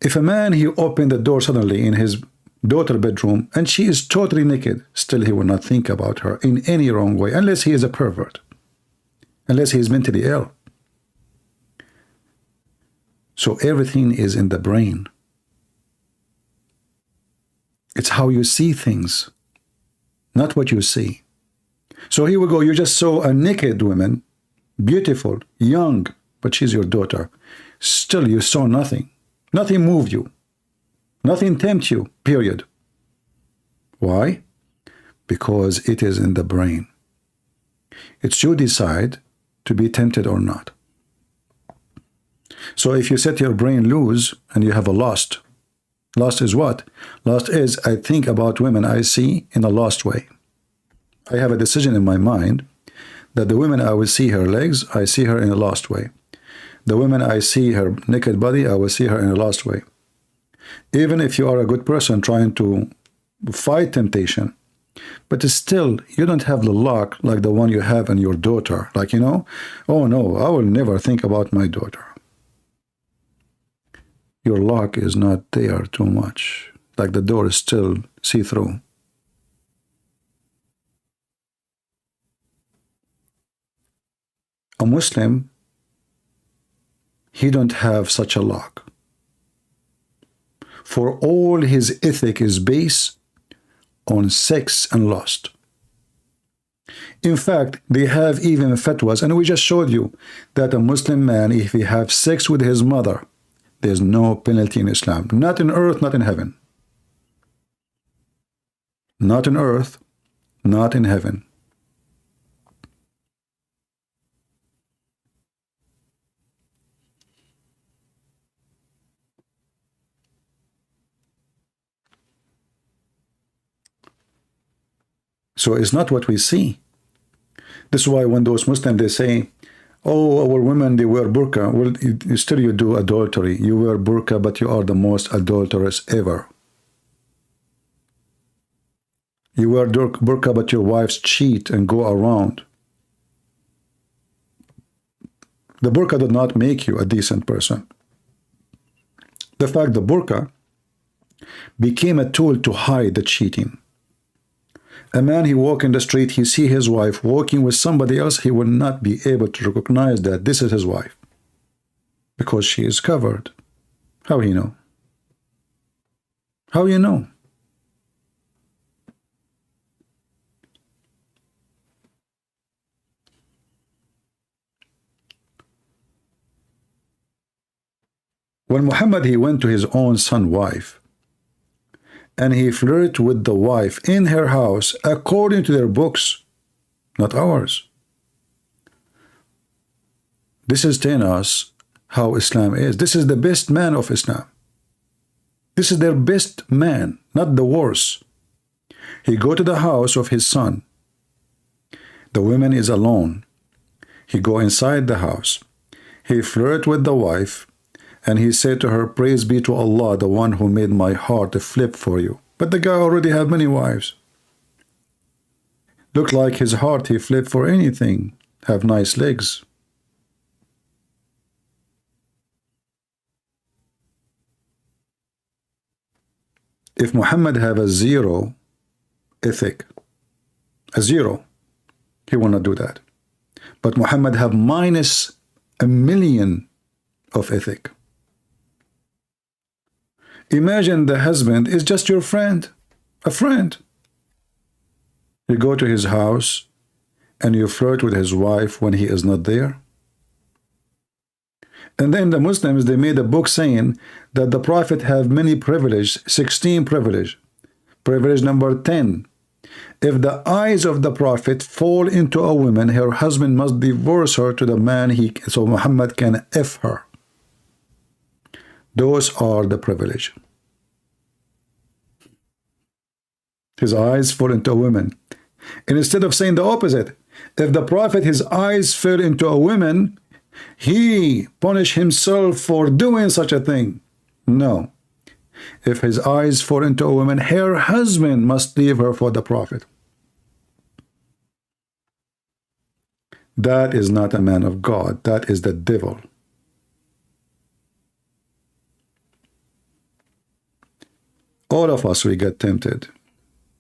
If a man, he opened the door suddenly in his daughter's bedroom and she is totally naked, still he will not think about her in any wrong way, unless he is a pervert, unless he is mentally ill. So everything is in the brain. It's how you see things, not what you see. So here we go. You just saw a naked woman, beautiful, young, but she's your daughter. Still, you saw nothing. Nothing moved you. Nothing tempted you, period. Why? Because it is in the brain. It's you decide to be tempted or not. So if you set your brain loose and you have a lust, lust is what? Lust is I think about women I see in a lust way. I have a decision in my mind that the women I will see her legs, I see her in a lust way. The women I see her naked body, I will see her in a lust way. Even if you are a good person trying to fight temptation, but still you don't have the luck like the one you have in your daughter. Like, you know, oh no, I will never think about my daughter. Your lock is not there too much. Like the door is still see-through. A Muslim, he don't have such a lock. For all his ethic is based on sex and lust. In fact, they have even fatwas, and we just showed you that a Muslim man, if he have sex with his mother, there's no penalty in Islam. Not in earth, not in heaven. Not in earth, not in heaven. So it's not what we see. This is why when those Muslims, they say, oh, our women, they wear burqa. Well, still you do adultery. You wear burqa, but you are the most adulterous ever. You wear burqa, but your wives cheat and go around. The burqa did not make you a decent person. The fact the burqa became a tool to hide the cheating. A man, he walk in the street, he see his wife walking with somebody else, he will not be able to recognize that this is his wife because she is covered. How you know? How you know? When Muhammad, he went to his own son's wife, and he flirted with the wife in her house according to their books, not ours. This is telling us how Islam is. This is the best man of Islam. This is their best man, not the worst. He go to the house of his son. The woman is alone. He go inside the house. He flirt with the wife, and he said to her, praise be to Allah, the one who made my heart to flip for you. But the guy already had many wives. Looked like his heart, he flipped for anything. Have nice legs. If Muhammad have a zero ethic, a zero, he will not do that. But Muhammad have minus a million of ethic. Imagine the husband is just your friend, a friend. You go to his house and you flirt with his wife when he is not there. And then the Muslims, they made a book saying that the Prophet have many privileges, 16 privilege. Privilege number 10. If the eyes of the Prophet fall into a woman, her husband must divorce her to the man so Muhammad can F her. Those are the privilege. His eyes fall into a woman. And instead of saying the opposite, if the Prophet, his eyes fell into a woman, he punished himself for doing such a thing. No. If his eyes fall into a woman, her husband must leave her for the Prophet. That is not a man of God. That is the devil. All of us, we get tempted.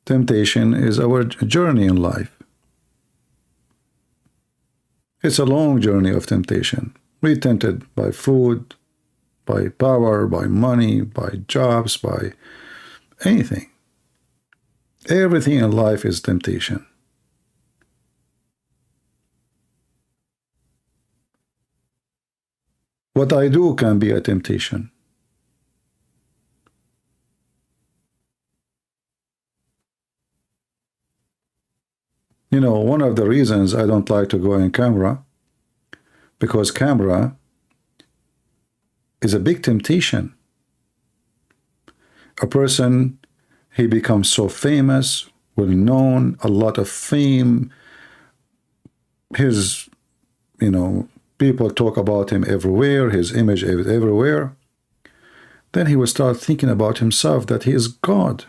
Temptation is our journey in life. It's a long journey of temptation. We're tempted by food, by power, by money, by jobs, by anything. Everything in life is temptation. What I do can be a temptation. You know, one of the reasons I don't like to go in camera, because camera is a big temptation. A person, he becomes so famous, well known, a lot of fame. His, people talk about him everywhere, his image is everywhere. Then he will start thinking about himself that he is God.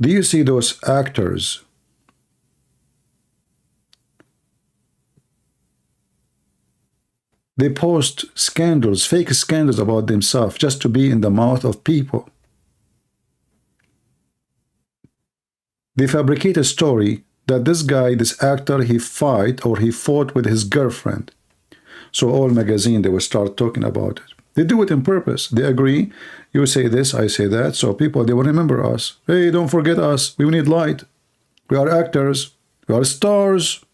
Do you see those actors? They post scandals, fake scandals about themselves just to be in the mouth of people. They fabricate a story that this guy, this actor, he fought with his girlfriend. So all magazine, they will start talking about it. They do it on purpose. They agree. You say this, I say that. So people, they will remember us. Hey, don't forget us. We need light. We are actors. We are stars.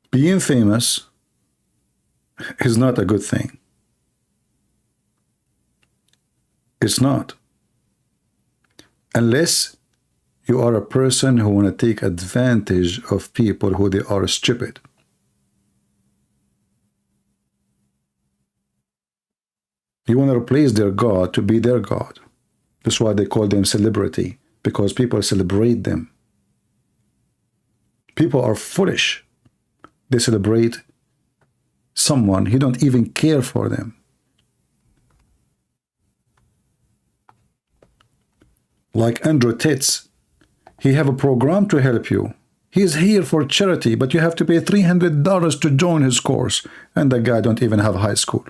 Being famous is not a good thing. It's not. Unless you are a person who want to take advantage of people who they are stupid. You want to replace their God to be their God. That's why they call them celebrity, because people celebrate them. People are foolish. They celebrate someone who don't even care for them. Like Andrew Tate. He have a program to help you. He is here for charity, but you have to pay $300 to join his course. And the guy don't even have high school.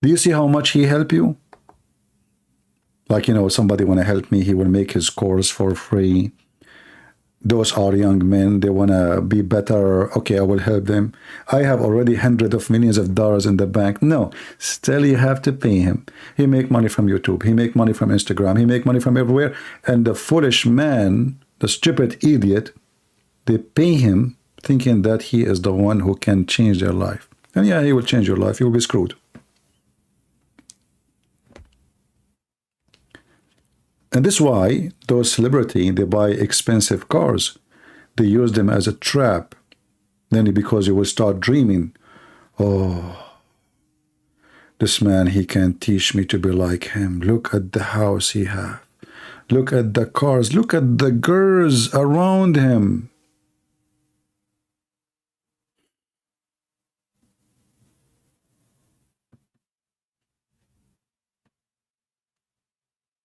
Do you see how much he help you? Like, somebody want to help me, he will make his course for free. Those are young men, they want to be better. Okay, I will help them. I have already hundreds of millions of dollars in the bank. No, still you have to pay him. He make money from YouTube. He make money from Instagram. He make money from everywhere. And the foolish man, the stupid idiot, they pay him thinking that he is the one who can change their life. And yeah, he will change your life. You will be screwed. And this is why those celebrities, they buy expensive cars. They use them as a trap. Then because you will start dreaming, oh, this man, he can teach me to be like him. Look at the house he has. Look at the cars. Look at the girls around him.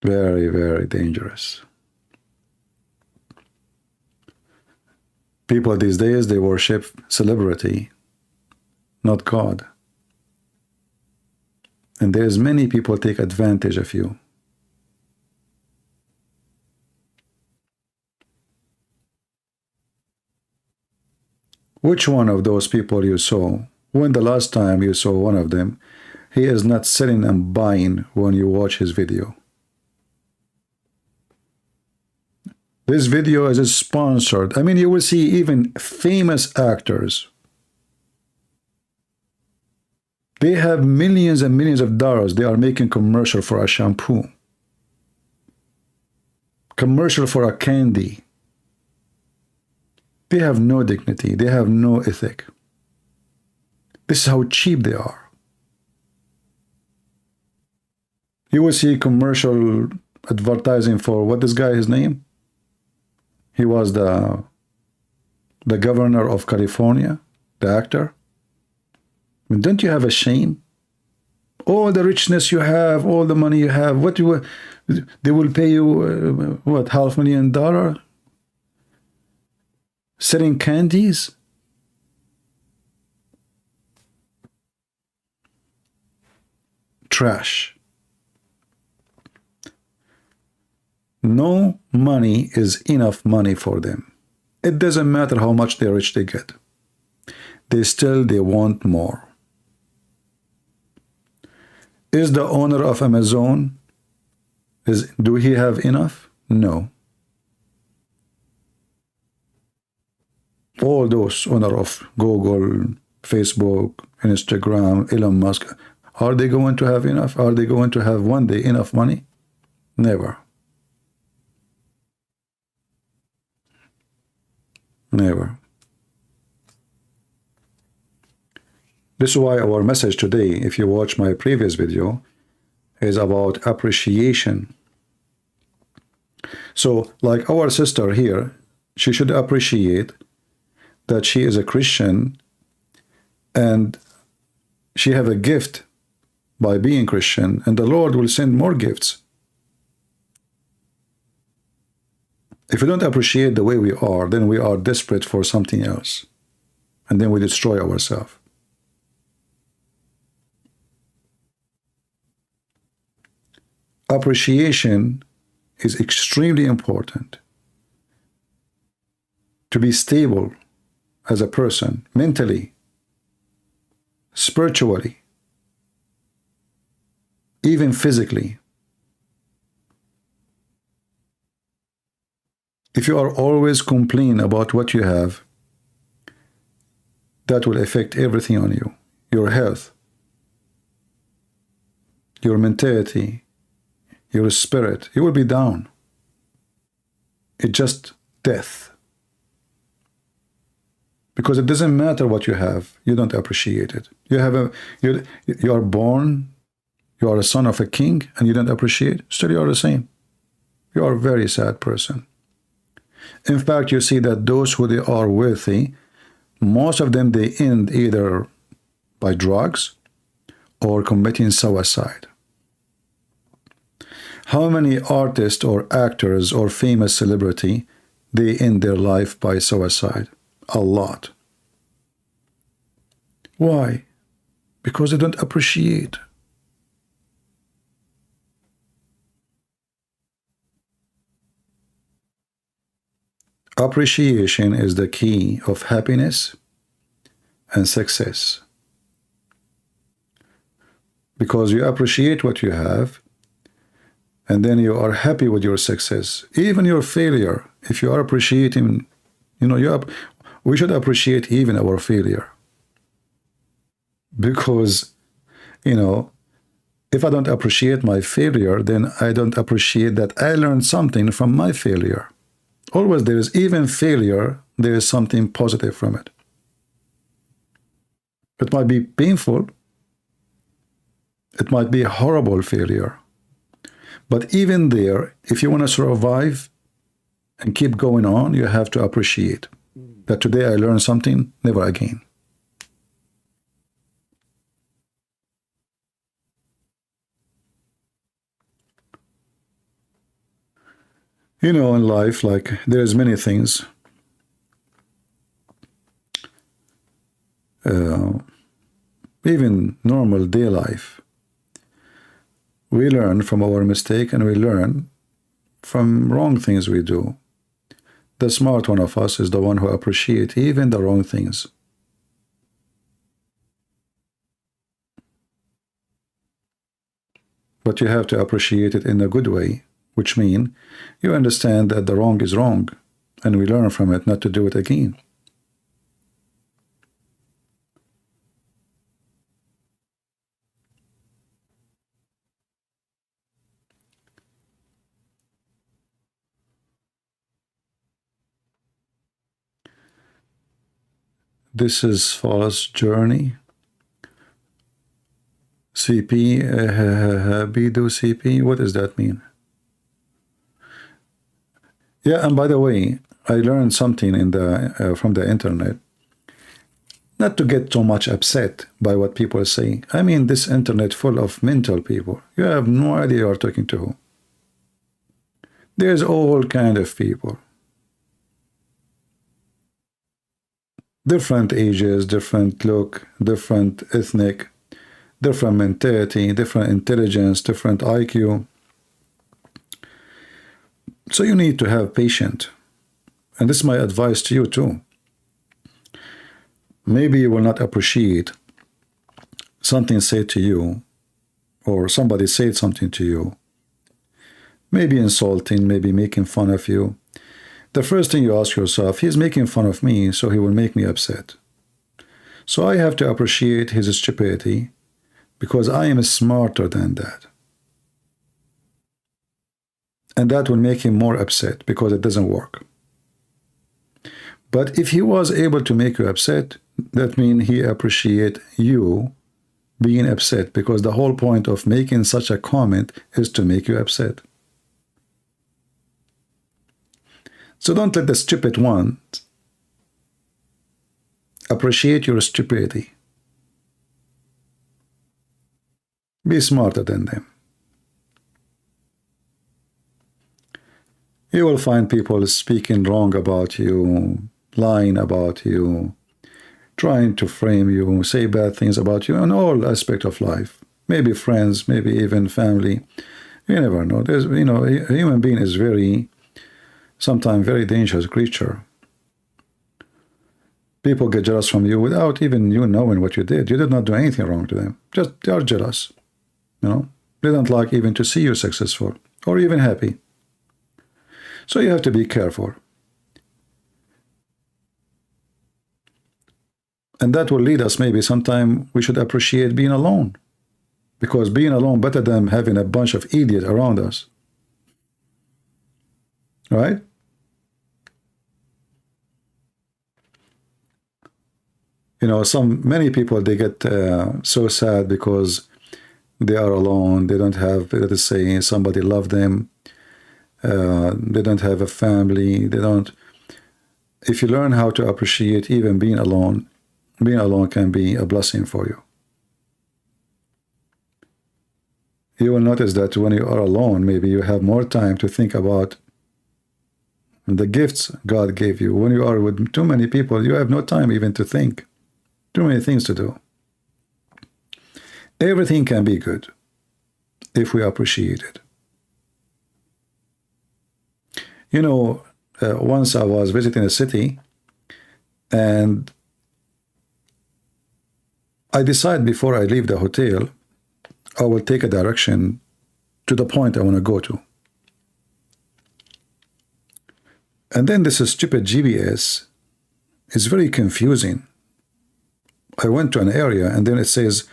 Very, very dangerous. People these days, they worship celebrity, not God. And there's many people take advantage of you. Which one of those people you saw, when the last time you saw one of them, he is not selling and buying when you watch his video? This video is sponsored. I mean, you will see even famous actors. They have millions and millions of dollars. They are making commercial for a shampoo, commercial for a candy. They have no dignity. They have no ethic. This is how cheap they are. You will see commercial advertising for what this guy, his name? He was the governor of California, the actor. I mean, don't you have a shame? All the richness you have, all the money you have, they will pay you, what, $500,000? Selling candies? Trash. No money is enough money for them. It doesn't matter how much they're rich they get. They want more. Is the owner of Amazon, do he have enough? No. All those owner of Google, Facebook, Instagram, Elon Musk, are they going to have enough? Are they going to have one day enough money? Never. Never. This is why our message today, if you watch my previous video, is about appreciation. So, like our sister here, she should appreciate that she is a Christian and she have a gift by being Christian, and the Lord will send more gifts. If we don't appreciate the way we are, then we are desperate for something else, and then we destroy ourselves. Appreciation is extremely important to be stable as a person, mentally, spiritually, even physically. If you are always complaining about what you have, that will affect everything on you. Your health, your mentality, your spirit. You will be down. It's just death. Because it doesn't matter what you have, you don't appreciate it. You are born, you are a son of a king, and you don't appreciate, still you are the same. You are a very sad person. In fact, you see that those who they are wealthy, most of them, they end either by drugs or committing suicide. How many artists or actors or famous celebrity, they end their life by suicide? A lot. Why? Because they don't appreciate. Appreciation is the key of happiness and success. Because you appreciate what you have, and then you are happy with your success. Even your failure, if you are appreciating, we should appreciate even our failure. Because, if I don't appreciate my failure, then I don't appreciate that I learned something from my failure. Always there is, even failure, there is something positive from it. It might be painful. It might be a horrible failure. But even there, if you want to survive and keep going on, you have to appreciate that today I learned something, never again. In life, like, there's many things. even normal day life. We learn from our mistake, and we learn from wrong things we do. The smart one of us is the one who appreciates even the wrong things. But you have to appreciate it in a good way, which means you understand that the wrong is wrong, and we learn from it not to do it again. This is false journey. CP, Bidu CP, what does that mean? Yeah, and by the way, I learned something in the from the internet. Not to get too much upset by what people say. I mean, this internet full of mental people. You have no idea you are talking to who. There's all kind of people. Different ages, different look, different ethnic, different mentality, different intelligence, different IQ. So you need to have patience. And this is my advice to you too. Maybe you will not appreciate something said to you, or somebody said something to you, maybe insulting, maybe making fun of you. The first thing you ask yourself, he's making fun of me, so he will make me upset. So I have to appreciate his stupidity, because I am smarter than that. And that will make him more upset, because it doesn't work. But if he was able to make you upset, that means he appreciates you being upset, because the whole point of making such a comment is to make you upset. So don't let the stupid one appreciate your stupidity. Be smarter than them. You will find people speaking wrong about you, lying about you, trying to frame you, say bad things about you in all aspects of life. Maybe friends, maybe even family. You never know. There's, a human being is sometimes very dangerous creature. People get jealous from you without even you knowing what you did. You did not do anything wrong to them. Just they are jealous. They don't like even to see you successful or even happy. So you have to be careful. And that will lead us, maybe sometime we should appreciate being alone. Because being alone better than having a bunch of idiots around us. Right? Many people, they get so sad because they are alone. They don't have, let us say, somebody love them. They don't have a family. If you learn how to appreciate even being alone can be a blessing for you. You will notice that when you are alone, maybe you have more time to think about the gifts God gave you. When you are with too many people, you have no time even to think. Too many things to do. Everything can be good if we appreciate it. Once I was visiting a city, and I decided before I leave the hotel, I will take a direction to the point I want to go to. And then this stupid GPS is very confusing. I went to an area, and then it says,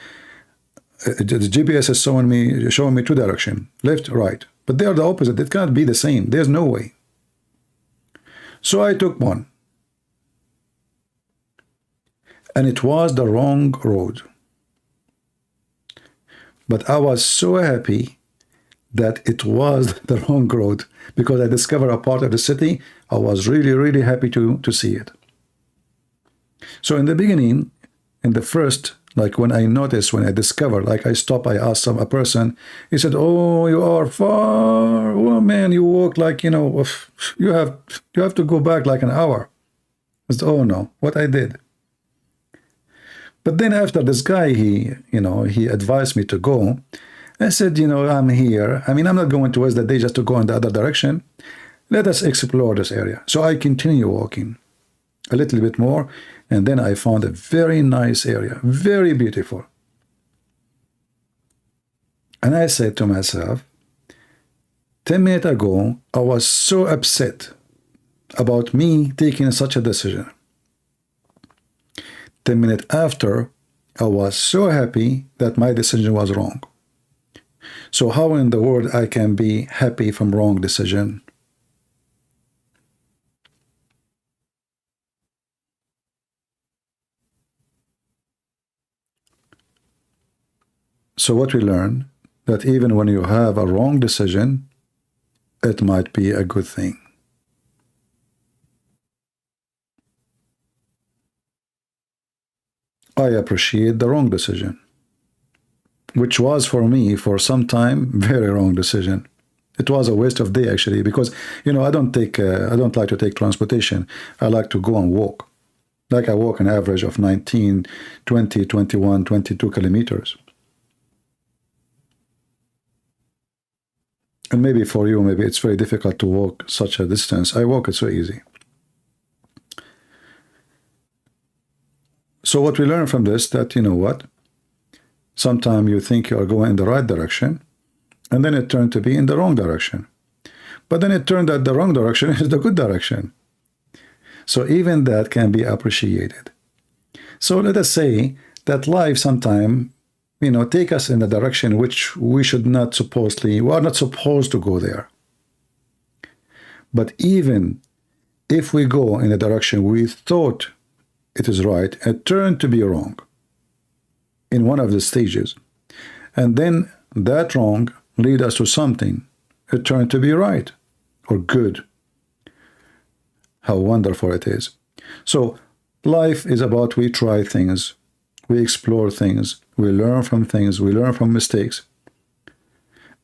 the GPS is showing me two directions, left, right. But they are the opposite. It cannot be the same. There's no way. So I took one. And it was the wrong road. But I was so happy that it was the wrong road, because I discovered a part of the city. I was really, really happy to see it. So in the beginning, in the first, like when I discovered, like I stopped, I asked a person, he said, "Oh, you are far. Oh man, you walk like, you have to go back like an hour." I said, "Oh no, what I did." But then after this guy, he advised me to go. I said, I'm here. I mean, I'm not going towards the day just to go in the other direction. Let us explore this area. So I continue walking a little bit more, and then I found a very nice area, very beautiful. And I said to myself, 10 minutes ago, I was so upset about me taking such a decision. 10 minutes after, I was so happy that my decision was wrong. So how in the world I can be happy from wrong decision? So what we learn, that even when you have a wrong decision, it might be a good thing. I appreciate the wrong decision, which was for me for some time very wrong decision. It was a waste of day actually, because I don't like to take transportation. I like to go and walk. Like I walk an average of 19, 20, 21, 22 kilometers. And maybe for you, maybe it's very difficult to walk such a distance. I walk it so easy. So what we learn from this, that sometimes you think you are going in the right direction, and then it turned to be in the wrong direction. But then it turned that the wrong direction is the good direction. So even that can be appreciated. So let us say that life sometimes take us in a direction which we are not supposed to go there. But even if we go in a direction we thought it is right, it turned to be wrong in one of the stages, and then that wrong lead us to something, it turned to be right or good. How wonderful it is. So life is about we try things, we explore things, we learn from things, we learn from mistakes.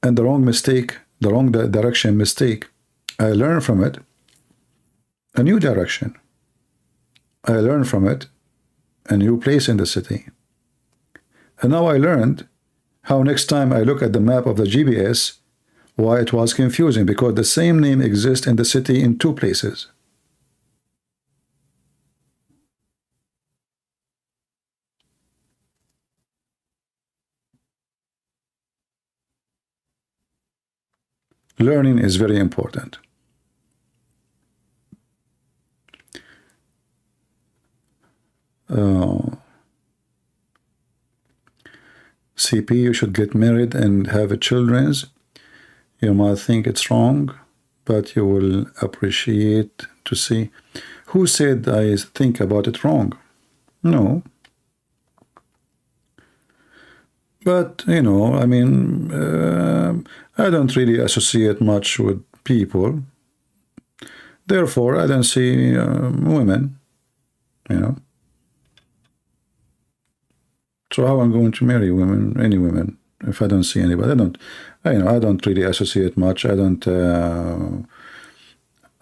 And the wrong mistake, the wrong direction mistake, I learn from it a new direction. I learned from it a new place in the city. And now I learned how next time I look at the map of the GPS, why it was confusing, because the same name exists in the city in two places. Learning is very important. CP, you should get married and have children. You might think it's wrong, but you will appreciate to see. Who said I think about it wrong? No. But, I mean, I don't really associate much with people. Therefore, I don't see women, So how am I going to marry women, any women, if I don't see anybody? I don't really associate much. I'm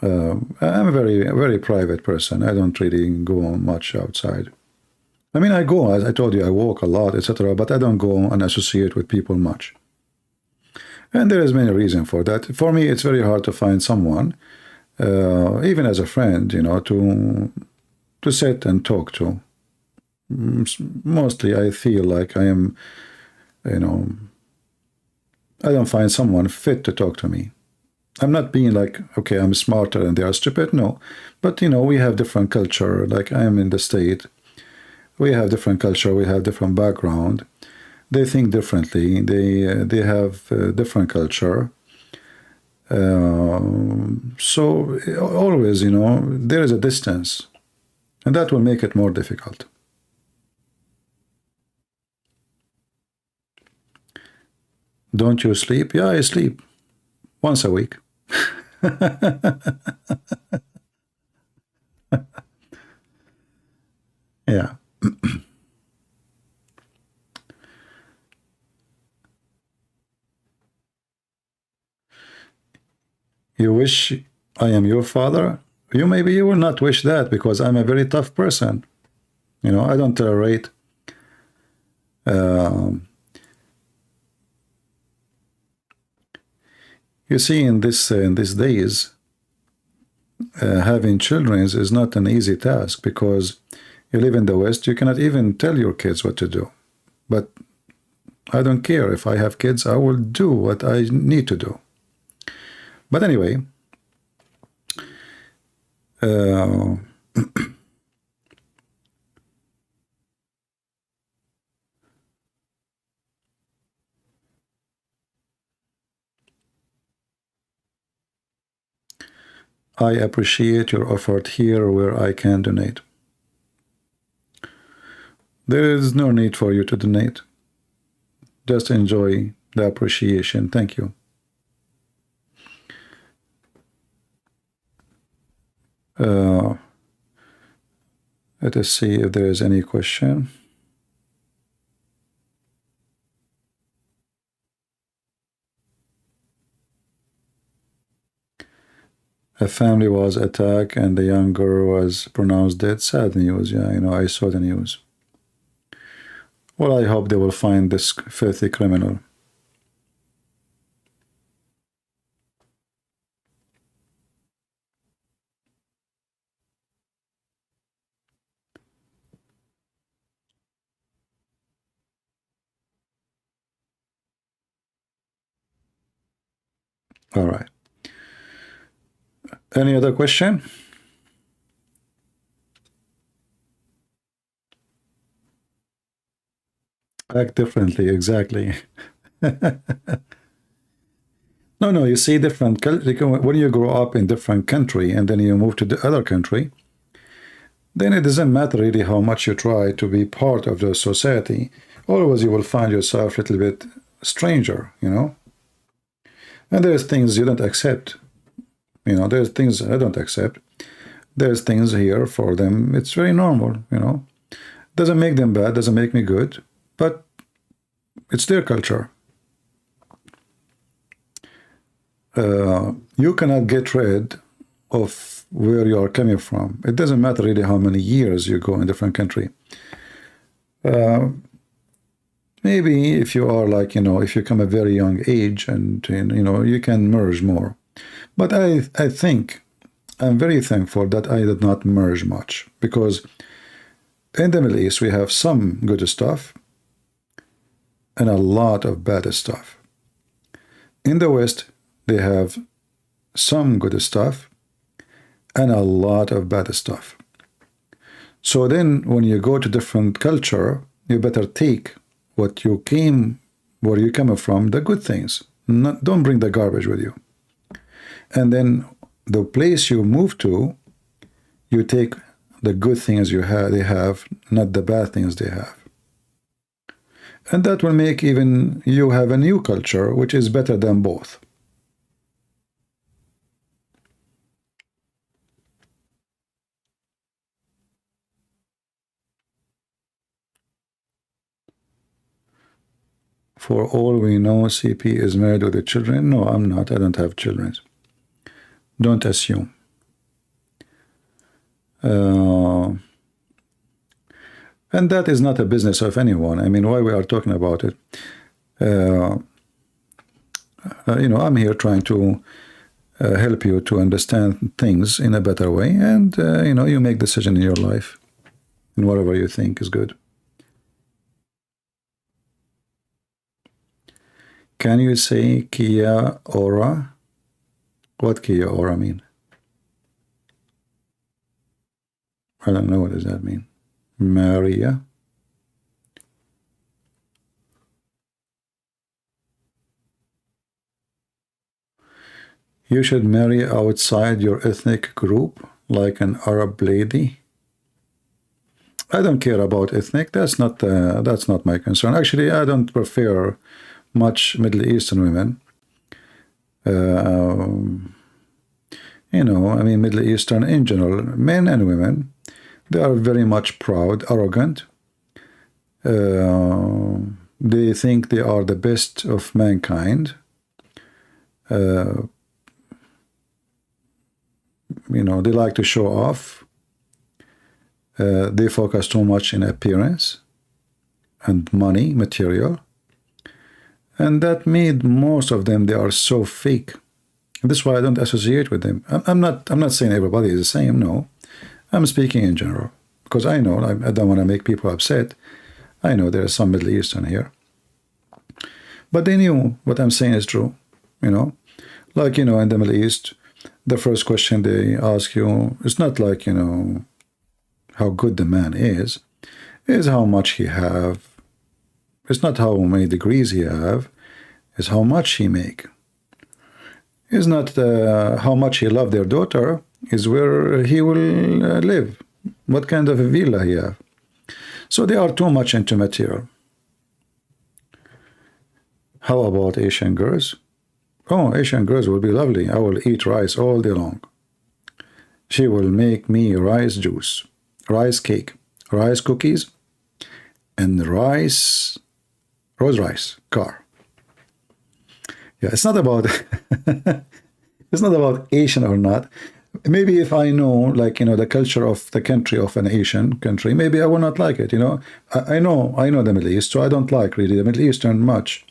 a very, very private person. I don't really go much outside. I mean, I go, as I told you, I walk a lot, etc., but I don't go and associate with people much. And there is many reasons for that. For me, it's very hard to find someone, even as a friend, to sit and talk to. Mostly I feel like I am, I don't find someone fit to talk to me. I'm not being like, okay, I'm smarter and they are stupid. No, but we have different culture. Like I am in the state. We have different culture. We have different background. They think differently. They have different culture. So always, there is a distance, and that will make it more difficult. Don't you sleep? Yeah, I sleep once a week. Yeah. You wish I am your father? You will not wish that, because I'm a very tough person. I don't tolerate You see, in these days, having children is not an easy task, because you live in the West, you cannot even tell your kids what to do. But I don't care. If I have kids, I will do what I need to do. But anyway, I appreciate your effort here where I can donate. There is no need for you to donate. Just enjoy the appreciation. Thank you. Let us see if there is any question. A family was attacked and the young girl was pronounced dead. Sad news. Yeah, I saw the news. Well, I hope they will find this filthy criminal. All right. Any other question? Act differently, exactly. No, you see, different when you grow up in different country and then you move to the other country, then it doesn't matter really how much you try to be part of the society. Always you will find yourself a little bit stranger, And there's things you don't accept. There's things I don't accept. There's things here for them. It's very normal, Doesn't make them bad, doesn't make me good, but it's their culture. You cannot get rid of where you are coming from. It doesn't matter really how many years you go in a different country. Maybe if you are like, if you come a very young age and, you can merge more. But I think I'm very thankful that I did not merge much, because in the Middle East we have some good stuff and a lot of bad stuff. In the West, they have some good stuff and a lot of bad stuff. So then when you go to different culture, you better take where you coming from, the good things. Don't bring the garbage with you. And then the place you move to, you take the good things they have, not the bad things they have. And that will make even you have a new culture, which is better than both. For all we know, CP is married with the children. No, I'm not. I don't have children. Don't assume. And that is not a business of anyone. I mean, why we are talking about it? I'm here trying to help you to understand things in a better way, and you make decision in your life, in whatever you think is good. Can you say Kia ora? What Kia ora mean? I don't know. What does that mean? Maria? You should marry outside your ethnic group, like an Arab lady. I don't care about ethnic. That's not my concern. Actually, I don't prefer much Middle Eastern women. Middle Eastern in general, men and women, they are very much proud, arrogant. They think they are the best of mankind. They like to show off. They focus too much in appearance. and money, material. And that made most of them, they are so fake. And that's why I don't associate with them. I'm not saying everybody is the same, no. I'm speaking in general. Because I know, I don't want to make people upset. I know there are some Middle Eastern here. But they knew what I'm saying is true, you know. Like, you know, in the Middle East, the first question they ask you, it's not like, you know, how good the man is how much he have. It's not how many degrees he have, it's how much he make. It's not how much he love their daughter, is where he will live, what kind of a villa he have. So they are too much into material. How about Asian girls? Oh, Asian girls will be lovely. I will eat rice all day long. She will make me rice juice, rice cake, rice cookies, and rose rice car. Yeah, it's not about it's not about Asian or not. Maybe if I know, like, you know, the culture of the country of an Asian country, maybe I will not like it, you know. I know the Middle East, so I don't like really the Middle Eastern much.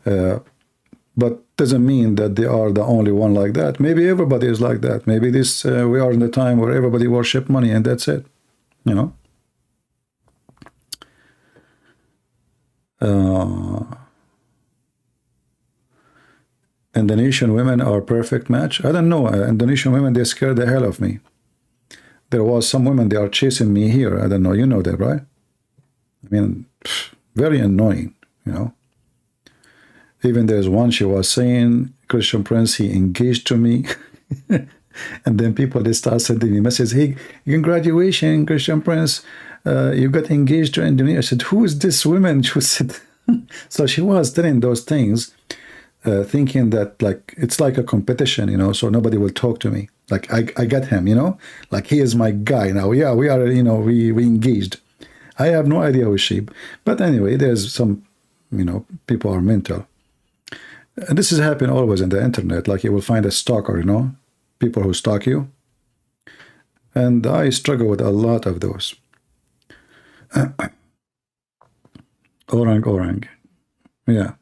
But doesn't mean that they are the only one like that. Maybe everybody is like that. Maybe this we are in the time where everybody worship money and that's it, you know. Indonesian women are perfect match. I don't know. Indonesian women, they scare the hell of me. There was some women, they are chasing me here. I don't know. You know that, right? I mean, very annoying, you know. Even there's one, she was saying, Christian Prince, he engaged to me. And then people, they start sending me messages, hey, congratulations, Christian Prince, you got engaged to Indonesia. I said, who is this woman? She said, so she was telling those things, thinking that, like, it's like a competition, you know, so nobody will talk to me. Like, I got him, you know, like, he is my guy now. Yeah, we are, you know, we engaged. I have no idea who is she. But anyway, there's some, you know, people are mental. And this is happening always in the internet. Like, you will find a stalker, you know, people who stalk you. And I struggle with a lot of those. Orang. Yeah.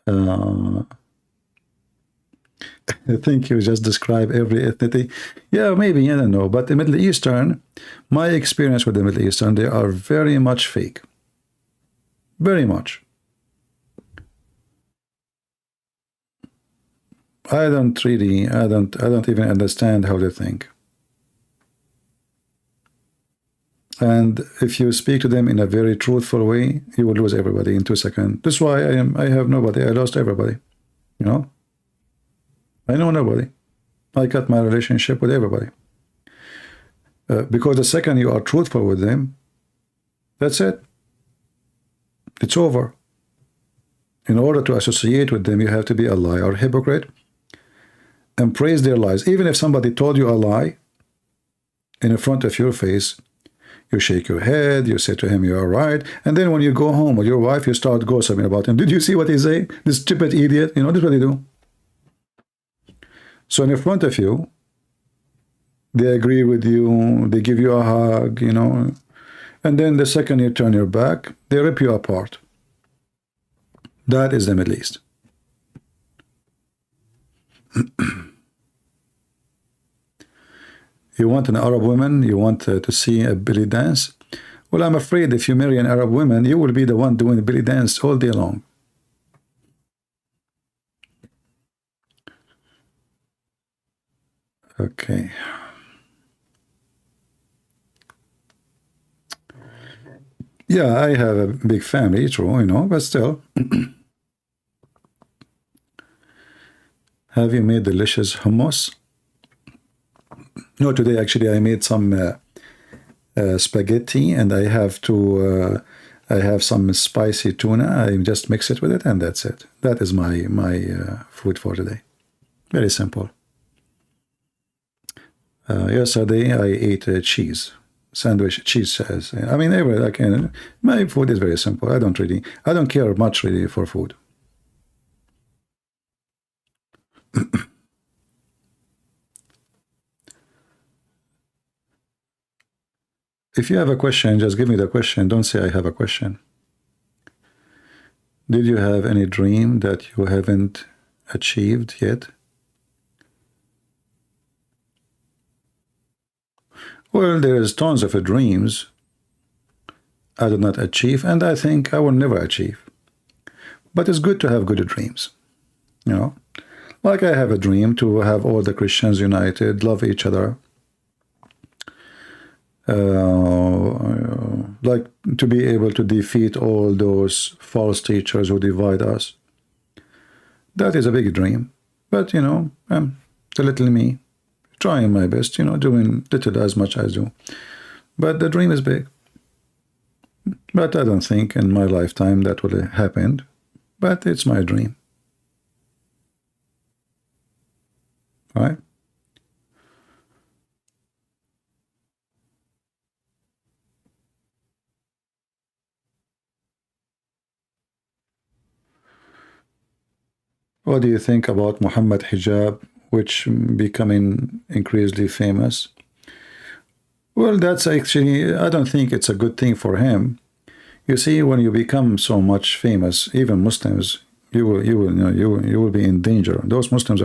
I think you just describe every ethnicity. Yeah, maybe, I don't know. But the Middle Eastern, my experience with the Middle Eastern, they are very much fake. Very much. I don't even understand how they think. And if you speak to them in a very truthful way, you will lose everybody in 2 seconds. That's why I have nobody. I lost everybody. You know? I know nobody. I cut my relationship with everybody. Because the second you are truthful with them, that's it. It's over. In order to associate with them, you have to be a liar or hypocrite and praise their lies. Even if somebody told you a lie in front of your face, you shake your head, you say to him, you're right. And then when you go home with your wife, you start gossiping about him. Did you see what he say? This stupid idiot. You know, that's what they do. So in front of you, they agree with you, they give you a hug, you know. And then the second you turn your back, they rip you apart. That is the Middle East. You want an Arab woman, you want to see a belly dance. Well, I'm afraid if you marry an Arab woman, you will be the one doing the belly dance all day long. Okay. Yeah, I have a big family, true, you know, but still. Have you made delicious hummus? No, today actually I made some spaghetti, and I have some spicy tuna. I just mix it with it, and that's it. That is my food for today. Very simple. Yesterday I ate cheese sandwich, cheese says. I mean, my food is very simple. I don't care much really for food. If you have a question, just give me the question. Don't say I have a question. Did you have any dream that you haven't achieved yet? Well, there's tons of dreams I did not achieve, and I think I will never achieve. But it's good to have good dreams. You know, like I have a dream to have all the Christians united, love each other, like to be able to defeat all those false teachers who divide us. That is a big dream. But, you know, the little me, trying my best, you know, doing little as much as I do. But the dream is big. But I don't think in my lifetime that will happen. But it's my dream. All right? What do you think about Muhammad hijab, which becoming increasingly famous? Well, that's actually, I don't think it's a good thing for him. You see, when you become so much famous, even Muslims, you will be in danger. Those Muslims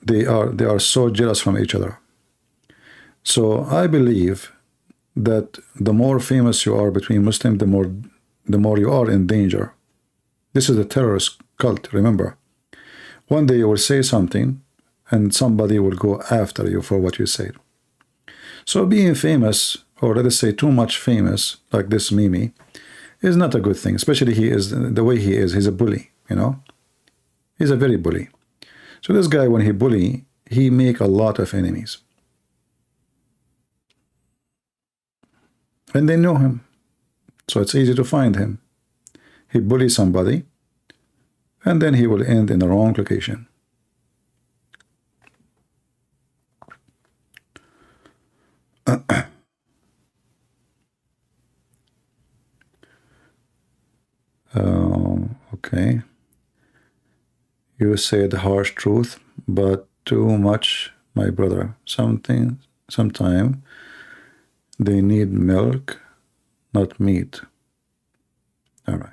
they are so jealous from each other. So I believe that the more famous you are between Muslims, the more you are in danger. This is a terrorist cult, remember. One day you will say something and somebody will go after you for what you said. So being famous, or let us say too much famous, like this Mimi, is not a good thing, especially he is the way he is. He's a bully, you know. He's a very bully. So this guy, when he bully, he make a lot of enemies. And they know him. So it's easy to find him. He bullies somebody, and then he will end in the wrong location. Okay. You said harsh truth, but too much, my brother. Sometime they need milk, not meat. All right.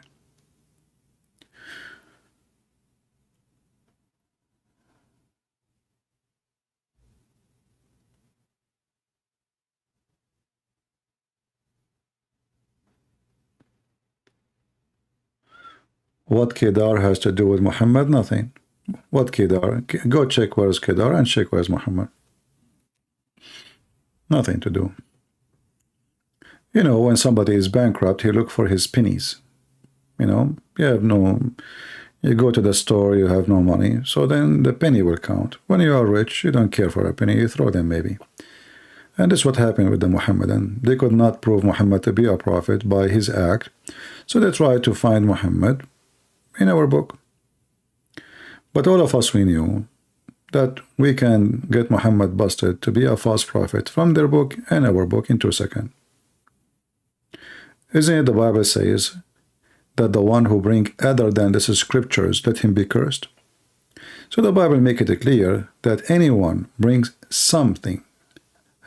What Kedar has to do with Muhammad? Nothing. What Kedar? Go check where's Kedar and check where's Muhammad. Nothing to do. You know, when somebody is bankrupt, he look for his pennies. You know, you go to the store, you have no money, so then the penny will count. When you are rich, you don't care for a penny, you throw them maybe. And this is what happened with the Muhammadan. They could not prove Muhammad to be a prophet by his act, so they tried to find Muhammad in our book. But all of us, we knew that we can get Muhammad busted to be a false prophet from their book and our book in 2 seconds. Isn't it the Bible says that the one who bring other than the scriptures, let him be cursed? So the Bible make it clear that anyone brings something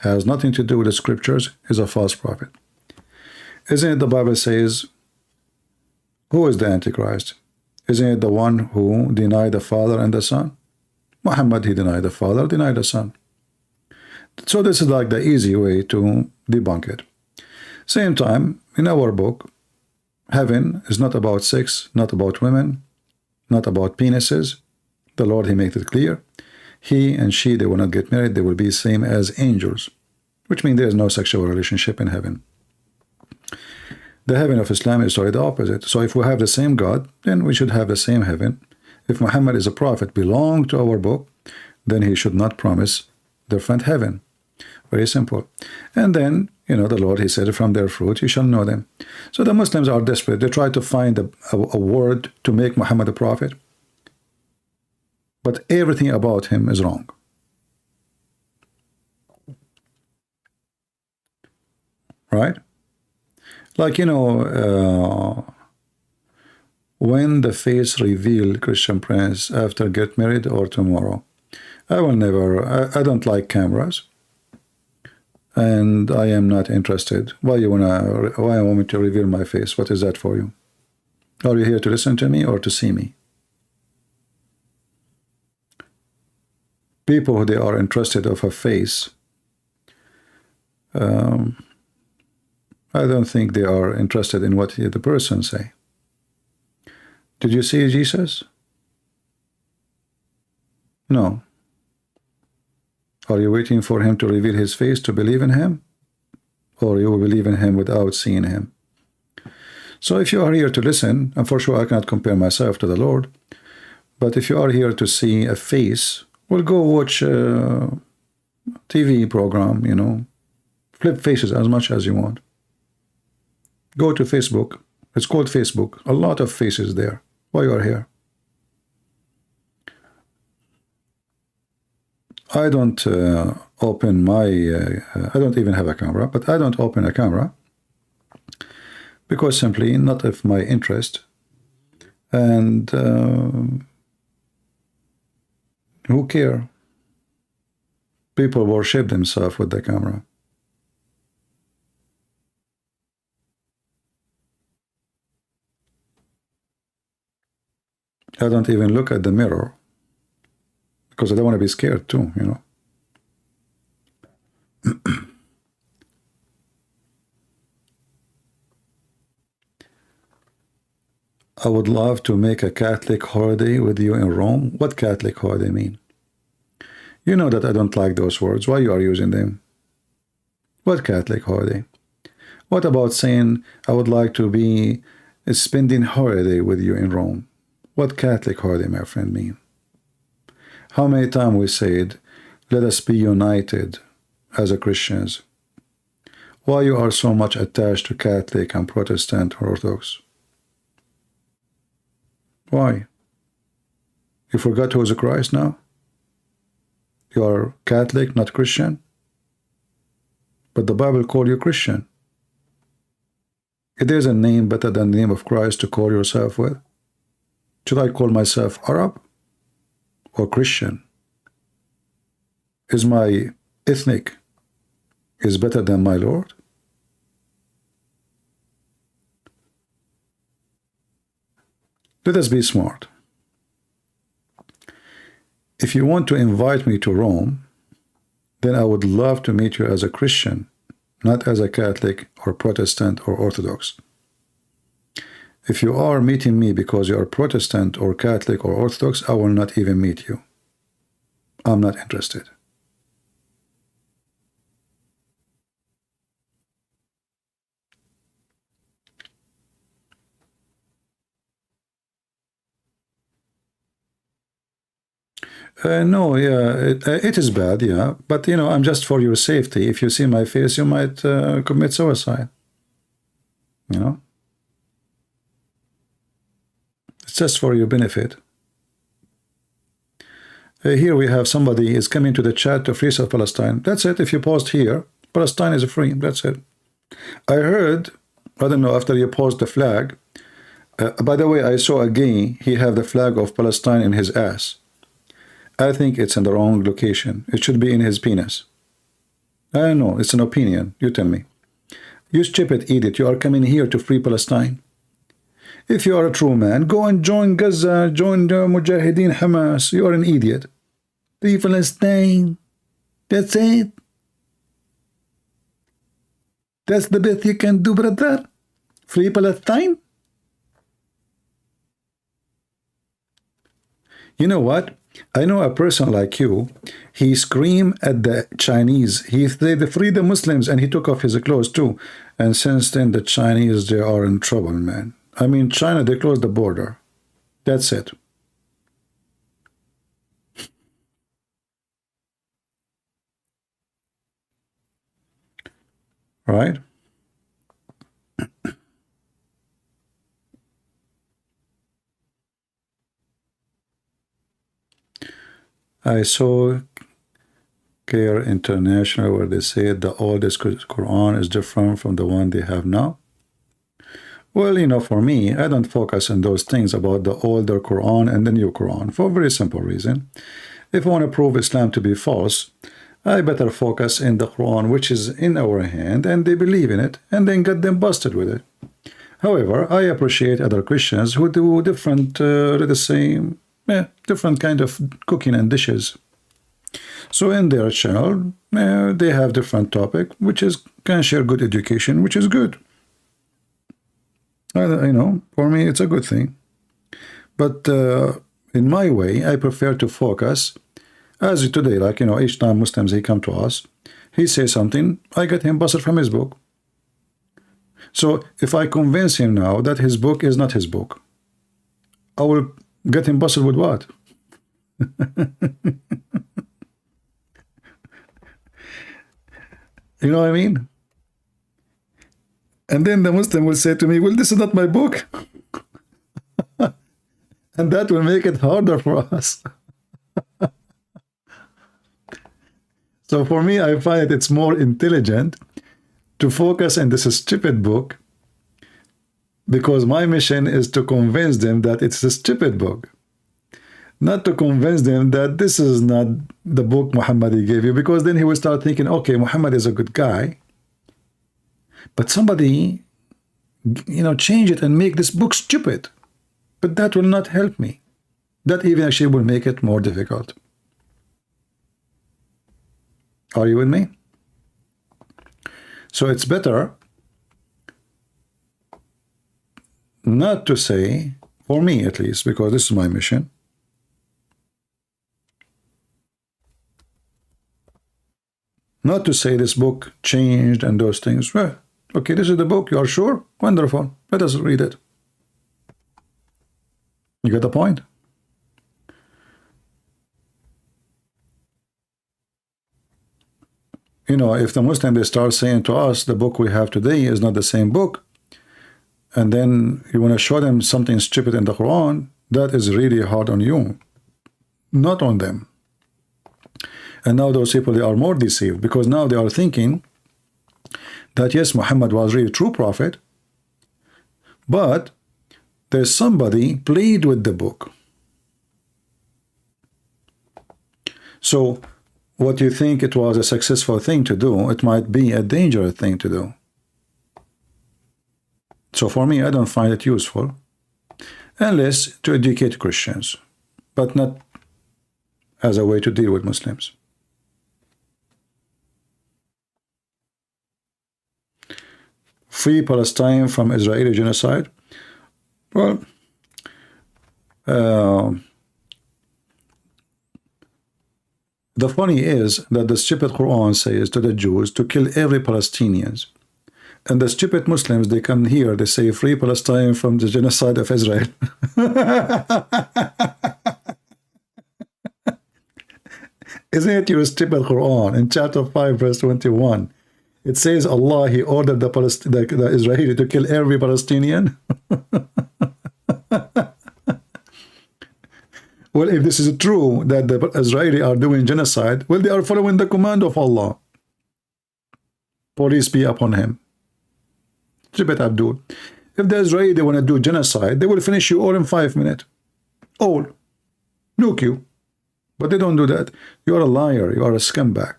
has nothing to do with the scriptures is a false prophet. Isn't it the Bible says, who is the Antichrist? Isn't it the one who denied the Father and the Son? Muhammad, he denied the Father, denied the Son. So this is like the easy way to debunk it. Same time, in our book, heaven is not about sex, not about women, not about penises. The Lord, he made it clear. He and she, they will not get married. They will be same as angels, which means there is no sexual relationship in heaven. The heaven of Islam is totally the opposite. So if we have the same God, then we should have the same heaven. If Muhammad is a prophet, belong to our book, then he should not promise different heaven. Very simple. And then, you know, the Lord, he said, from their fruit you shall know them. So the Muslims are desperate. They try to find a word to make Muhammad a prophet. But everything about him is wrong. Right? Like, you know, when the face reveal, Christian Prince, after get married or tomorrow? I will never, I don't like cameras. and I am not interested. Why you want me to reveal my face? What is that for you? Are you here to listen to me or to see me? People who they are interested of a face, I don't think they are interested in what the person say. Did you see Jesus? No. Are you waiting for him to reveal his face to believe in him? Or you will believe in him without seeing him? So if you are here to listen, and for sure I cannot compare myself to the Lord, but if you are here to see a face, well, go watch a TV program, you know. Flip faces as much as you want. Go to Facebook. It's called Facebook. A lot of faces there. Why you are here? I don't open my, I don't even have a camera, but I don't open a camera because simply not of my interest. And who care? People worship themselves with the camera. I don't even look at the mirror because I don't want to be scared too, you know. I would love to make a Catholic holiday with you in Rome. What Catholic holiday mean? You know that I don't like those words. Why you are using them? What Catholic holiday? What about saying I would like to be spending holiday with you in Rome? What Catholic holiday, my friend, mean? How many times we said, let us be united as a Christians? Why you are so much attached to Catholic and Protestant or Orthodox? Why? You forgot who is Christ now? You are Catholic, not Christian? But the Bible call you Christian. It is a name better than the name of Christ to call yourself with. Should I call myself Arab or Christian? Is my ethnic is better than my Lord? Let us be smart. If you want to invite me to Rome, then I would love to meet you as a Christian, not as a Catholic or Protestant or Orthodox. If you are meeting me because you are Protestant or Catholic or Orthodox, I will not even meet you. I'm not interested. No, yeah, it is bad, yeah. But, you know, I'm just for your safety. If you see my face, you might commit suicide. You know? It's just for your benefit. Here we have somebody is coming to the chat to free South Palestine. That's it. If you post here, Palestine is free. That's it. I heard, I don't know, after you post the flag, by the way, I saw a gay, he have the flag of Palestine in his ass. I think it's in the wrong location. It should be in his penis. I don't know. It's an opinion. You tell me. You stupid idiot. You are coming here to free Palestine. If you are a true man, go and join Gaza, join the Mujahideen Hamas. You are an idiot. Free Palestine. That's it. That's the best you can do, brother. Free Palestine. You know what? I know a person like you, he screamed at the Chinese. He said, free the Muslims, and he took off his clothes too. And since then, the Chinese, they are in trouble, man. I mean, China, they closed the border. That's it. Right? I saw Care International where they said the oldest Quran is different from the one they have now. Well, you know, for me, I don't focus on those things about the older Quran and the new Quran for a very simple reason. If I want to prove Islam to be false, I better focus in the Quran, which is in our hand, and they believe in it, and then get them busted with it. However, I appreciate other Christians who do different, let's say, different kind of cooking and dishes. So in their channel, they have different topic, which is can share good education, which is good. For me, it's a good thing. But in my way, I prefer to focus, as today, like, each time Muslims, he come to us, he says something, I get him busted from his book. So if I convince him now that his book is not his book, I will get him busted with what? You know what I mean? And then the Muslim will say to me, well, this is not my book. And that will make it harder for us. So for me, I find it's more intelligent to focus on this stupid book, because my mission is to convince them that it's a stupid book, not to convince them that this is not the book Muhammad gave you, because then he will start thinking, okay, Muhammad is a good guy, but somebody, change it and make this book stupid. But that will not help me. That even actually will make it more difficult. Are you with me? So it's better not to say, for me at least, because this is my mission, not to say this book changed and those things. Well, okay, this is the book, you are sure? Wonderful, let us read it. You get the point? If the Muslim, they start saying to us, the book we have today is not the same book, and then you want to show them something stupid in the Quran, that is really hard on you, not on them. And now those people, they are more deceived, because now they are thinking that yes, Muhammad was really a true prophet, but there's somebody played with the book. So what you think it was a successful thing to do, it might be a dangerous thing to do. So for me, I don't find it useful, unless to educate Christians, but not as a way to deal with Muslims. Free Palestine from Israeli genocide. Well, the funny is that the stupid Quran says to the Jews to kill every Palestinian. And the stupid Muslims, they come here, they say free Palestine from the genocide of Israel. Isn't it your stupid Quran in chapter 5 verse 21? It says Allah, he ordered the Israeli to kill every Palestinian. Well, if this is true, that the Israeli are doing genocide, well, they are following the command of Allah. Peace be upon him. Jibet Abdul. If the Israeli, they want to do genocide, they will finish you all in 5 minutes. All. Nuke you. But they don't do that. You are a liar. You are a scumbag.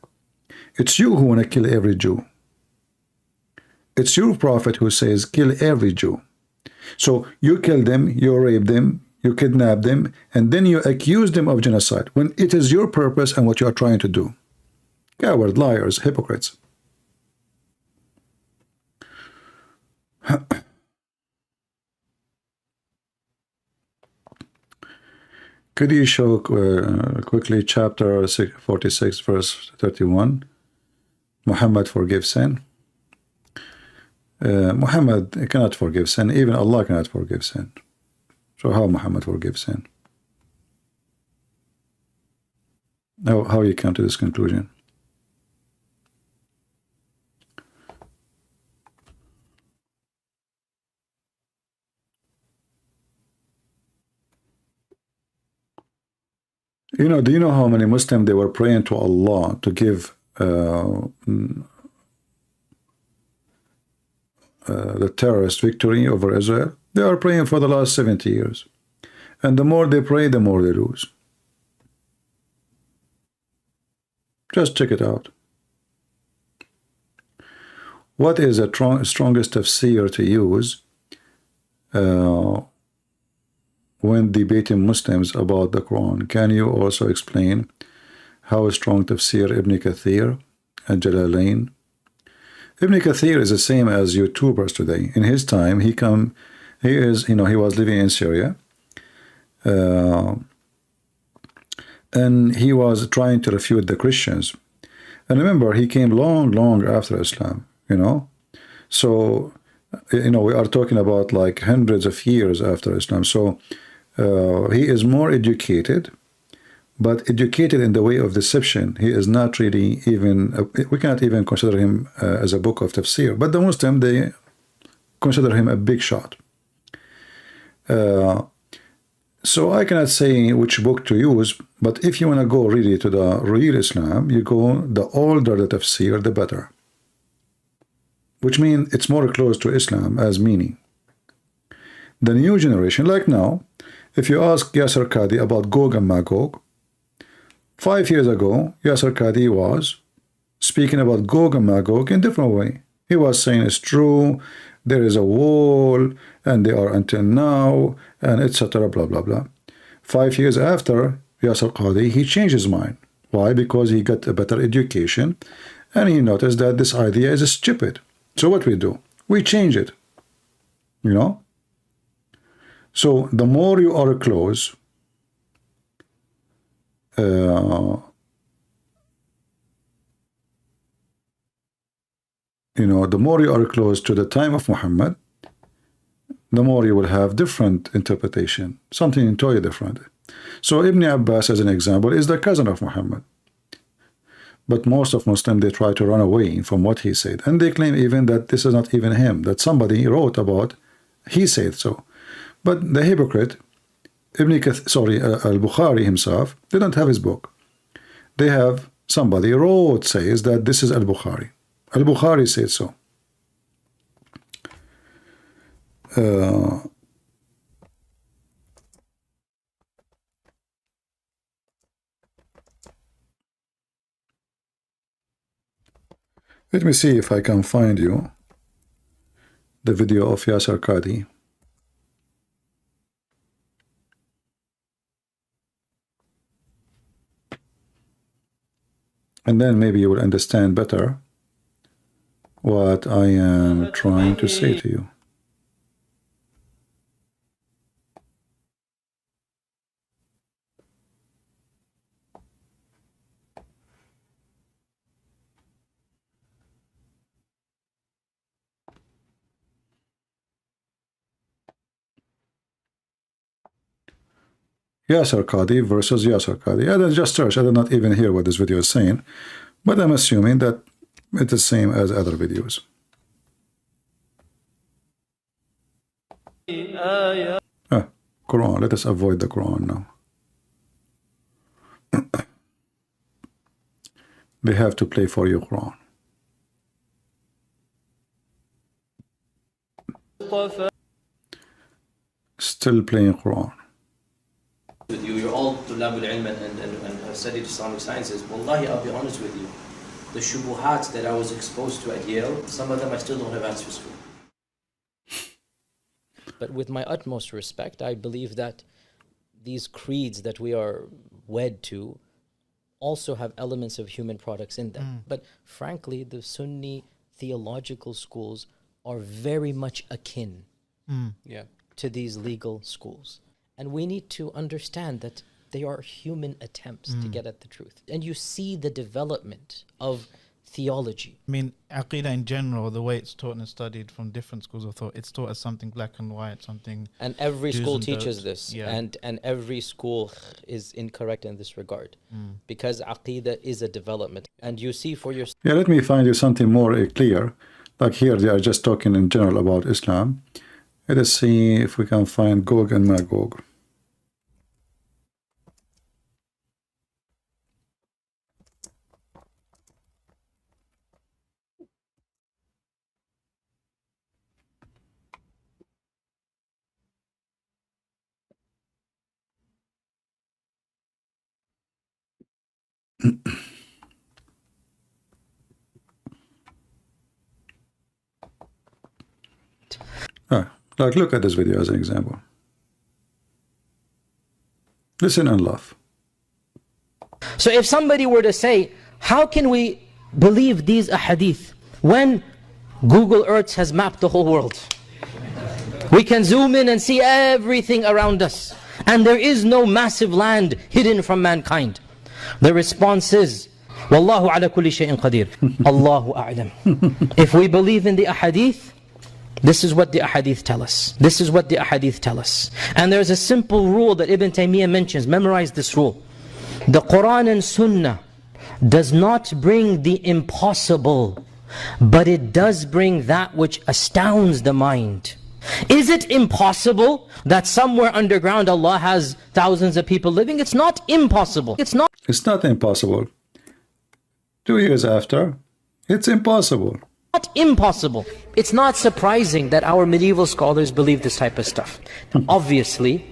It's you who want to kill every Jew. It's your prophet who says, kill every Jew. So you kill them, you rape them, you kidnap them, and then you accuse them of genocide, when it is your purpose and what you are trying to do. Coward, liars, hypocrites. Could you show quickly chapter 46, verse 31? Muhammad forgives sin. Muhammad cannot forgive sin. Even Allah cannot forgive sin. So how Muhammad forgives sin? How you come to this conclusion? Do you know how many Muslims, they were praying to Allah to give the terrorist victory over Israel? They are praying for the last 70 years. And the more they pray, the more they lose. Just check it out. What is the strongest tafsir to use when debating Muslims about the Quran? Can you also explain how strong tafsir Ibn Kathir and Jalalain? Ibn Kathir is the same as YouTubers today. In his time, he was living in Syria, and he was trying to refute the Christians. And remember, he came long after Islam, So, we are talking about like hundreds of years after Islam. So, he is more educated, but educated in the way of deception. He is not really even, we cannot even consider him as a book of tafsir. But the Muslim, they consider him a big shot. So I cannot say which book to use, but if you want to go really to the real Islam, you go the older the tafsir, the better. Which means it's more close to Islam as meaning. The new generation, like now, if you ask Yasser Qadi about Gog and Magog, 5 years ago, Yasser Qadi was speaking about Gog and Magog in a different way. He was saying it's true, there is a wall, and they are until now, and etc. blah, blah, blah. 5 years after Yasser Qadi, he changed his mind. Why? Because he got a better education, and he noticed that this idea is stupid. So what we do? We change it. So the more you are close, the more you are close to the time of Muhammad, the more you will have different interpretation, something entirely different. So Ibn Abbas, as an example, is the cousin of Muhammad. But most of Muslims, they try to run away from what he said. And they claim even that this is not even him, that somebody wrote about, he said so. But the hypocrite, Al-Bukhari himself, they don't have his book. They have somebody wrote, says that this is Al-Bukhari. Al-Bukhari said so. Let me see if I can find you the video of Yasser Qadi. And then maybe you will understand better what I am trying to say to you. Yasser Qadi versus Yasser Qadi. I just search. I did not even hear what this video is saying, but I'm assuming that it's the same as other videos. Quran. Let us avoid the Quran now. They have to play for you Quran. Still playing Quran. With you, you're all Tulab al-Ilm and have studied Islamic sciences. Wallahi, I'll be honest with you. The shubuhats that I was exposed to at Yale, some of them I still don't have answers for. But with my utmost respect, I believe that these creeds that we are wed to also have elements of human products in them. But frankly, the Sunni theological schools are very much akin to these legal schools. And we need to understand that they are human attempts to get at the truth. And you see the development of theology. I mean, Aqidah in general, the way it's taught and studied from different schools of thought, it's taught as something black and white, something... And every school and teaches don'ts. this. And every school is incorrect in this regard. Because Aqidah is a development. And you see for yourself... Yeah, let me find you something more clear. Like here, they are just talking in general about Islam. Let us see if we can find Gog and Magog. Like, look at this video as an example. Listen and laugh. So if somebody were to say, how can we believe these ahadith when Google Earth has mapped the whole world? We can zoom in and see everything around us, and there is no massive land hidden from mankind. The response is, Wallahu ala kulli shay'in qadir. Allahu a'lam. If we believe in the ahadith, this is what the ahadith tell us. This is what the ahadith tell us. And there's a simple rule that Ibn Taymiyyah mentions. Memorize this rule. The Quran and Sunnah does not bring the impossible, but it does bring that which astounds the mind. Is it impossible that somewhere underground Allah has thousands of people living? It's not impossible. It's not impossible. 2 years after, it's impossible. Not impossible. It's not surprising that our medieval scholars believe this type of stuff. Obviously,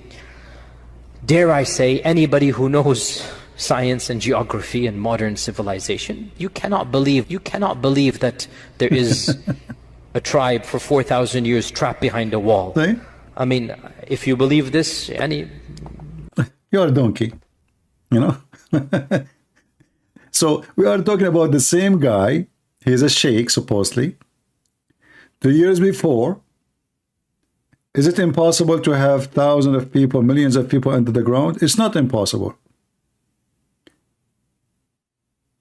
dare I say, anybody who knows science and geography and modern civilization, you cannot believe that there is a tribe for 4,000 years trapped behind a wall. See? I mean, if you believe this, you're a donkey, you know. So we are talking about the same guy. He's a sheikh, supposedly. 2 years before, is it impossible to have thousands of people, millions of people under the ground? It's not impossible.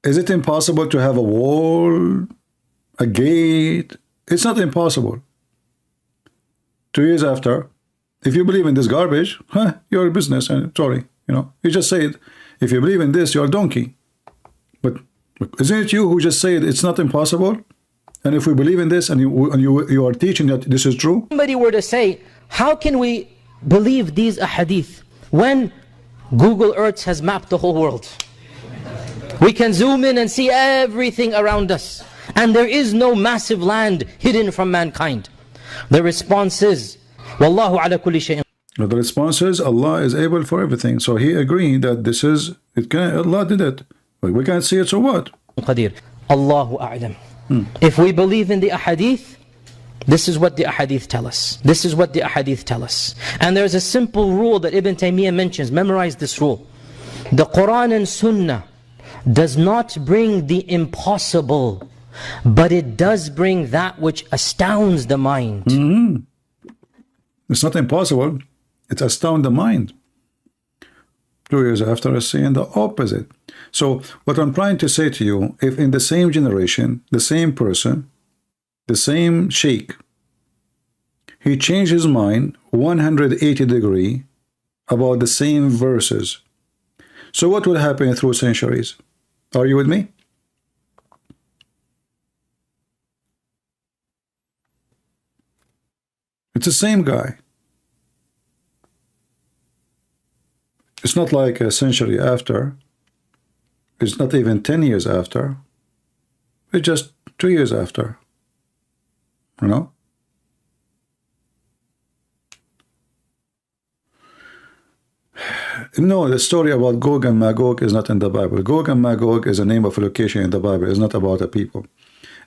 Is it impossible to have a wall, a gate? It's not impossible. 2 years after, if you believe in this garbage, you're a business, and sorry, you know, you just say it. If you believe in this, you're a donkey. But isn't it you who just said it's not impossible? And if we believe in this, and you are teaching that this is true? Somebody were to say, how can we believe these ahadith when Google Earth has mapped the whole world? We can zoom in and see everything around us, and there is no massive land hidden from mankind. The response is, Wallahu ala kulli shay'in. The response is, Allah is able for everything. So he agreed that this is, Allah did it. But we can't see it, so what? Qadir. Allahu a'lam. If we believe in the ahadith, this is what the ahadith tell us. This is what the ahadith tell us. And there's a simple rule that Ibn Taymiyyah mentions. Memorize this rule. The Quran and Sunnah does not bring the impossible, but it does bring that which astounds the mind. It's not impossible. It astounds the mind. 2 years after, is saying the opposite. So what I'm trying to say to you, if in the same generation, the same person, the same sheikh, he changed his mind 180 degrees about the same verses, so what will happen through centuries? Are you with me? It's the same guy. It's not like a century after. It's not even 10 years after. It's just 2 years after. You know? No, the story about Gog and Magog is not in the Bible. Gog and Magog is a name of a location in the Bible. It's not about a people.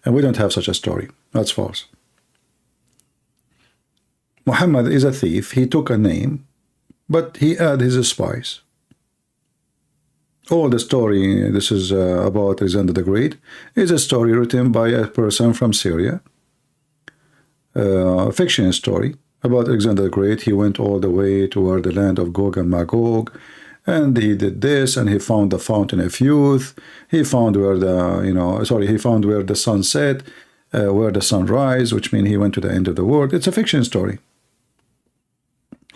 And we don't have such a story. That's false. Muhammad is a thief. He took a name, but he added his spice. All the story, this is about Alexander the Great, is a story written by a person from Syria. A fiction story about Alexander the Great. He went all the way toward the land of Gog and Magog, and he did this, and he found the fountain of youth. He found where he found where the sun set, where the sun rise, which means he went to the end of the world. It's a fiction story.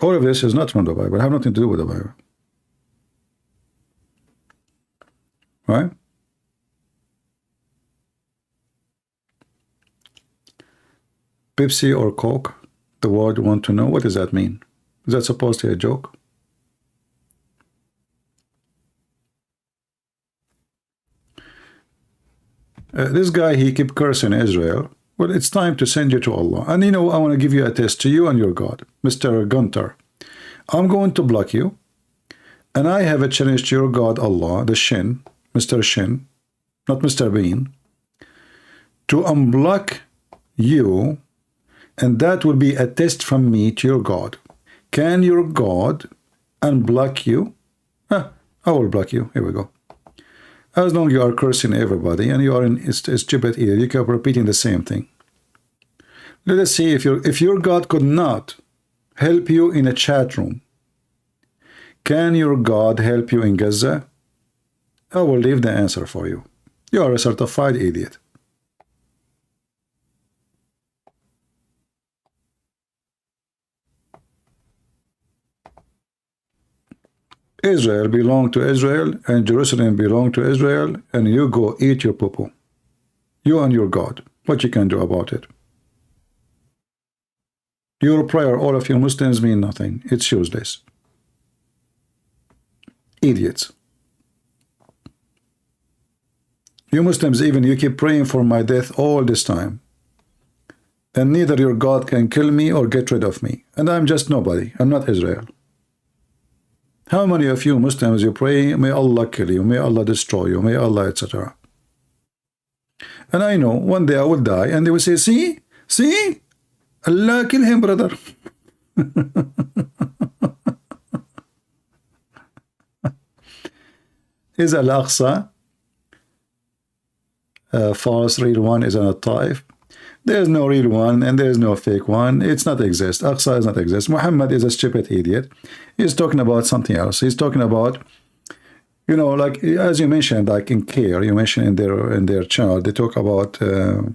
All of this is not from the Bible. It has nothing to do with the Bible. Right? Pepsi or Coke, the world want to know, what does that mean? Is that supposed to be a joke? This guy, he keep cursing Israel. Well, it's time to send you to Allah. And you know, I want to give you a test to you and your God, Mr. Gunter. I'm going to block you, and I have a challenge to your God, Allah, the Shin, Mr. Shin, not Mr. Bean, to unblock you And that will be a test from me to your God. Can your God unblock you? I will block you. Here we go. As long as you are cursing everybody and you are in stupid ear, you keep repeating the same thing. Let us see if your God could not help you in a chat room. Can your God help you in Gaza? I will leave the answer for you. You are a certified idiot. Israel belonged to Israel and Jerusalem belonged to Israel, and you go eat your poo-poo. You and your God. What you can do about it? Your prayer, all of you Muslims, mean nothing. It's useless. Idiots. You Muslims, even you keep praying for my death all this time. And neither your God can kill me or get rid of me. And I'm just nobody. I'm not Israel. How many of you Muslims you pray, may Allah kill you, may Allah destroy you, may Allah, etc. And I know one day I will die and they will say, see, Allah kill him, brother. Is Al-Aqsa false? Real one is an Taif. There is no real one and there is no fake one. It's not exist. Aqsa does not exist. Muhammad is a stupid idiot. He's talking about something else. He's talking about, you know, like as you mentioned, like in CARE, you mentioned in their channel, they talk about you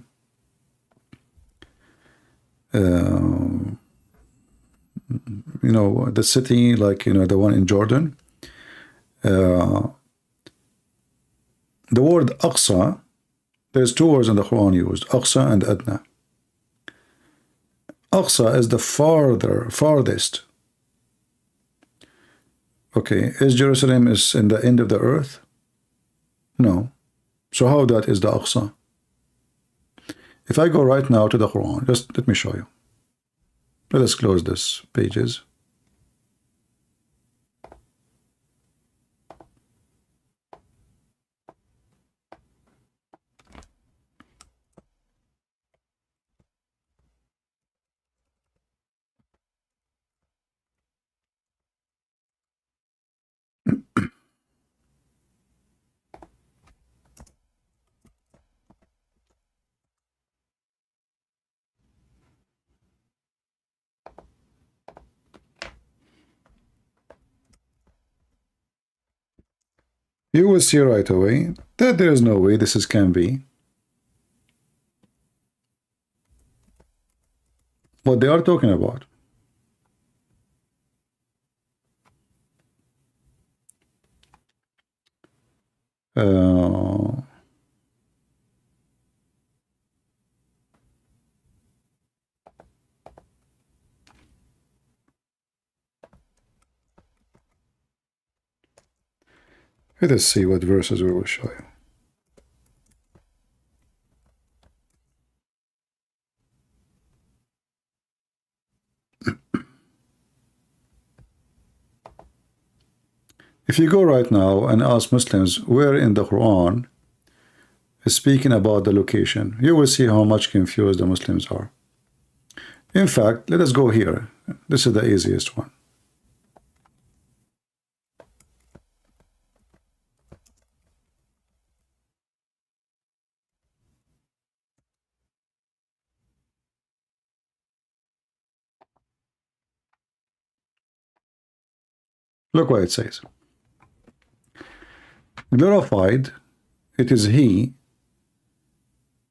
know, the city, like, you know, the one in Jordan. The word Aqsa, there's two words in the Quran used, Aqsa and Adna. Aqsa is the farthest. Okay, is Jerusalem is in the end of the earth? No. So how that is the Aqsa? If I go right now to the Quran, just let me show you. Let us close this pages. You will see right away that there is no way this can be what they are talking about. Let us see what verses we will show you. If you go right now and ask Muslims where in the Quran is speaking about the location, you will see how much confused the Muslims are. In fact, let us go here. This is the easiest one. Look what it says. Glorified, it is he,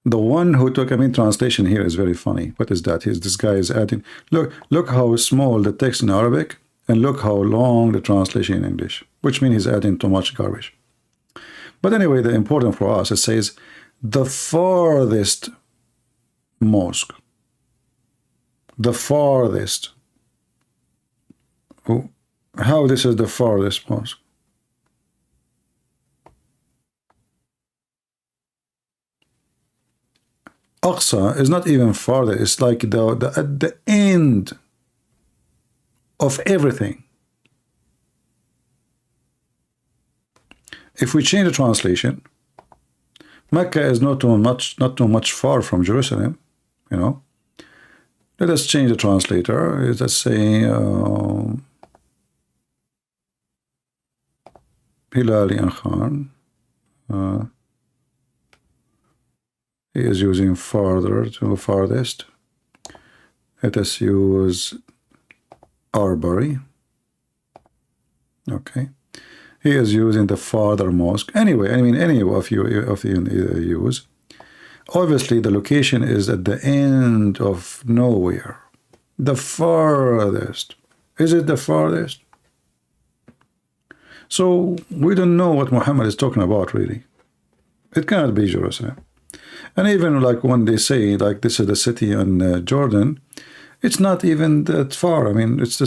the one who took, I mean, translation here is very funny. What is that? This guy is adding, look how small the text in Arabic, and look how long the translation in English, which means he's adding too much garbage. But anyway, the important for us, it says, the farthest mosque. The farthest. Oh, how this is the farthest mosque? Aqsa is not even farther. It's like at the end of everything. If we change the translation, Mecca is not too much far from Jerusalem, you know. Let us change the translator. Let's say Hilali and Khan. He is using farther to farthest. Let us use Arbery. Okay. He is using the farther mosque. Anyway, I mean, any of you use. Obviously, the location is at the end of nowhere. The farthest. Is it the farthest? So we don't know what Muhammad is talking about, really. It cannot be Jerusalem. And even like when they say, like, this is the city in Jordan, it's not even that far. I mean, it's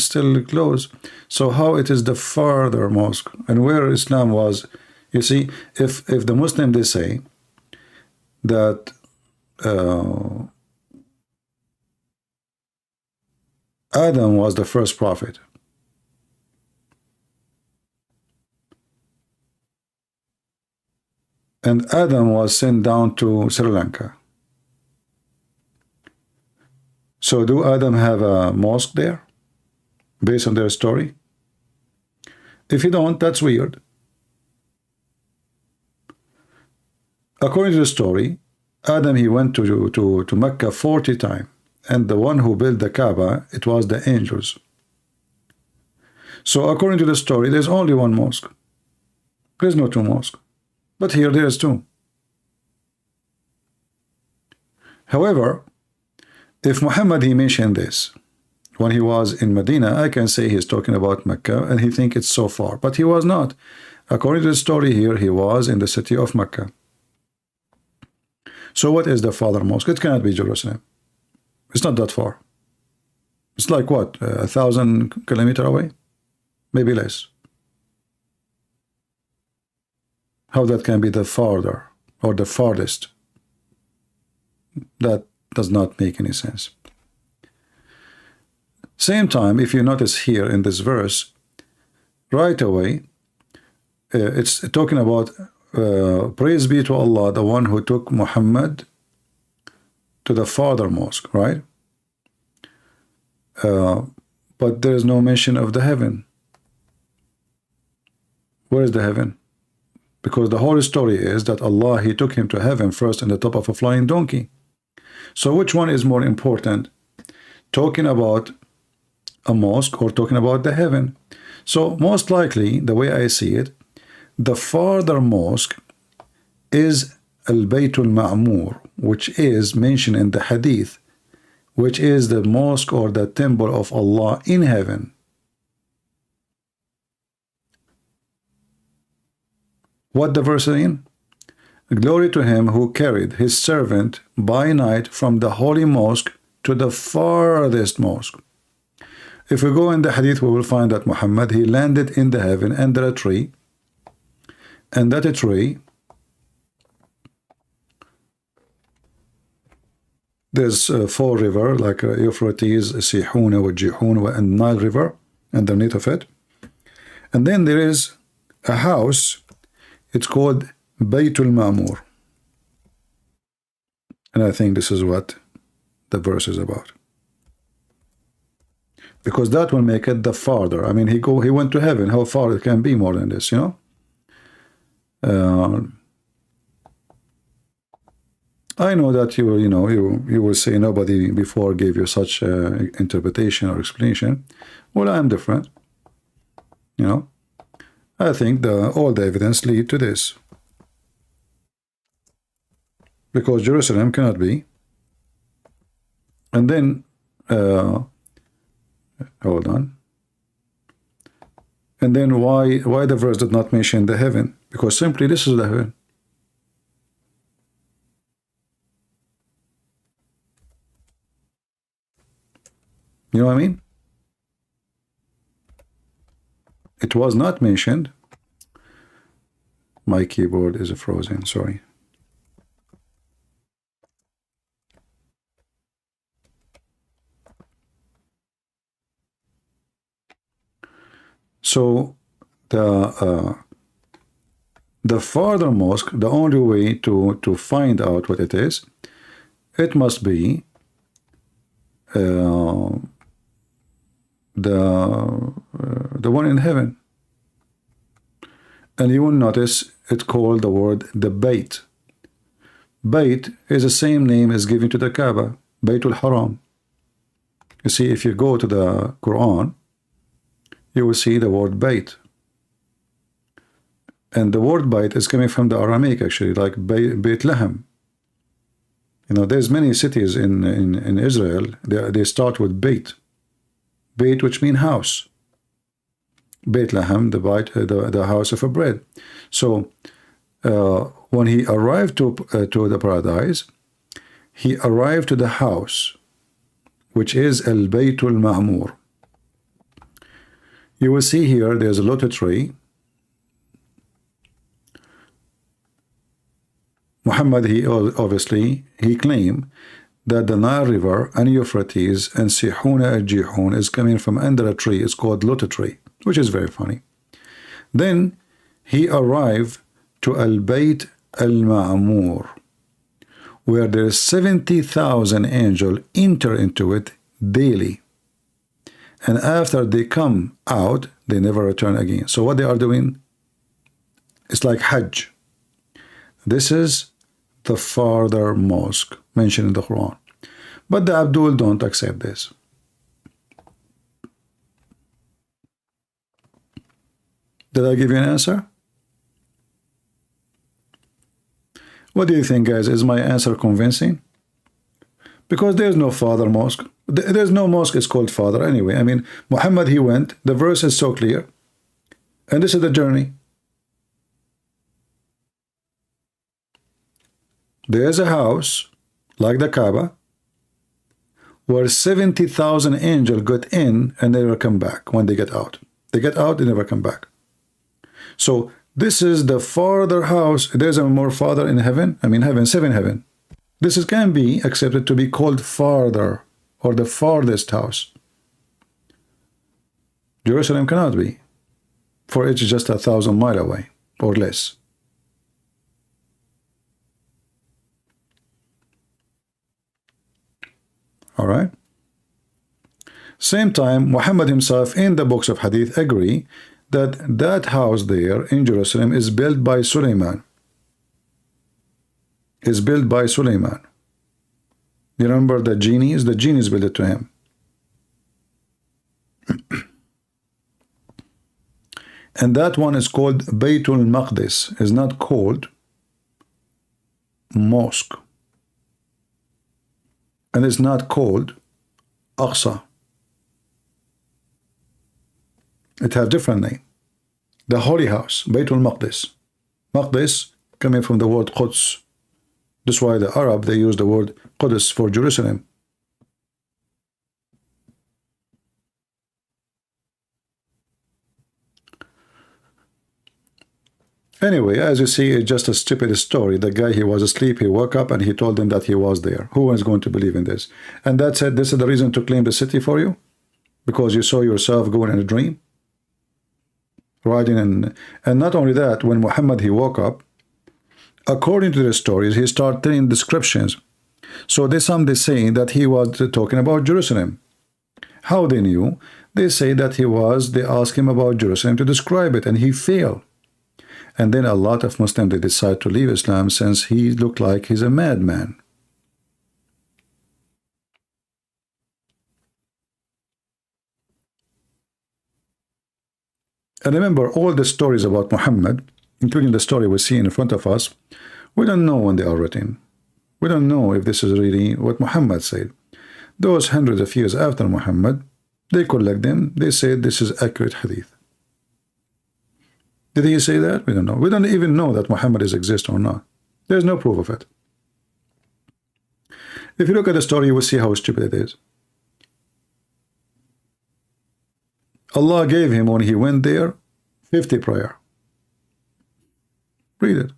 still close. So how it is the farther mosque? And where Islam was, you see, if the Muslim, they say that Adam was the first prophet, and Adam was sent down to Sri Lanka. So do Adam have a mosque there based on their story? If you don't, that's weird. According to the story, Adam, he went to Mecca 40 times, and the one who built the Kaaba, it was the angels. So according to the story, there's only one mosque. There's no two mosques. But here there's two. However, if Muhammad, he mentioned this when he was in Medina, I can say he's talking about Mecca and he think it's so far, but he was not. According to the story here, he was in the city of Mecca. So what is the farther mosque? It cannot be Jerusalem. It's not that far. It's like what, 1,000 kilometers away? Maybe less. How that can be the farther or the farthest? That does not make any sense. Same time, if you notice here in this verse, right away, it's talking about praise be to Allah, the one who took Muhammad to the farther mosque, right? But there is no mention of the heaven. Where is the heaven? Because the whole story is that Allah, he took him to heaven first in the top of a flying donkey. So which one is more important? Talking about a mosque or talking about the heaven? So most likely, the way I see it, the farther mosque is Al-Baytul Ma'mur, which is mentioned in the hadith, which is the mosque or the temple of Allah in heaven. What the verse is in? Glory to him who carried his servant by night from the holy mosque to the farthest mosque. If we go in the hadith, we will find that Muhammad, he landed in the heaven under a tree, and that a tree, there's 4 rivers like Euphrates, Sihuna, Jihun, and Nile River underneath of it. And then there is a house, it's called Baytul Ma'mur. And I think this is what the verse is about. Because that will make it the farther. I mean, he went to heaven. How far it can be more than this, you know? I know that you will say nobody before gave you such interpretation or explanation. Well, I'm different. You know, I think all the evidence lead to this. Because Jerusalem cannot be. And then, hold on. And then why the verse did not mention the heaven? Because simply this is the heaven. You know what I mean? It was not mentioned. My keyboard is frozen, sorry. So the farther mosque, the only way to find out what it is, it must be the one in heaven. And you will notice it's called the word the Bayt. Bayt is the same name as given to the Kaaba, Baytul Haram. You see, if you go to the Quran, you will see the word Bayt. And the word Bayt is coming from the Aramaic, actually, like Bethlehem. You know, there's many cities in Israel, they start with Bayt. Bayt, which means house. Bethlehem, the house of a bread. So when he arrived to the paradise, he arrived to the house, which is Al Baytul Ma'mur. You will see here there's a lotus tree. Muhammad, he claimed that the Nile River and Euphrates and Sihuna al-Jihun is coming from under a tree. It's called lotus tree, which is very funny. Then he arrived to Al-Bayt al-Ma'mur, where there is 70,000 angels enter into it daily. And after they come out, they never return again. So what they are doing, it's like Hajj. This is the farther mosque mentioned in the Quran. But the Abdul don't accept this. Did I give you an answer? What do you think, guys? Is my answer convincing? Because there's no father mosque. There's no mosque is called father anyway. I mean, Muhammad, he went. The verse is so clear. And this is the journey. There's a house, like the Kaaba, where 70,000 angels got in and they never come back when they get out. They get out, they never come back. So this is the farther house. There's a more farther in heaven. I mean heaven, seven heaven. This can be accepted to be called farther or the farthest house. Jerusalem cannot be, for it's just 1,000 miles away or less. All right. Same time, Muhammad himself in the books of Hadith agree that that house there in Jerusalem is built by Suleiman. Is built by Suleiman. You remember the genies? The genies built it to him. And that one is called Baytul Maqdis. Is not called mosque. And it's not called Aqsa. It has different name. The holy house, Baytul Maqdis. Maqdis coming from the word Quds. That's why the Arab, they use the word Qudus for Jerusalem. Anyway, as you see, it's just a stupid story. The guy, he was asleep, he woke up and he told them that he was there. Who is going to believe in this? And that said, this is the reason to claim the city for you? Because you saw yourself going in a dream? Riding in, and not only that, when Muhammad, he woke up, according to the stories, he started telling descriptions. So they say that he was talking about Jerusalem. How they knew? They say that they asked him about Jerusalem to describe it, and he failed. And then a lot of Muslims, they decide to leave Islam since he looked like he's a madman. And remember, all the stories about Muhammad, including the story we see in front of us, we don't know when they are written. We don't know if this is really what Muhammad said. Those hundreds of years after Muhammad, they collect them, they say this is accurate hadith. Did he say that? We don't know. We don't even know that Muhammad exists or not. There's no proof of it. If you look at the story, you will see how stupid it is. Allah gave him, when he went there, 50 prayer. Read it.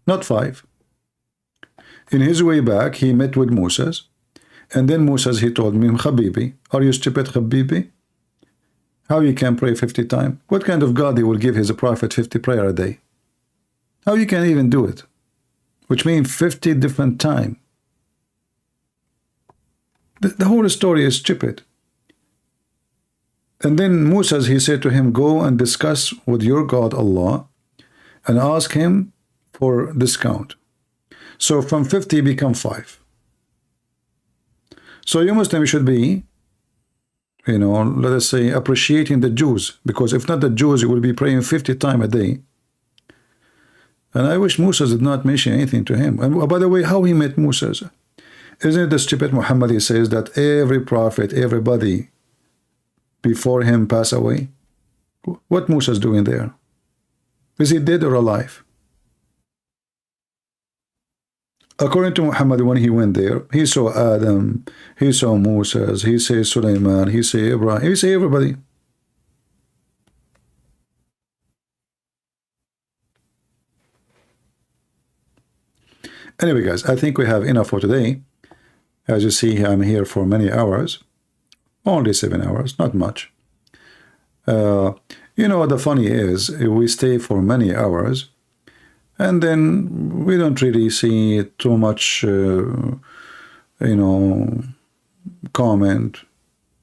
Not 5. In his way back, he met with Moses. And then Moses, he told me, Habibi, are you stupid, Habibi? How you can pray 50 times? What kind of God he will give his prophet 50 prayer a day? How you can even do it? Which means 50 different times. The whole story is stupid. And then Musa, he said to him, go and discuss with your God Allah and ask him for discount. So from 50 become 5. So you Muslims should be, you know, let us say, appreciating the Jews, because if not the Jews, you will be praying 50 times a day. And I wish Musa did not mention anything to him. And by the way, how he met Musa? Isn't it the stupid Muhammad? He says that every prophet, everybody before him pass away. What Musa's doing there? Is he dead or alive? According to Muhammad, when he went there, he saw Adam, he saw Moses, he saw Sulaiman, he saw Abraham, he saw everybody. Anyway, guys, I think we have enough for today. As you see, I'm here for many hours. Only 7 hours, not much. You know, the funny is, we stay for many hours, and then we don't really see too much, you know, comment,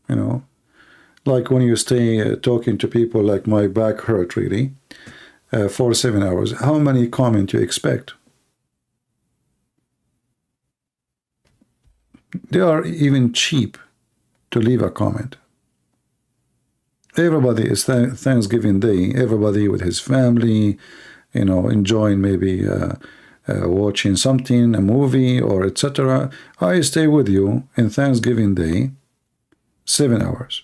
you know. Like when you stay talking to people, like my back hurt really, for 7 hours, how many comments you expect? They are even cheap to leave a comment. Everybody is Thanksgiving Day, everybody with his family, you know, enjoying maybe watching something, a movie or etc. I stay with you in Thanksgiving Day 7 hours.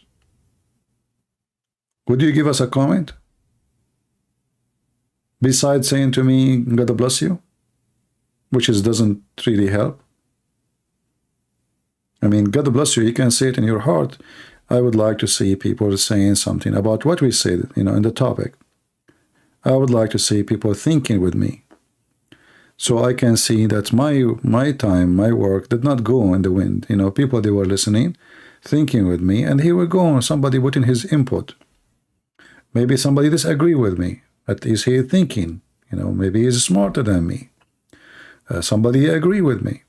Would you give us a comment? Besides saying to me, God bless you, which doesn't really help. I mean, God bless you, you can say it in your heart. I would like to see people saying something about what we said, you know, in the topic. I would like to see people thinking with me, so I can see that my time, my work did not go in the wind. You know, people, they were listening, thinking with me, and here we go, somebody putting his input. Maybe somebody disagree with me, but is he thinking? You know, maybe he's smarter than me. Somebody agree with me.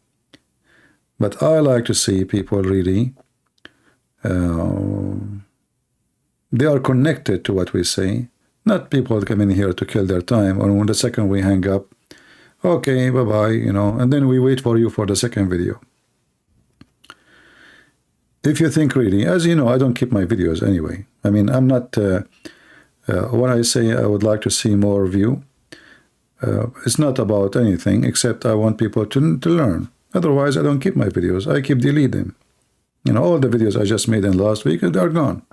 But I like to see people really, they are connected to what we say, not people coming here to kill their time, or when the second we hang up, okay, bye-bye, you know, and then we wait for you for the second video. If you think really, as you know, I don't keep my videos anyway. I mean, I'm not, when I say I would like to see more view, it's not about anything except I want people to learn. Otherwise, I don't keep my videos. I keep delete them. You know, all the videos I just made in last week, they're gone.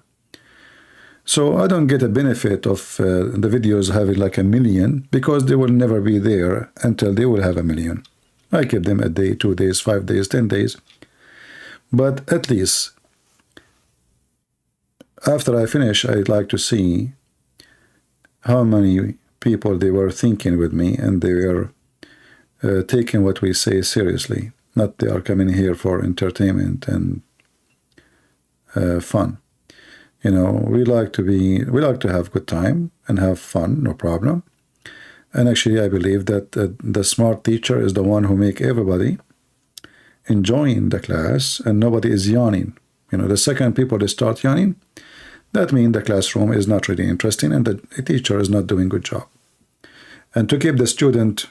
So I don't get a benefit of the videos having like 1 million, because they will never be there until they will have 1 million. I keep them a day, 2 days, 5 days, 10 days. But at least, after I finish, I'd like to see how many people they were thinking with me, and they were taking what we say seriously, not they are coming here for entertainment and fun. You know, we like to have good time and have fun, no problem. And actually, I believe that the smart teacher is the one who make everybody enjoying the class, and nobody is yawning. You know, the second people they start yawning, that means the classroom is not really interesting, and the teacher is not doing good job. And to keep the student,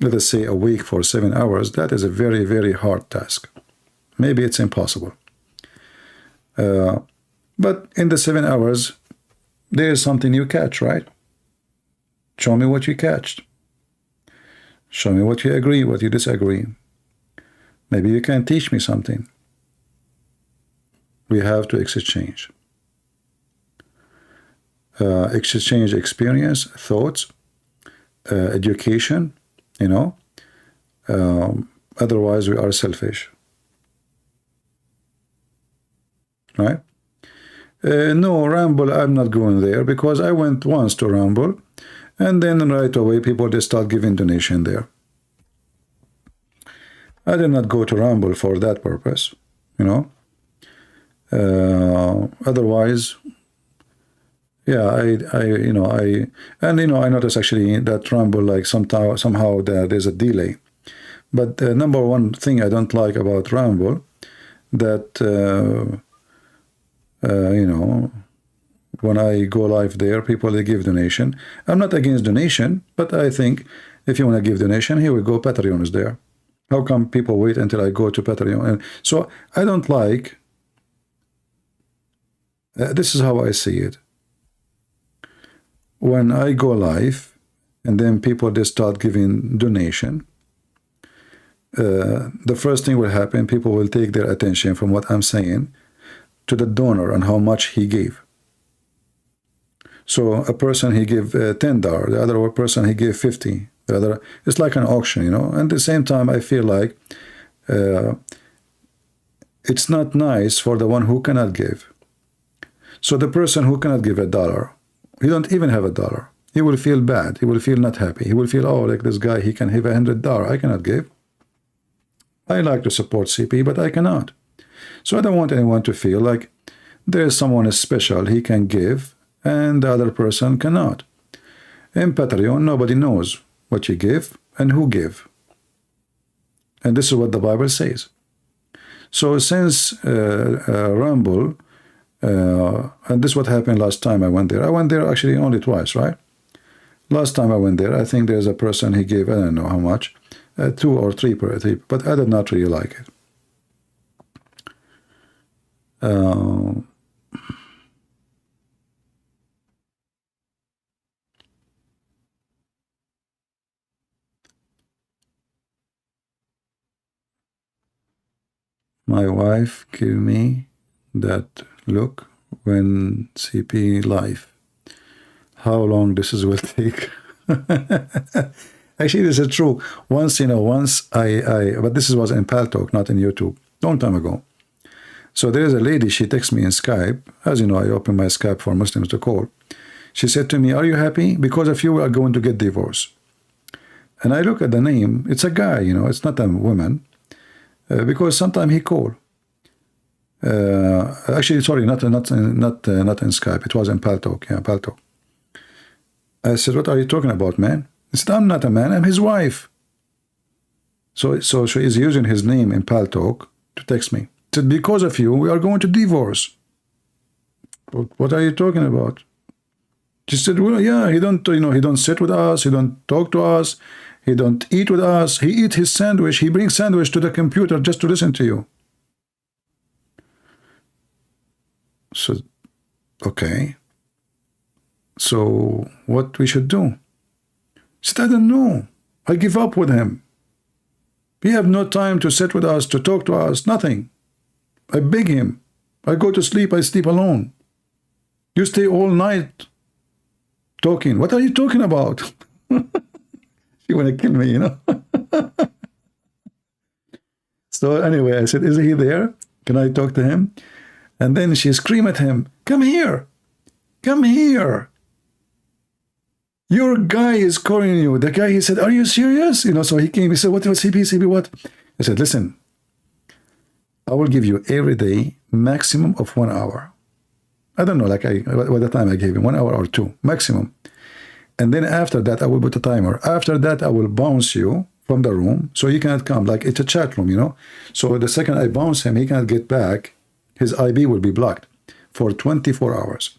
let us say, awake for 7 hours, that is a very, very hard task. Maybe it's impossible. But in the 7 hours, there is something you catch, right? Show me what you catched. Show me what you agree, what you disagree. Maybe you can teach me something. We have to exchange. Exchange experience, thoughts, education, you know. Otherwise, we are selfish. Right? No, Ramble, I'm not going there, because I went once to Ramble, and then right away people, they start giving donation there. I did not go to Ramble for that purpose, you know. Otherwise, yeah, I notice actually that Ramble, like somehow there's a delay. But the number one thing I don't like about Ramble, that, you know, when I go live there, people, they give donation. I'm not against donation, but I think if you want to give donation, here we go, Patreon is there. How come people wait until I go to Patreon? And so I don't like, this is how I see it. When I go live, and then people, they start giving donation, the first thing will happen, people will take their attention from what I'm saying to the donor and how much he gave. So a person, he gave $10, the other person, he gave 50. The other, it's like an auction, you know. And at the same time, I feel like it's not nice for the one who cannot give. So the person who cannot give $1, he don't even have $1. He will feel bad. He will feel not happy. He will feel, oh, like this guy, he can have $100. I cannot give. I like to support CP, but I cannot. So I don't want anyone to feel like there is someone special, he can give, and the other person cannot. In Patreon, nobody knows what you give and who give. And this is what the Bible says. So since Rumble, and this is what happened last time I went there. I went there actually only twice, right? Last time I went there, I think there's a person, he gave, I don't know how much, 2 or 3 per three, but I did not really like it. My wife gave me that look when CP live. How long this will take? Actually, this is true. Once, you know, but this was in Paltalk, not in YouTube, long time ago. So there is a lady, she texts me in Skype. As you know, I open my Skype for Muslims to call. She said to me, are you happy? Because of you, we are going to get divorced. And I look at the name, it's a guy, you know, it's not a woman. Because sometimes he called. Actually, sorry, not in Skype. It was in Paltalk. Yeah, Paltalk. I said, "What are you talking about, man?" He said, "I'm not a man. I'm his wife." So she is using his name in Paltalk to text me. He said, "Because of you, we are going to divorce." What are you talking about? She said, "Well, yeah, he don't sit with us. He don't talk to us. He don't eat with us. He eats his sandwich. He brings sandwich to the computer just to listen to you." So, okay. So what we should do? She said, "I don't know. I give up with him. He have no time to sit with us, to talk to us, nothing. I beg him. I go to sleep. I sleep alone. You stay all night talking. What are you talking about?" You want to kill me, you know. So anyway, I said, "Is he there? Can I talk to him?" And then she screamed at him, "Come here. Come here. Your guy is calling you." The guy, he said, "Are you serious?" You know, so he came, he said, "What was CP, what?" I said, "Listen, I will give you every day maximum of 1 hour. I don't know, like by the time I gave him 1 hour or 2, maximum. And then after that, I will put a timer. After that, I will bounce you from the room, so you cannot come. Like, it's a chat room, you know. So the second I bounce him, he cannot get back. His IB will be blocked for 24 hours.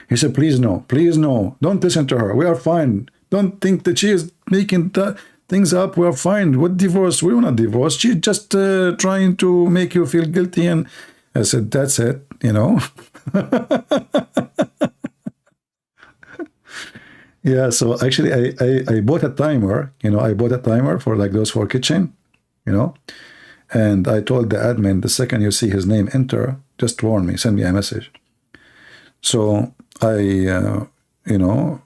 He said, "Please no, please no. Don't listen to her. We are fine. Don't think that she is making things up. We are fine. What divorce? We are not divorced. She's just trying to make you feel guilty." And I said, "That's it, you know." Yeah, so actually I bought a timer, you know, I bought a timer for like those for kitchen, you know, and I told the admin, the second you see his name enter, just warn me, send me a message. So I, you know,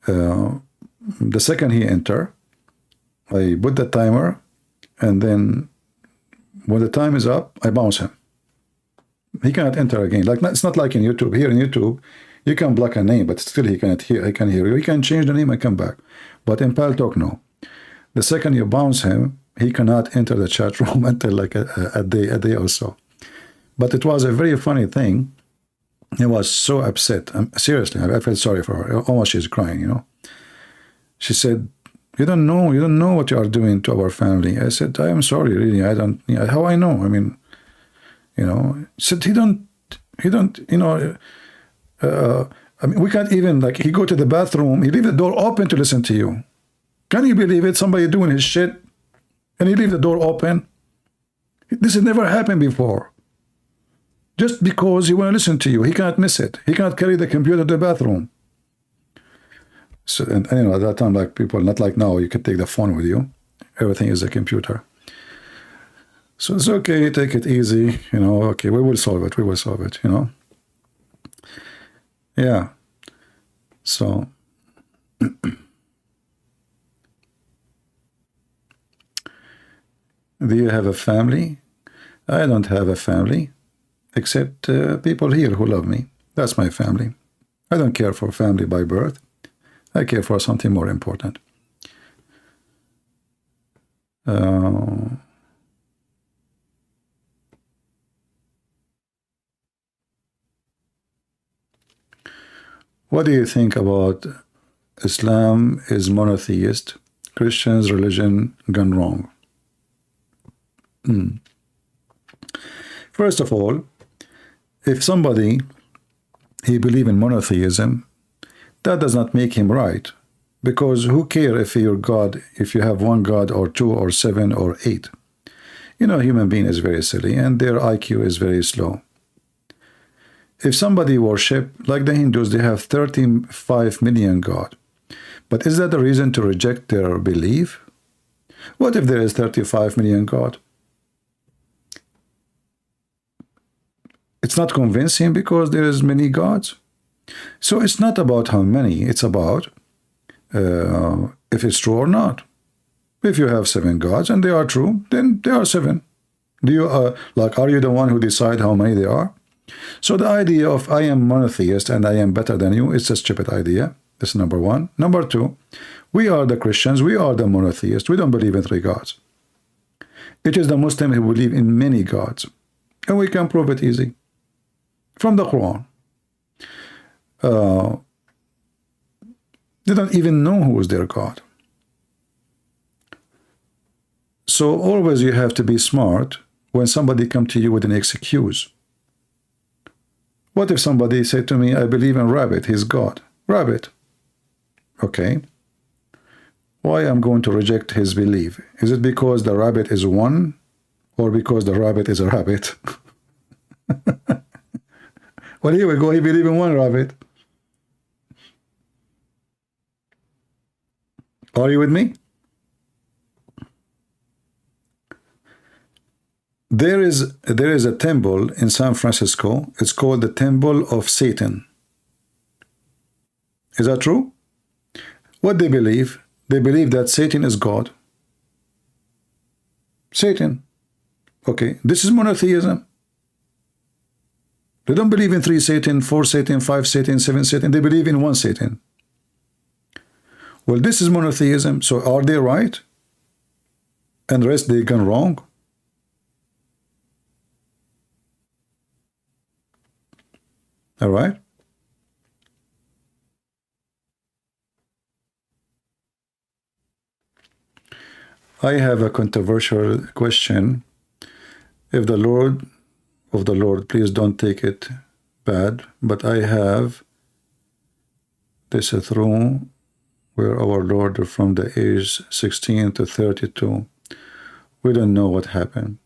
the second he enter, I put the timer, and then when the time is up, I bounce him. He cannot enter again. Like, it's not like in YouTube. Here in YouTube, you can block a name, but still he cannot hear. He can hear you. He can change the name and come back. But in Paltalk, no. The second you bounce him, he cannot enter the chat room until like a day or so. But it was a very funny thing. He was so upset. Seriously, I felt sorry for her. Almost she's crying, you know. She said, You don't know. You don't know what you are doing to our family. I said, I am sorry, really. I don't. How I know? I mean, you know. He said he don't. You know. I mean, we can't even like. He go to the bathroom. He leave the door open to listen to you. Can you believe it? Somebody doing his shit, and he leave the door open. This has never happened before. Just because he want to listen to you, he can't miss it. He can't carry the computer to the bathroom. So, and you know, at that time, like people, not like now, you can take the phone with you. Everything is a computer. So it's okay, take it easy, you know, okay, we will solve it, you know. Yeah. So, do you have a family? I don't have a family, except people here who love me. That's my family. I don't care for family by birth. I care for something more important. What do you think about Islam is monotheist, Christians' religion gone wrong? First of all, if somebody, he believe in monotheism, that does not make him right, because who care if your God, if you have one God or two or seven or eight? You know, human being is very silly and their IQ is very slow. If somebody worship, like the Hindus, they have 35 million God. But is that a reason to reject their belief? What if there is 35 million God? It's not convincing because there is many gods. So it's not about how many, it's about if it's true or not. If you have 7 gods and they are true, then they are 7. Do you like, are you the one who decide how many there are? So the idea of I am monotheist and I am better than you is a stupid idea. That's number one. Number two, we are the Christians, we are the monotheists. We don't believe in 3 gods. It is the Muslim who believe in many gods. And we can prove it easy. From the Quran. They don't even know who is their God. So always you have to be smart when somebody come to you with an excuse. What if somebody said to me, I believe in rabbit, he's God. Rabbit. Okay. Why I'm going to reject his belief? Is it because the rabbit is one or because the rabbit is a rabbit? Well, here we go. He believes in one rabbit. Are you with me? There is a temple in San Francisco. It's called the Temple of Satan. Is that true? What they believe? They believe that Satan is God. Satan. Okay, this is monotheism. They don't believe in 3 Satan, 4 Satan, 5 Satan, 7 Satan. They believe in 1 Satan. Well, this is monotheism. So are they right? And the rest they gone wrong? All right? I have a controversial question. If the Lord of the Lord, please don't take it bad, but I have this throne where our Lord from the age 16 to 32. We don't know what happened.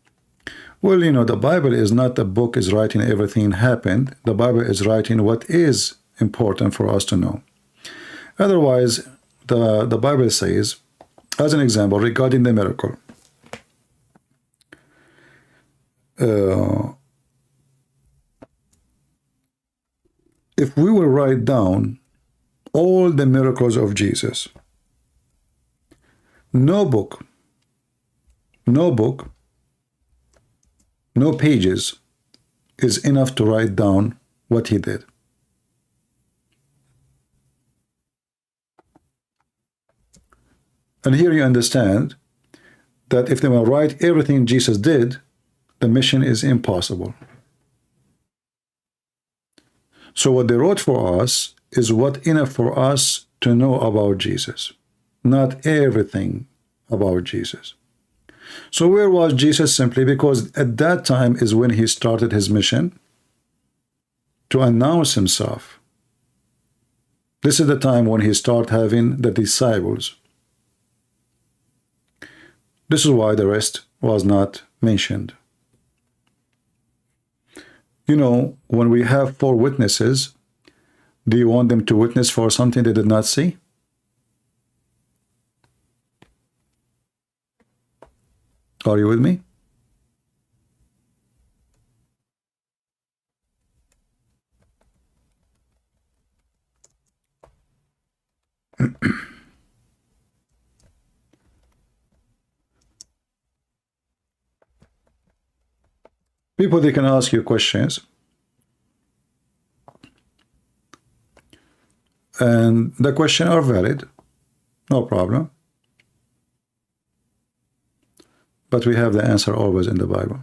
Well, you know, the Bible is not a book is writing everything happened. The Bible is writing what is important for us to know. Otherwise, the Bible says, as an example, regarding the miracle, if we will write down all the miracles of Jesus, no book, no pages is enough to write down what he did. And here you understand that if they will write everything Jesus did, the mission is impossible. So what they wrote for us is what enough for us to know about Jesus. not everything about Jesus. So where was Jesus? Simply because at that time is when he started his mission to announce himself. This is the time when he started having the disciples. This is why the rest was not mentioned. You know, when we have 4 witnesses, do you want them to witness for something they did not see? Are you with me? People, they can ask you questions. And the questions are valid. No problem. But we have the answer always in the Bible.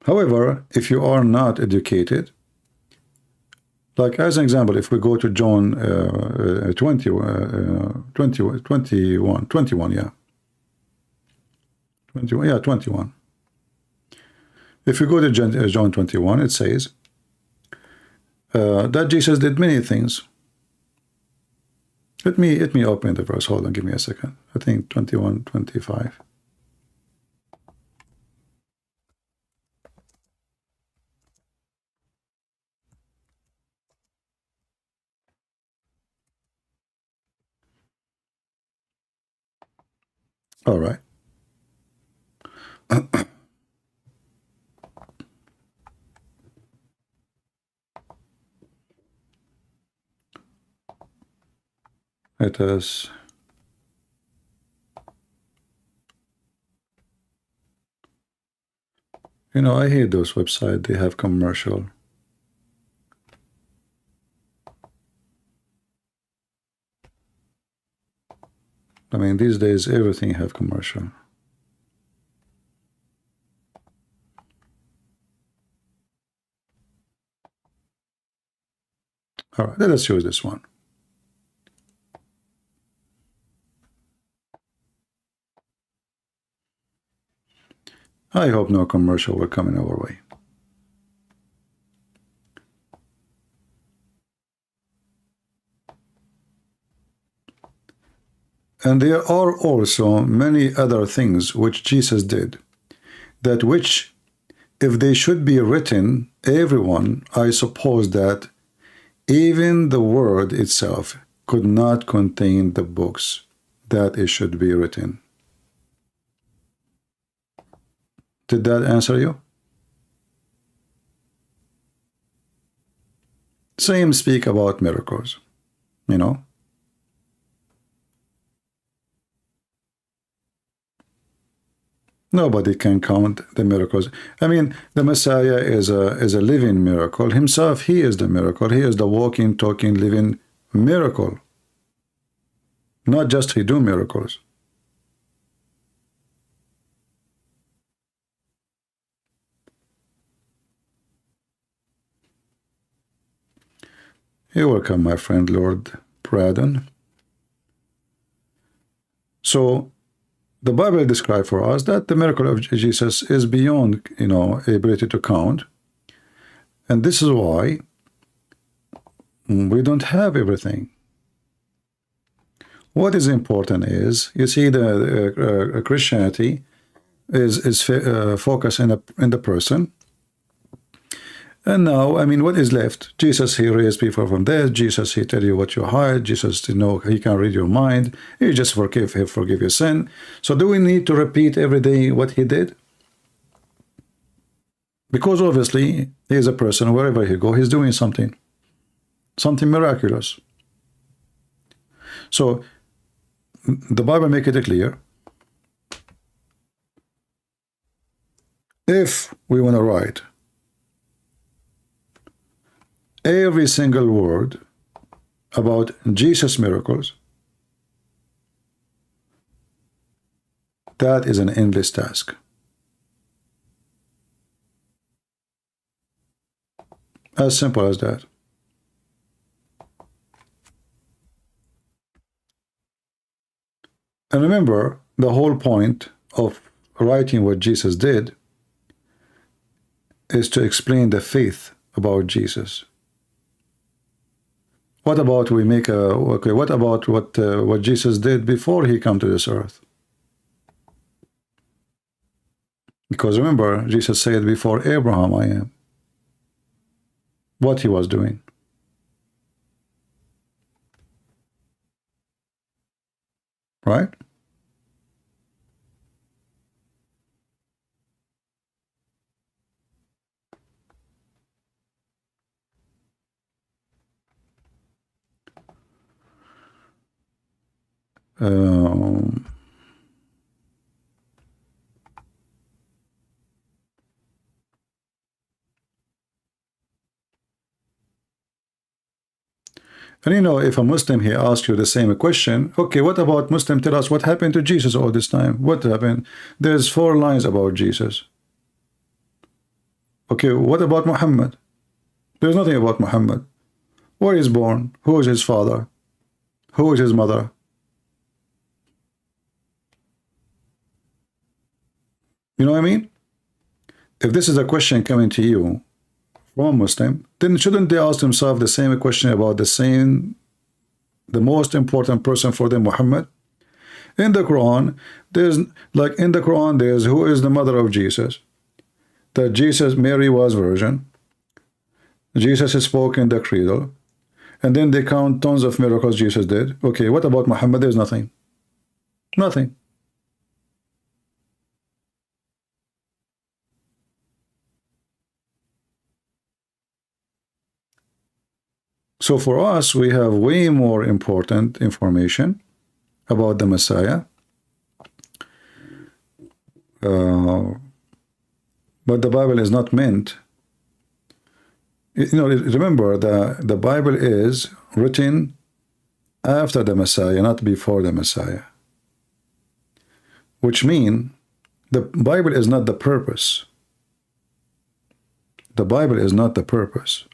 However, if you are not educated, like as an example, if we go to John 21, yeah. 21, yeah, 21. If you go to John 21, it says that Jesus did many things. Let me open the verse. Hold on, give me a second. I think 21, 25. All right. It is. You know, I hate those websites. They have commercial. I mean, these days, everything have commercial. All right, let us use this one. I hope no commercial will come in our way. And there are also many other things which Jesus did, that which, if they should be written, everyone, I suppose that even the word itself could not contain the books that it should be written. Did that answer you? Same speak about miracles, you know. Nobody can count the miracles. I mean, the Messiah is a living miracle. Himself, he is the miracle. He is the walking, talking, living miracle. Not just he do miracles. You're welcome, my friend, Lord Pradon. So, the Bible describes for us that the miracle of Jesus is beyond, you know, ability to count. And this is why we don't have everything. What is important is, you see, the Christianity is focused in the person. And now, I mean, what is left? Jesus, he raised people from dead. Jesus, he tell you what you hide. Jesus, you know, he can read your mind. He just forgive your sin. So do we need to repeat every day what he did? Because obviously, he is a person, wherever he go, he's doing something miraculous. So the Bible make it clear. If we want to write every single word about Jesus' miracles, that is an endless task. As simple as that. And remember, the whole point of writing what Jesus did is to explain the faith about Jesus. What about we make a okay? What about what Jesus did before he came to this earth? Because remember, Jesus said, "Before Abraham, I am." What he was doing? Right? Um, and you know, if a Muslim he asks you the same question, okay, what about Muslim? Tell us what happened to Jesus all this time. What happened? There's 4 lines about Jesus. Okay, what about Muhammad? There's nothing about Muhammad. Where is born? Who is his father? Who is his mother? You know what I mean? If this is a question coming to you from a Muslim, then shouldn't they ask themselves the same question about the most important person for them, Muhammad? In the Quran, there's who is the mother of Jesus? That Jesus, Mary was virgin. Jesus spoke in the cradle. And then they count tons of miracles Jesus did. Okay, what about Muhammad? There's nothing. Nothing. So for us, we have way more important information about the Messiah. But the Bible is not meant. You know, remember, the Bible is written after the Messiah, not before the Messiah. Which means the Bible is not the purpose. The Bible is not the purpose.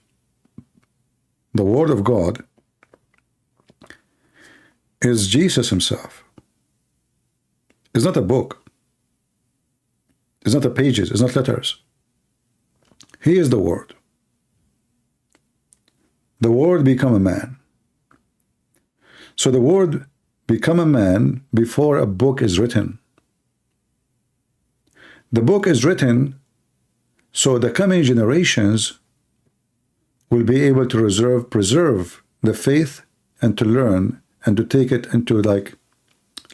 The Word of God is Jesus himself. It's not a book. It's not the pages. It's not letters. He is the Word. The Word become a man. So the Word become a man before a book is written. The book is written so the coming generations will be able to preserve the faith and to learn and to take it into, like,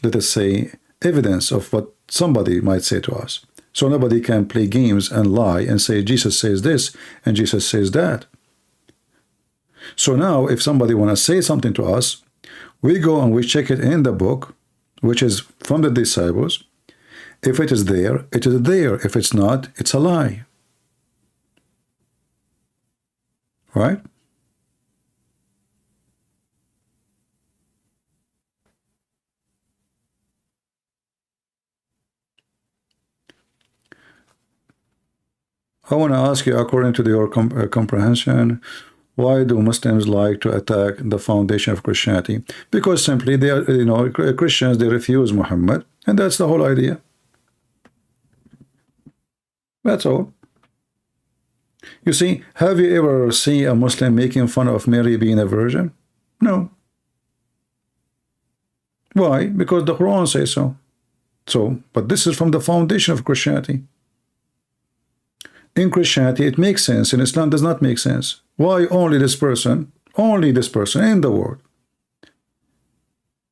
let us say, evidence of what somebody might say to us. So nobody can play games and lie and say Jesus says this and Jesus says that. So now if somebody want to say something to us, we go and we check it in the book, which is from the disciples. If it is there, it is there. If it's not, it's a lie. Right? I want to ask you, according to your comprehension, why do Muslims like to attack the foundation of Christianity? Because simply they are, you know, Christians, they refuse Muhammad, and that's the whole idea. That's all. You see, have you ever seen a Muslim making fun of Mary being a virgin? No. Why? Because the Quran says so. But this is from the foundation of Christianity. In Christianity, it makes sense. In Islam, does not make sense. Why only this person in the world?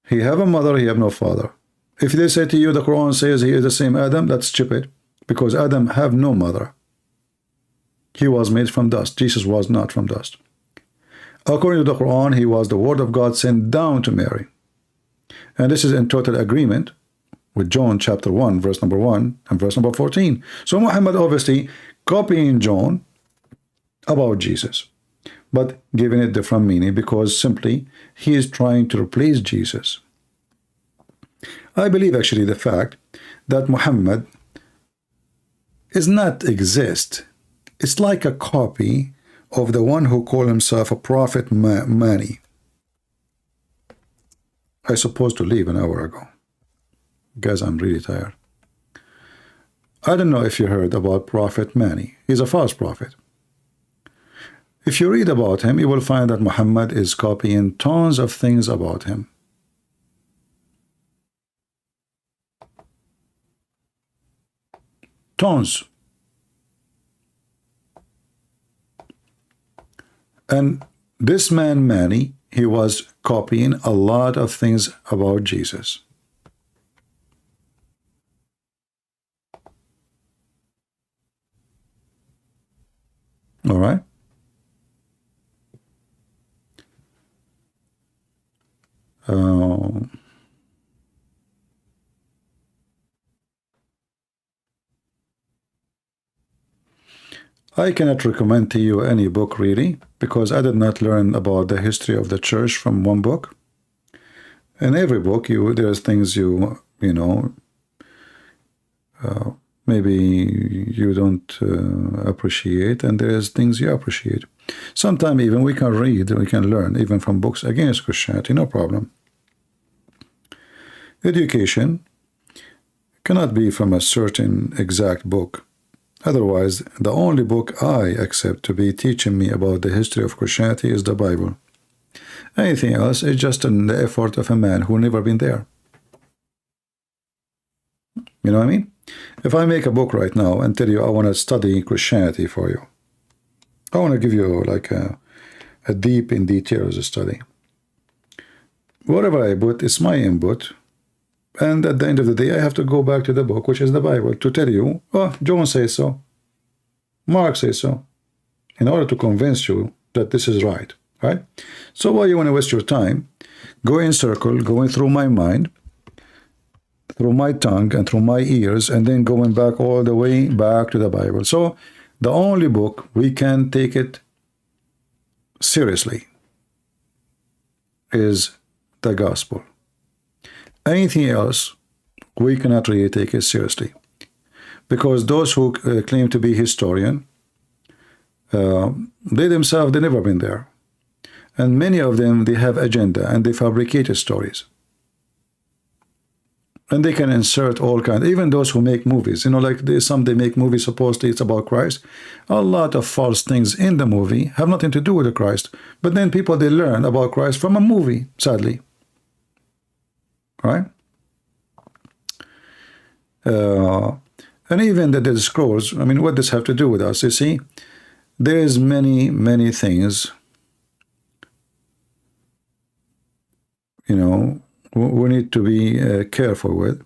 He have a mother, he have no father. If they say to you, the Quran says he is the same Adam, that's stupid. Because Adam have no mother. He was made from dust. Jesus was not from dust. According to the Quran, he was the Word of God sent down to Mary. And this is in total agreement with John chapter 1, verse number 1 and verse number 14. So Muhammad obviously copying John about Jesus, but giving it different meaning because simply he is trying to replace Jesus. I believe actually the fact that Muhammad is not exist. It's like a copy of the one who called himself a prophet Mani. I supposed to leave an hour ago. Guys, I'm really tired. I don't know if you heard about Prophet Mani. He's a false prophet. If you read about him, you will find that Muhammad is copying tons of things about him. Tons. And this man, Mani, he was copying a lot of things about Jesus. All right? I cannot recommend to you any book really, because I did not learn about the history of the church from one book. In every book, there's things you know, maybe you don't appreciate, and there's things you appreciate. Sometimes even we can read, we can learn even from books against Christianity, no problem. Education cannot be from a certain exact book. Otherwise, the only book I accept to be teaching me about the history of Christianity is the Bible. Anything else is just an effort of a man who never been there. You know what I mean? If I make a book right now and tell you I want to study Christianity for you, I want to give you like a deep in details study. Whatever I put, it's my input. And at the end of the day, I have to go back to the book, which is the Bible, to tell you, oh, John says so, Mark says so, in order to convince you that this is right, right? So why you want to waste your time, go in circle, going through my mind, through my tongue, and through my ears, and then going back all the way back to the Bible? So the only book we can take it seriously is the gospel. Anything else, we cannot really take it seriously, because those who claim to be historian, they themselves, they've never been there, and many of them, they have agenda and they fabricated stories, and they can insert all kinds. Even those who make movies, you know, like they make movies supposedly it's about Christ. A lot of false things in the movie have nothing to do with the Christ, but then people, they learn about Christ from a movie, sadly. Right? And even the Dead Scrolls, I mean, what does this have to do with us? You see, there's many things, you know, we need to be careful with.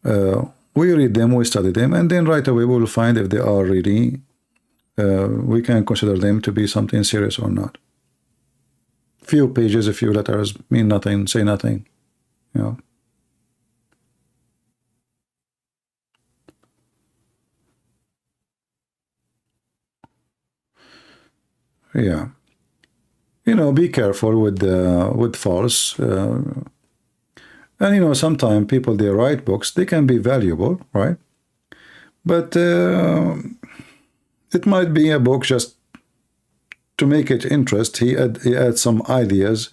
We read them, we study them, and then right away we will find if they are really, we can consider them to be something serious or not. Few pages, a few letters mean nothing, say nothing. You know. Yeah. You know, be careful with false. And you know, sometimes people, they write books, they can be valuable, right? But it might be a book just to make it interest. He adds some ideas,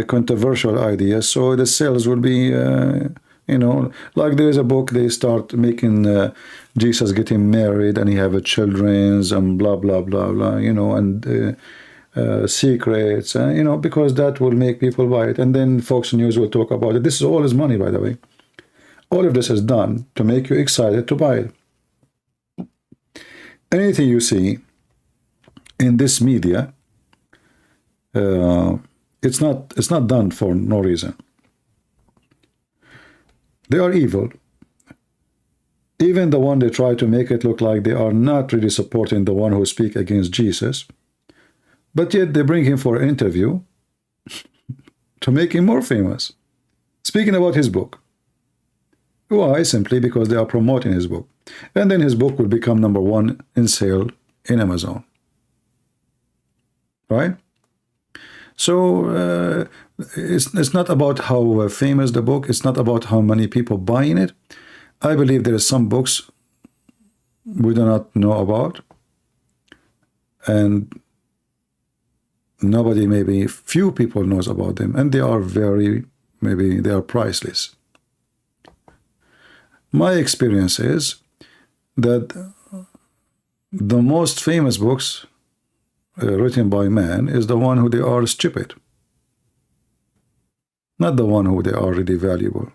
controversial ideas, so the sales will be, you know, like there is a book, they start making Jesus getting married and he have a children's and blah, blah, blah, blah, you know, and secrets, you know, because that will make people buy it. And then Fox News will talk about it. This is all his money, by the way. All of this is done to make you excited to buy it. Anything you see in this media, it's not done for no reason. They are evil. Even the one they try to make it look like they are not really supporting the one who speak against Jesus, but yet they bring him for an interview to make him more famous, speaking about his book. Why? Simply because they are promoting his book. And then his book will become #1 in sale in Amazon. Right? So it's not about how famous the book, it's not about how many people buying it. I believe there are some books we do not know about, and nobody, maybe few people knows about them, and they are very, maybe they are priceless. My experience is that the most famous books written by men is the one who they are stupid, not the one who they are really valuable.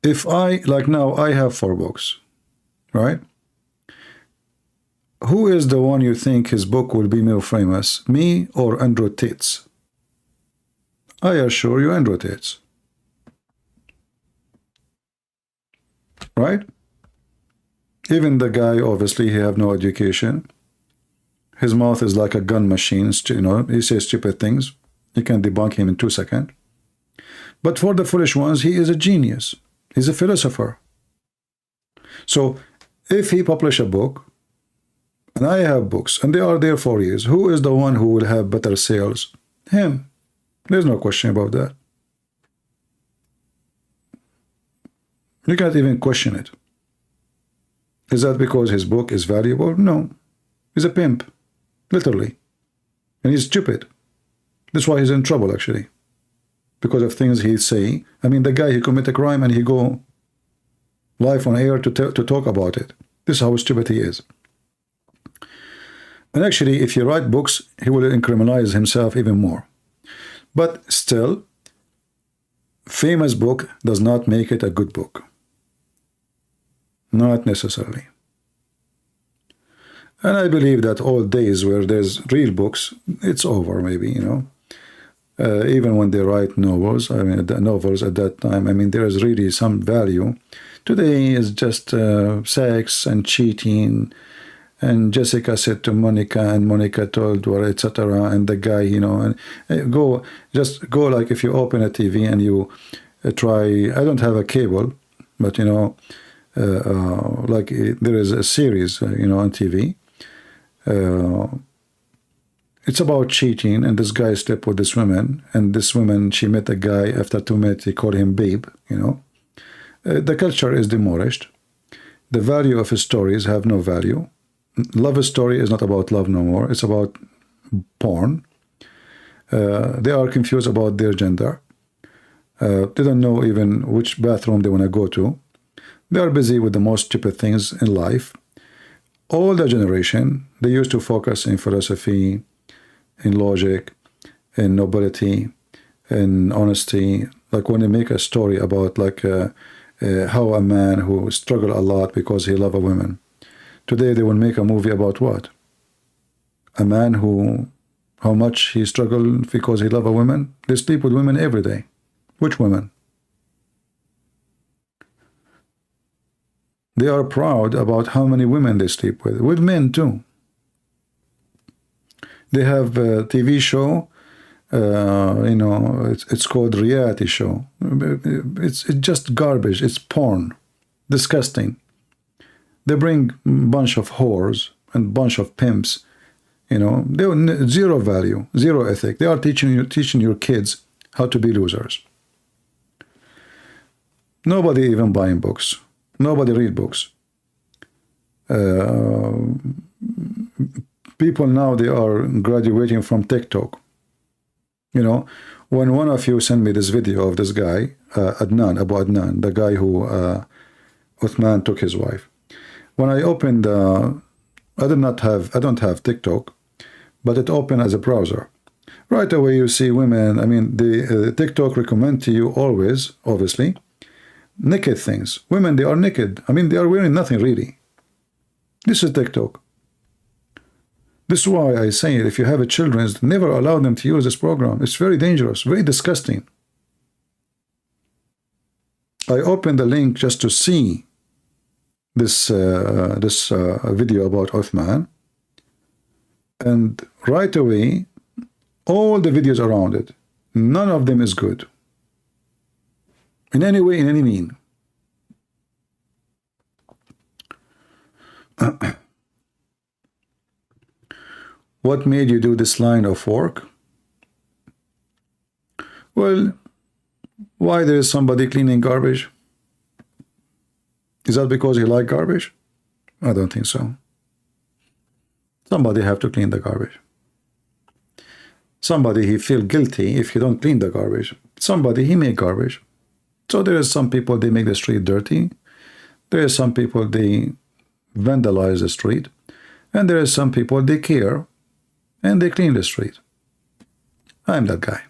If I, like now, I have 4 books, right? Who is the one you think his book will be more famous, me or Andrew Tate's? I assure you, Andrew Tate's. Right? Even the guy, obviously, he have no education. His mouth is like a gun machine, you know, he says stupid things. You can debunk him in 2 seconds. But for the foolish ones, he is a genius. He's a philosopher. So if he publish a book, and I have books, and they are there for years, who is the one who will have better sales? Him. There's no question about that. You can't even question it. Is that because his book is valuable? No. He's a pimp, literally. And he's stupid. That's why he's in trouble, actually. Because of things he say. I mean, the guy, he commit a crime and he go live on air to talk about it. This is how stupid he is. And actually, if you write books, he will incriminalize himself even more. But still, famous book does not make it a good book. Not necessarily. And I believe that all days where there's real books, it's over, maybe, you know. Even when they write novels, I mean, the novels at that time, I mean, there is really some value. Today is just sex and cheating. And Jessica said to Monica, and Monica told her, etc. And the guy, you know, and just go like if you open a TV and you try. I don't have a cable, but you know, like there is a series, you know, on TV. It's about cheating, and this guy slept with this woman, and this woman, she met a guy. After 2 minutes, he called him babe. You know, the culture is demolished. The value of his stories have no value. Love story is not about love no more. It's about porn. They are confused about their gender. They don't know even which bathroom they want to go to. They are busy with the most stupid things in life. Older generation, they used to focus in philosophy, in logic, in nobility, in honesty. Like when they make a story about like how a man who struggled a lot because he loved a woman. Today they will make a movie about what? A man who, how much he struggled because he loved a woman? They sleep with women every day. Which women? They are proud about how many women they sleep with men too. They have a TV show, you know, it's called reality show. It's just garbage. It's porn. Disgusting. They bring a bunch of whores and bunch of pimps, you know. They have zero value, zero ethic. They are teaching your kids how to be losers. Nobody even buying books. Nobody read books. People now, they are graduating from TikTok. You know, when one of you sent me this video of this guy, Adnan, Abu Adnan, the guy who Uthman took his wife. When I opened, I don't have TikTok, but it opened as a browser. Right away you see women. I mean, the TikTok recommend to you always, obviously, naked things. Women, they are naked. I mean, they are wearing nothing really. This is TikTok. This is why I say if you have a children, never allow them to use this program. It's very dangerous, very disgusting. I opened the link just to see this video about Uthman, and right away all the videos around it, none of them is good in any way, in any mean. What made you do this line of work? Well, why there is somebody cleaning garbage? Is that because he like garbage? I don't think so. Somebody have to clean the garbage. Somebody he feel guilty if he don't clean the garbage. Somebody he make garbage. So there is some people they make the street dirty. There is some people they vandalize the street. And there is some people they care and they clean the street. I'm that guy.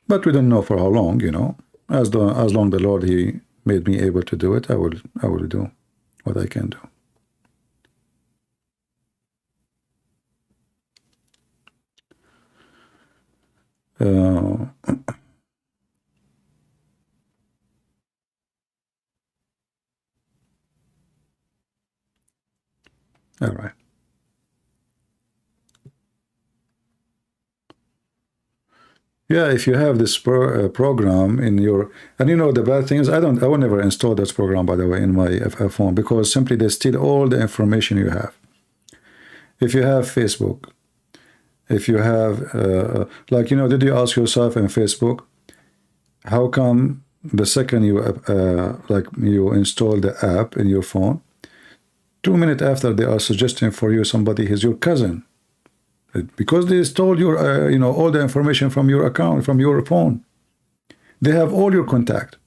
But we don't know for how long, you know. As long the Lord he made me able to do it, I will do what I can do. All right. Yeah, if you have this program in your, and you know the bad thing is I will never install that program, by the way, in my phone, because simply they steal all the information you have. If you have Facebook, if you have, like, you know, did you ask yourself in Facebook, how come the second you, like you install the app in your phone, 2 minutes after they are suggesting for you somebody is your cousin? Because they stole your, you know, all the information from your account, from your phone. They have all your contact.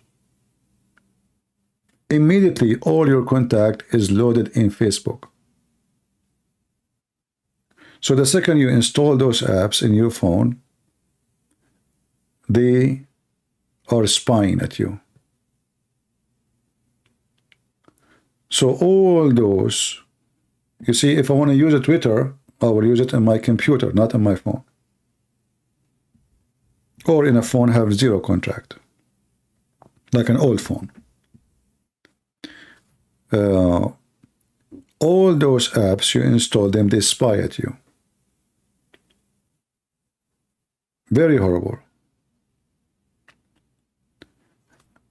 Immediately, all your contact is loaded in Facebook. So the second you install those apps in your phone, they are spying at you. So all those, you see, if I want to use a Twitter, I will use it on my computer, not on my phone. Or in a phone have zero contract, like an old phone. All those apps, you install them, they spy at you. Very horrible.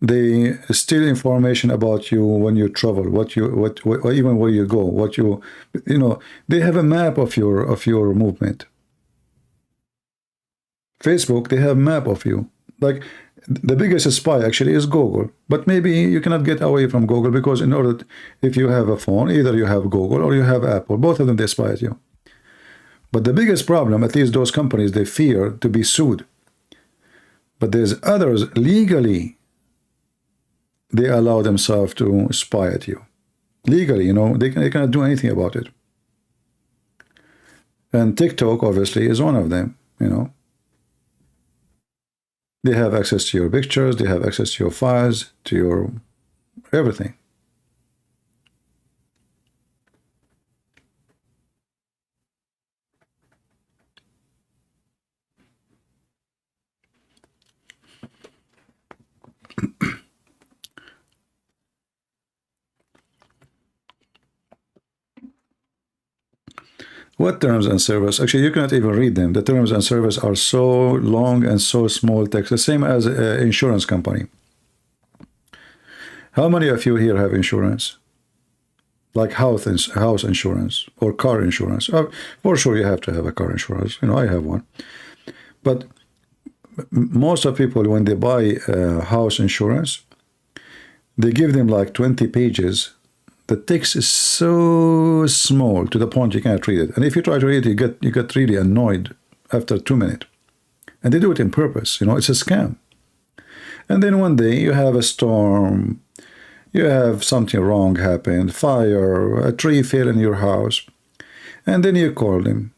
They steal information about you when you travel, even where you go, you know, they have a map of your movement. Facebook, they have a map of you. Like the biggest spy actually is Google, but maybe you cannot get away from Google because in order to, if you have a phone, either you have Google or you have Apple, both of them they spy at you. But the biggest problem, at least those companies, they fear to be sued. But there's others legally. They allow themselves to spy at you. Legally, you know, they cannot do anything about it. And TikTok, obviously, is one of them, you know. They have access to your pictures, they have access to your files, to your everything. What terms and service? Actually, you cannot even read them. The terms and service are so long and so small text, the same as an insurance company. How many of you here have insurance? Like house insurance or car insurance? For sure you have to have a car insurance. You know, I have one. But most of people, when they buy house insurance, they give them like 20 pages. The text is so small to the point you can't read it. And if you try to read it, you get really annoyed after 2 minutes. And they do it on purpose. You know, it's a scam. And then one day you have a storm, you have something wrong happen, fire, a tree fell in your house, and then you call them.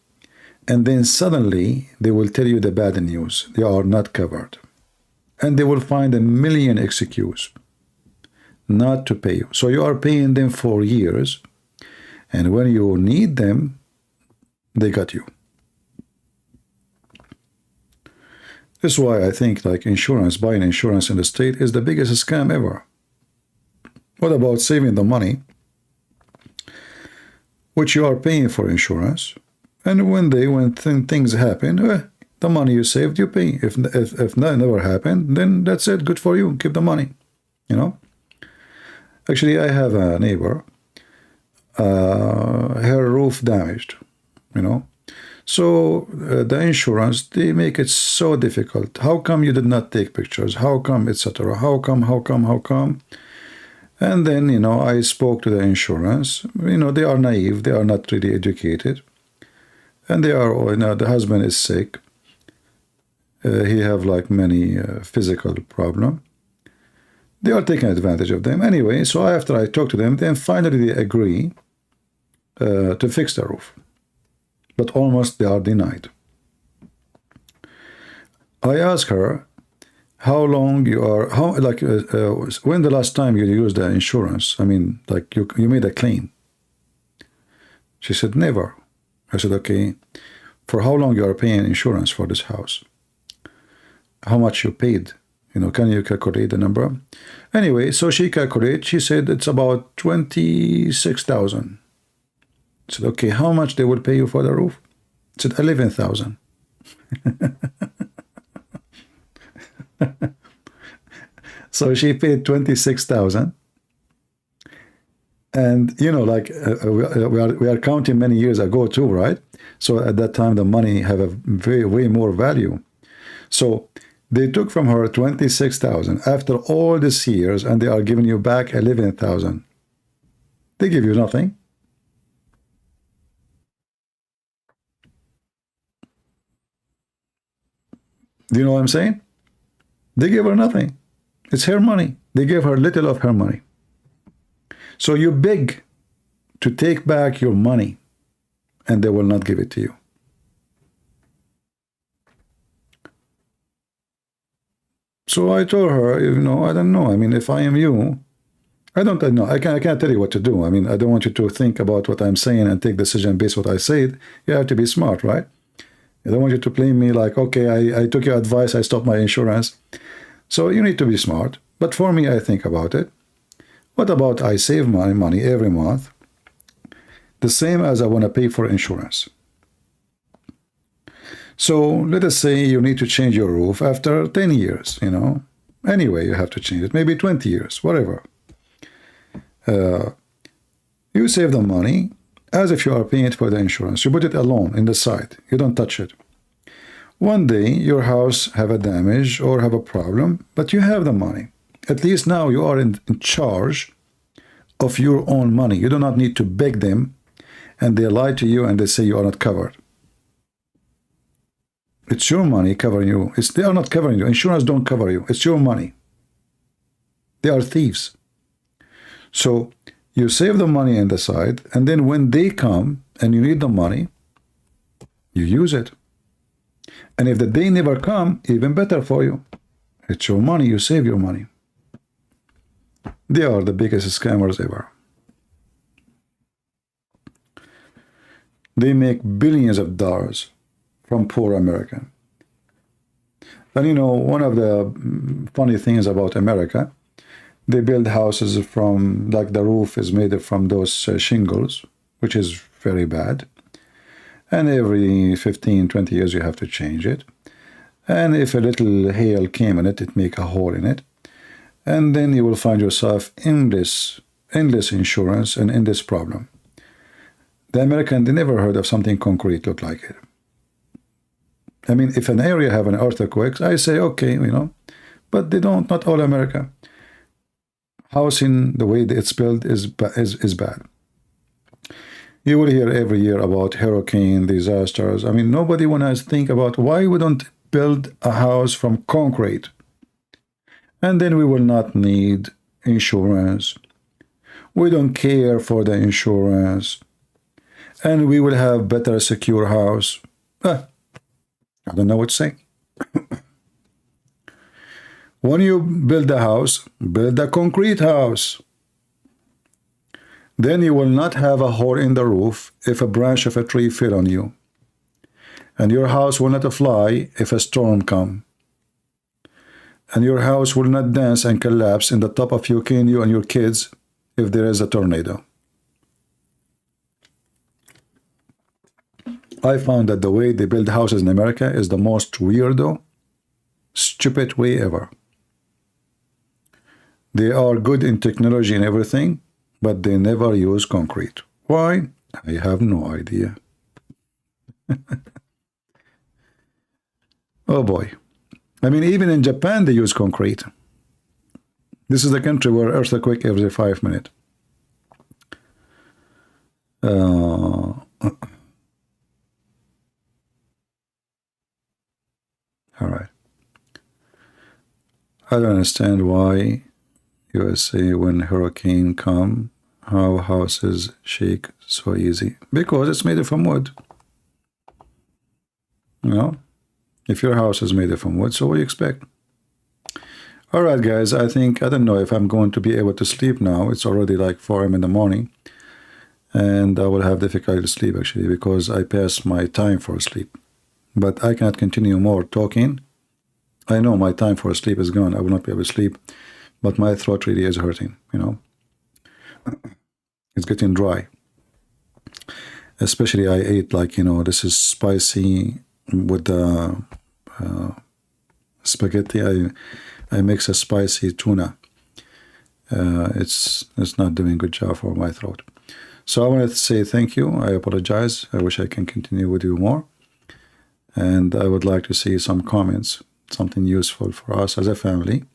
And then suddenly they will tell you the bad news. They are not covered. And they will find a million excuses not to pay you. So you are paying them for years, and when you need them, they got you. That's why I think like insurance, buying insurance in the state is the biggest scam ever. What about saving the money, which you are paying for insurance, and when things happen, the money you saved, you pay. If that never happened, then that's it. Good for you. Keep the money, you know. Actually, I have a neighbor, her roof damaged, you know. So the insurance, they make it so difficult. How come you did not take pictures? How come, etc.? How come? And then, you know, I spoke to the insurance. You know, they are naive. They are not really educated. And they are, you know, the husband is sick. He have like many physical problem. They are taking advantage of them. Anyway, so after I talk to them, then finally they agree to fix the roof. But almost they are denied. I ask her, how long you are, when the last time you used the insurance? I mean, like you made a claim. She said, never. I said, okay, for how long you are paying insurance for this house? How much you paid? You know, can you calculate the number? Anyway, so she calculated, she said it's about 26,000. I said, okay, how much they will pay you for the roof? I said, 11,000. So she paid 26,000. And, you know, like we are counting many years ago too, right? So at that time, the money have a way more value. So they took from her 26,000 after all these years, and they are giving you back 11,000. They give you nothing. Do you know what I'm saying? They give her nothing. It's her money. They gave her little of her money. So you beg to take back your money, and they will not give it to you. So I told her, you know, I don't know. I mean, if I am you, I don't know. I can't tell you what to do. I mean, I don't want you to think about what I'm saying and take decision based on what I said. You have to be smart, right? I don't want you to blame me like, okay, I took your advice, I stopped my insurance. So you need to be smart. But for me, I think about it. What about I save my money every month, the same as I want to pay for insurance? So let us say you need to change your roof after 10 years, you know. Anyway, you have to change it, maybe 20 years, whatever. You save the money as if you are paying it for the insurance. You put it alone in the side. You don't touch it. One day, your house have a damage or have a problem, but you have the money. At least now you are in charge of your own money. You do not need to beg them, and they lie to you and they say you are not covered. It's your money covering you. They are not covering you. Insurance don't cover you. It's your money. They are thieves. So you save the money in the side, and then when they come and you need the money, you use it. And if the day never come, even better for you. It's your money. You save your money. They are the biggest scammers ever. They make billions of dollars from poor American. And you know, one of the funny things about America, they build houses from, like the roof is made from those shingles, which is very bad. And every 15, 20 years you have to change it. And if a little hail came in it, it make a hole in it. And then you will find yourself in this endless insurance and in this problem. The American, they never heard of something concrete look like it. I mean, if an area have an earthquake, I say, okay, you know, but they don't, not all America. Housing, the way it's built is bad. You will hear every year about hurricane disasters. I mean, nobody want to think about why we don't build a house from concrete. And then we will not need insurance. We don't care for the insurance. And we will have better secure house. I don't know what to say. When you build a house, build a concrete house. Then you will not have a hole in the roof if a branch of a tree fell on you. And your house will not fly if a storm comes. And your house will not dance and collapse in the top of you and your kids if there is a tornado. I found that the way they build houses in America is the most weirdo, stupid way ever. They are good in technology and everything, but they never use concrete. Why? I have no idea. Oh boy. I mean, even in Japan, they use concrete. This is the country where earthquake every 5 minutes. All right. I don't understand why USA, when hurricane come, how houses shake so easy. Because it's made from wood. You know? If your house is made from wood, so what do you expect? All right, guys, I don't know if I'm going to be able to sleep now. It's already like 4 a.m. in the morning. And I will have difficulty to sleep, actually, because I passed my time for sleep. But I cannot continue more talking. I know my time for sleep is gone. I will not be able to sleep. But my throat really is hurting, you know. It's getting dry. Especially I ate, like, you know, this is spicy with the spaghetti. I mix a spicy tuna. It's not doing a good job for my throat. So I wanted to say thank you. I apologize. I wish I can continue with you more. And I would like to see some comments, something useful for us as a family.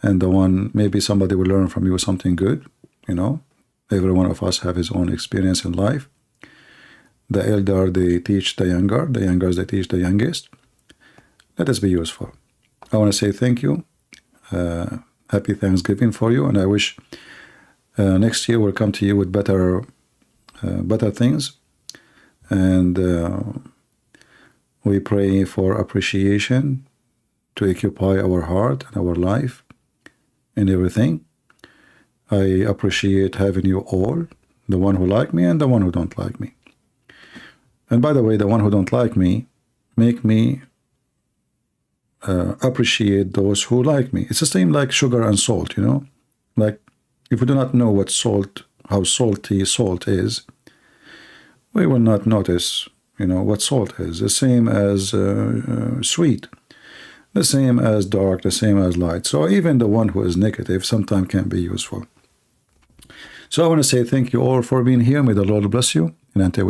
And the one, maybe somebody will learn from you something good, you know. Every one of us have his own experience in life. The elder, they teach the younger. The youngers, they teach the youngest. Let us be useful. I want to say thank you. Happy Thanksgiving for you. And I wish next year we'll come to you with better things. And we pray for appreciation to occupy our heart and our life and everything. I appreciate having you all, the one who like me and the one who don't like me. And by the way, the one who don't like me, make me appreciate those who like me. It's the same like sugar and salt, you know. Like if we do not know what salt, how salty salt is, we will not notice, you know, what salt is. The same as sweet, the same as dark, the same as light. So even the one who is negative sometimes can be useful. So I want to say thank you all for being here. May the Lord bless you. And until